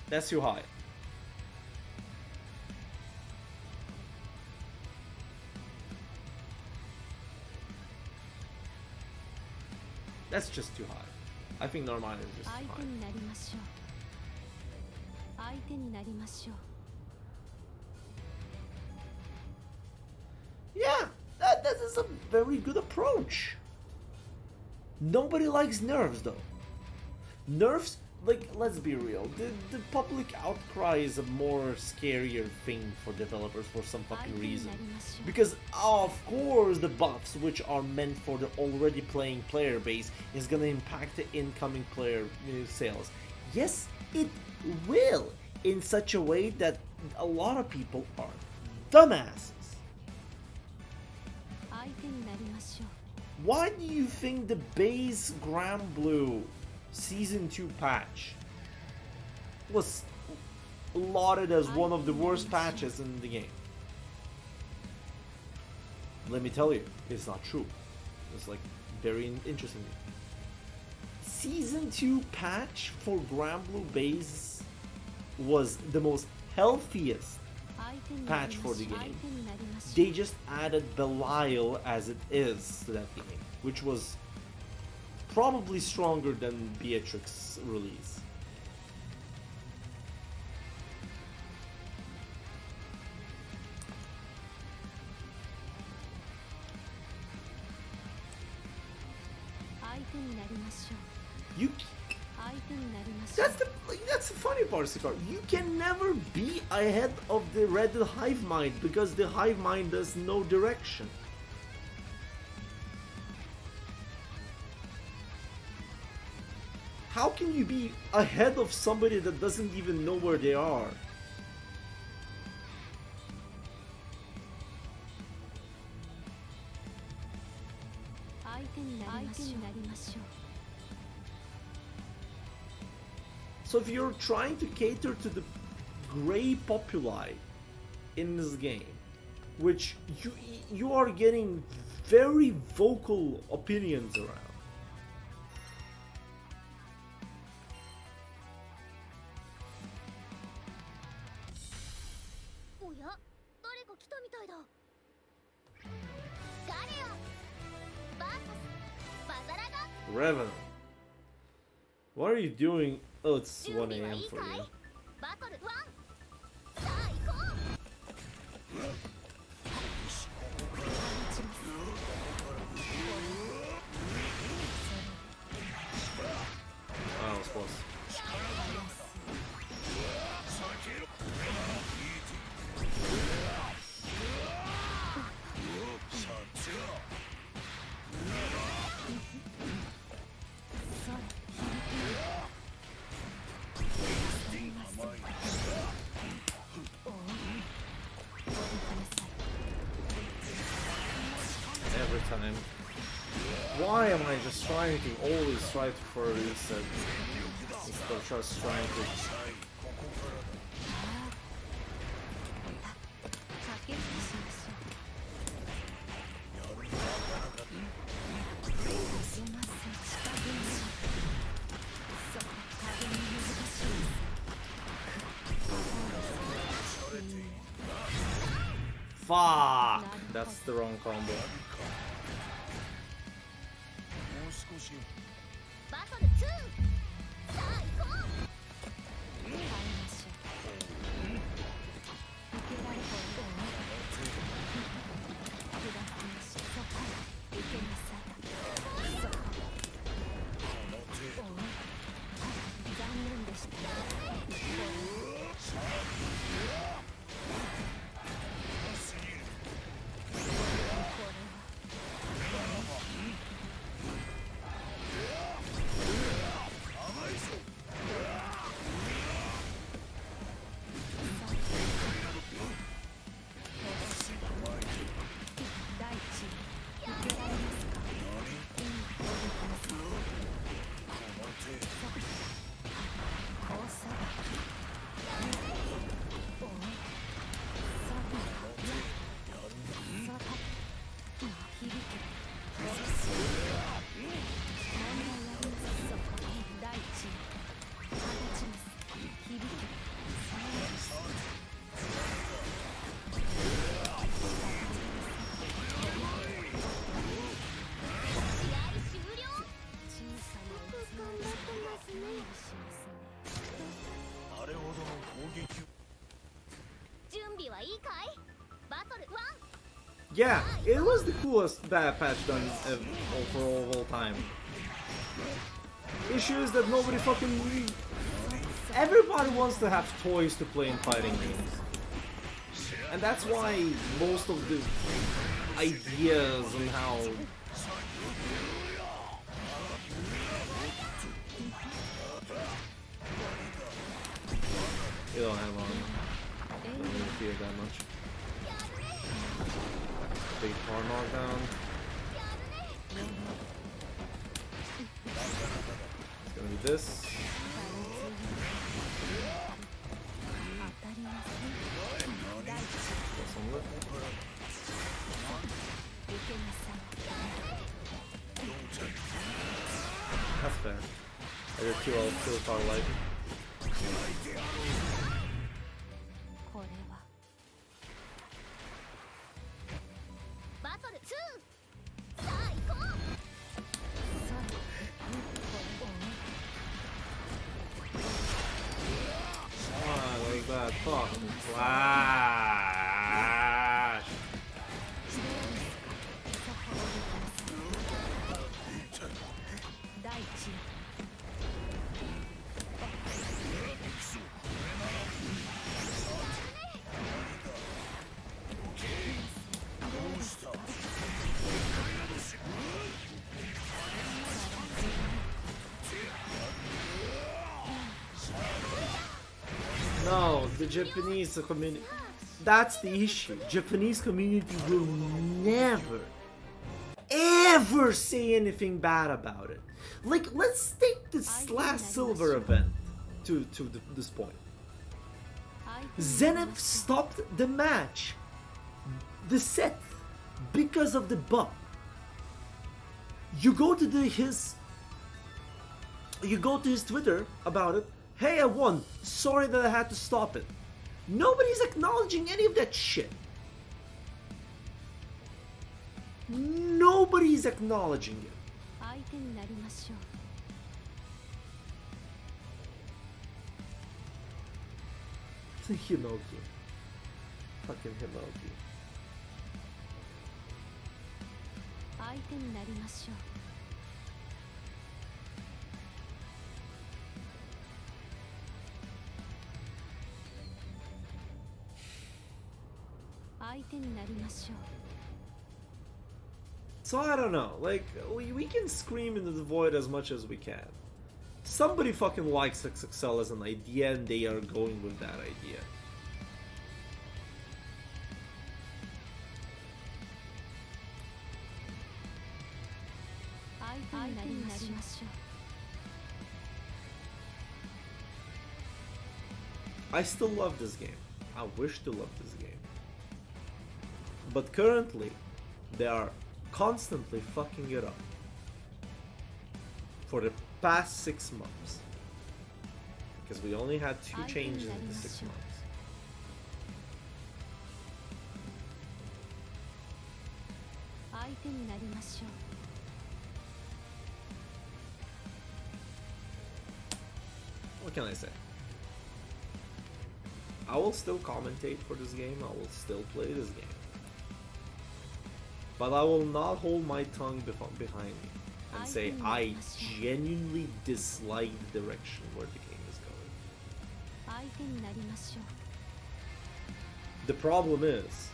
That's too high. That's just too high. I think Narm is just high. Yeah, that is a very good approach. Nobody likes nerfs though. Nerfs, like, let's be real, the public outcry is a more scarier thing for developers for some fucking reason. Because of course the buffs, which are meant for the already playing player base, is gonna impact the incoming player sales. Yes, it will, in such a way that a lot of people are dumbasses. Why do you think the base Granblue Season 2 patch was lauded as one of the worst patches in the game? Let me tell you, it's not true. It's like very interesting. Season 2 patch for Granblue base was the most healthiest patch for the game. They just added Belial as it is to that game, which was probably stronger than Beatrix's release. That's the funny part, Sikar. You can never be ahead of the Red Hive Mind because the Hive Mind does no direction. How can you be ahead of somebody that doesn't even know where they are? So if you're trying to cater to the gray populi in this game, which you are getting very vocal opinions around. Revenant. What are you doing? Oh, it's 1 AM for you. Oh, I was close. time. Why am I just trying to always try for a reset instead of just trying to... Fuck! That's the wrong combo. バトル2、さあ行こう。残念でした。Yeah, it was the coolest bad patch done for all time. Issue is that nobody fucking... Everybody wants to have toys to play in fighting games. And that's why most of the ideas and how... You don't have on. I don't really feel that much. Big power knockdown. It's gonna be this. That's fair. I did 2 out of 2 power light. Fucking flash! No, the Japanese community... That's the issue. Japanese community will never, ever say anything bad about it. Like, let's take this last silver event to this point. Zenith stopped the match, the set, because of the bug. You go to his Twitter about it. Hey, I won. Sorry that I had to stop it. Nobody's acknowledging any of that shit. Nobody's acknowledging it. Hinoki. Fucking Hinoki. So I don't know, like, we can scream into the void as much as we can. Somebody fucking likes XXL as an idea and they are going with that idea. I still love this game. I wish to love this game. But currently, they are constantly fucking it up. For the past 6 months. Because we only had 2 changes in the 6 months. What can I say? I will still commentate for this game, I will still play this game. But I will not hold my tongue behind me and say I genuinely dislike the direction where the game is going. The problem is,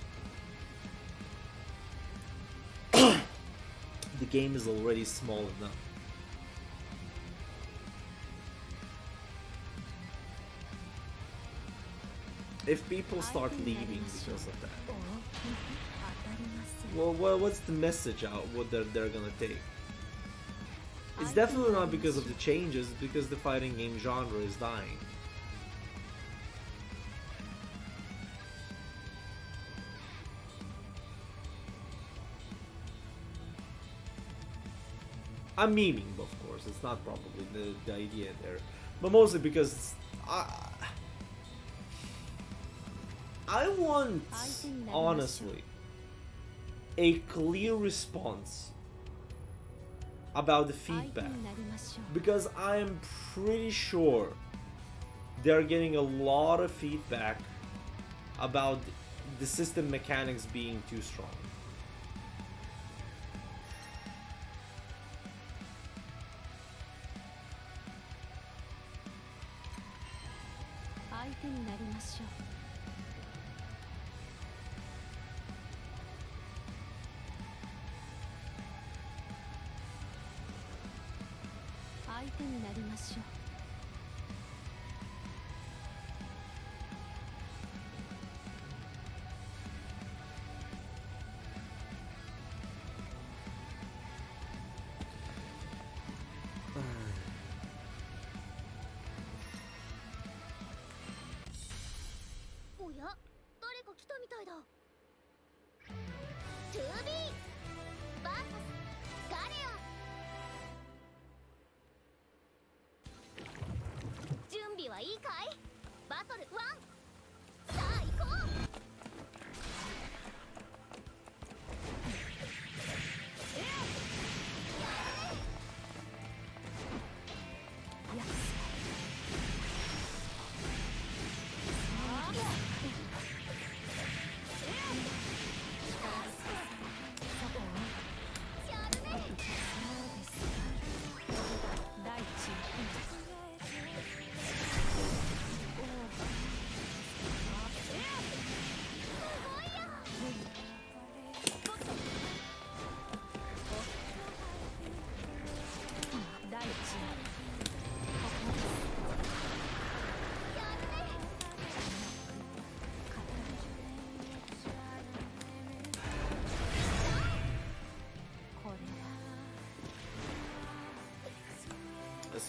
the game is already small enough. If people start leaving because of that, well, what's the message out? What they're gonna take? It's definitely not because of the changes, it's because the fighting game genre is dying. I'm memeing, of course. It's not probably the idea there, but mostly because I want, honestly, a clear response about the feedback, because I'm pretty sure they're getting a lot of feedback about the system mechanics being too strong.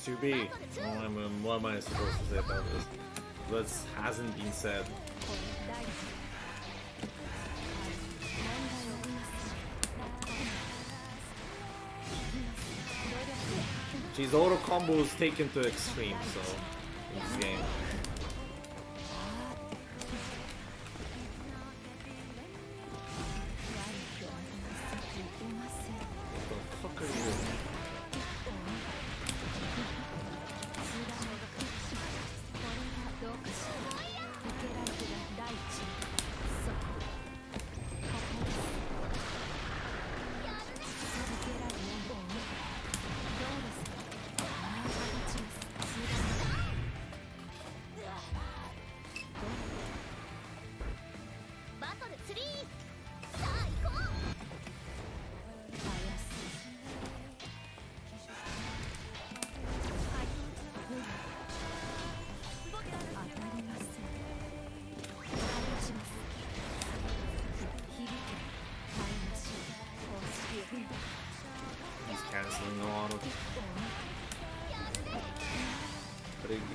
To be. What am I supposed to say about this? This hasn't been said. She's auto combos taken to extreme, so in this game. What the fuck are you?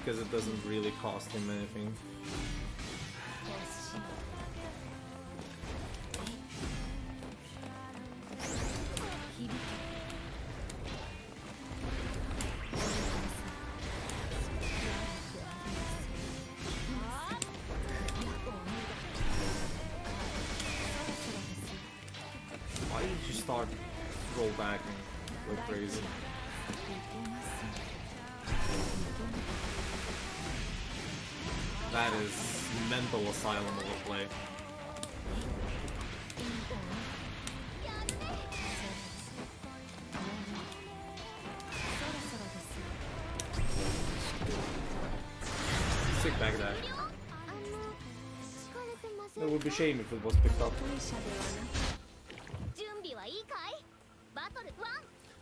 because it doesn't really cost him anything. Why did you start roll back and go crazy? That is mental asylum of a play. Sick back there. It would be a shame if it was picked up.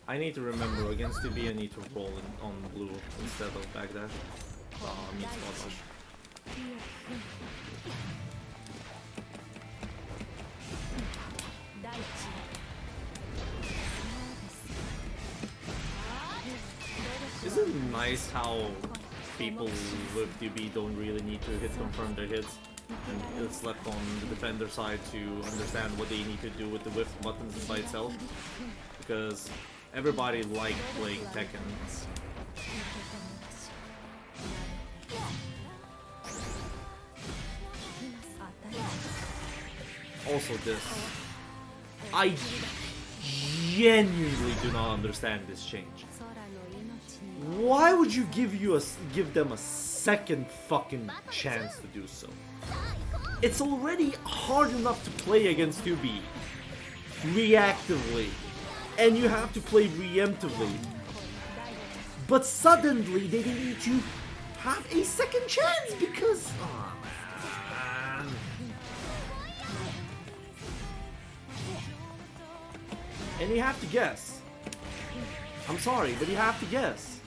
I need to remember, against TB I need to roll on blue instead of back dash. Meat spot rush. Isn't it nice how people with TB don't really need to hit confirm their hits? And it's left on the defender side to understand what they need to do with the whiff buttons by itself. Because everybody liked playing Tekken. Also this. I genuinely do not understand this change. Why would you give them a second fucking chance to do so? It's already hard enough to play against 2B reactively, and you have to play preemptively. But suddenly they need to have a second chance because man. And you have to guess. I'm sorry, but you have to guess.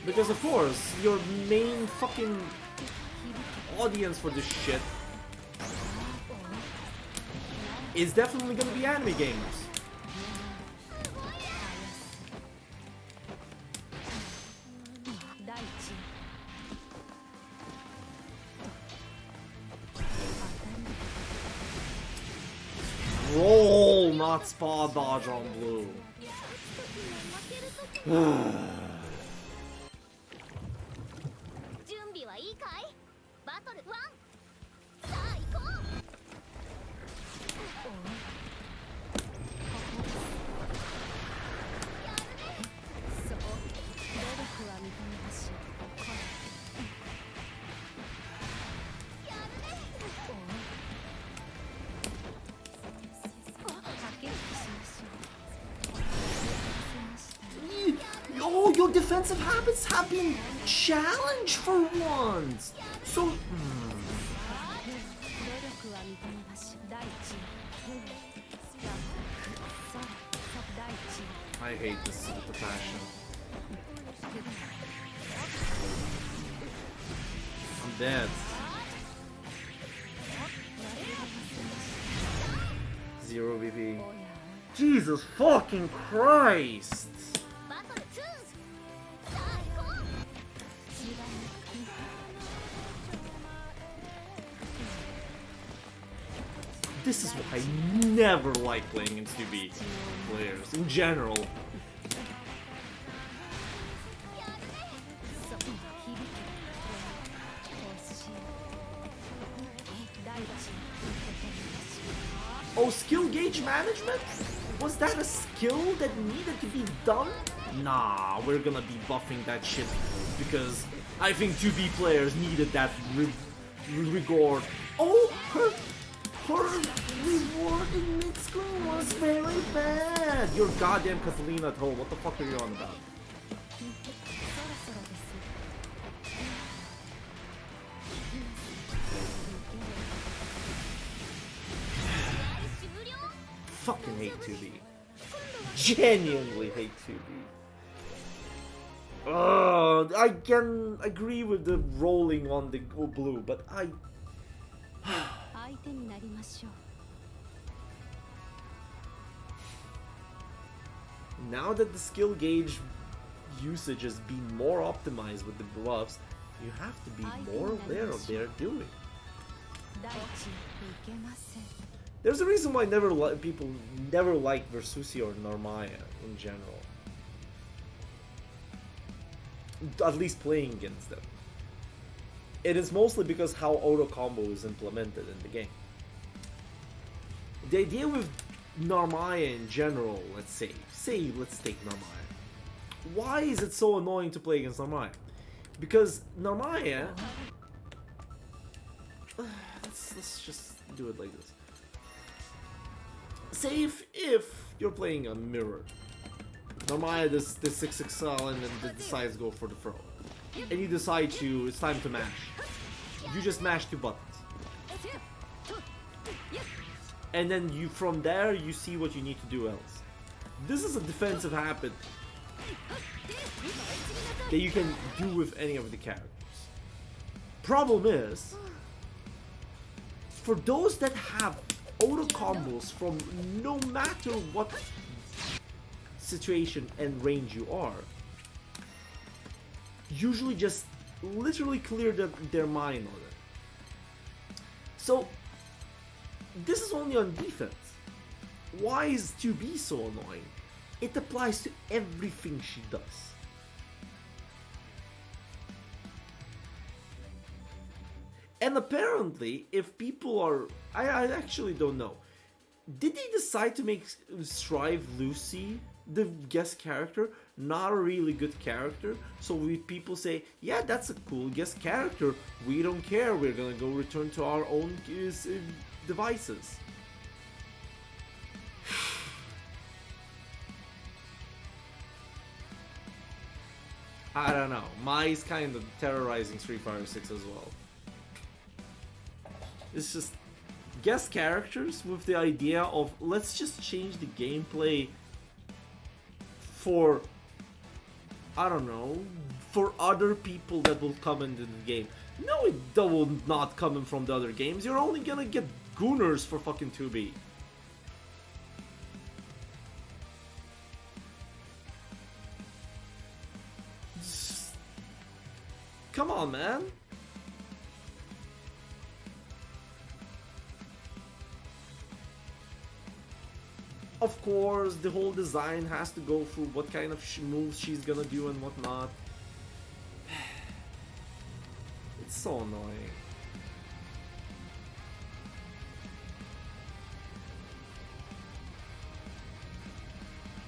Because of course, your main fucking audience for this shit is definitely gonna be anime gamers. Roll, not spa dodge on blue. Oh, your defensive habits have been challenged for once. So. I hate this with the passion. I'm dead. Zero VP. Jesus fucking Christ! This is why I never like playing against 2B players in general. Oh, skill gauge management? Was that a skill that needed to be done? Nah, we're gonna be buffing that shit because I think 2B players needed that regard. Oh, her reward in mid-screen was very bad! You're goddamn Catalina at home, what the fuck are you on about? Fucking hate 2B. Genuinely hate 2B. I can agree with the rolling on the blue, but I... Now that the skill gauge usages be more optimized with the buffs, you have to be more aware of what they're doing. There's a reason why people never like Versusi or Narmaya in general. At least playing against them. It is mostly because how auto combo is implemented in the game. The idea with Narmaya in general, let's take Narmaya. Why is it so annoying to play against Narmaya? Because Narmaya... let's just do it like this. Say if you're playing a mirror, Narmaya does the 6XL and then decides to go for the throw. And you decide it's time to mash. You just mash 2 buttons. And then from there, you see what you need to do else. This is a defensive habit that you can do with any of the characters. Problem is, for those that have auto combos from no matter what situation and range you are, usually just literally clear their mind on it. So this is only on defense. Why is 2B so annoying? It applies to everything she does. And apparently, if people are... I actually don't know. Did they decide to make Strive Lucy the guest character not a really good character? So people say, yeah, that's a cool guest character. We don't care. We're gonna go return to our own devices. I don't know. Mai's kind of terrorizing Street Fighter 6 as well. It's just guest characters with the idea of let's just change the gameplay for, I don't know, for other people that will come into the game. No, it will not come in from the other games. You're only gonna get gooners for fucking 2B. Come on, man. Of course, the whole design has to go through what kind of moves she's gonna do and whatnot. It's so annoying.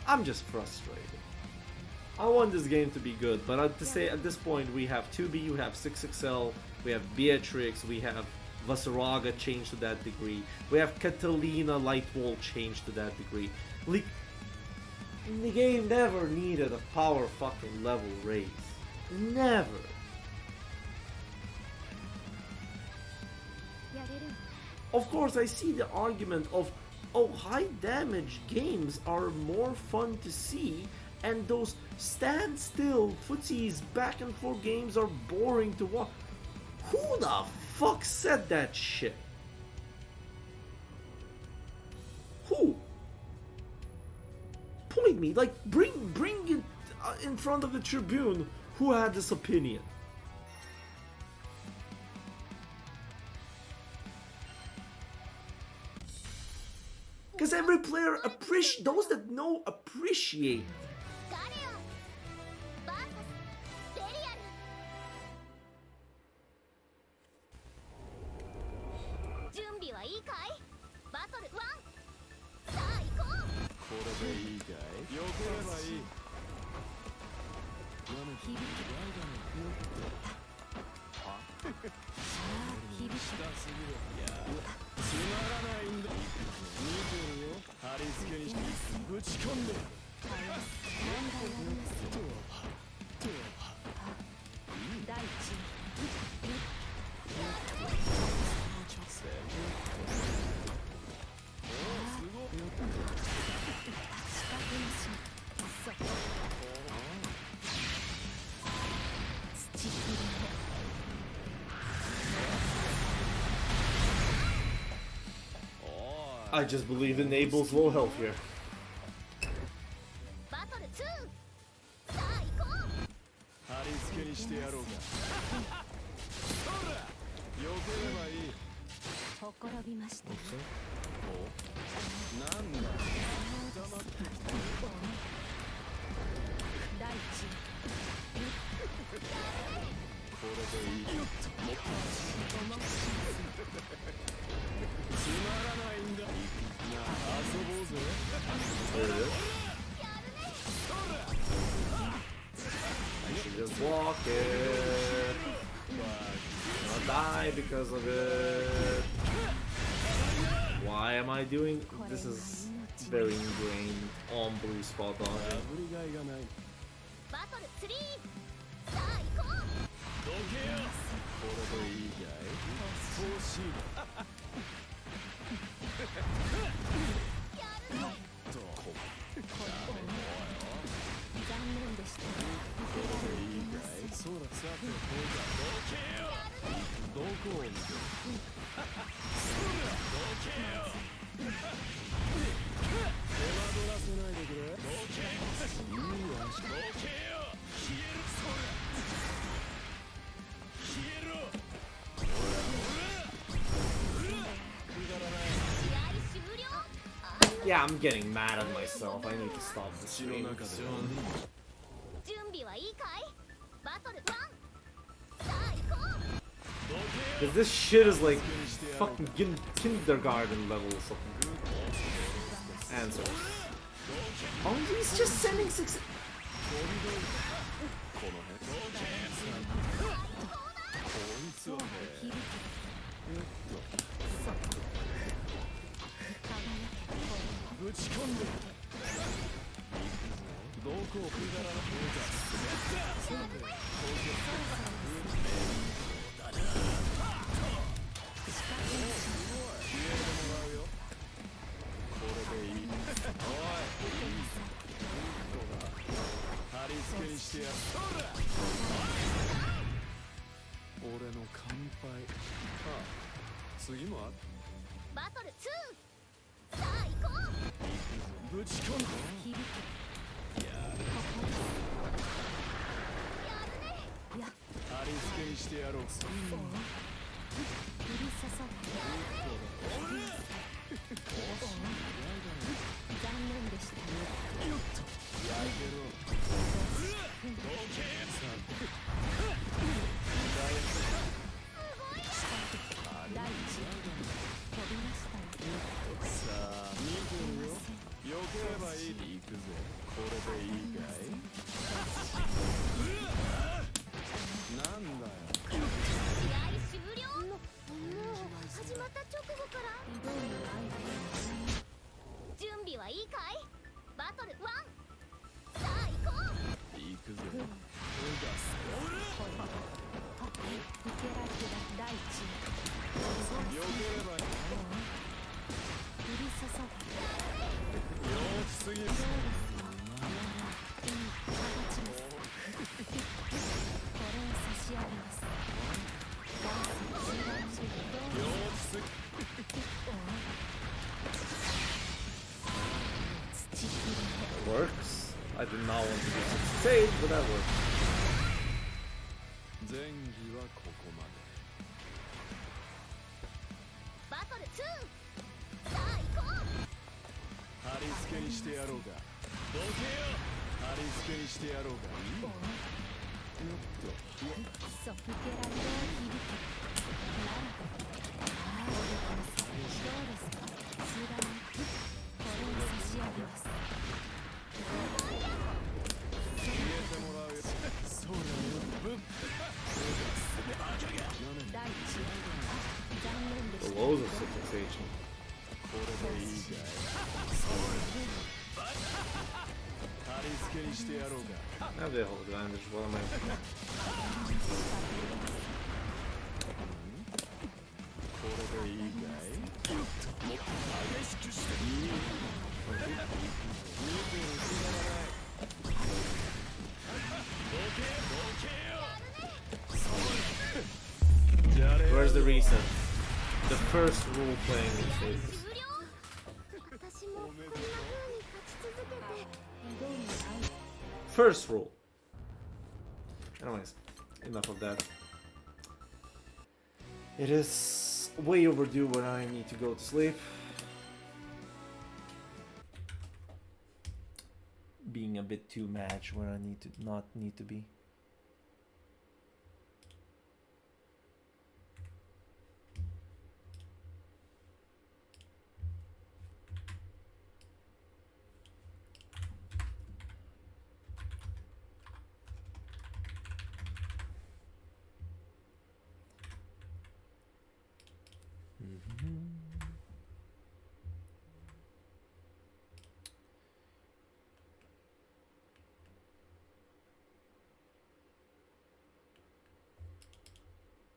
I'm just frustrated. I want this game to be good, but at this point we have 2B, we have 6XL, we have Beatrix, we have Vasaraga changed to that degree, we have Catalina Lightwall changed to that degree. Like, the game never needed a power fucking level raise. Never. Of course, I see the argument of, oh, high damage games are more fun to see, and those standstill footsies back and forth games are boring to watch. Who the fuck said that shit? Who? Point me, like, bring it in front of the Tribune who had this opinion. Because every player those that know appreciate. Galleon versus Galleon. 準備はいいかい？バトル1。さあ行こう。これでいいかい？よければいい。響きは？響きすぎる。いや、つまらないんだ。見てるよ。貼り付けにしてぶち込んで。第一。I just believe enables low health here. Battle 2. さあ行こう。してやろうか。そら、避ければいい。ほころびました。なんだ。黙って大地これでいい。よっと。もっと。つまらないんだ。なあ、遊ぼうぜ。I should just walk it. I'll die because of it. Why am I doing this? Is very ingrained on blue spot on. ぶりがいがない。バトル3さあ行こう。どけよ。これでいいかい。欲しい。やるね。どこ。残念でした。これでいいかい。そらさてこうか。どけよ。どこを見てる。そらどけよ。手間取らせないでくれ。どけ。いいわ。どけよ。消える。そら。消えろ。ほらほら。くだらない。試合終了。 Yeah, I'm getting mad at myself. I need to stop the 口の stream 中で soon. 準備はいいかい。バトル1さあ行こう。 Cause this shit is like fucking kindergarten levels of answers. Oh, he's just sending 6. この辺。こいつをね。ぶち込んで。どこをくだらなくか。さて、これでいい。おい、貼り付けにしてやる。俺の乾杯。ああ、次もある。バトル2さあ行こう。ぶち込んで。やるね。や貼り付けにしてやろう。降り注ぐ。残念でした。よっと。やけろ。大地飛びましたね。さあ、見てるよ。避ければいい。行くぜ。これでいいかい。なんだよ。試合終了。もう始まった直後から挑む相手。準備はいいかい。バトル1さあ行こう。行くぜ。受けられた大地。避ければいい。降り注ぐ。よちすぎる。これを差し上げます。よちすぎ。 Works. I did not want to do 6 but that works. 前儀はここまで。バトル2さあ行こう。貼り付けにしてやろうか。どけよ。貼り付けにしてやろうか。よっと。そ受けられる響き。なんとどうですか。つらい。これを差し上げます。消えてもらうよ。そうだよ。ぶっ。大地。残念でし The た。 lows of civilization. これでいいかい。貼り付けにしてやろうか。 Now they hold advantage. What am I? これでいいかい。もっと激しくしていい。見てる暇がない。Where's the reason? The first rule playing in stages. 終了。私もこんな風に勝ち続けて挑む相手。 First rule. Anyways, enough of that. It is way overdue when I need to go to sleep. Being a bit too much when I need to not need to be.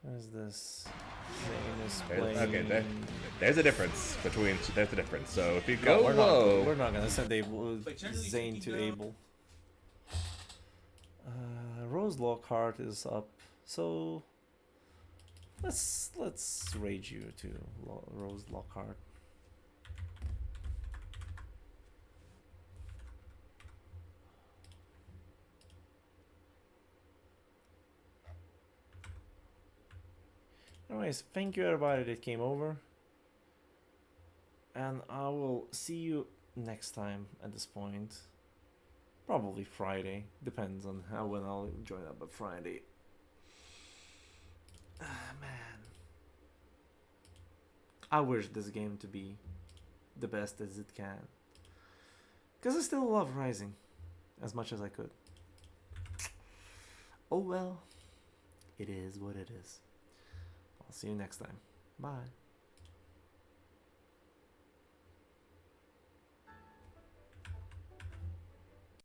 What is this? Zane is playing... Okay, there's a difference between. There's a difference. So if you No, go we're low, we're not gonna send Zane to Abel. Rose Lockhart is up, so let's raid you to Rose Lockhart. Anyways, thank you everybody that came over, and I will see you next time at this point. Probably Friday, depends on when I'll join up, but Friday. Ah, man. I wish this game to be the best as it can. Because I still love Rising as much as I could. Oh well, it is what it is. I'll see you next time. Bye.